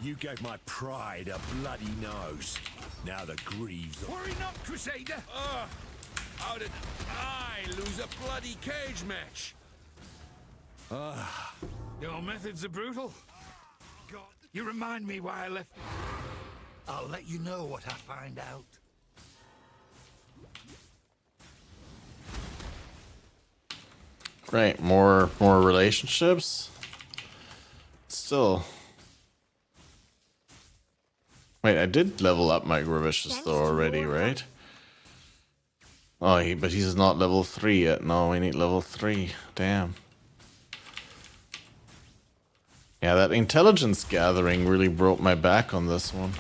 You gave my pride a bloody nose. Now the greaves.
Worry not, Crusader.
How did I lose a bloody cage match?
Your methods are brutal. God, you remind me why I left. I'll let you know what I find out.
Great, more relationships. Still. Wait, I did level up my Gravicious though already, right? Oh, but he's not level 3 yet. No, we need level 3. Damn. Yeah, that intelligence gathering really broke my back on this one.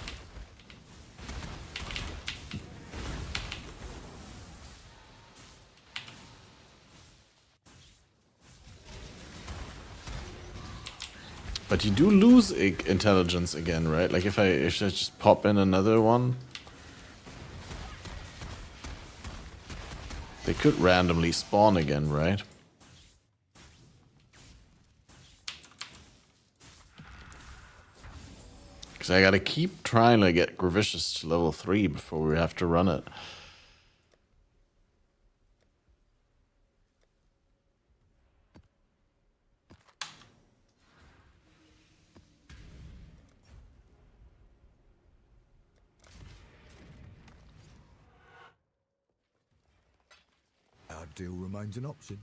But you do lose intelligence again, right? Like if I just pop in another one, they could randomly spawn again, right? Because I gotta keep trying to get Gravicious to level 3 before we have to run it.
That deal remains an option.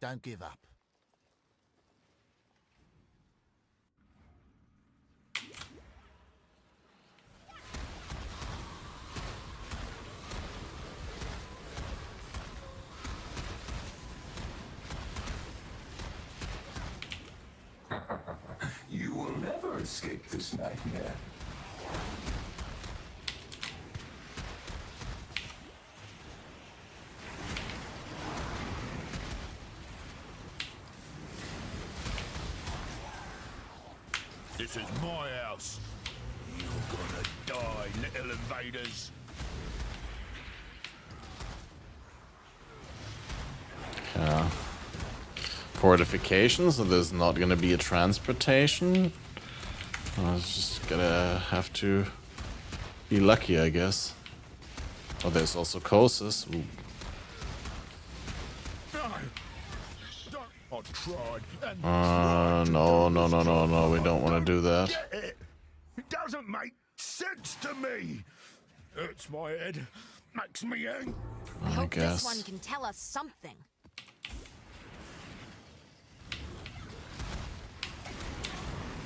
Don't give up.
You will never escape this nightmare.
This is my house. You're gonna die, little invaders.
Yeah. Fortifications, so there's not gonna be a transportation. I was just gonna have to be lucky, I guess. Oh, there's also Kosis. Ooh.
I tried.
No, we don't want to do that.
It doesn't make sense to me. Hurts my head, makes me angry.
I hope
guess.
this one can tell us something.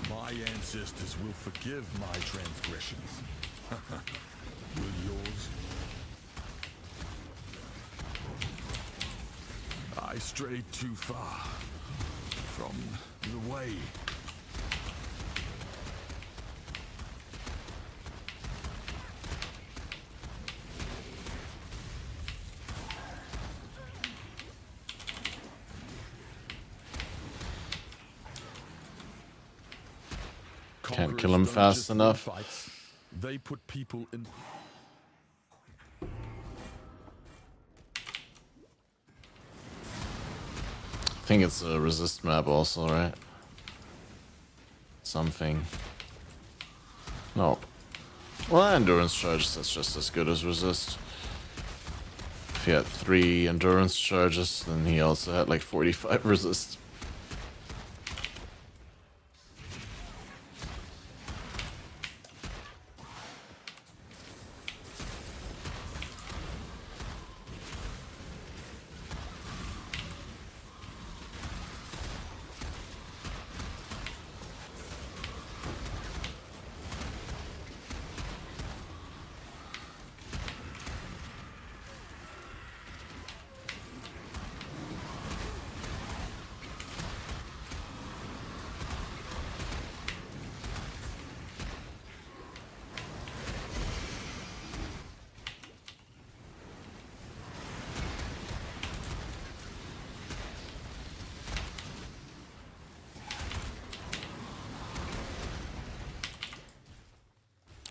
My ancestors will forgive my transgressions. Will yours? I strayed too far from the way.
Can't kill him fast enough.
Fights. They put people in.
I think it's a resist map also, right? Something. Nope. Well, endurance charges, that's just as good as resist. If he had 3 endurance charges, then he also had like 45 resist.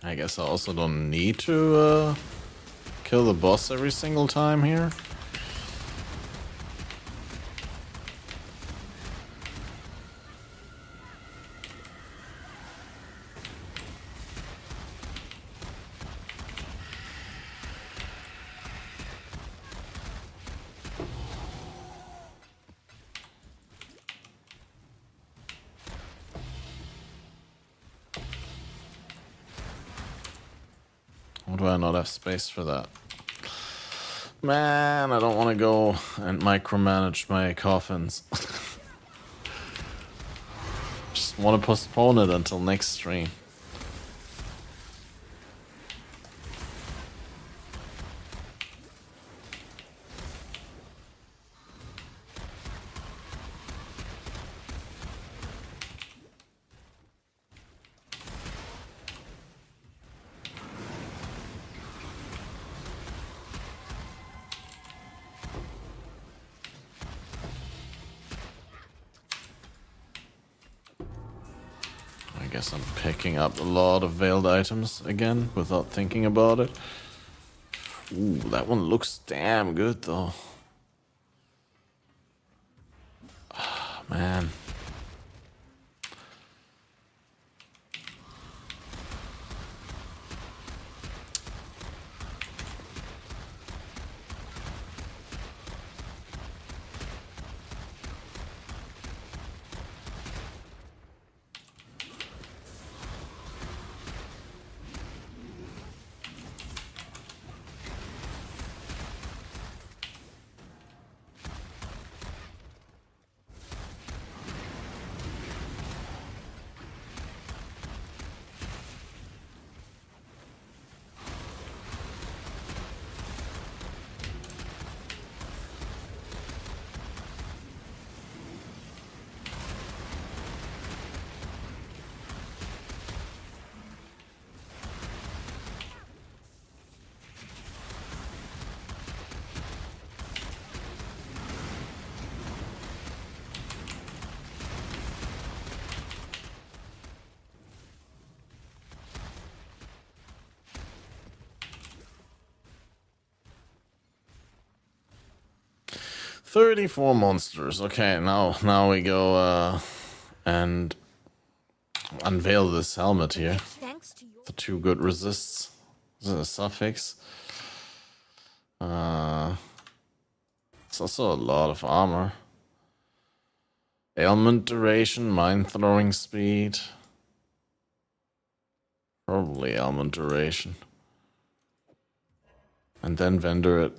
I guess I also don't need to kill the boss every single time here. Why do I not have space for that? Man, I don't want to go and micromanage my coffins. Just want to postpone it until next stream. I guess I'm picking up a lot of veiled items again without thinking about it. Ooh, that one looks damn good though. Ah, man. 34 monsters. Okay, now we go and unveil this helmet here. The 2 good resists. This is a suffix. It's also a lot of armor. Ailment duration, mind throwing speed. Probably ailment duration. And then vendor it.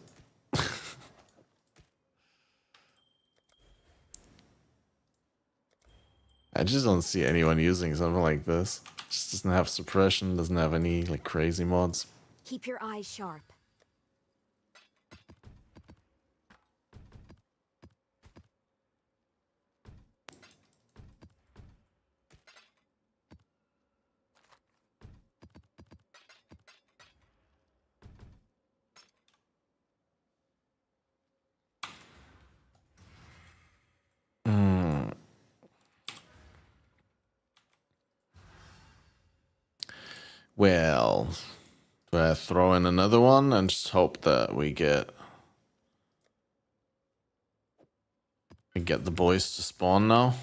I just don't see anyone using something like this. Just doesn't have suppression, doesn't have any like crazy mods.
Keep your eyes sharp.
Well, do I throw in another one and just hope that we get the boys to spawn now?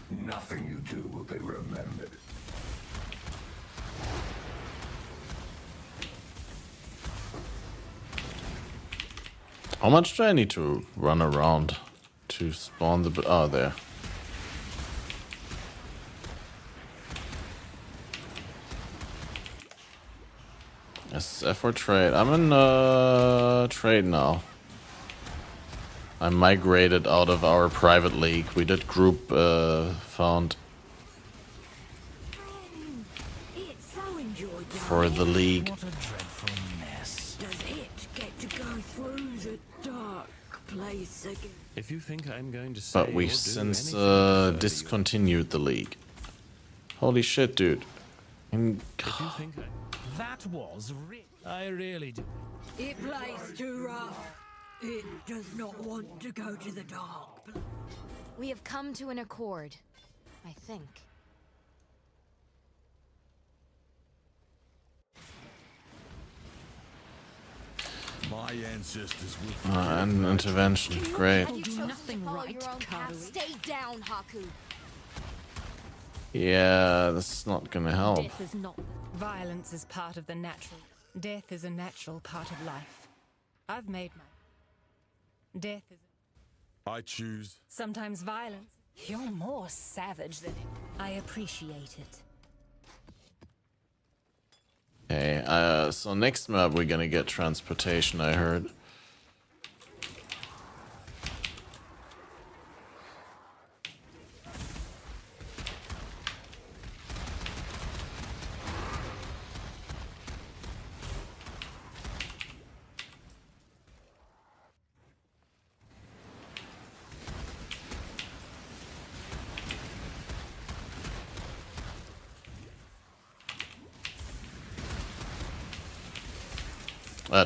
Nothing you do will be remembered.
How much do I need to run around to spawn the... Oh, there. SSF for trade. I'm in trade now. I migrated out of our private league. We did group found for the league.
What a dreadful mess.
Does it get to go through the dark place again?
If you think I'm going to say
But we've since discontinued the league. Holy shit, dude.
That was I really do.
It plays too rough. It does not want to go to the dark.
We have come to an accord, I think.
My ancestors will
And intervention. Great.
Have you chosen
nothing
to follow
right,
your own path? Stay down, Haku.
Yeah, this is not gonna help.
Death is not. Violence is part of the natural. Death is a natural part of life. I've made my. Death is.
I choose.
Sometimes violence. You're more savage than it. I appreciate it.
Okay, so next map we're gonna get transportation, I heard.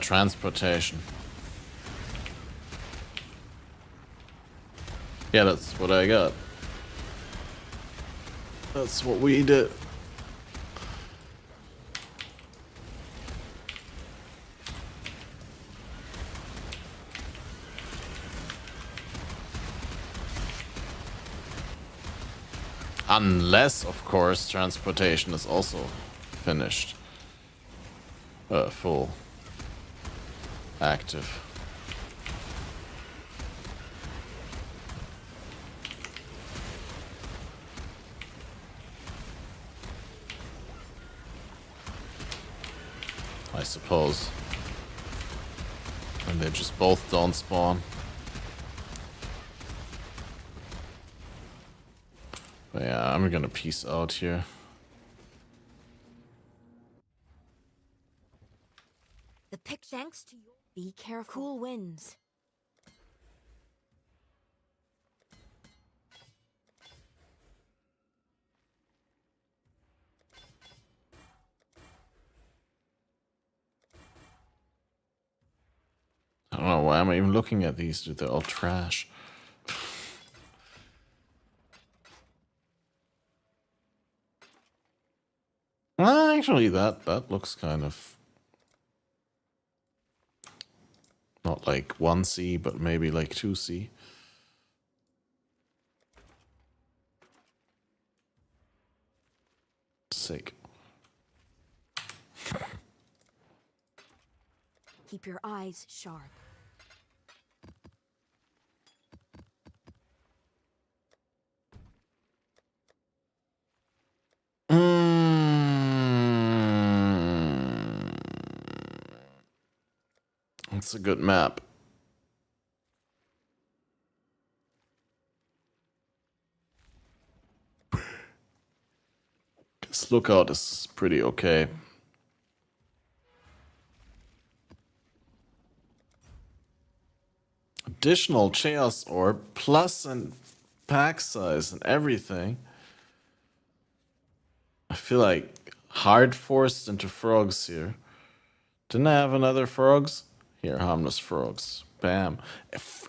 Transportation. Yeah, that's what I got. That's what we did. Unless, of course, transportation is also finished. Full. Active. I suppose. And they just both don't spawn. But yeah, I'm gonna peace out here.
The pick thanks to your be careful. Cool winds.
I don't know know why am I even looking at these, dude? They're all trash. Actually, that looks kind of not like 1C, but maybe like 2C. Sick.
Keep your eyes sharp.
It's a good map. This lookout is pretty okay. Additional chaos orb plus and pack size and everything. I feel like hard forced into frogs here. Didn't I have another frogs? Here, harmless frogs. Bam.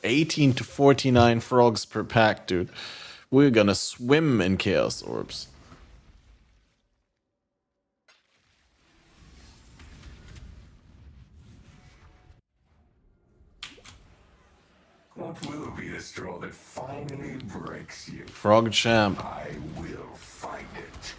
18 to 49 frogs per pack, dude. We're gonna swim in chaos orbs.
What will be the straw that finally breaks you?
Frog champ.
I will find it.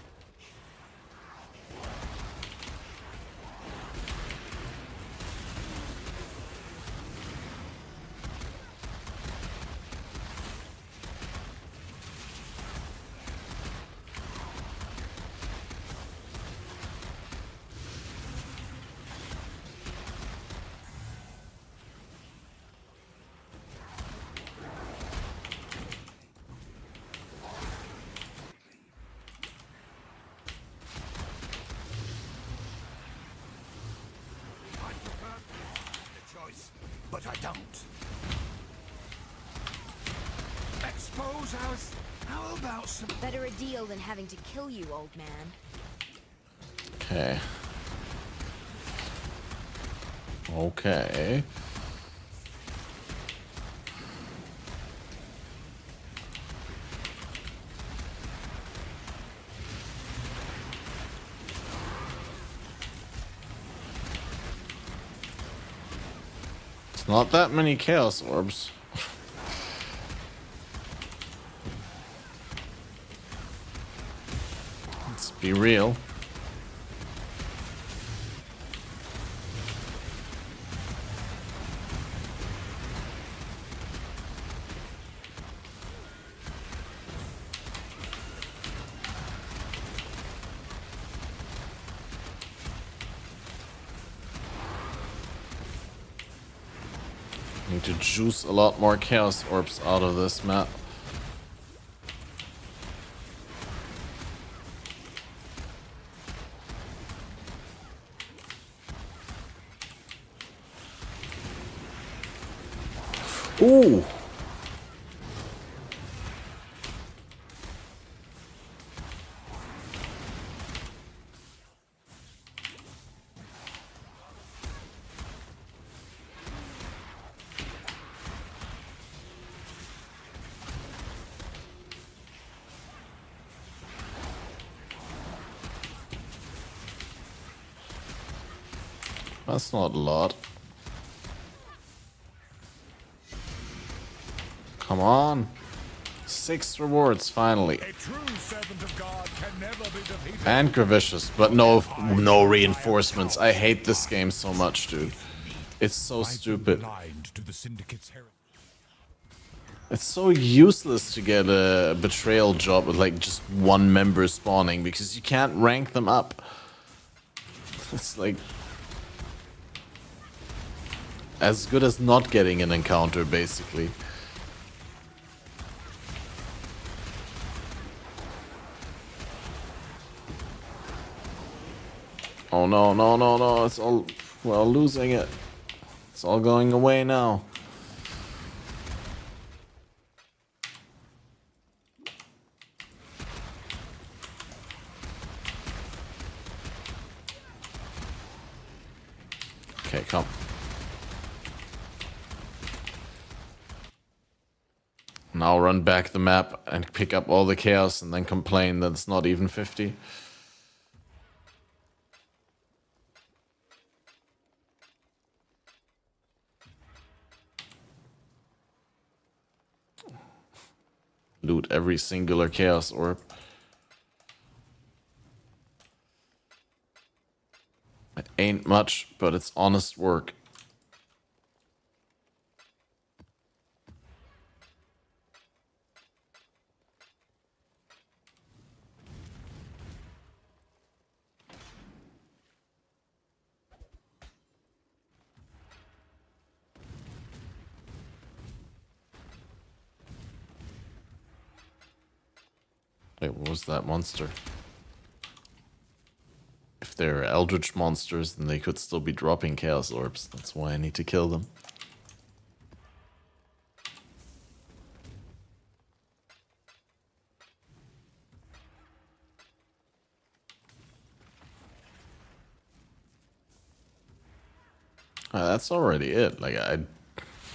But I don't. Expose us? How about some...
Better a deal than having to kill you, old man.
Okay. Okay. Not that many chaos orbs. Let's be real. Need to juice a lot more chaos orbs out of this map. Ooh. That's not a lot. Come on. 6 rewards, finally.
A true servant of God can never be defeated.
And Gravicious, but no reinforcements. I hate this game so much, dude. It's so stupid. It's so useless to get a betrayal job with like just one member spawning because you can't rank them up. It's like as good as not getting an encounter, basically. Oh no, no, no, no, it's all, we're all losing it. It's all going away now. Okay, come. Now run back the map and pick up all the chaos and then complain that it's not even 50. Loot every singular chaos orb. It ain't much, but it's honest work. Wait, what was that monster? If they're eldritch monsters, then they could still be dropping chaos orbs. That's why I need to kill them. That's already it. Like,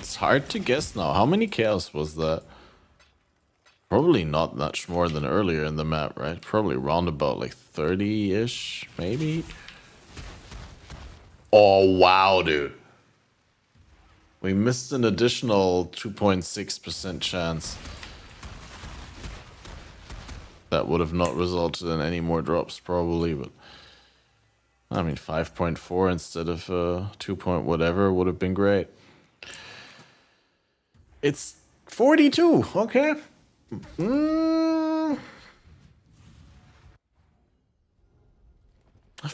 it's hard to guess now. How many chaos was that? Probably not much more than earlier in the map, right? Probably round about like 30-ish, maybe? Oh, wow, dude. We missed an additional 2.6% chance. That would have not resulted in any more drops, probably, but... I mean, 5.4 instead of 2 point whatever would have been great. It's 42, okay. I've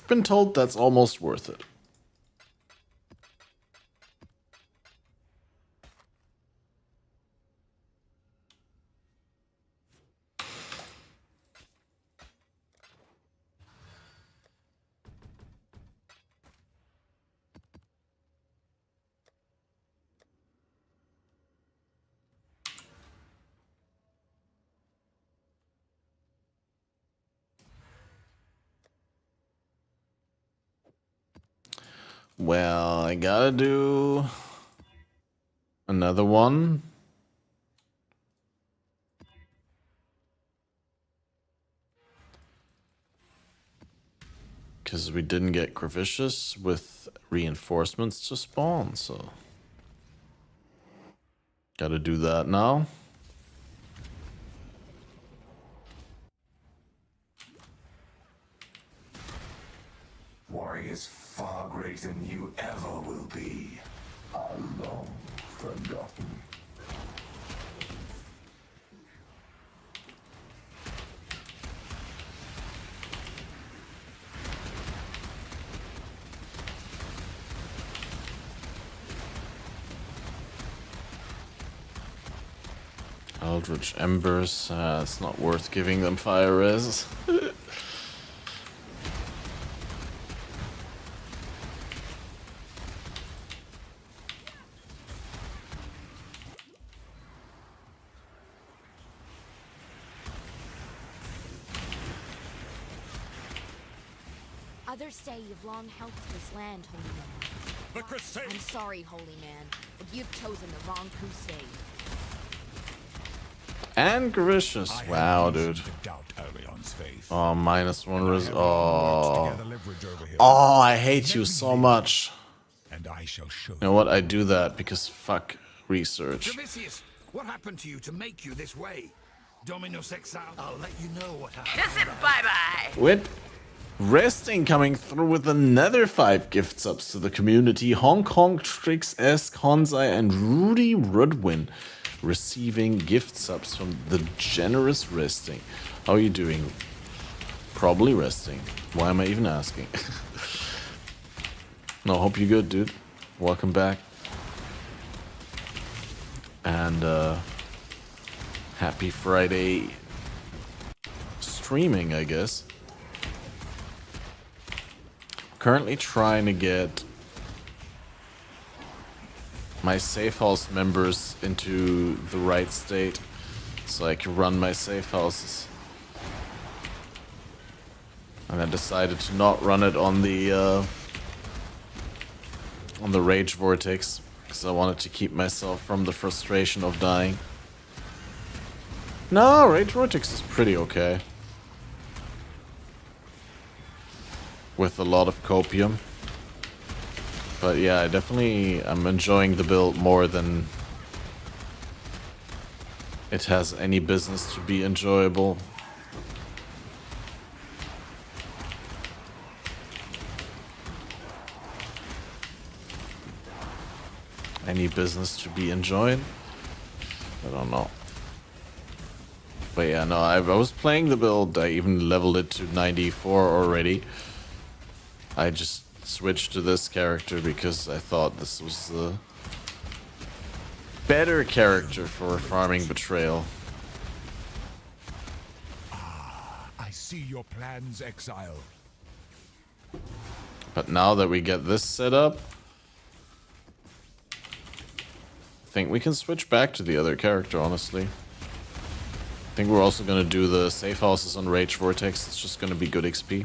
been told that's almost worth it. Well, I gotta do another one. Because we didn't get Gravicious with reinforcements to spawn, so... Gotta do that now.
Warriors far greater than you ever will be are long forgotten.
Eldritch Embers, it's not worth giving them fire res.
Others say you've long held this land, Holy Man.
The Crusade!
I'm sorry, Holy Man, but you've chosen the wrong crusade.
And Gravicious. Wow, dude. Oh, -1 res. Oh. Oh, I hate you so much. You know what? I do that because fuck research.
Gravicious, what happened to you to make you this way? Dominus Exile?
I'll let you know what happened.
Bye-bye!
With Resting coming through with another 5 gift subs to the community. Hong Kong, Trix, S, Konzai, and Rudy Rudwin receiving gift subs from the generous Resting. How are you doing? Probably resting. Why am I even asking? No, hope you're good, dude. Welcome back. And happy Friday streaming, I guess. Currently trying to get my safe house members into the right state so I can run my safe houses. And I decided to not run it on the Rage Vortex because I wanted to keep myself from the frustration of dying. No, Rage Vortex is pretty okay. With a lot of copium. But yeah, I'm enjoying the build more than it has any business to be enjoyable. Any business to be enjoyed? I don't know. But yeah, no, I was playing the build. I even leveled it to 94 already. I just switched to this character because I thought this was the better character for farming Betrayal.
I see your plans, Exile.
But now that we get this set up, I think we can switch back to the other character, honestly. I think we're also going to do the safe houses on Rage Vortex. It's just going to be good XP.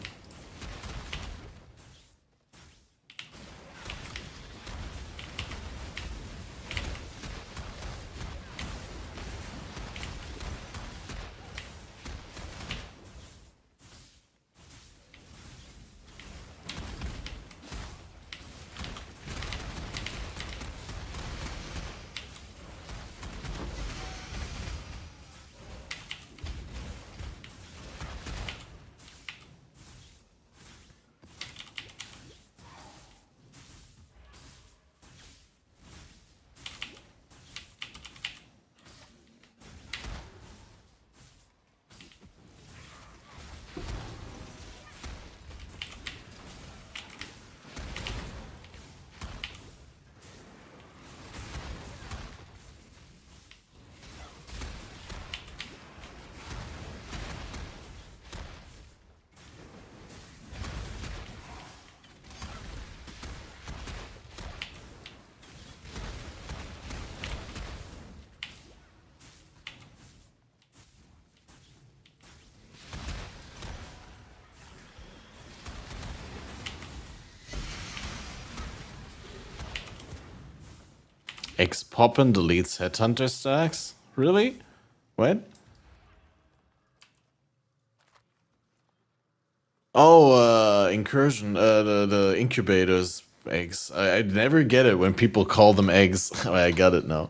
X-Poppin deletes Headhunter stacks? Really? What? Oh, Incursion, the incubators eggs. I never get it when people call them eggs. I got it now.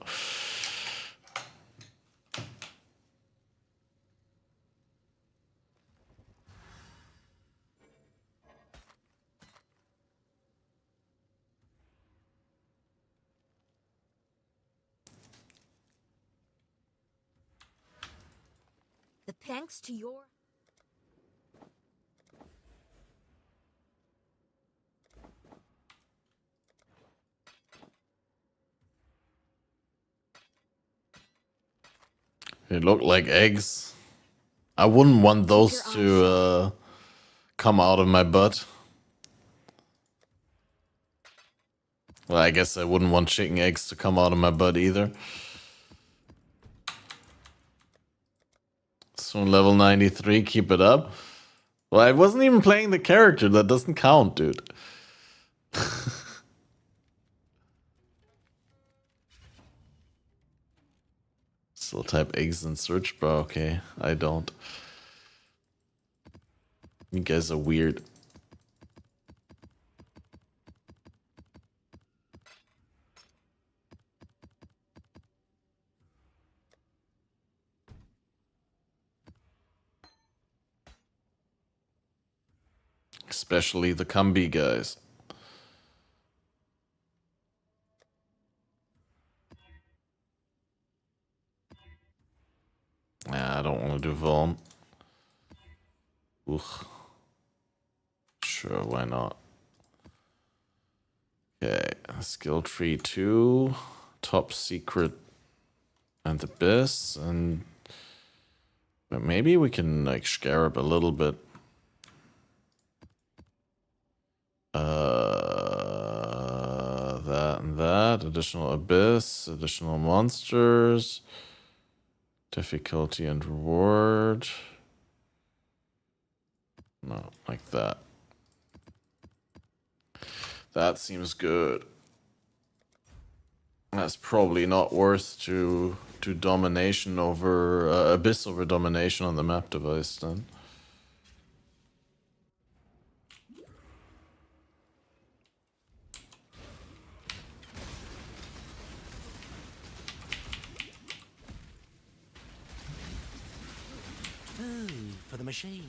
The thanks to your...
They look like eggs. I wouldn't want those to come out of my butt. Well, I guess I wouldn't want chicken eggs to come out of my butt either. So level 93, keep it up. Well, I wasn't even playing the character. That doesn't count, dude. Still type eggs in search bar. Okay, I don't. You guys are weird. Especially the Combi guys. Nah, I don't want to do Vuln. Ugh. Sure, why not? Okay, skill tree 2, top secret and abyss, and but maybe we can like scarab a little bit. That and that, additional abyss, additional monsters, difficulty and reward. No, like that. That seems good. That's probably not worth to to domination over abyss over domination on the map device then.
Food for the machine.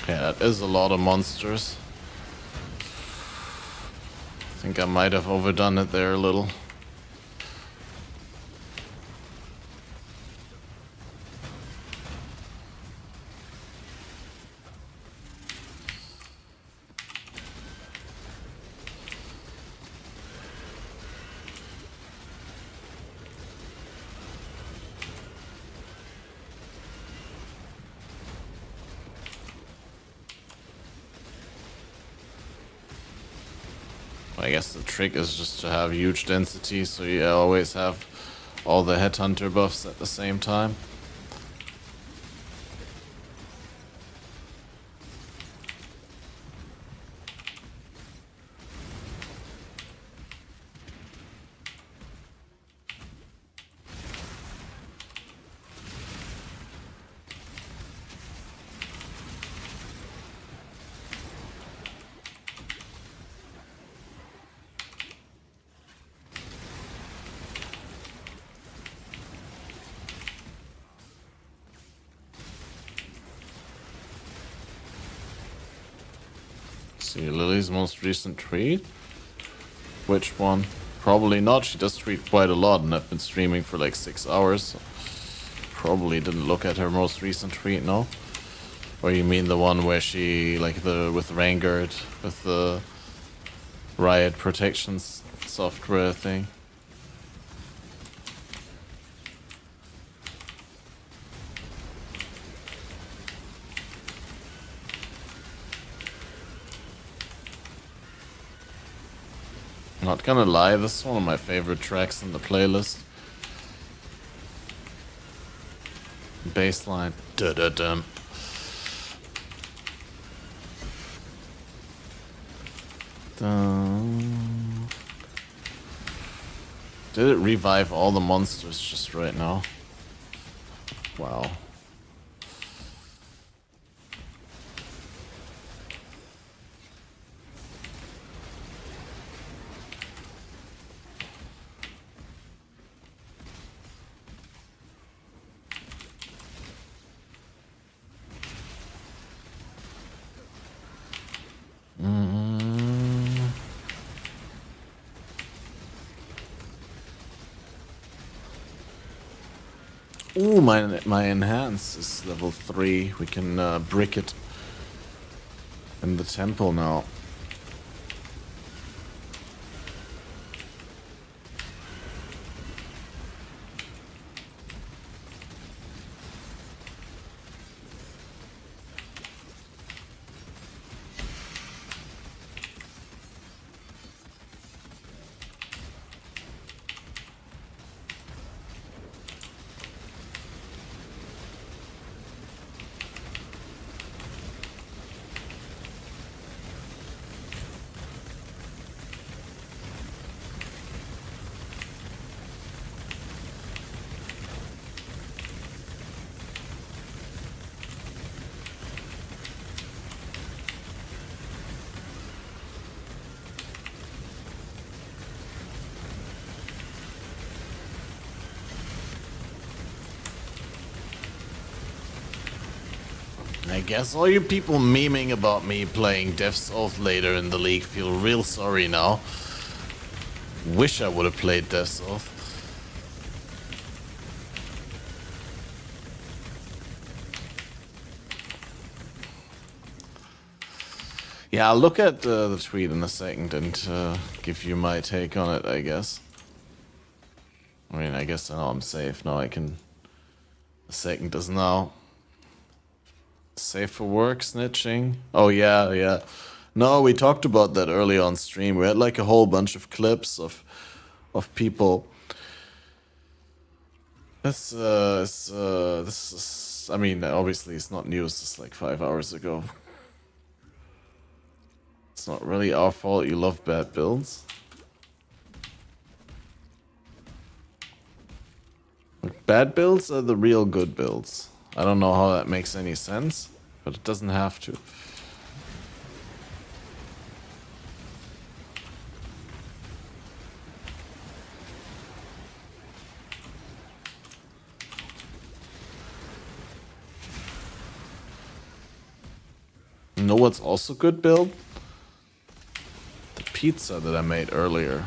Yeah, that is a lot of monsters. I think I might have overdone it there a little. I guess the trick is just to have huge density, so you always have all the headhunter buffs at the same time. See Lily's most recent tweet. Which one? Probably not. She does tweet quite a lot, and I've been streaming for like 6 hours. So probably didn't look at her most recent tweet, no? Or you mean the one where she, like the with Vanguard, with the Riot Protections software thing? Not gonna lie, this is one of my favorite tracks in the playlist. Bassline. Da-da-dum. Did it revive all the monsters just right now? Wow. Ooh, my enhance is level 3. We can brick it in the temple now. I guess all you people memeing about me playing Death's Oath later in the league feel real sorry now. Wish I would have played Death's Oath. Yeah, I'll look at the tweet in a second and give you my take on it, I guess. I mean, I guess now I'm safe. Now I can... A second is now. Safe for work, snitching. Oh, yeah, yeah. No, we talked about that early on stream. We had like a whole bunch of clips of people. This is... I mean, obviously it's not news. It's like 5 hours ago. It's not really our fault you love bad builds. Like, bad builds are the real good builds. I don't know how that makes any sense, but it doesn't have to. You know what's also good build? The pizza that I made earlier,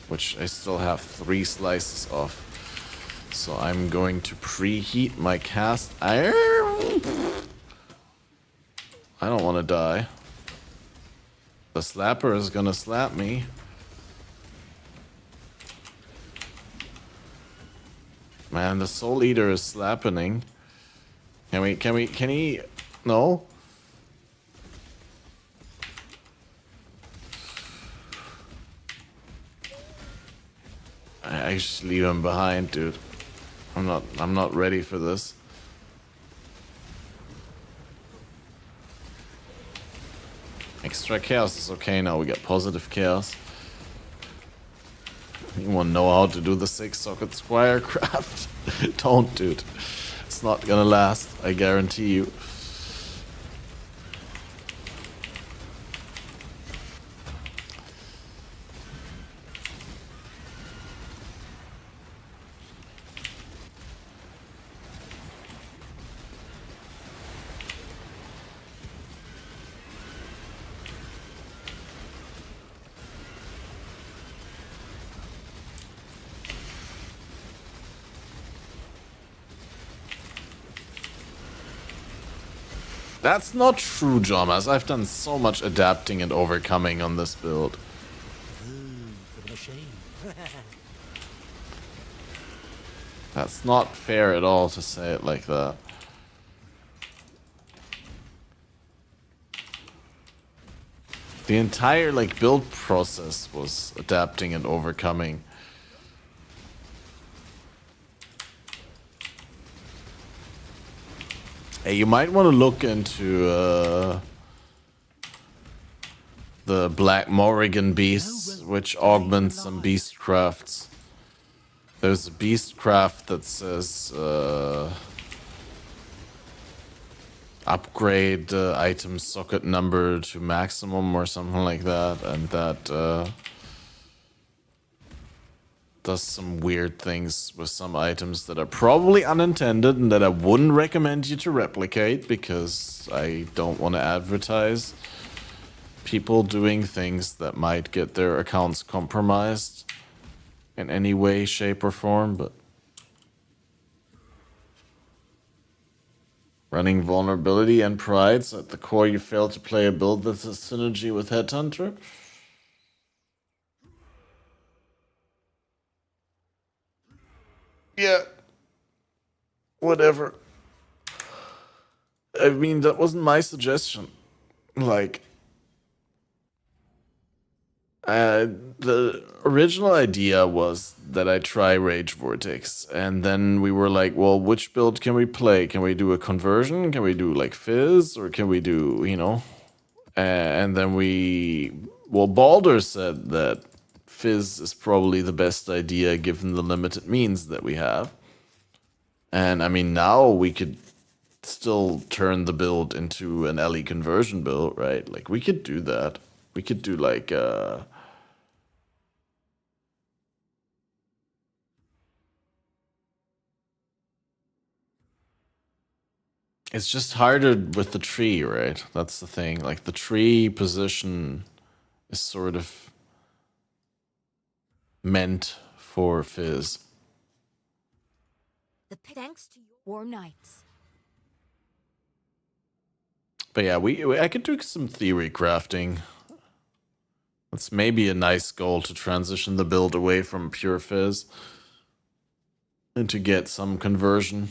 which I still have 3 slices of. So I'm going to preheat my cast iron. I don't want to die. The slapper is gonna slap me. Man, the soul eater is slapping. Can he? No? I just leave him behind, dude. I'm not ready for this. Extra chaos is okay now. We got positive chaos. Anyone know how to do the 6-socket squire craft? Don't, dude. It's not gonna last. I guarantee you. That's not true, Jomas. I've done so much adapting and overcoming on this build. That's not fair at all to say it like that. The entire like build process was adapting and overcoming. Hey, you might want to look into the Black Morrigan beasts, which augment some beast crafts. There's a beast craft that says upgrade item socket number to maximum or something like that, and that does some weird things with some items that are probably unintended and that I wouldn't recommend you to replicate because I don't want to advertise people doing things that might get their accounts compromised in any way, shape, or form, but running vulnerability and pride, so at the core you fail to play a build that's a synergy with Headhunter. Yeah. Whatever. I mean, that wasn't my suggestion. Like, the original idea was that I try Rage Vortex, and then we were like, well, which build can we play? Can we do a conversion? Can we do like Fizz? Or can we do, you know? And then well, Baldur said that Fizz is probably the best idea given the limited means that we have. And I mean, now we could still turn the build into an LE conversion build, right? Like, we could do that. We could do like it's just harder with the tree, right? That's the thing. Like, the tree position is sort of meant for Fizz.
Thanks to your war knights.
But yeah, I could do some theory crafting. That's maybe a nice goal to transition the build away from pure fizz and to get some conversion.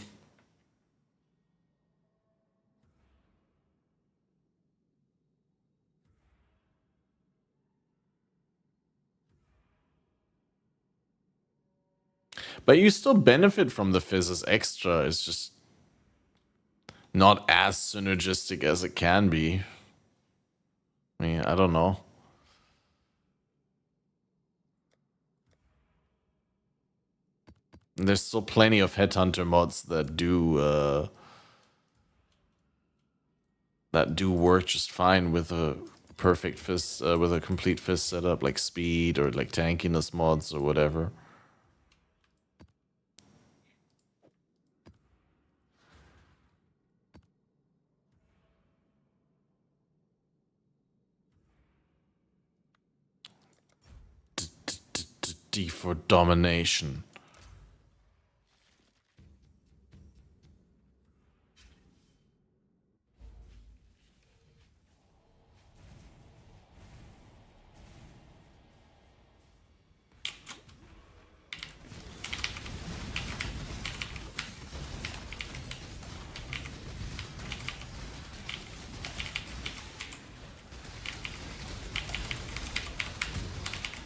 But you still benefit from the fizz as extra. It's just not as synergistic as it can be. I mean, I don't know. There's still plenty of Headhunter mods that do work just fine with a perfect fizz, with a complete fizz setup, like speed or like tankiness mods or whatever. D for domination.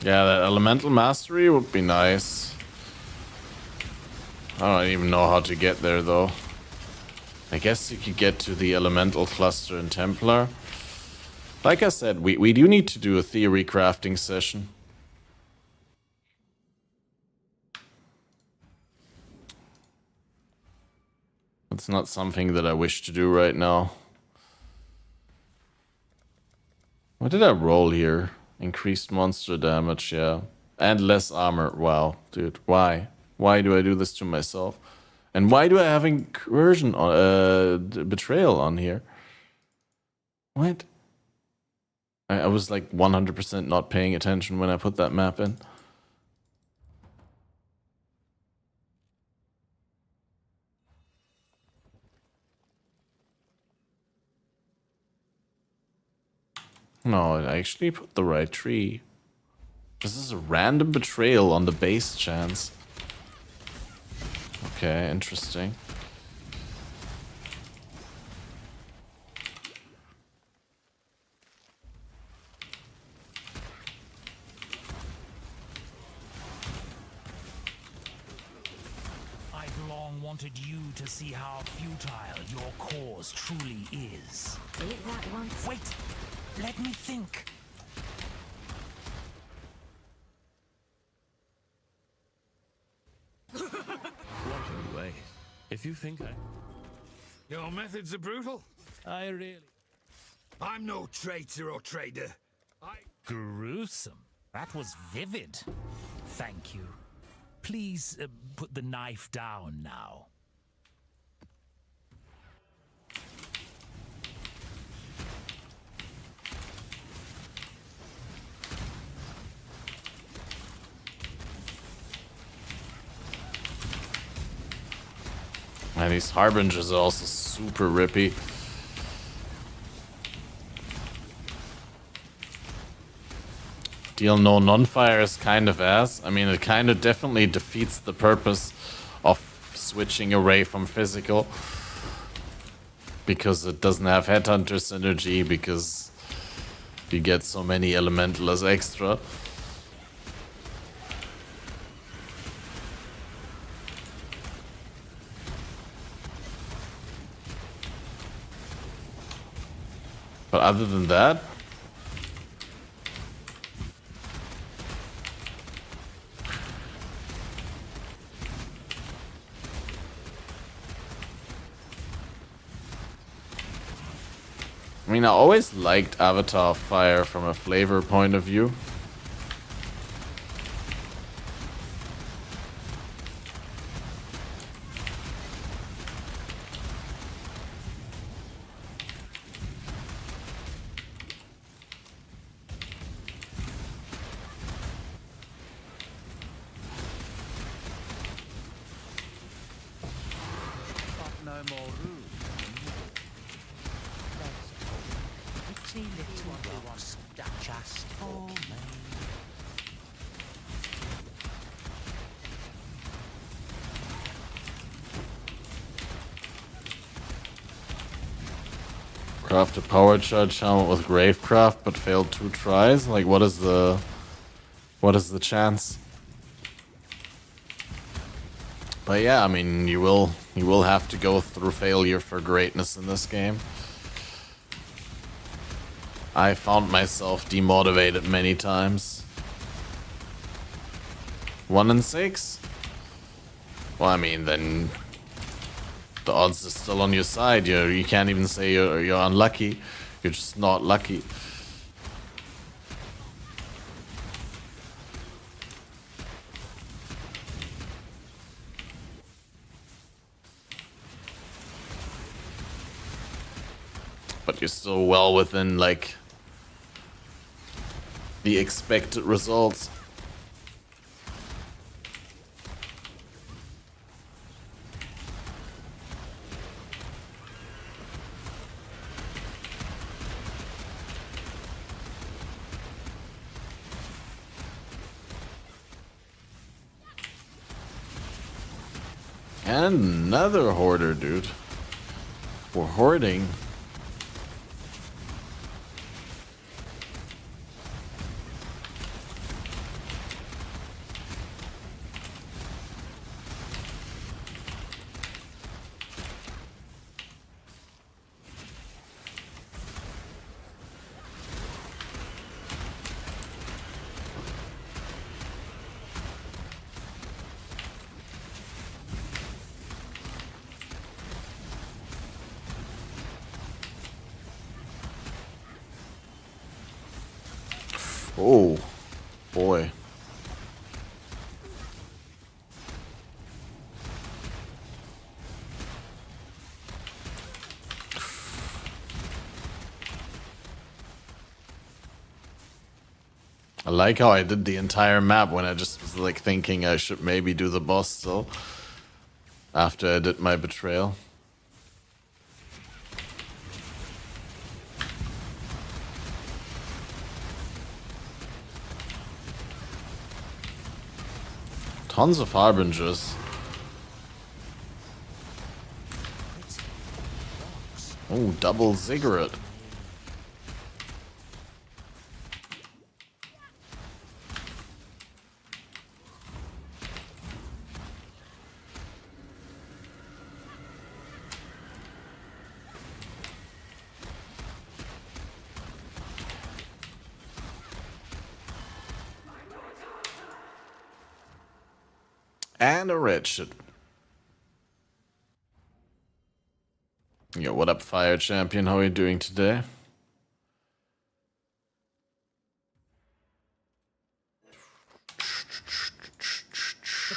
Yeah, that elemental mastery would be nice. I don't even know how to get there though. I guess you could get to the elemental cluster in Templar. Like I said, we do need to do a theory crafting session. It's not something that I wish to do right now. What did I roll here? Increased monster damage, yeah. And less armor. Wow, dude, why? Why do I do this to myself? And why do I have incursion on betrayal on here? What? I was like 100% not paying attention when I put that map in. No, I actually put the right tree. This is a random betrayal on the base chance. Okay, interesting.
I've long wanted you to see how futile your cause truly is.
Ain't that once?
Wait, let me think.
What a way. If you think I...
Your methods are brutal.
I really...
I'm no traitor or trader.
Gruesome. That was vivid. Thank you. Please put the knife down now.
Man, these Harbingers are also super rippy. Deal no non-fire is kind of ass. I mean, it kind of definitely defeats the purpose of switching away from physical. Because it doesn't have Headhunter synergy, because you get so many elemental as extra. But other than that, I mean, I always liked Avatar of Fire from a flavor point of view.
Got no more room. fluffy little rocks just for me.
Craft a power charge helmet with Gravecraft, but failed 2 tries. Like, what is the chance? But yeah, I mean, you will have to go through failure for greatness in this game. I found myself demotivated many times. 1 in 6? Well, I mean, then the odds are still on your side. You can't even say you're unlucky. You're just not lucky. But you're still well within, like, the expected results. And another hoarder, dude. We're hoarding. Oh, boy. I like how I did the entire map when I just was like thinking I should maybe do the boss still. After I did my betrayal. Tons of harbingers. Oh, double ziggurat. And a red shit. Yo, what up, Fire Champion? How are you doing today?
The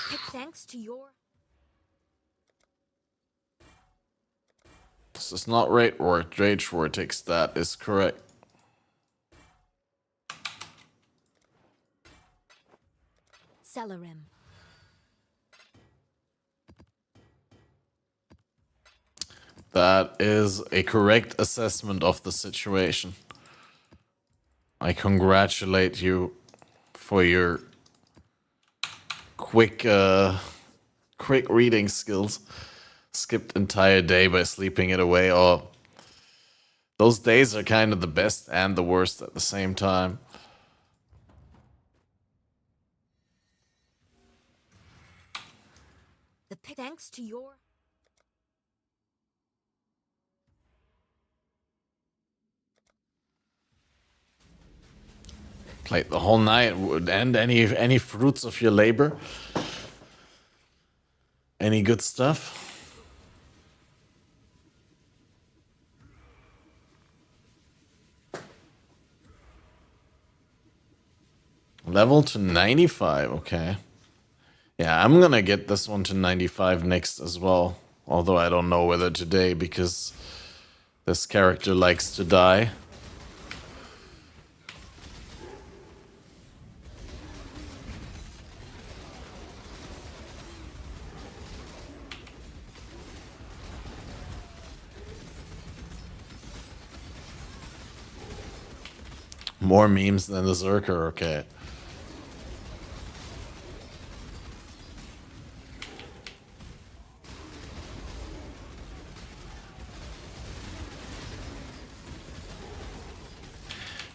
pick, thanks to your...
This is not Rage Vortex, that is correct.
Celerim.
That is a correct assessment of the situation. I congratulate you for your quick reading skills. Skipped entire day by sleeping it away. Oh, those days are kind of the best and the worst at the same time.
The pick, thanks to your...
Played the whole night. And any fruits of your labor? Any good stuff? Level to 95, okay. Yeah, I'm gonna get this one to 95 next as well. Although I don't know whether today, because this character likes to die. More memes than the Zerker, okay.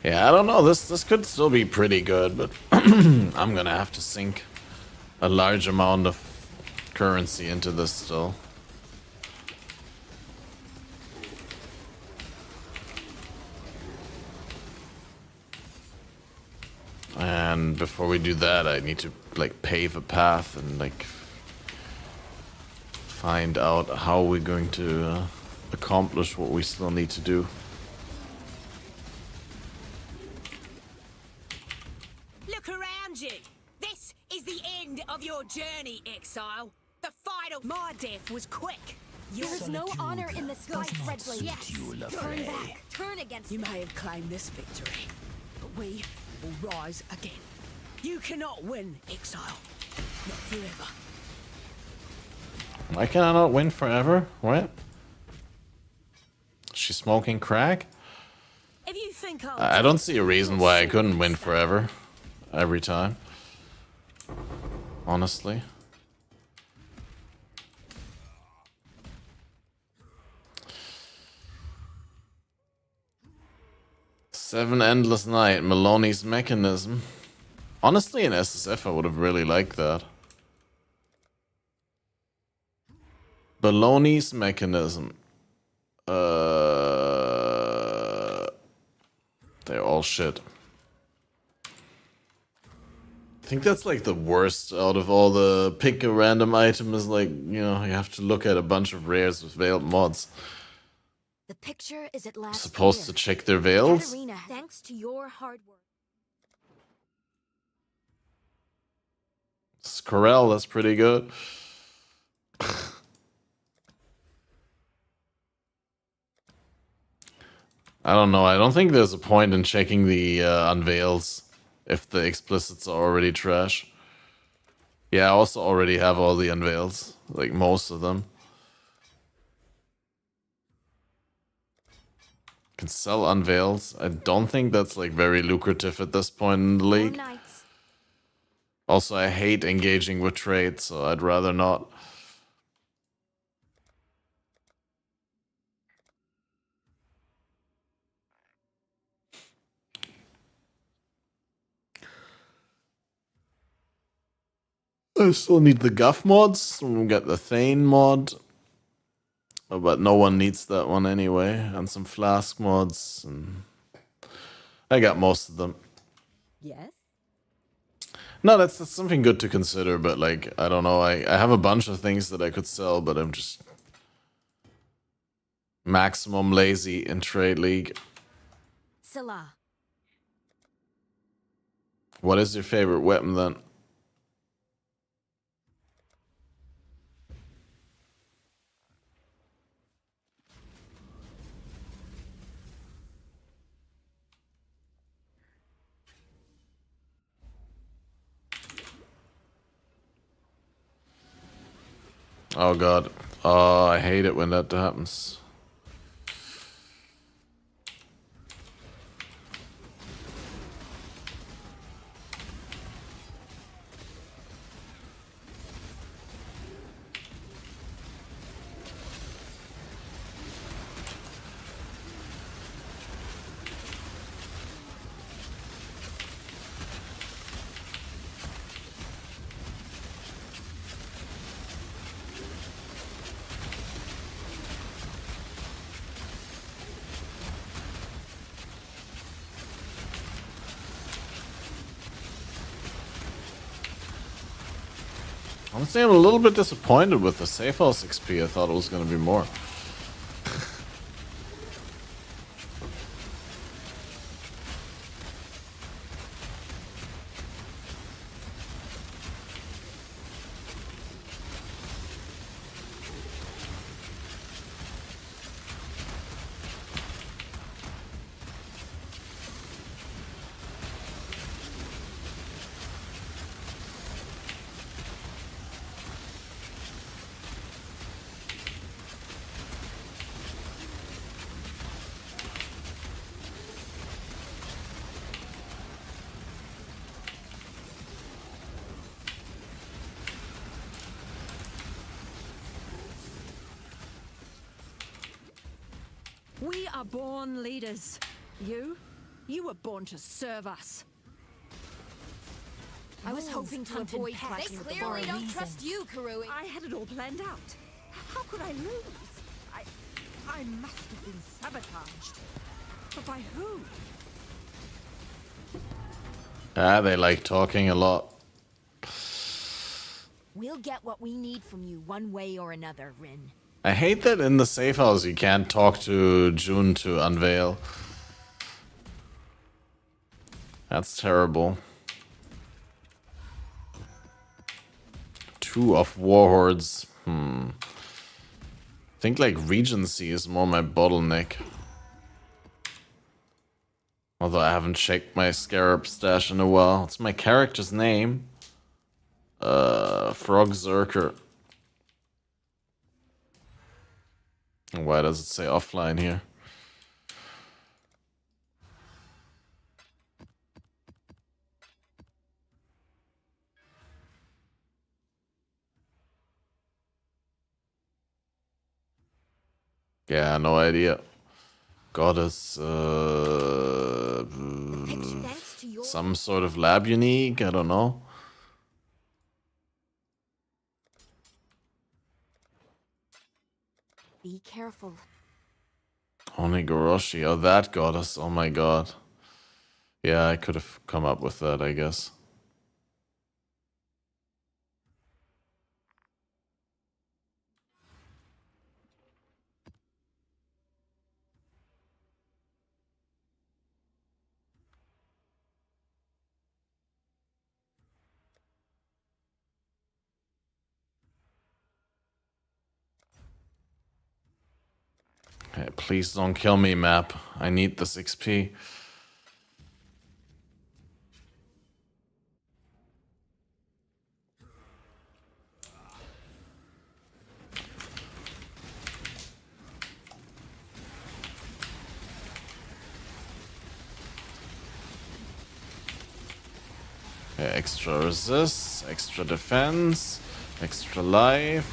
Yeah, I don't know. This could still be pretty good, but I'm gonna have to sink a large amount of currency into this still. And before we do that, I need to like pave a path and like find out how we're going to accomplish what we still need to do.
Look around you. This is the end of your journey, exile. The final. My death was quick.
There is no honor in the sky, Redblade.
Yes.
Turn back. Turn against
You
me.
may have claimed this victory, but we will rise again. You cannot win, exile. Not forever.
Why can I not win forever? What? She's smoking crack?
If you think
I don't see a reason why I couldn't win forever. Every time. Honestly. Seven Endless Night, Maloney's Mechanism. Honestly, in SSF I would have really liked that. Baloney's Mechanism. They're all shit. I think that's like the worst out of all the pick a random item is like, you know, you have to look at a bunch of rares with veiled mods.
The picture is at last
Supposed to check their veils?
Katarina, thanks to your hard work.
Scorel, that's pretty good. I don't know. I don't think there's a point in checking the unveils if the explicits are already trash. Yeah, I also already have all the unveils, like most of them. Can sell unveils. I don't think that's like very lucrative at this point in the league. Also, I hate engaging with trade, so I'd rather not. I still need the Guff mods. We got the Thane mod. But no one needs that one anyway. And some Flask mods. And I got most of them.
Yes?
No, that's something good to consider, but like, I don't know. I have a bunch of things that I could sell, but I'm just maximum lazy in Trade League.
Salah.
What is your favorite weapon then? Oh god. Oh, I hate it when that happens. Honestly, I'm a little bit disappointed with the Safe House XP. I thought it was going to be more.
We are born leaders. You were born to serve us.
I was hoping to
hunted
avoid
pets
clashing
for
with the
a
Boris.
reason.
They clearly don't trust you, Karui.
I had it all planned out. How could I lose? I must have been sabotaged. But by who?
Ah, they like talking a lot.
We'll get what we need from you one way or another, Rin.
I hate that in the safe house you can't talk to June to unveil. That's terrible. 2 of Warhordes. I think like Regency is more my bottleneck. Although I haven't checked my Scarab stash in a while. What's my character's name? Frog Zerker. Why does it say offline here? Yeah, no idea. Goddess, some sort of lab unique, I don't know.
Be careful.
Onigoroshi, oh that goddess, oh my god. Yeah, I could have come up with that, I guess. Hey, please don't kill me, map. I need this XP. Okay, extra resist, extra defense, extra life,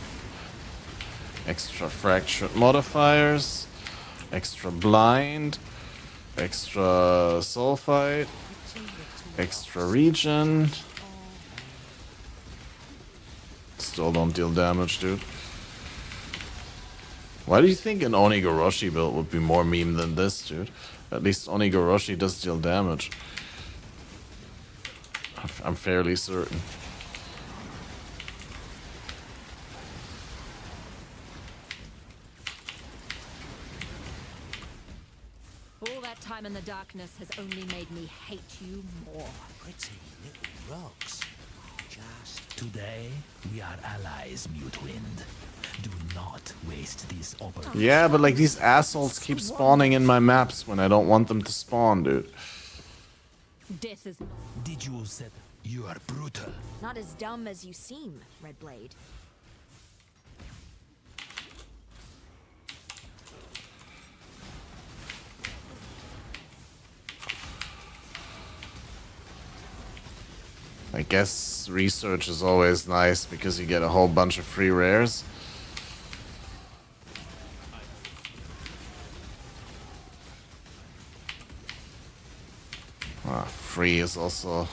extra fractured modifiers, extra blind, extra sulfite, extra regen. Still don't deal damage, dude. Why do you think an Onigoroshi build would be more meme than this, dude? At least Onigoroshi does deal damage. I'm fairly certain.
All that time in the darkness has only made me hate you more.
Pretty little rocks. Just today, we are allies, Mutewind. Do not waste this opportunity.
Yeah, but like these assholes keep spawning in my maps when I don't want them to spawn, dude.
Death is...
Did you set... You are brutal.
Not as dumb as you seem, Redblade.
I guess research is always nice because you get a whole bunch of free rares. Free is also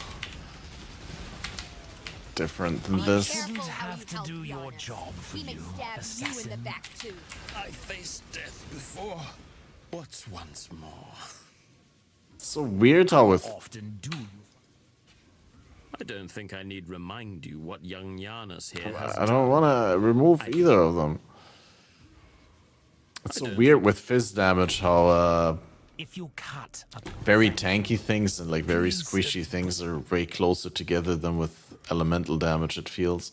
different than this.
I shouldn't have to do your job for
We may
you,
stab
assassin.
you in the back too.
I faced death before. What's once more?
It's so weird how with
Often do you?
I don't think I need remind you what young Giannis here has
I don't want to remove either of them. It's so weird with fizz damage how
If you cut
very tanky things and like very squishy things are way closer together than with elemental damage, it feels.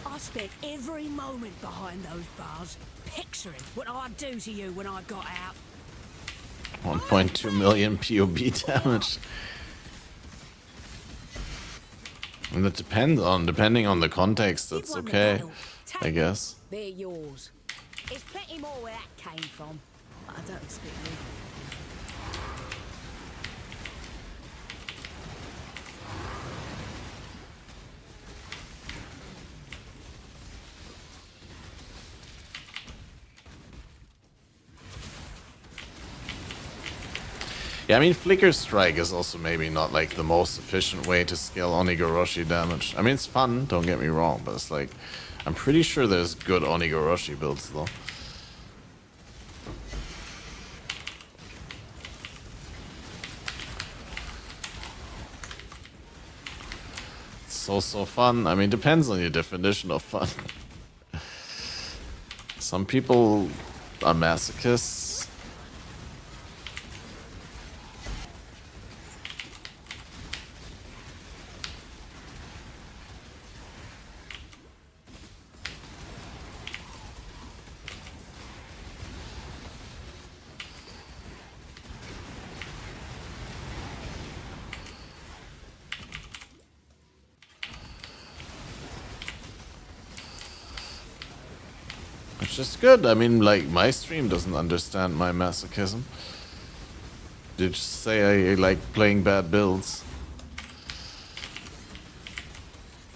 I spent every moment behind those bars, picturing what I'd do to you when I got out.
1.2 million POB damage. And that depending on the context, that's okay, I guess.
They're yours. There's plenty more where that came from. But I don't expect you.
Yeah, I mean, Flicker Strike is also maybe not like the most efficient way to scale Onigoroshi damage. I mean, it's fun, don't get me wrong, but it's like, I'm pretty sure there's good Onigoroshi builds though. It's also fun. I mean, depends on your definition of fun. Some people are masochists. Which is good. I mean, like, my stream doesn't understand my masochism. They just say I like playing bad builds.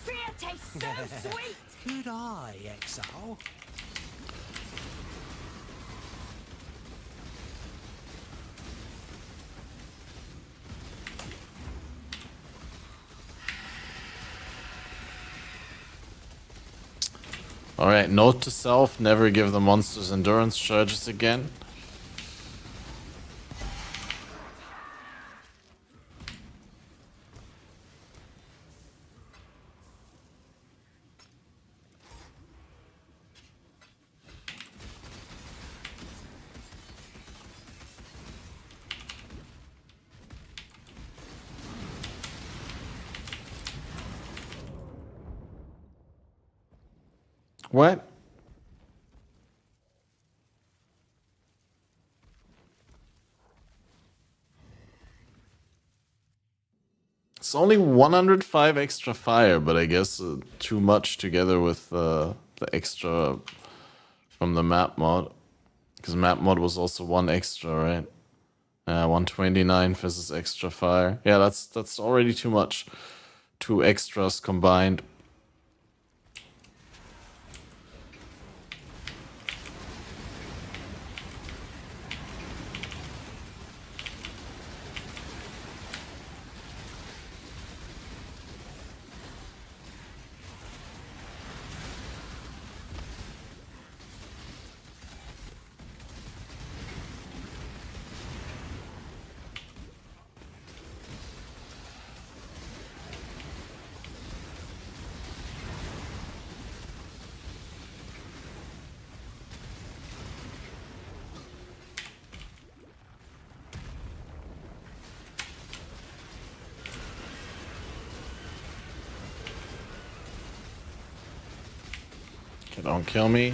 Fear tastes so sweet!
Good eye, Exile.
Alright, note to self, never give the monsters endurance charges again. What? It's only 105 extra fire, but I guess too much together with the extra from the map mod. Because map mod was also one extra, right? 129 versus extra fire. Yeah, that's already too much. Two extras combined. Okay, don't kill me.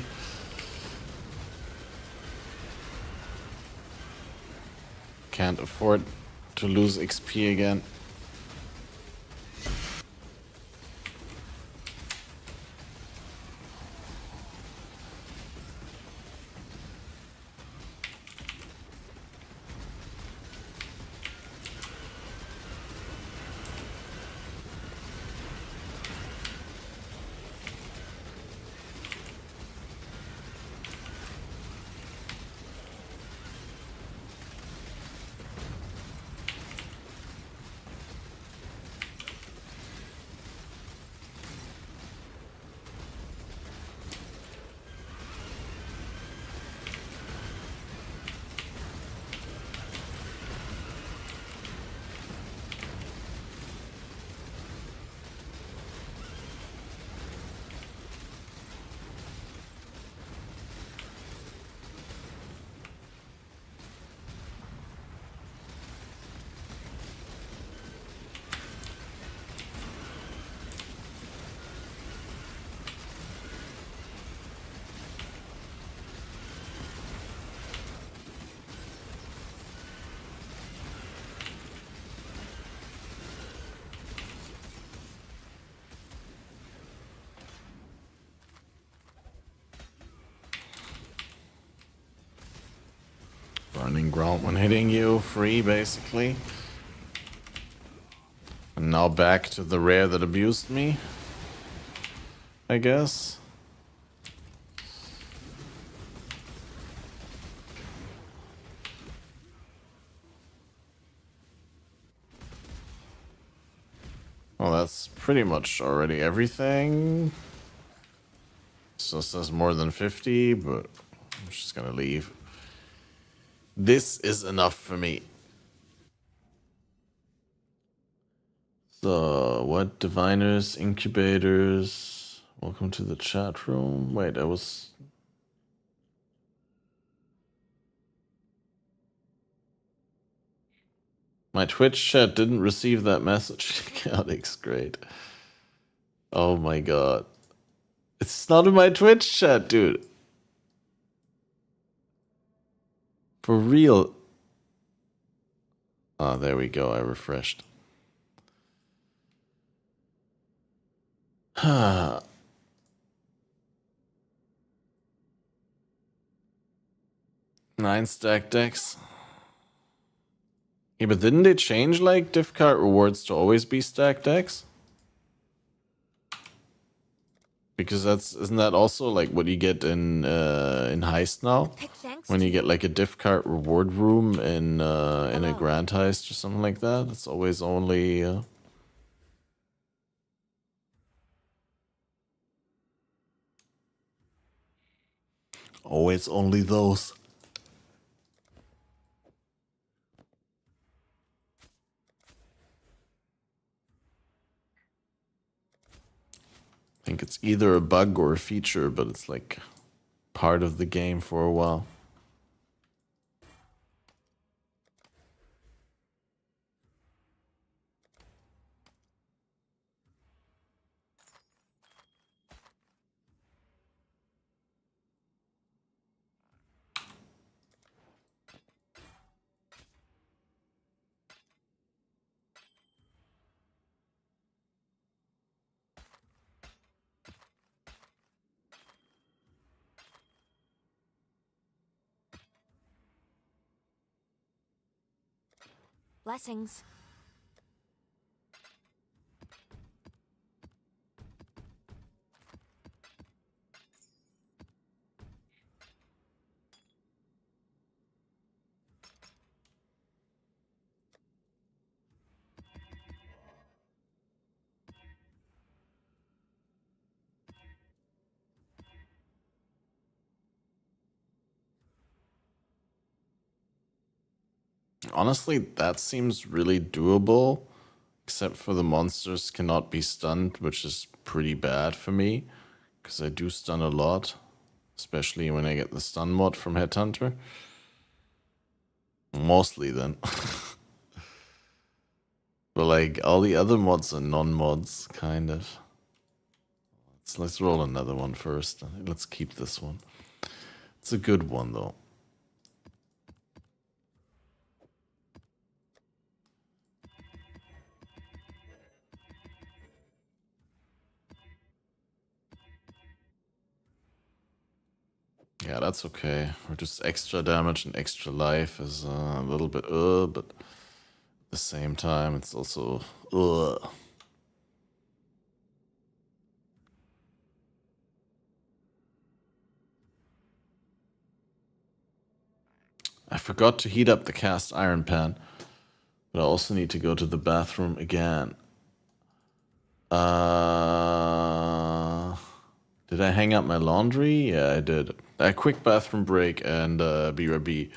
Can't afford to lose XP again. Burning ground when hitting you, free basically. And now back to the rare that abused me, I guess. Well, that's pretty much already everything. So it says more than 50, but I'm just gonna leave. This is enough for me. So, what diviners, incubators? Welcome to the chat room. Wait, I was... My Twitch chat didn't receive that message. Chaotic's great. Oh my god. It's not in my Twitch chat, dude. For real. Oh, there we go. I refreshed. 9 stack decks. Yeah, but didn't they change like diff card rewards to always be stack decks? Because isn't that also like what you get in Heist now? When you get like a diff card reward room in a Grand Heist or something like that, it's always only always only those. I think it's either a bug or a feature, but it's like part of the game for a while.
Blessings.
Honestly, that seems really doable, except for the monsters cannot be stunned, which is pretty bad for me, because I do stun a lot, especially when I get the stun mod from Headhunter. Mostly then. But like, all the other mods are non-mods, kind of. Let's roll another one first. Let's keep this one. It's a good one, though. Yeah, that's okay. Or just extra damage and extra life is a little bit but at the same time, it's also I forgot to heat up the cast iron pan, but I also need to go to the bathroom again. Did I hang up my laundry? Yeah, I did. A quick bathroom break and BRB.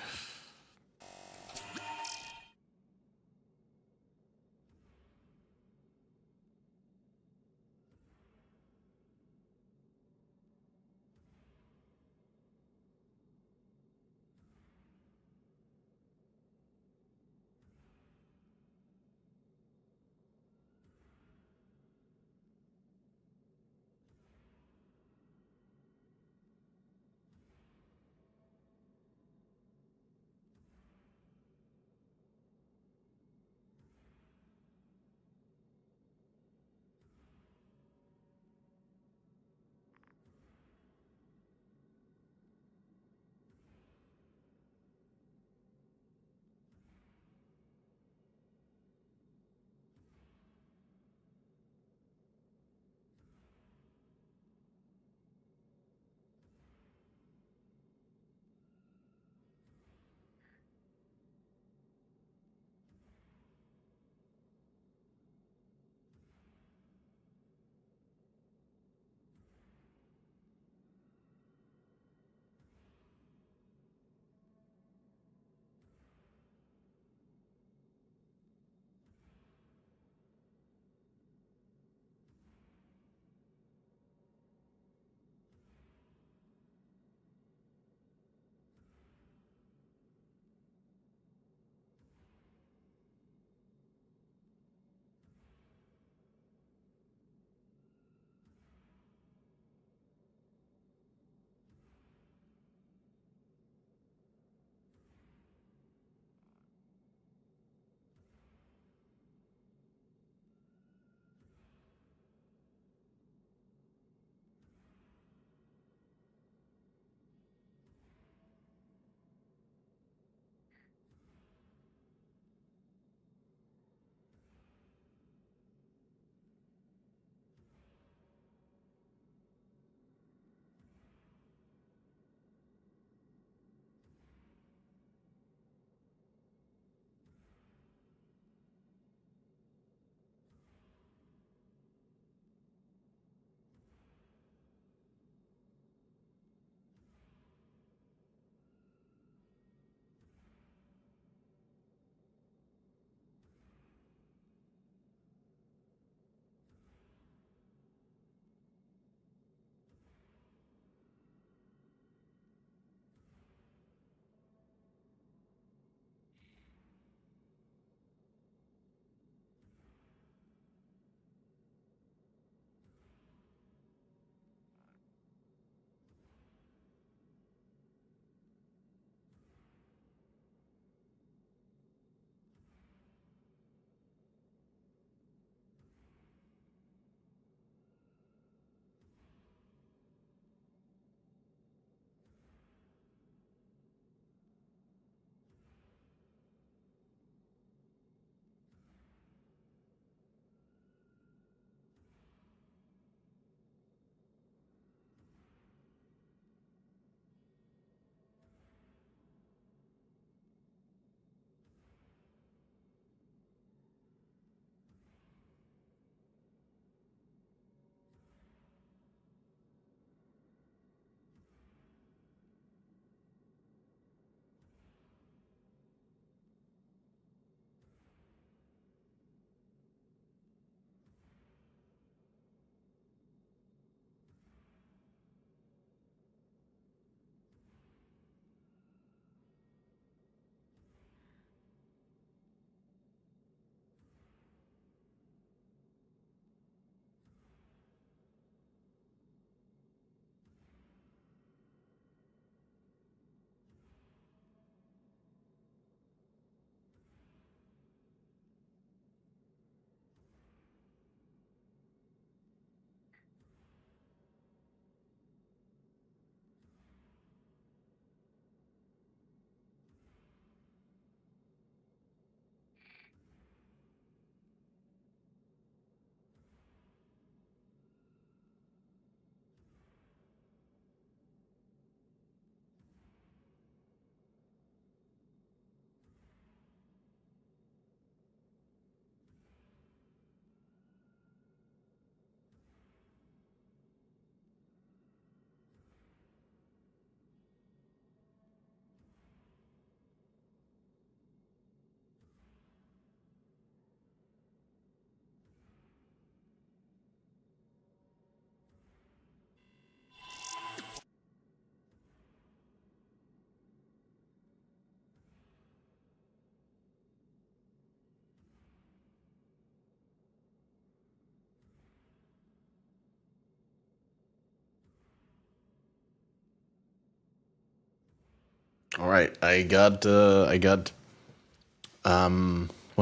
All right, I got what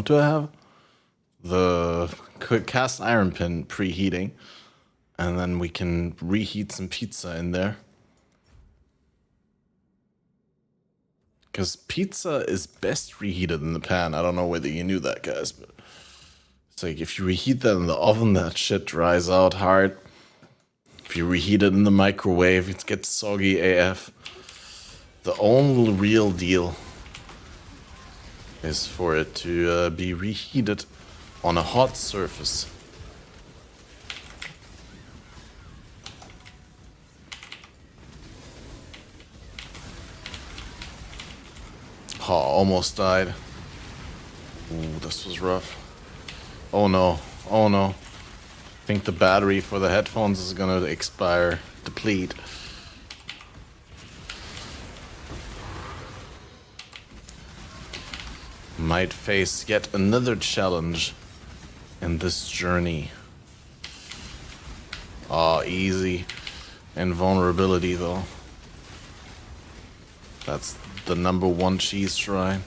do I have? The cast iron pin preheating, and then we can reheat some pizza in there. Because pizza is best reheated in the pan. I don't know whether you knew that, guys, but it's like if you reheat that in the oven, that shit dries out hard. If you reheat it in the microwave, it gets soggy AF. The only real deal is for it to be reheated on a hot surface. Oh, almost died. Ooh, this was rough. Oh no, oh no. I think the battery for the headphones is gonna expire, deplete. Might face yet another challenge in this journey. Ah, easy. Invulnerability though. That's the #1 cheese shrine.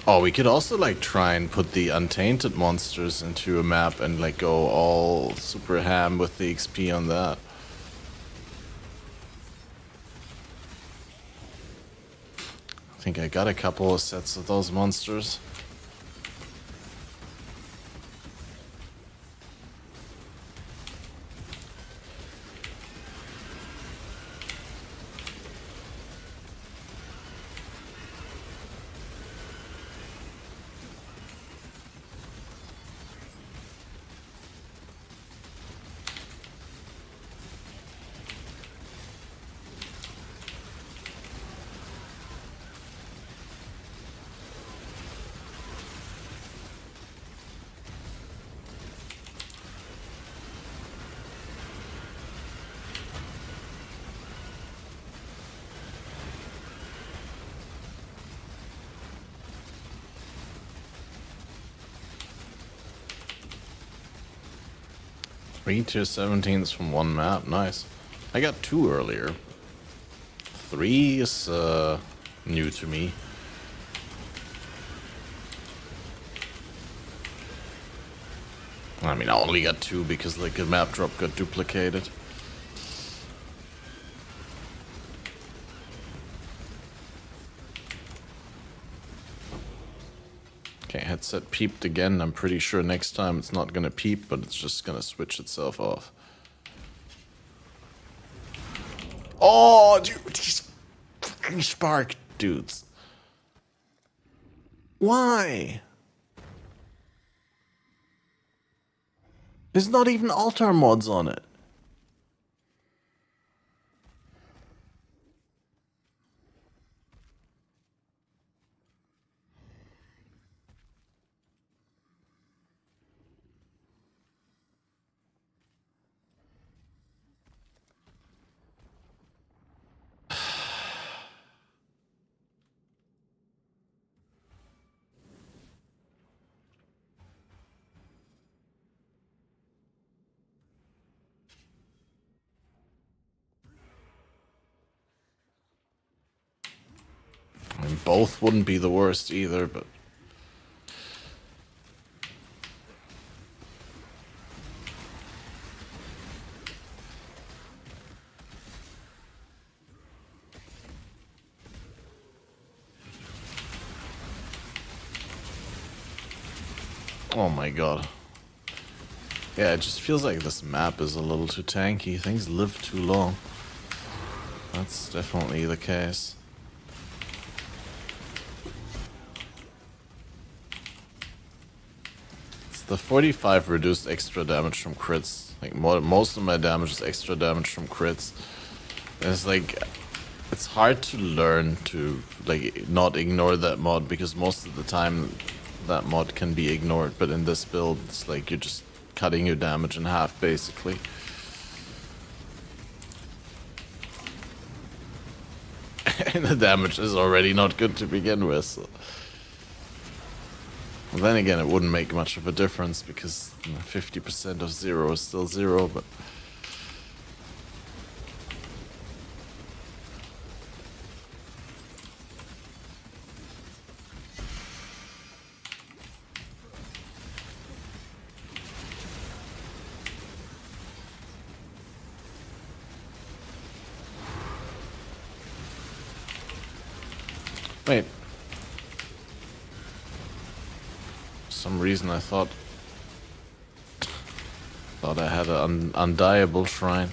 Oh, we could also like try and put the untainted monsters into a map and like go all super ham with the XP on that. I think I got a couple of sets of those monsters. Three tier 17s from one map, nice. I got 2 earlier. 3 is new to me. I mean, I only got 2 because like a map drop got duplicated. Okay, headset peeped again. I'm pretty sure next time it's not gonna peep, but it's just gonna switch itself off. Oh, dude, these fucking spark dudes. Why? There's not even altar mods on it. I mean, both wouldn't be the worst either, but... Oh my god. Yeah, it just feels like this map is a little too tanky. Things live too long. That's definitely the case. It's the 45 reduced extra damage from crits. Like most of my damage is extra damage from crits. And it's like, it's hard to learn to like not ignore that mod because most of the time that mod can be ignored, but in this build it's like you're just cutting your damage in half basically. And the damage is already not good to begin with, so. Well, then again, it wouldn't make much of a difference because 50% of 0 is still 0, but some reason I thought I had an undiable shrine.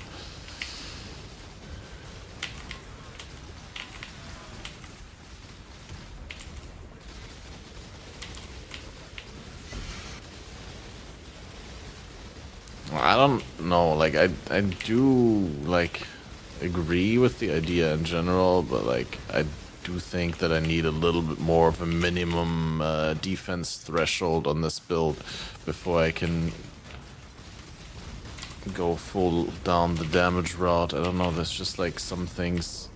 I don't know, like I do like agree with the idea in general, but like I do think that I need a little bit more of a minimum defense threshold on this build before I can go full down the damage route. I don't know, there's just like some things.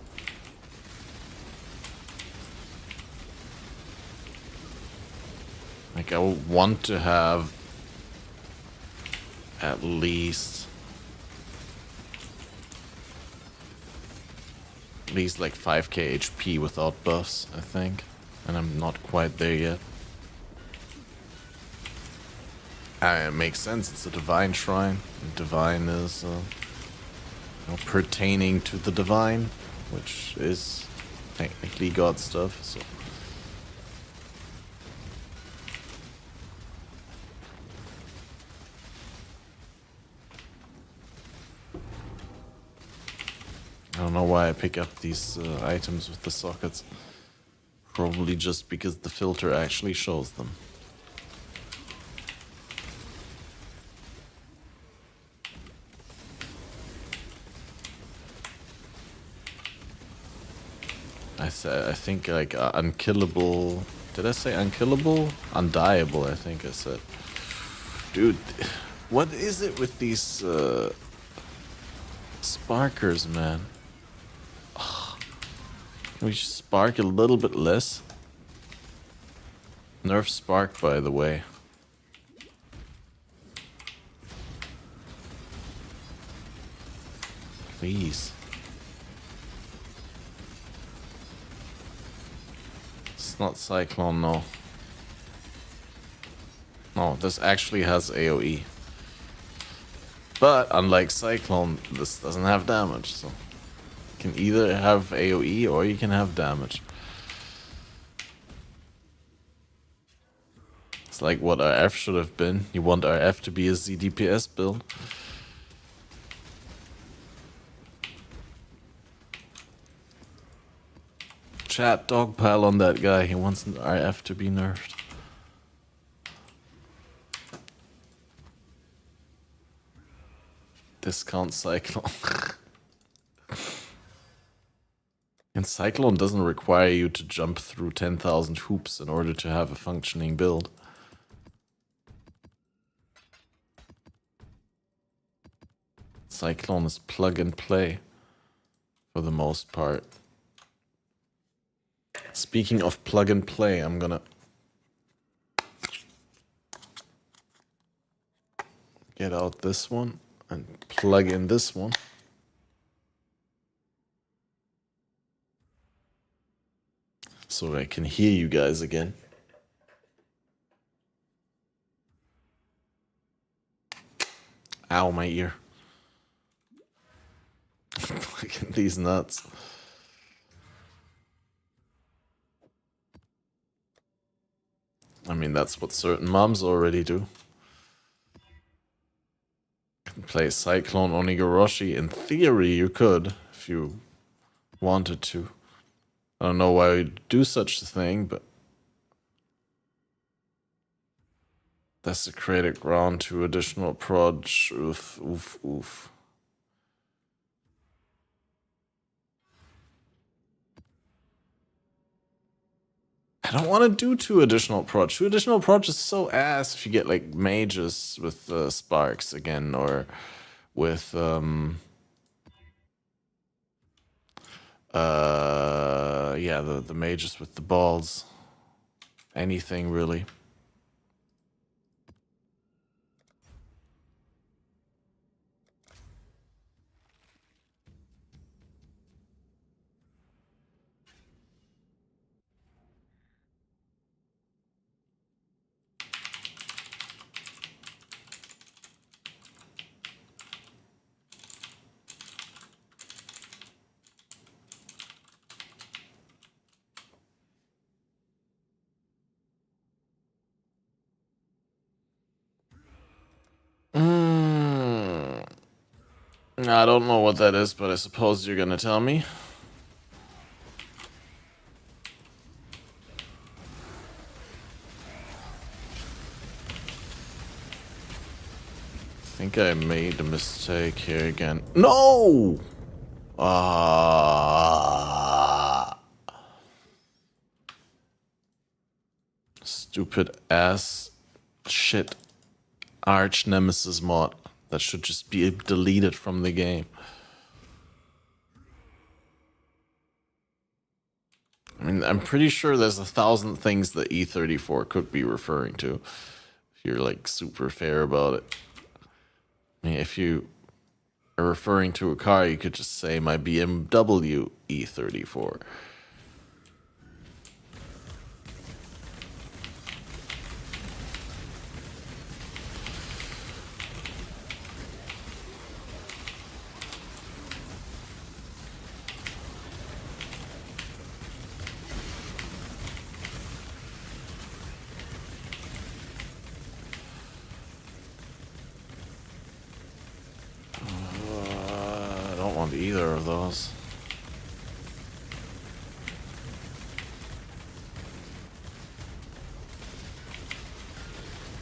Like I want to have at least like 5k HP without buffs, I think. And I'm not quite there yet. It makes sense, it's a divine shrine. And divine is you know, pertaining to the divine, which is technically God stuff, so. I don't know why I pick up these items with the sockets. Probably just because the filter actually shows them. I think like unkillable. Did I say unkillable? Undiable, I think I said. Dude, what is it with these sparkers, man? Can we just spark a little bit less? Nerf spark, by the way. Please. It's not Cyclone, no. No, this actually has AoE. But unlike Cyclone, this doesn't have damage, so you can either have AoE or you can have damage. It's like what our F should have been. You want our F to be a ZDPS build. Chat, dogpile on that guy. He wants an RF to be nerfed. Discount Cyclone. And Cyclone doesn't require you to jump through 10,000 hoops in order to have a functioning build. Cyclone is plug and play for the most part. Speaking of plug and play, I'm gonna get out this one and plug in this one. So I can hear you guys again. Ow, my ear. Look at these nuts. I mean, that's what certain moms already do. Play Cyclone Onigoroshi. In theory, you could, if you wanted to. I don't know why you'd do such a thing, but desecrated ground to additional proj. Oof, oof, oof. I don't want to do 2 additional proj. 2 additional proj is so ass if you get like mages with sparks again, or with yeah, the mages with the balls. Anything really. I don't know what that is, but I suppose you're gonna tell me. I think I made a mistake here again. No! Stupid ass shit. Arch Nemesis mod. That should just be deleted from the game. I mean, I'm pretty sure there's 1,000 things that E34 could be referring to. If you're like super fair about it. I mean, if you are referring to a car, you could just say my BMW E34. I don't want either of those.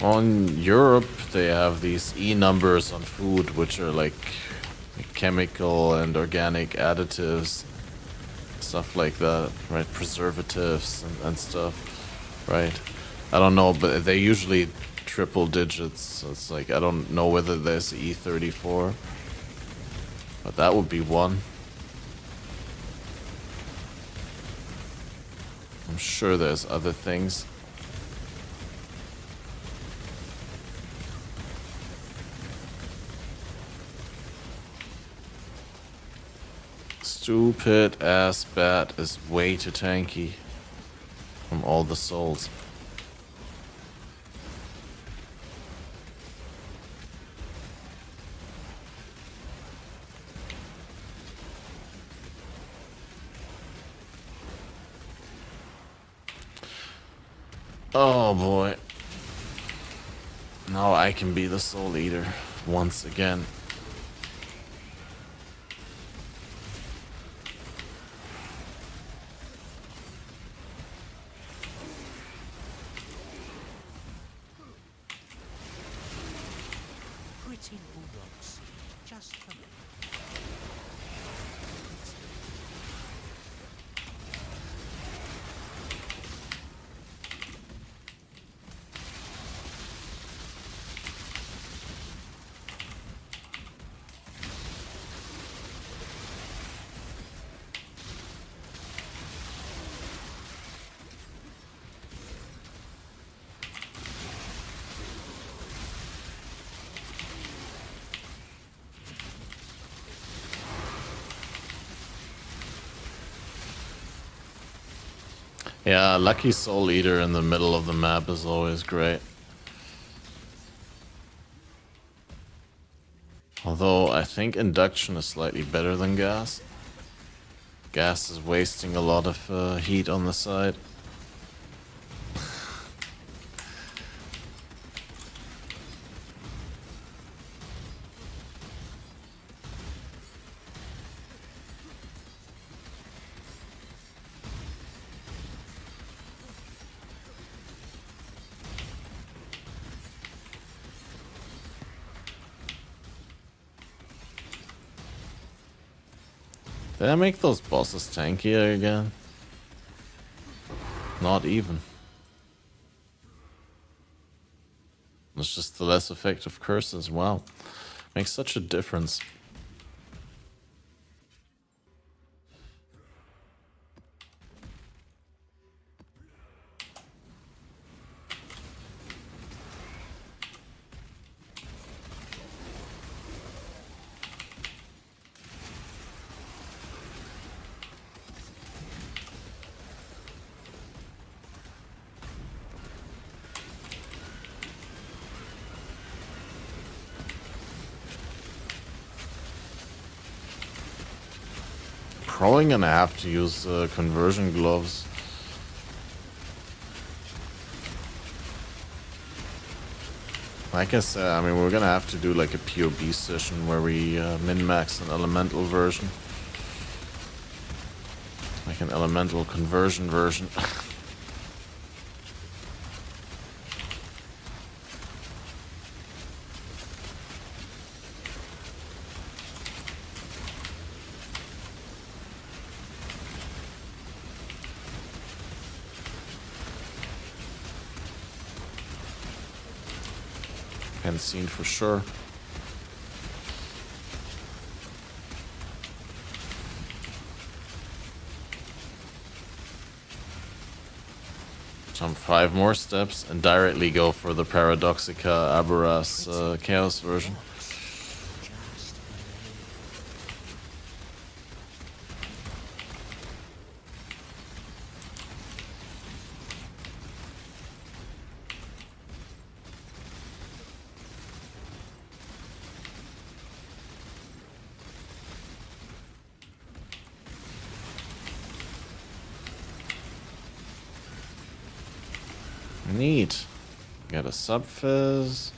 On Europe, they have these E numbers on food, which are like chemical and organic additives, stuff like that, right? Preservatives and stuff, right? I don't know, but they usually triple digits, so it's like, I don't know whether there's E34, but that would be one. I'm sure there's other things. Stupid ass bat is way too tanky from all the souls. Oh boy. Now I can be the soul eater once again.
Pretty bulldogs. Just for me.
Yeah, lucky soul eater in the middle of the map is always great. Although I think induction is slightly better than gas. Gas is wasting a lot of heat on the side. Did I make those bosses tankier again? Not even. It's just the less effective curses. Wow. Makes such a difference. Probably gonna have to use conversion gloves. Like I said, I mean, we're gonna have to do like a POB session where we min-max an elemental version. Like an elemental conversion version. Seen for sure. Jump 5 more steps and directly go for the Paradoxica Aberas Chaos version. Neat. Got a sub-fizz.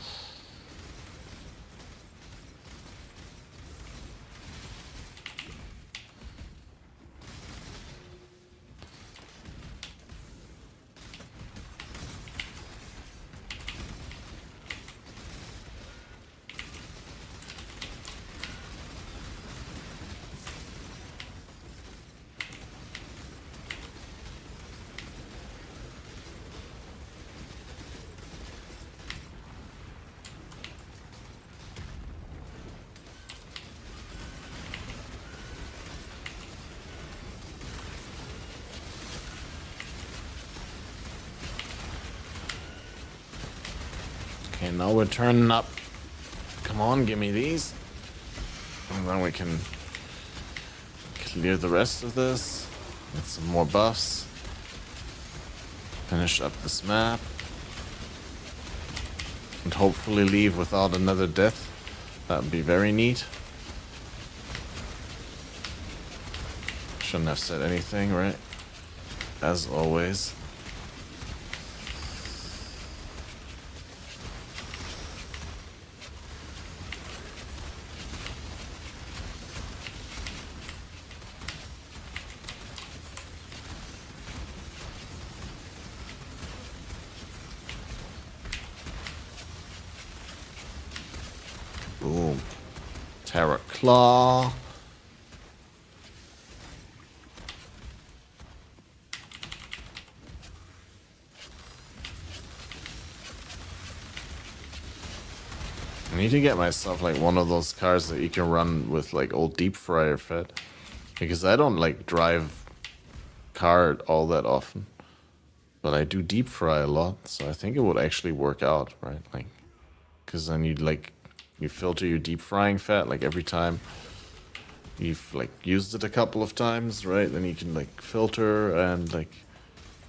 Okay, now we're turning up. Come on, give me these. And then we can clear the rest of this. Get some more buffs. Finish up this map. And hopefully leave without another death. That would be very neat. Shouldn't have said anything, right? As always. Boom. Terra Claw. I need to get myself like one of those cars that you can run with like old deep fryer fed. Because I don't like drive car all that often. But I do deep fry a lot, so I think it would actually work out, right? Like, because then you filter your deep frying fat like every time you've like used it a couple of times, right? Then you can like filter and like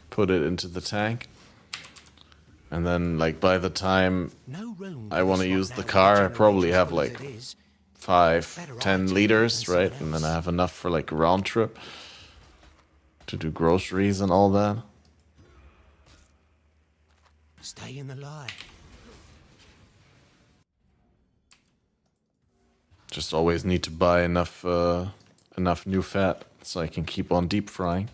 put it into the tank. And then like by the time I want to use the car, I probably have like 5-10 liters, right? And then I have enough for like a round trip to do groceries and all that.
Stay in the light.
Just always need to buy enough new fat so I can keep on deep frying.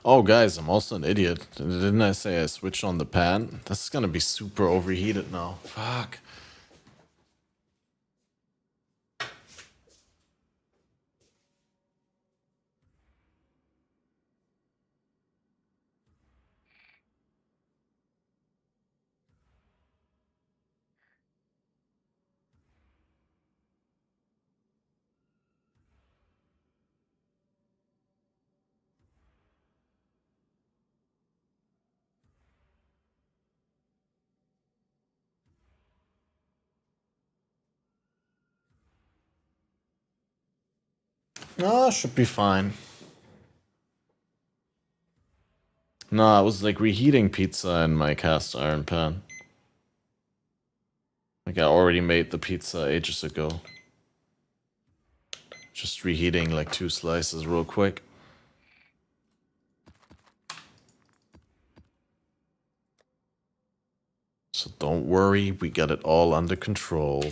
Oh guys, I'm also an idiot. Didn't I say I switched on the pan? This is gonna be super overheated now. Fuck. No, should be fine. No, I was like reheating pizza in my cast iron pan. Like I already made the pizza ages ago. Just reheating like 2 slices real quick. So don't worry, we got it all under control.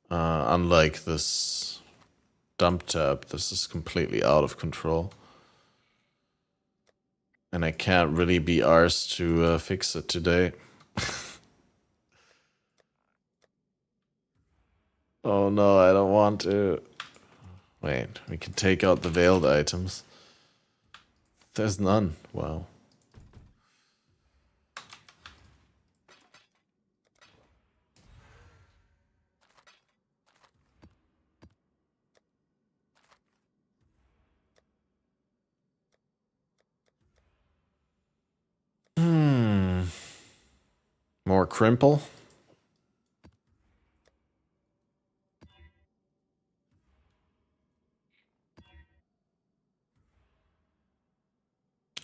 Unlike this dump tab, this is completely out of control. And I can't really be arsed to fix it today. Oh no, I don't want to. Wait, we can take out the veiled items. There's none. Wow. More crimple.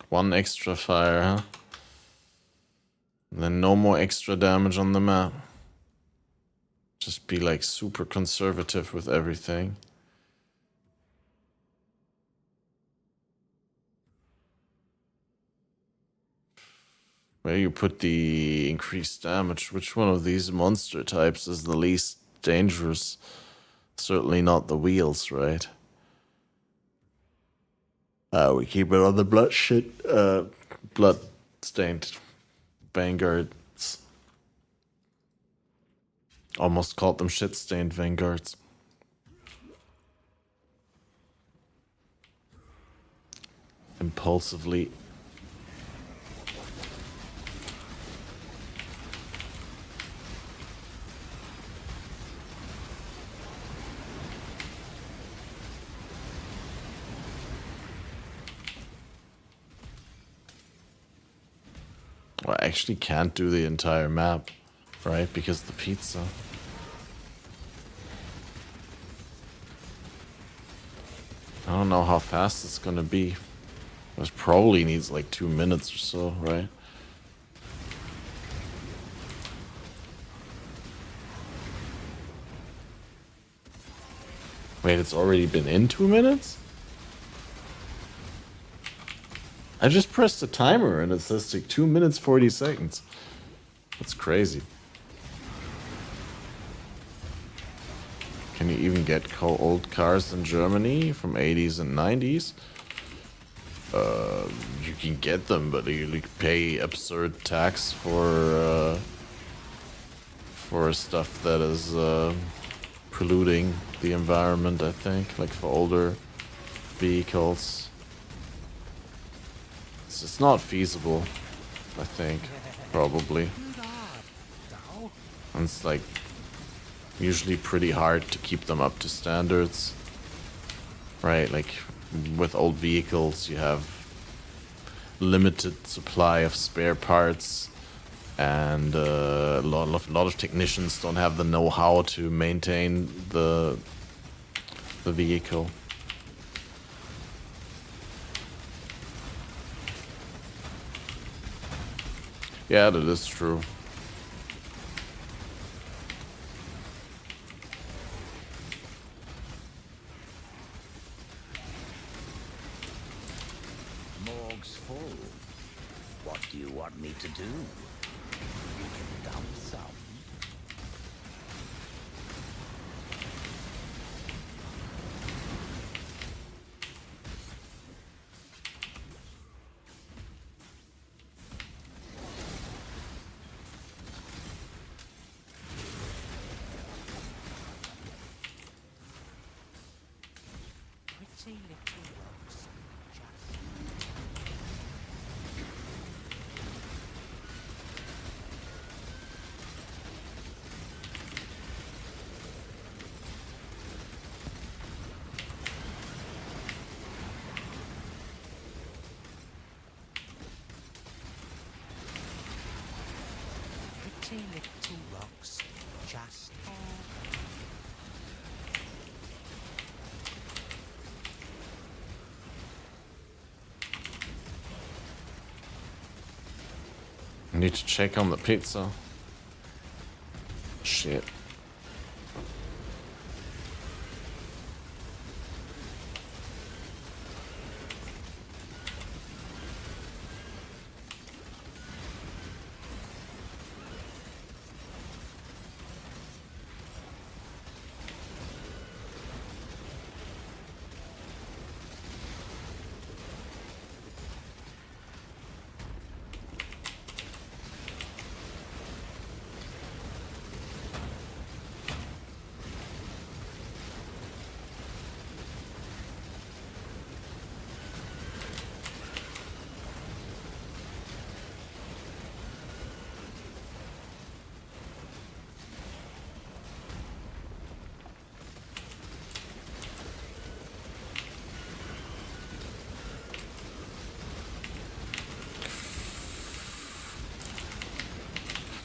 One extra fire, huh? And then no more extra damage on the map. Just be like super conservative with everything. Where you put the increased damage? Which one of these monster types is the least dangerous? Certainly not the wheels, right? We keep it on the blood-stained vanguards. Almost called them shit-stained vanguards. Impulsively. Well, I actually can't do the entire map, right? Because the pizza. I don't know how fast it's gonna be. This probably needs like 2 minutes or so, right? Wait, it's already been in 2 minutes? I just pressed the timer and it says like 2 minutes 40 seconds. That's crazy. Can you even get old cars in Germany from 80s and 90s? You can get them, but you pay absurd tax for stuff that is polluting the environment, I think, like for older vehicles. It's not feasible, I think, probably. And it's like usually pretty hard to keep them up to standards, right? Like with old vehicles, you have limited supply of spare parts, and a lot of technicians don't have the know-how to maintain the vehicle. Yeah, that is true.
Morg's full. What do you want me to do? You can dump some.
Little rocks, just
I need to check on the pizza. Shit.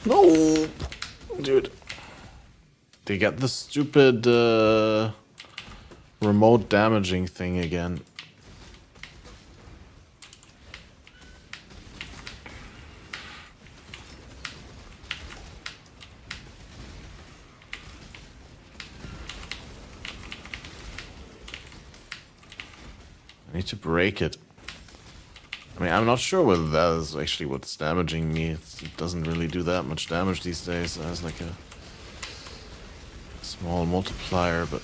No, dude. They got the stupid remote damaging thing again. I need to break it. I mean, I'm not sure whether that is actually what's damaging me. It doesn't really do that much damage these days. It has like a small multiplier, but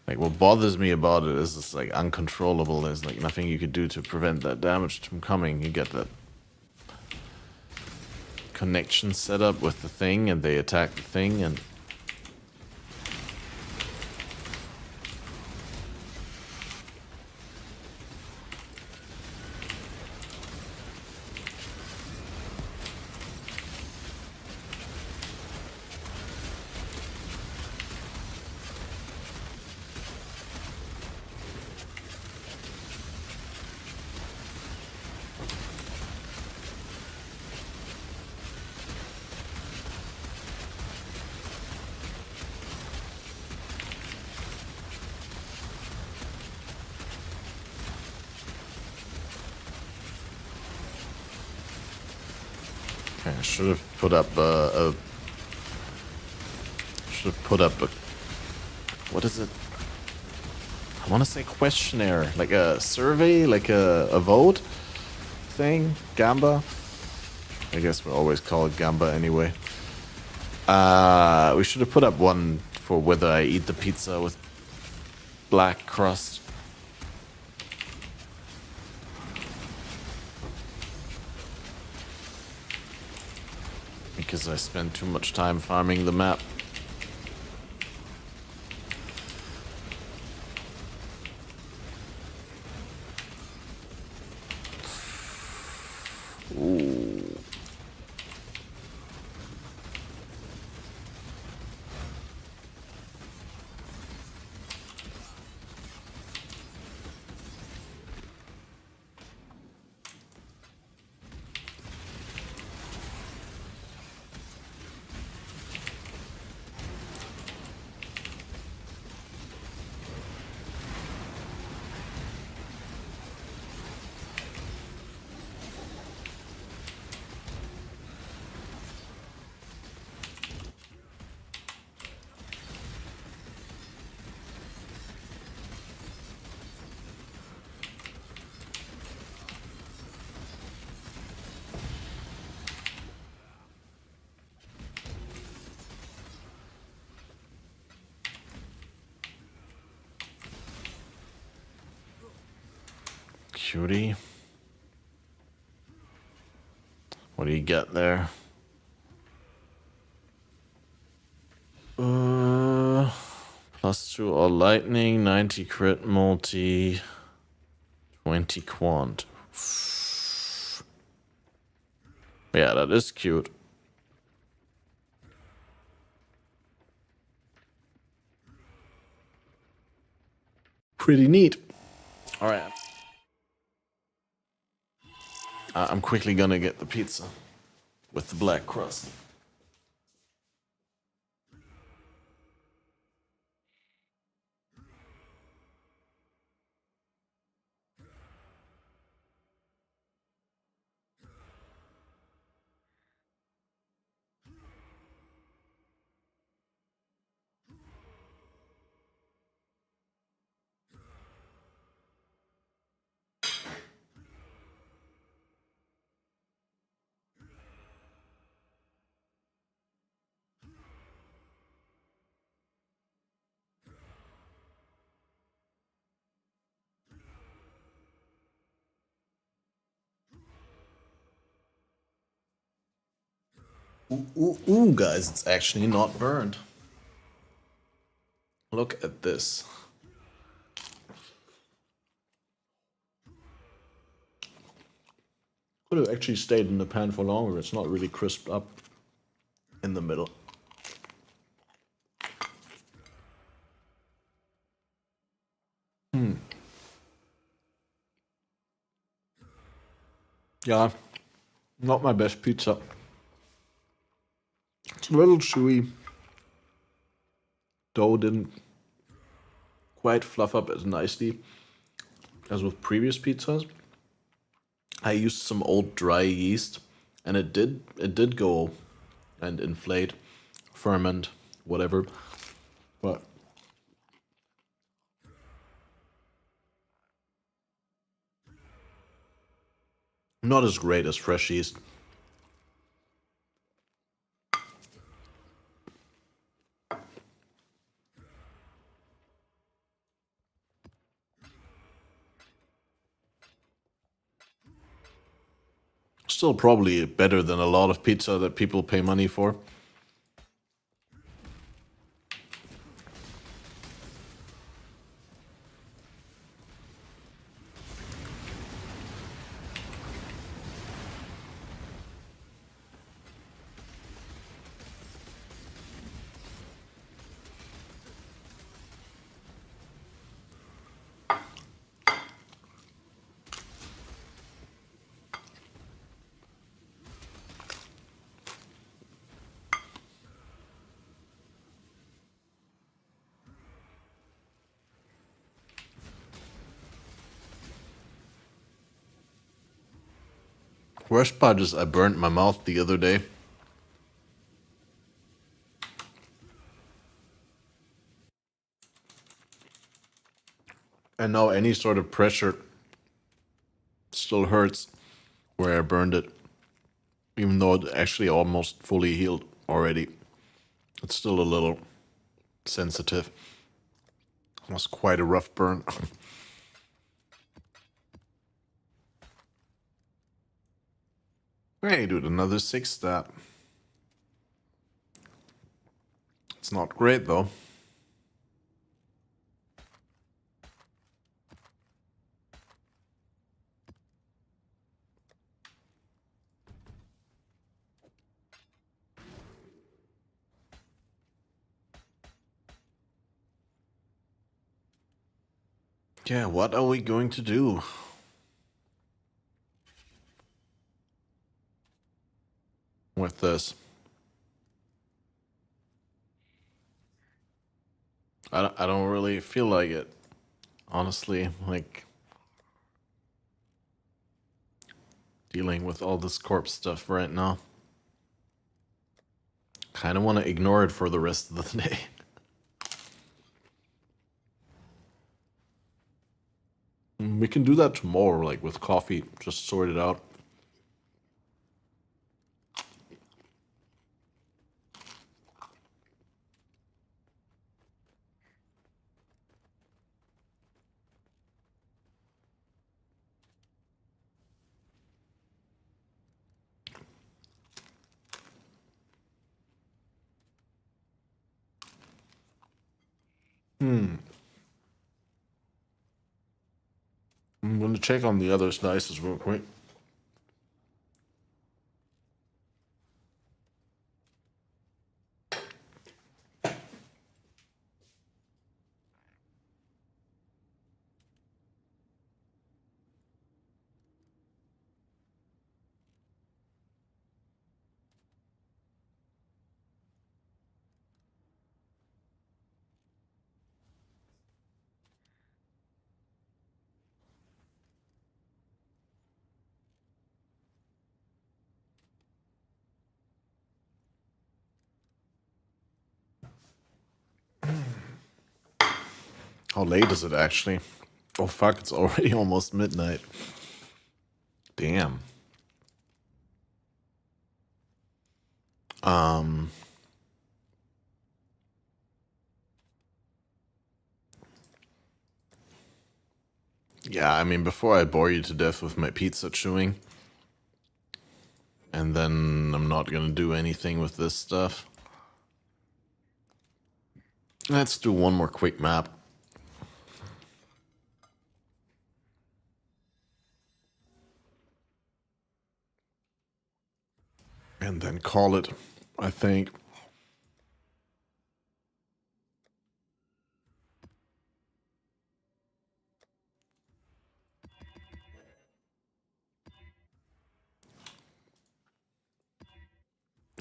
like what bothers me about it is it's like uncontrollable. There's like nothing you could do to prevent that damage from coming. You get that connection set up with the thing and they attack the thing and I should have put up a what is it? I want to say questionnaire, like a survey, like a vote thing. Gamba. I guess we always call it Gamba anyway. We should have put up one for whether I eat the pizza with black crust. Because I spend too much time farming the map. Ooh. Cutie. What do you get there? +2 all lightning, 90 crit multi, 20 quant. Yeah, that is cute. Pretty neat. All right. I'm quickly gonna get the pizza with the black crust. Ooh, guys, it's actually not burned. Look at this. Could have actually stayed in the pan for longer. It's not really crisped up in the middle. Yeah, not my best pizza. It's a little chewy. Dough didn't quite fluff up as nicely as with previous pizzas. I used some old dry yeast, and it did go and inflate, ferment, whatever. But not as great as fresh yeast. Still probably better than a lot of pizza that people pay money for. Worst part is I burnt my mouth the other day. And now any sort of pressure still hurts where I burned it. Even though it actually almost fully healed already. It's still a little sensitive. It was quite a rough burn. Hey, dude, another 6 stat. It's not great though. Yeah, what are we going to do? With this? I don't really feel like it. Honestly, like dealing with all this corpse stuff right now. Kind of want to ignore it for the rest of the day. We can do that tomorrow, like with coffee, just sort it out. I'm gonna check on the other slices real quick. How late is it actually? Oh fuck, it's already almost midnight. Damn. Yeah, I mean, before I bore you to death with my pizza chewing, And then I'm not gonna do anything with this stuff. Let's do one more quick map. And then call it, I think.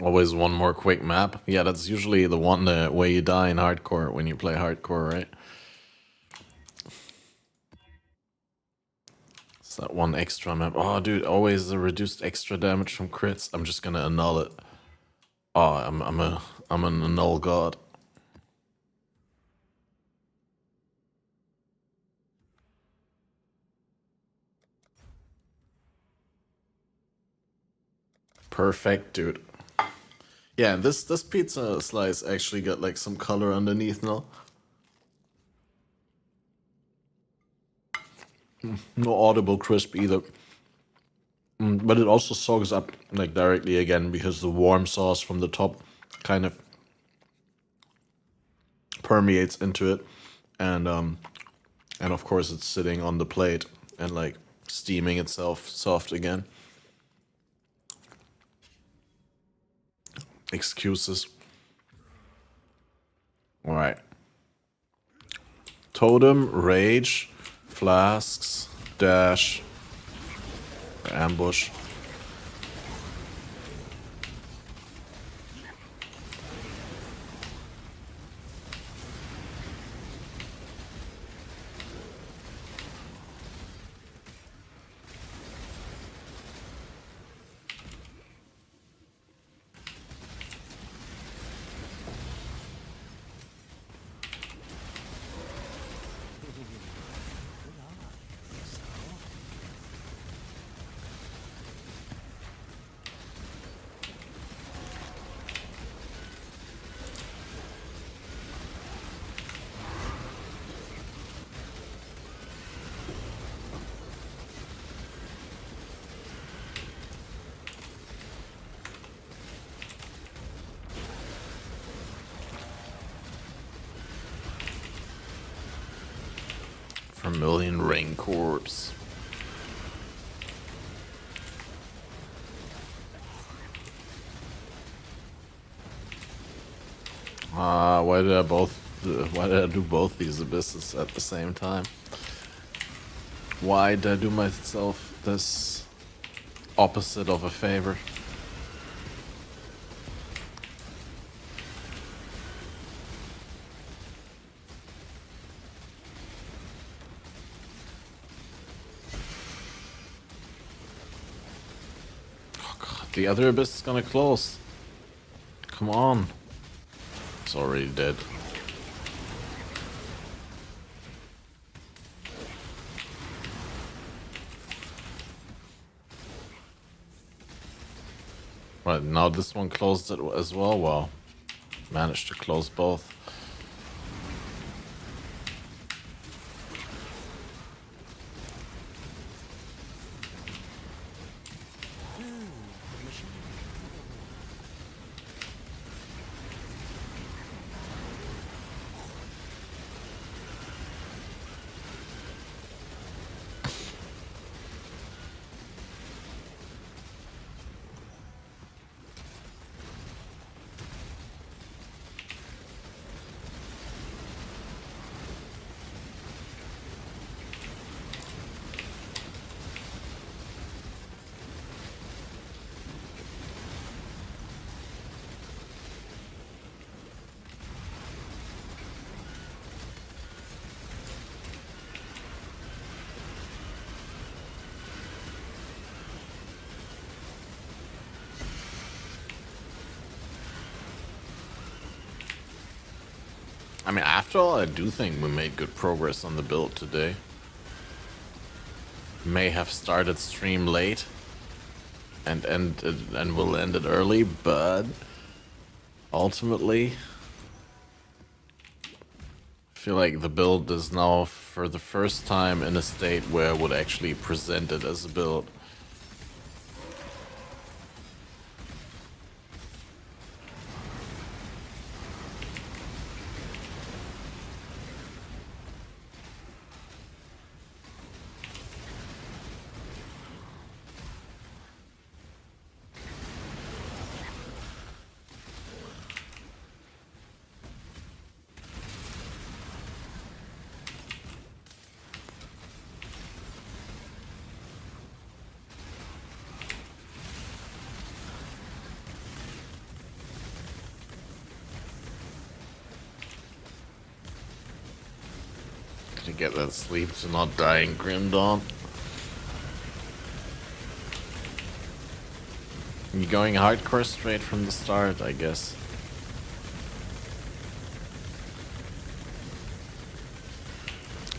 Always one more quick map. Yeah, that's usually the one where you die in hardcore when you play hardcore, right? It's that one extra map. Oh, dude, always the reduced extra damage from crits. I'm just gonna annul it. Oh, I'm an annul god. Perfect, dude. Yeah, this pizza slice actually got like some color underneath now. No audible crisp either. But it also soaks up like directly again because the warm sauce from the top kind of permeates into it, and of course it's sitting on the plate and like steaming itself soft again. Excuses. All right. Totem, rage, flasks, dash, ambush. Vermilion Ring Corpse. Why did I do both these abysses at the same time? Why did I do myself this opposite of a favor? Oh god, the other abyss is gonna close. Come on. It's already dead. Right, now this one closed it as well. Wow. Managed to close both. I mean, after all, I do think we made good progress on the build today. May have started stream late and will end it early, but ultimately, I feel like the build is now for the first time in a state where I would actually present it as a build. get that sleep to not die in Grim Dawn. You going hardcore straight from the start, I guess.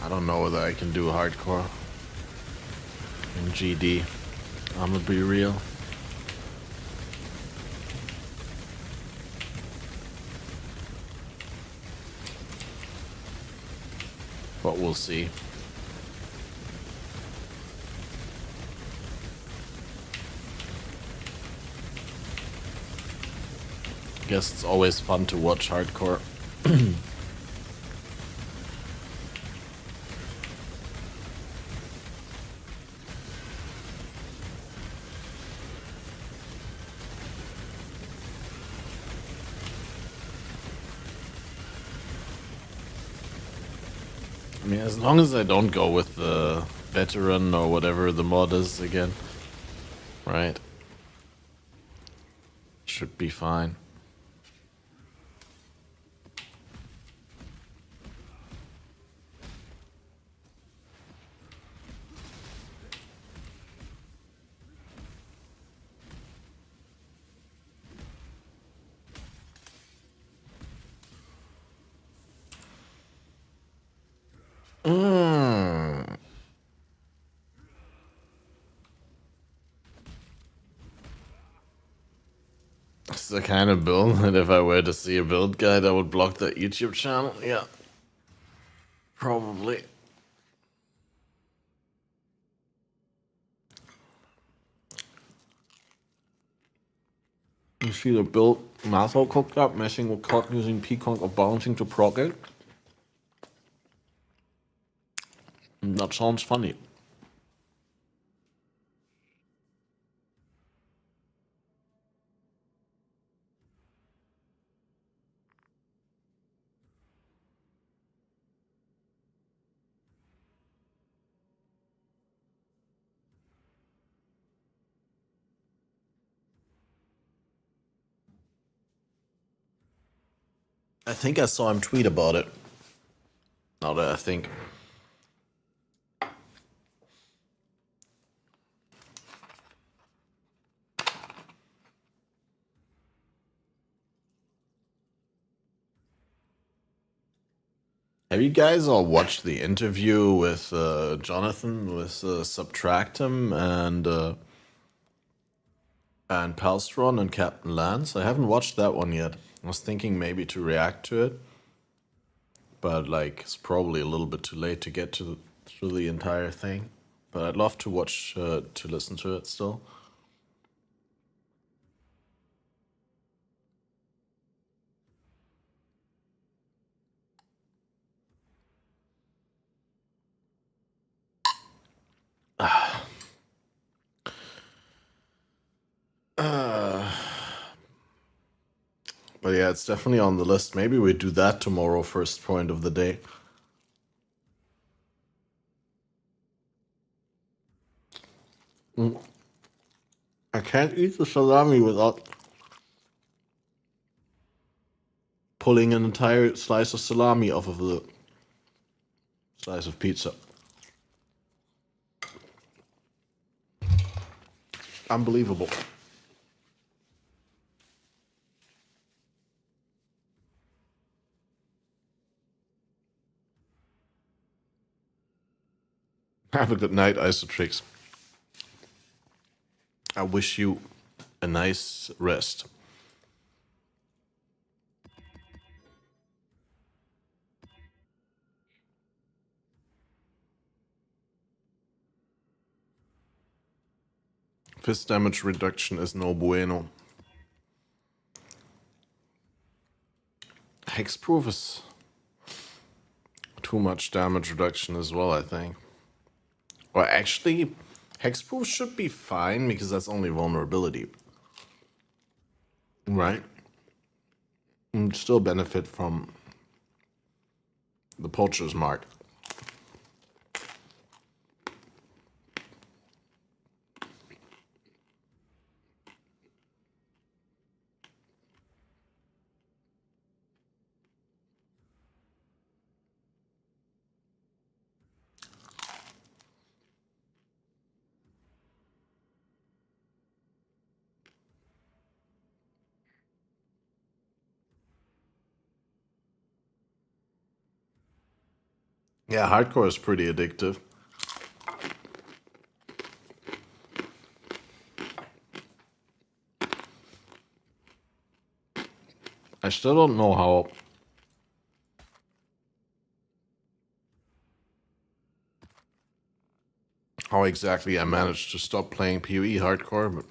I don't know whether I can do hardcore in GD. I'ma be real. But we'll see. Guess it's always fun to watch hardcore. I mean, as long as I don't go with the veteran or whatever the mod is again, right? Should be fine. It's the kind of build that if I were to see a build guide, I would block that YouTube channel. Yeah. Probably. You see the build Maso cooked up, messing with cod using Peacock or bouncing to proc it. That sounds funny. I think I saw him tweet about it. Now that I think. Have you guys all watched the interview with Jonathan with Subtractum and Palstron and Captain Lance? I haven't watched that one yet. I was thinking maybe to react to it, but like it's probably a little bit too late to get through the entire thing. But I'd love to watch to listen to it still. But yeah, it's definitely on the list. Maybe we do that tomorrow, first point of the day. I can't eat the salami without pulling an entire slice of salami off of the slice of pizza. Unbelievable. Have a good night, Isotrix. I wish you a nice rest. Fist damage reduction is no bueno. Hexproof is too much damage reduction as well, I think. Or actually, hexproof should be fine because that's only vulnerability. Right? And still benefit from the poacher's mark. Yeah, hardcore is pretty addictive. I still don't know how exactly I managed to stop playing PoE hardcore, but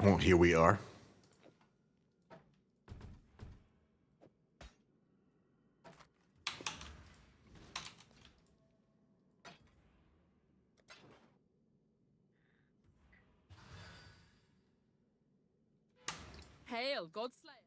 well, here we are.
Hail, Godslayer.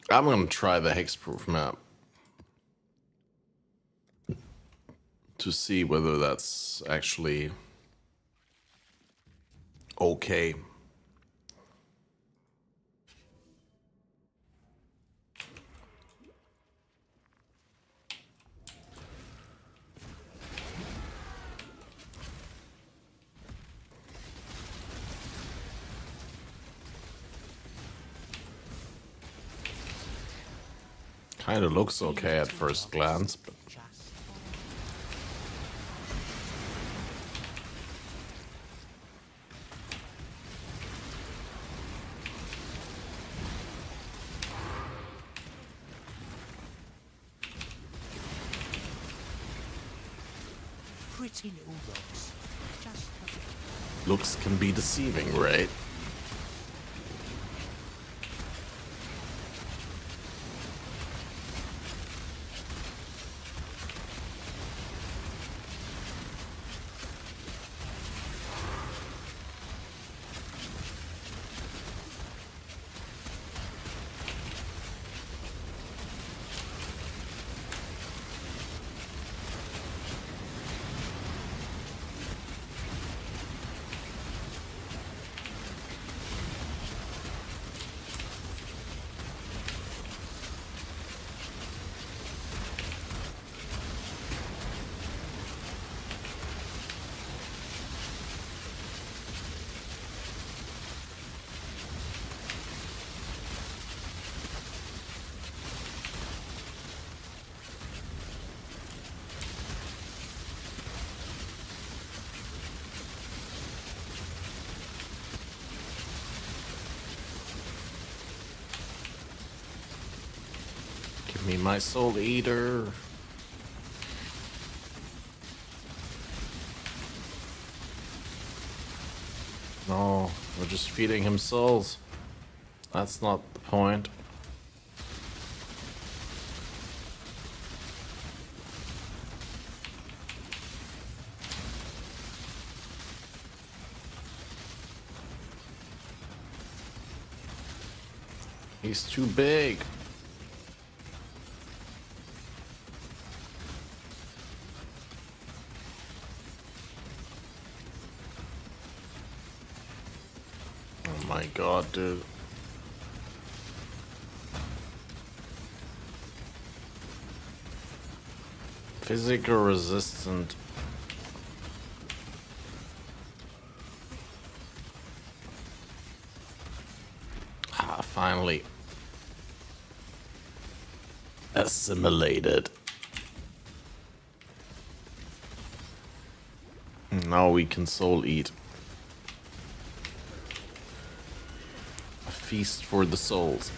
I'm gonna try the hexproof map to see whether that's actually okay. Kinda looks okay at first glance, but
Pretty little rocks. Just
looks can be deceiving, right? Give me my soul eater. No, we're just feeding him souls. That's not the point. He's too big. Oh my god, dude. Physical resistant. Ah, finally. Assimilated. Now we can soul eat. A feast for the souls.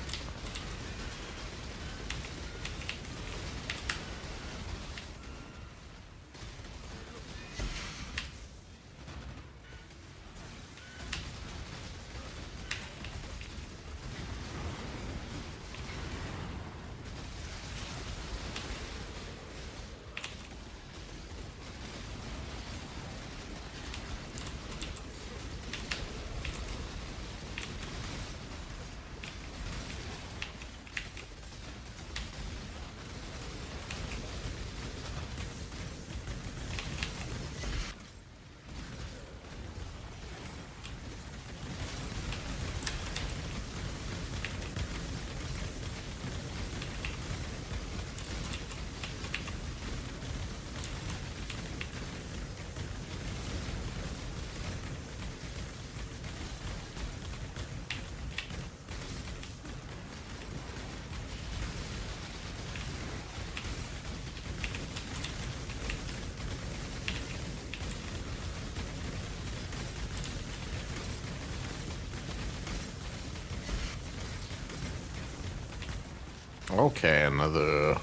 Okay, another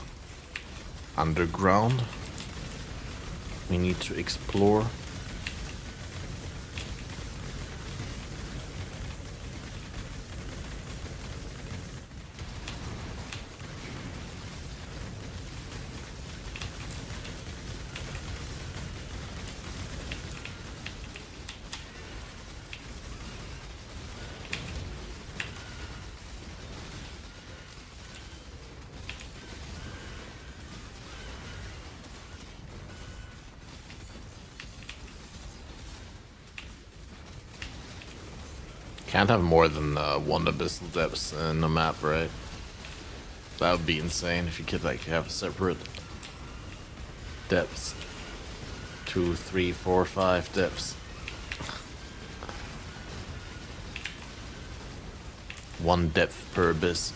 underground. We need to explore. Can't have more than one abyssal depths in a map, right? That would be insane if you could like have separate depths. 2, 3, 4, 5 depths. One depth per abyss.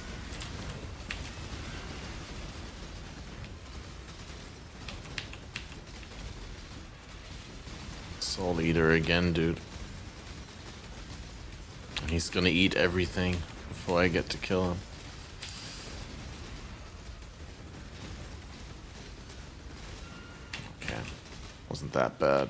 Soul Eater again, dude. He's gonna eat everything before I get to kill him. Okay, wasn't that bad.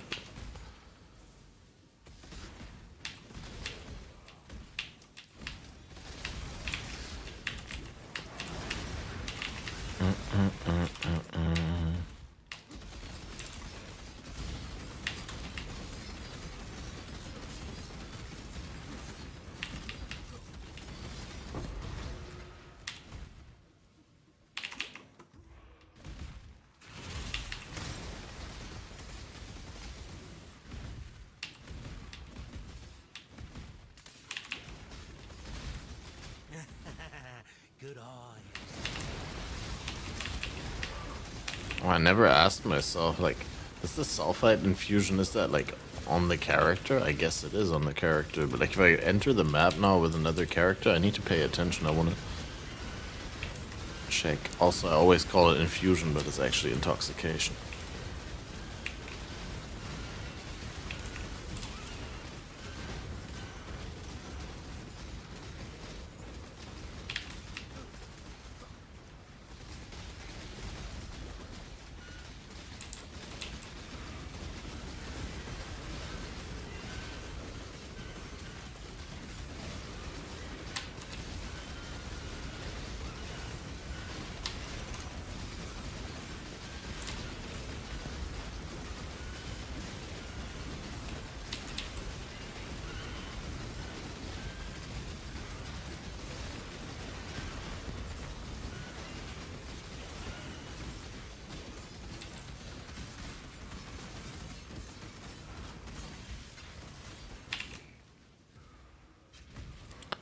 Good eye.
Oh, I never asked myself, like, is the sulfite infusion, is that like on the character? I guess it is on the character, but like if I enter the map now with another character, I need to pay attention. I want to check. Also, I always call it infusion, but it's actually intoxication.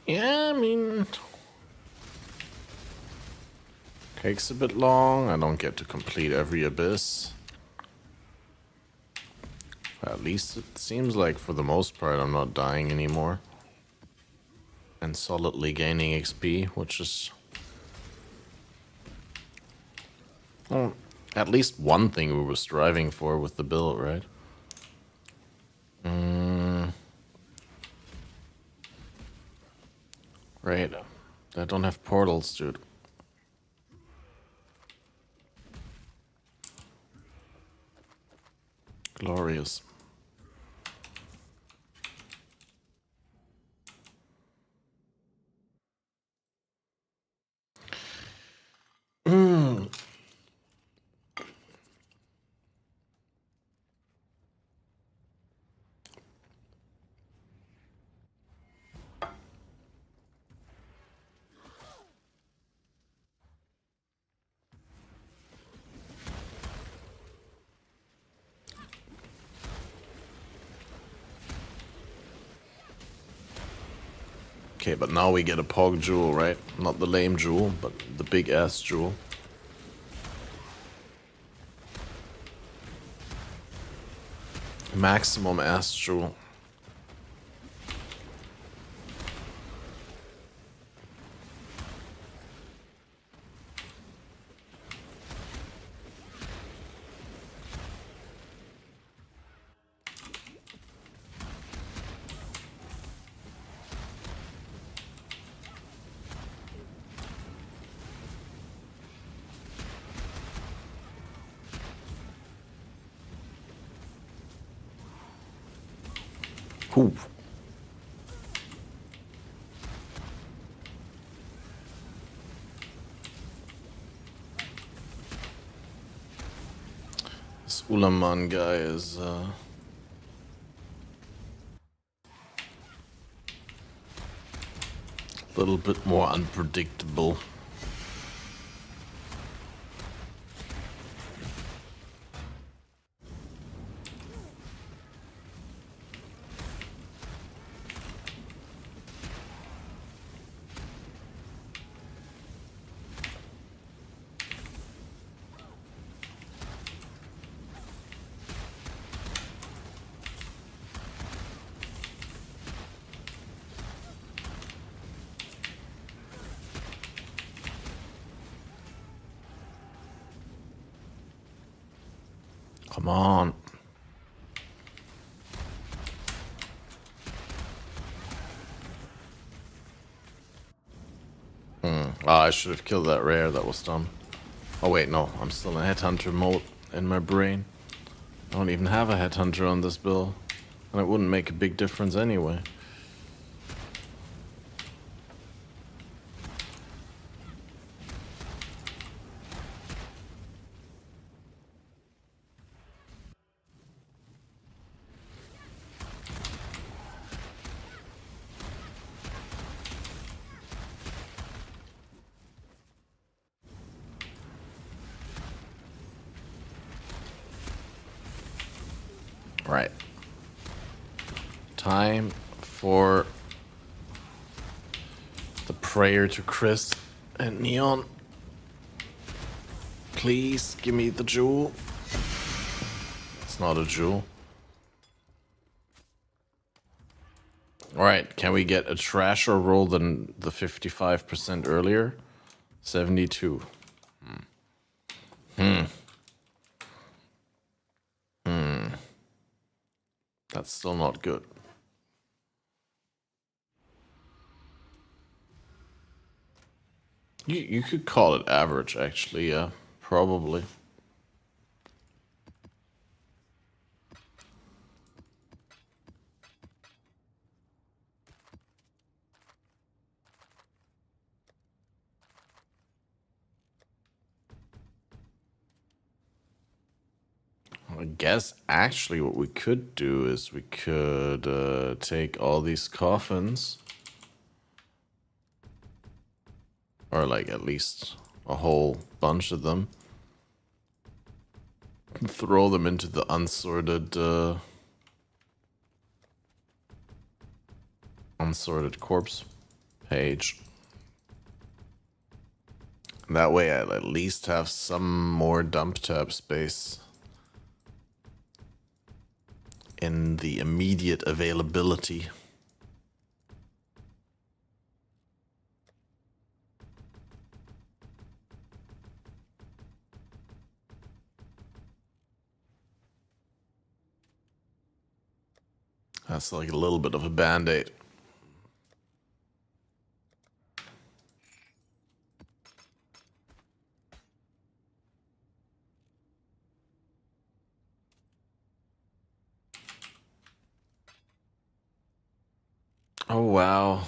Yeah, I mean, takes a bit long. I don't get to complete every abyss. At least it seems like for the most part I'm not dying anymore. And solidly gaining XP, which is... well, at least one thing we were striving for with the build, right? Right. I don't have portals, dude. Glorious. Okay, but now we get a Pog Jewel, right? Not the lame jewel, but the big ass jewel. Maximum ass jewel. Whew. This Ulaman guy is a little bit more unpredictable. Come on. I should have killed that rare. That was dumb. Oh wait, no. I'm still in headhunter mode in my brain. I don't even have a headhunter on this build. And it wouldn't make a big difference anyway. Right. Time for the prayer to Chris and Neon. Please give me the jewel. It's not a jewel. Alright, can we get a trasher roll than the 55% earlier? 72. That's still not good. You could call it average, actually, yeah. Probably. I guess actually what we could do is we could take all these coffins, or like at least a whole bunch of them, and throw them into the unsorted corpse page. That way I'll at least have some more dump tab space in the immediate availability. That's like a little bit of a band-aid. Oh wow.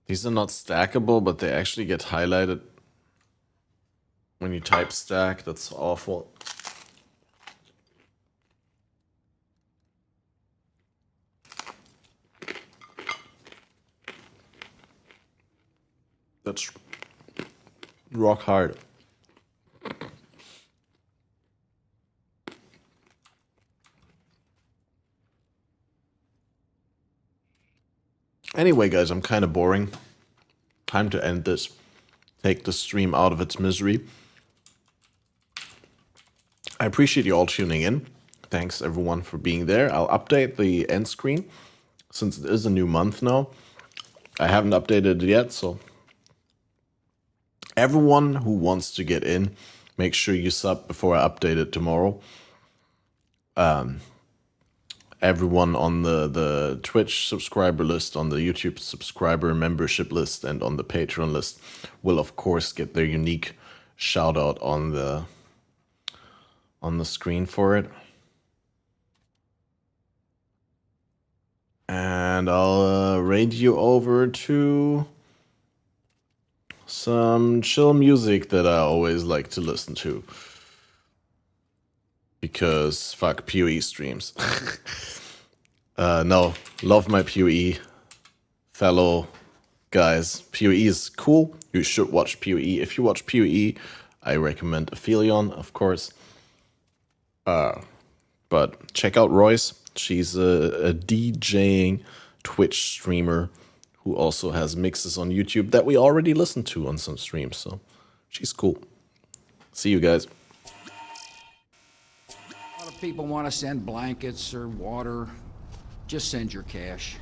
These are not stackable, but they actually get highlighted when you type stack. That's awful. That's rock hard. Anyway, guys, I'm kind of boring. Time to end this. Take the stream out of its misery. I appreciate you all tuning in. Thanks, everyone, for being there. I'll update the end screen since it is a new month now. I haven't updated it yet, so everyone who wants to get in, make sure you sub before I update it tomorrow. Everyone on the Twitch subscriber list, on the YouTube subscriber membership list, and on the Patreon list will, of course, get their unique shout out on the screen for it. And I'll raid you over to some chill music that I always like to listen to. Because fuck PoE streams. No, love my PoE fellow guys. PoE is cool. You should watch PoE. If you watch PoE, I recommend Aphelion, of course. But check out Royce. She's a DJing Twitch streamer who also has mixes on YouTube that we already listened to on some streams. So she's cool. See you guys.
A lot of people want to send blankets or water. Just send your cash.